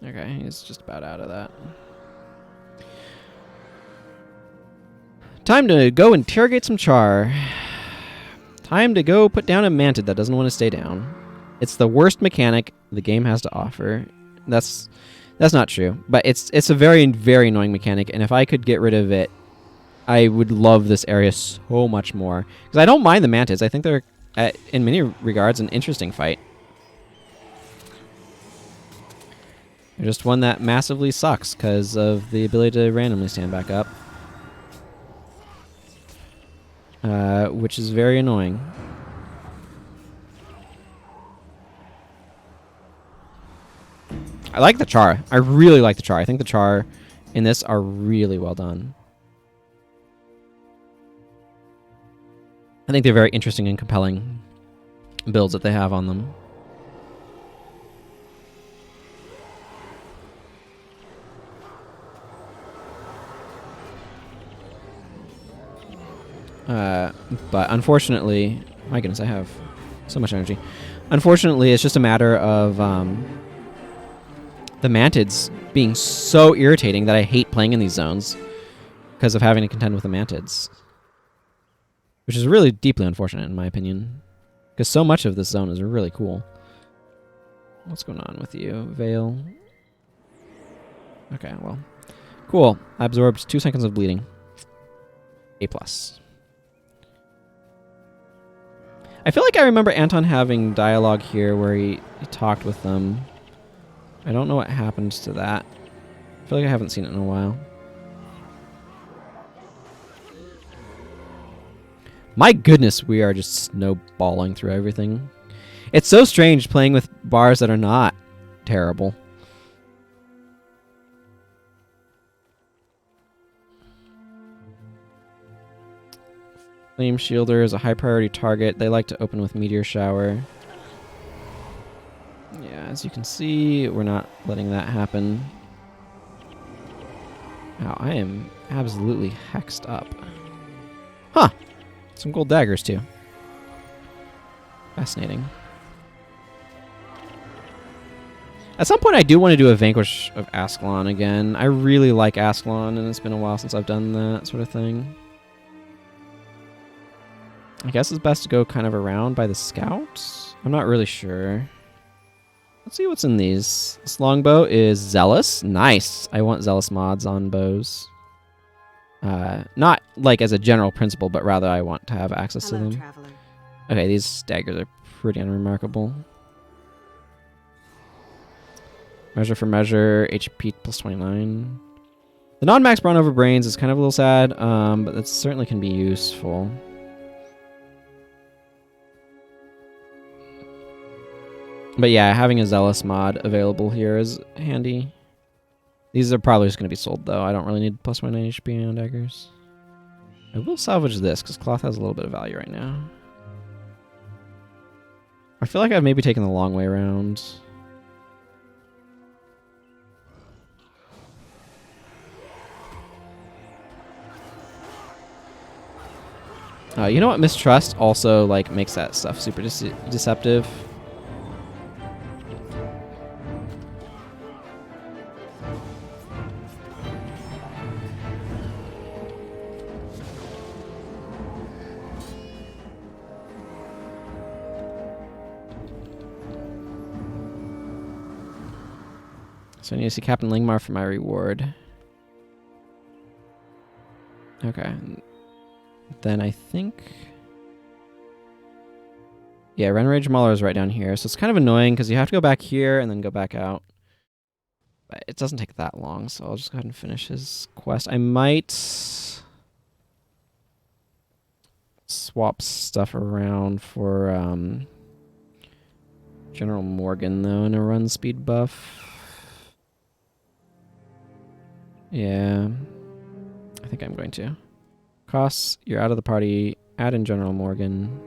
Okay, he's just about out of that. Time to go interrogate some Charr. Time to go put down a Mantid that doesn't want to stay down. It's the worst mechanic the game has to offer. That's not true, but it's a very, very annoying mechanic, and if I could get rid of it, I would love this area so much more. Because I don't mind the Mantids. I think they're, in many regards, an interesting fight. They're just one that massively sucks because of the ability to randomly stand back up. Which is very annoying. I like the Charr. I really like the Charr. I think the Charr in this are really well done. I think they're very interesting and compelling builds that they have on them. But unfortunately, my goodness, I have so much energy. Unfortunately, it's just a matter of the mantids being so irritating that I hate playing in these zones because of having to contend with the mantids. Which is really deeply unfortunate in my opinion. Because so much of this zone is really cool. What's going on with you, Vale? Okay, well. Cool. I absorbed 2 seconds of bleeding. A+. I feel like I remember Anton having dialogue here where he talked with them. I don't know what happened to that. I feel like I haven't seen it in a while. My goodness, we are just snowballing through everything. It's so strange playing with bars that are not terrible. Flame Shielder is a high priority target. They like to open with Meteor Shower. Yeah, as you can see, we're not letting that happen. Wow, I am absolutely hexed up. Huh. Some gold daggers, too. Fascinating. At some point, I do want to do a Vanquish of Ascalon again. I really like Ascalon, and it's been a while since I've done that sort of thing. I guess it's best to go kind of around by the scouts. I'm not really sure. Let's see what's in these. This longbow is Zealous. Nice. I want Zealous mods on bows. Not like as a general principle, but rather I want to have access to them. Traveler. Okay, these daggers are pretty unremarkable. Measure for measure, HP plus 29. The non-max brawn over brains is kind of a little sad, but that certainly can be useful. But yeah, having a Zealous mod available here is handy. These are probably just going to be sold, though. I don't really need plus 1 HP on daggers. I will salvage this, because cloth has a little bit of value right now. I feel like I've maybe taken the long way around. You know what? Mistrust also like makes that stuff super deceptive. So I need to see Captain Langmar for my reward. Okay. Then I think... yeah, Renrage Mauler is right down here. So it's kind of annoying because you have to go back here and then go back out. But it doesn't take that long, so I'll just go ahead and finish his quest. I might swap stuff around for General Morgan, though, in a run speed buff. Yeah, I think I'm going to. Costs, you're out of the party. Add in General Morgan.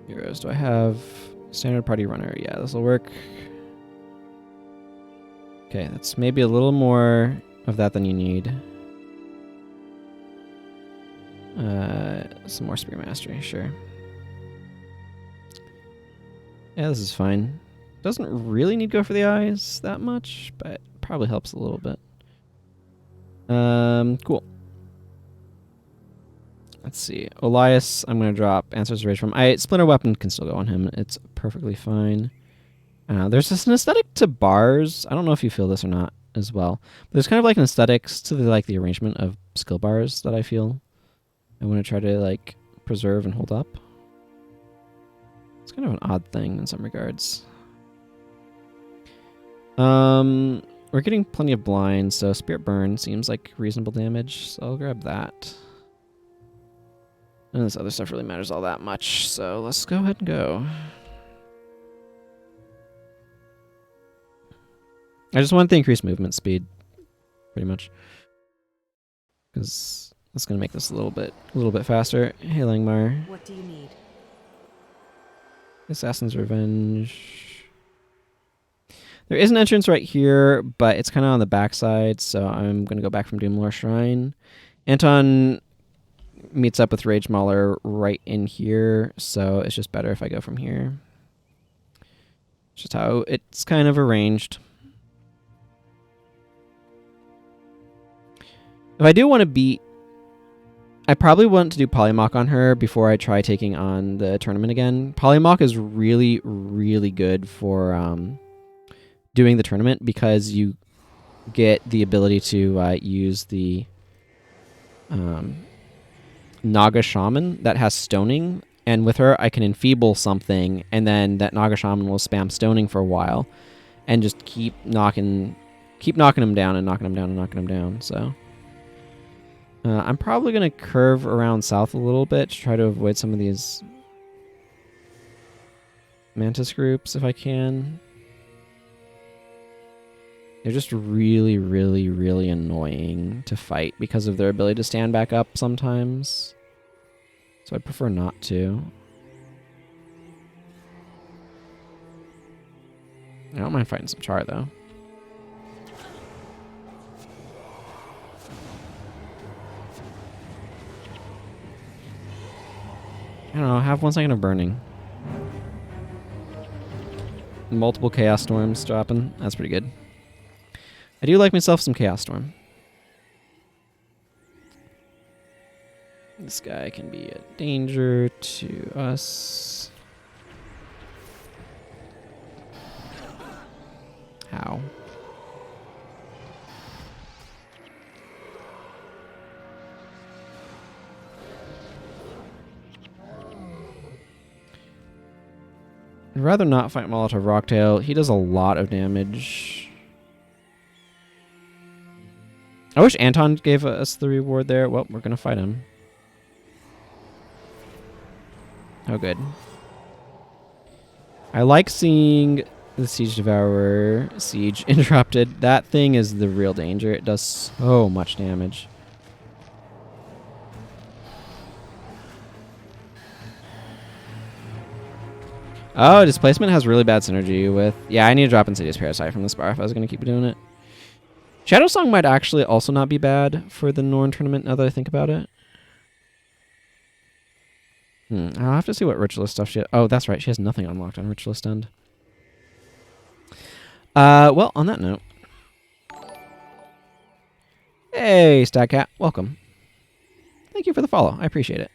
Heroes, do I have standard party runner? Yeah, this will work. Okay, that's maybe a little more of that than you need. Some more Spear Mastery, sure. Yeah, this is fine. Doesn't really need to go for the eyes that much, but probably helps a little bit. Cool. Let's see. Elias, I'm going to drop Answers Rage from. Splinter Weapon can still go on him. It's perfectly fine. There's just an aesthetic to bars. I don't know if you feel this or not as well. But there's kind of like an aesthetics to the arrangement of skill bars that I feel I want to try to preserve and hold up. It's kind of an odd thing in some regards. We're getting plenty of blinds, so Spirit Burn seems like reasonable damage, so I'll grab that. And this other stuff really matters all that much, so let's go ahead and go. I just want the increased movement speed, pretty much, because that's gonna make this a little bit faster. Hey, Langmar. What do you need? Assassin's Revenge. There is an entrance right here, but it's kind of on the backside, so I'm going to go back from Doomlore Shrine. Anton meets up with Rage Mauler right in here, so it's just better if I go from here. It's just how it's kind of arranged. If I do want to beat... I probably want to do Polymach on her before I try taking on the tournament again. Polymach is really, really good for doing the tournament because you get the ability to use the Naga Shaman that has stoning, and with her I can enfeeble something, and then that Naga Shaman will spam stoning for a while, and just keep knocking him down and knocking him down and knocking him down. So I'm probably gonna curve around south a little bit to try to avoid some of these Mantis groups if I can. They're just really, really, really annoying to fight because of their ability to stand back up sometimes. So I'd prefer not to. I don't mind fighting some Charr, though. I don't know, have 1 second of burning. Multiple Chaos Storms dropping. That's pretty good. I do like myself some Chaos Storm. This guy can be a danger to us. How? I'd rather not fight Molotov Rocktail. He does a lot of damage. I wish Anton gave us the reward there. Well, we're going to fight him. Oh, good. I like seeing the Siege Devourer siege interrupted. That thing is the real danger. It does so much damage. Oh, Displacement has really bad synergy with... Yeah, I need to drop Insidious Parasite from the Spar if I was going to keep doing it. Shadow Song might actually also not be bad for the Norn tournament now that I think about it. I'll have to see what Ritualist stuff she has. Oh, that's right. She has nothing unlocked on Ritualist End. Well, on that note. Hey, Statcat. Welcome. Thank you for the follow. I appreciate it.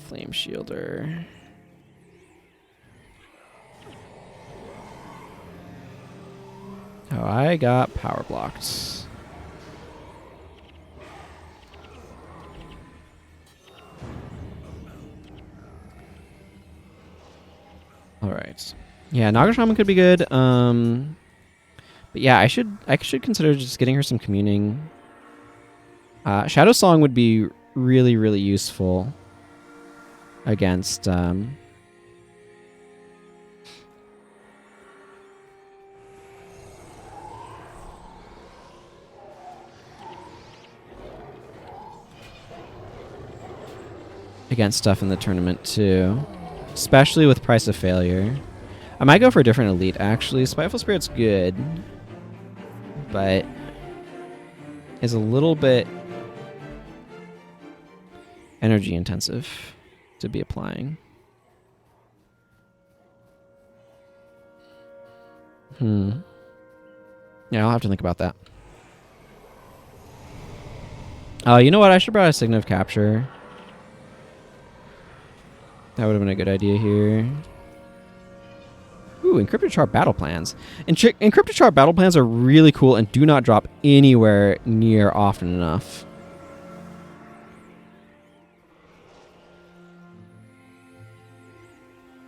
Flame Shielder. Oh, I got power blocked. All right. Yeah, Naga Shaman could be good. But yeah, I should consider just getting her some communing. Shadow Song would be really, really useful against against stuff in the tournament too, especially with Price of Failure. I might go for a different elite actually. Spiteful Spirit's good, but is a little bit energy intensive to be applying. Yeah, I'll have to think about that. You know what? I should brought a Sign of Capture. That would have been a good idea here. Ooh, Encrypted Charr battle plans. Encrypted Charr battle plans are really cool and do not drop anywhere near often enough.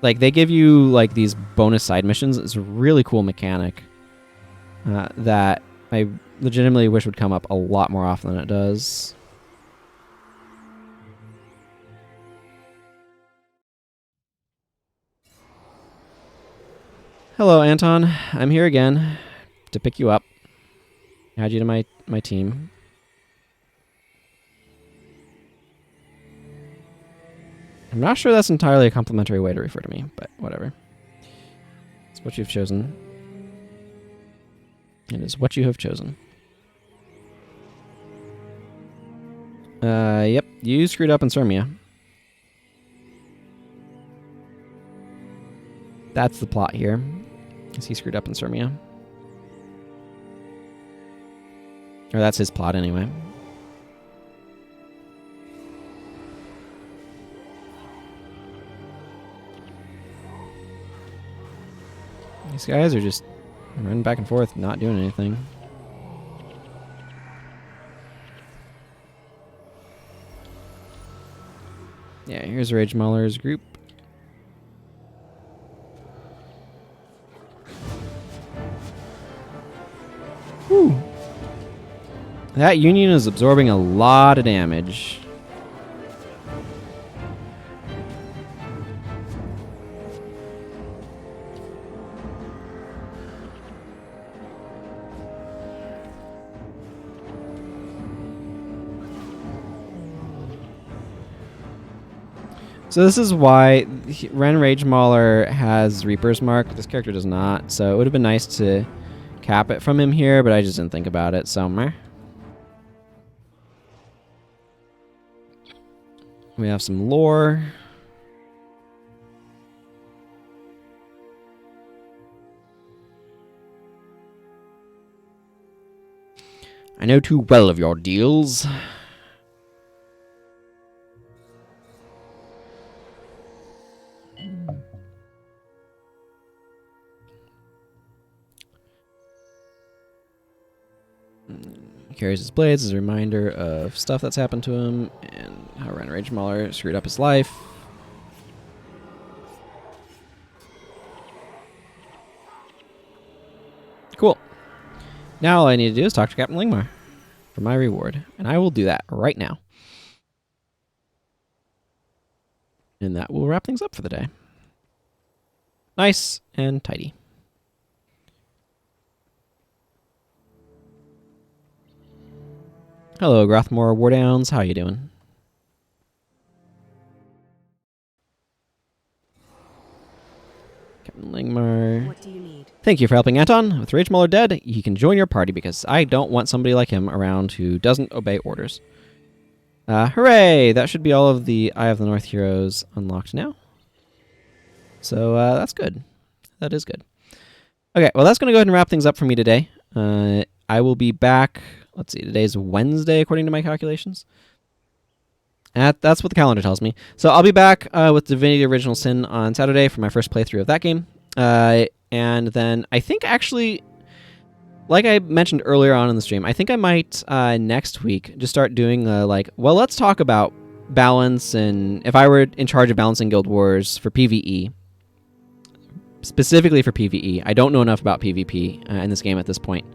Like, they give you, like, these bonus side missions. It's a really cool mechanic that I legitimately wish would come up a lot more often than it does. Hello, Anton. I'm here again to pick you up. Add you to my team. I'm not sure that's entirely a complimentary way to refer to me, but whatever. It's what you've chosen. It is what you have chosen. Yep, you screwed up in Sirmia. That's the plot here. Is he screwed up in Sirmia? Or that's his plot anyway. These guys are just running back and forth, not doing anything. Yeah, here's Rage Mauler's group. Whew. That union is absorbing a lot of damage. So this is why Ren Rage Mauler has Reaper's Mark. This character does not. So it would have been nice to cap it from him here, but I just didn't think about it. So meh. We have some lore. I know too well of your deals. He carries his blades as a reminder of stuff that's happened to him and how Ren Rage Mauler screwed up his life. Cool. Now all I need to do is talk to Captain Langmar for my reward, and I will do that right now. And that will wrap things up for the day. Nice and tidy. Hello, Grothmore Wardowns. How you doing? Captain Langmar. What do you need? Thank you for helping Anton. With Rage Mauler dead, he can join your party because I don't want somebody like him around who doesn't obey orders. Hooray! That should be all of the Eye of the North heroes unlocked now. So that's good. That is good. Okay, well that's going to go ahead and wrap things up for me today. I will be back. Let's see, today's Wednesday according to my calculations. That's what the calendar tells me. So I'll be back with Divinity Original Sin on Saturday for my first playthrough of that game. And then I think actually, like I mentioned earlier on in the stream, I think I might next week just start doing well, let's talk about balance and if I were in charge of balancing Guild Wars for PvE. Specifically for PvE. I don't know enough about PvP in this game at this point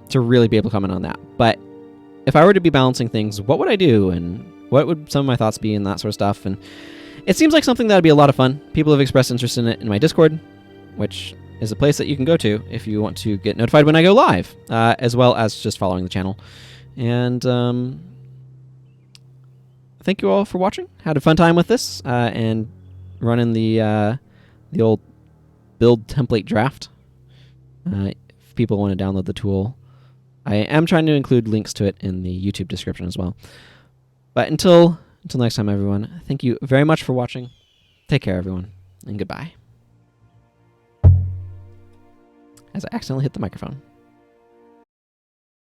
to really be able to comment on that. But if I were to be balancing things, what would I do? And what would some of my thoughts be and that sort of stuff? And it seems like something that would be a lot of fun. People have expressed interest in it in my Discord, which is a place that you can go to if you want to get notified when I go live, as well as just following the channel. And thank you all for watching. Had a fun time with this and running the old build template draft. If people want to download the tool, I am trying to include links to it in the YouTube description as well. But until next time, everyone, thank you very much for watching. Take care, everyone, and goodbye. As I accidentally hit the microphone.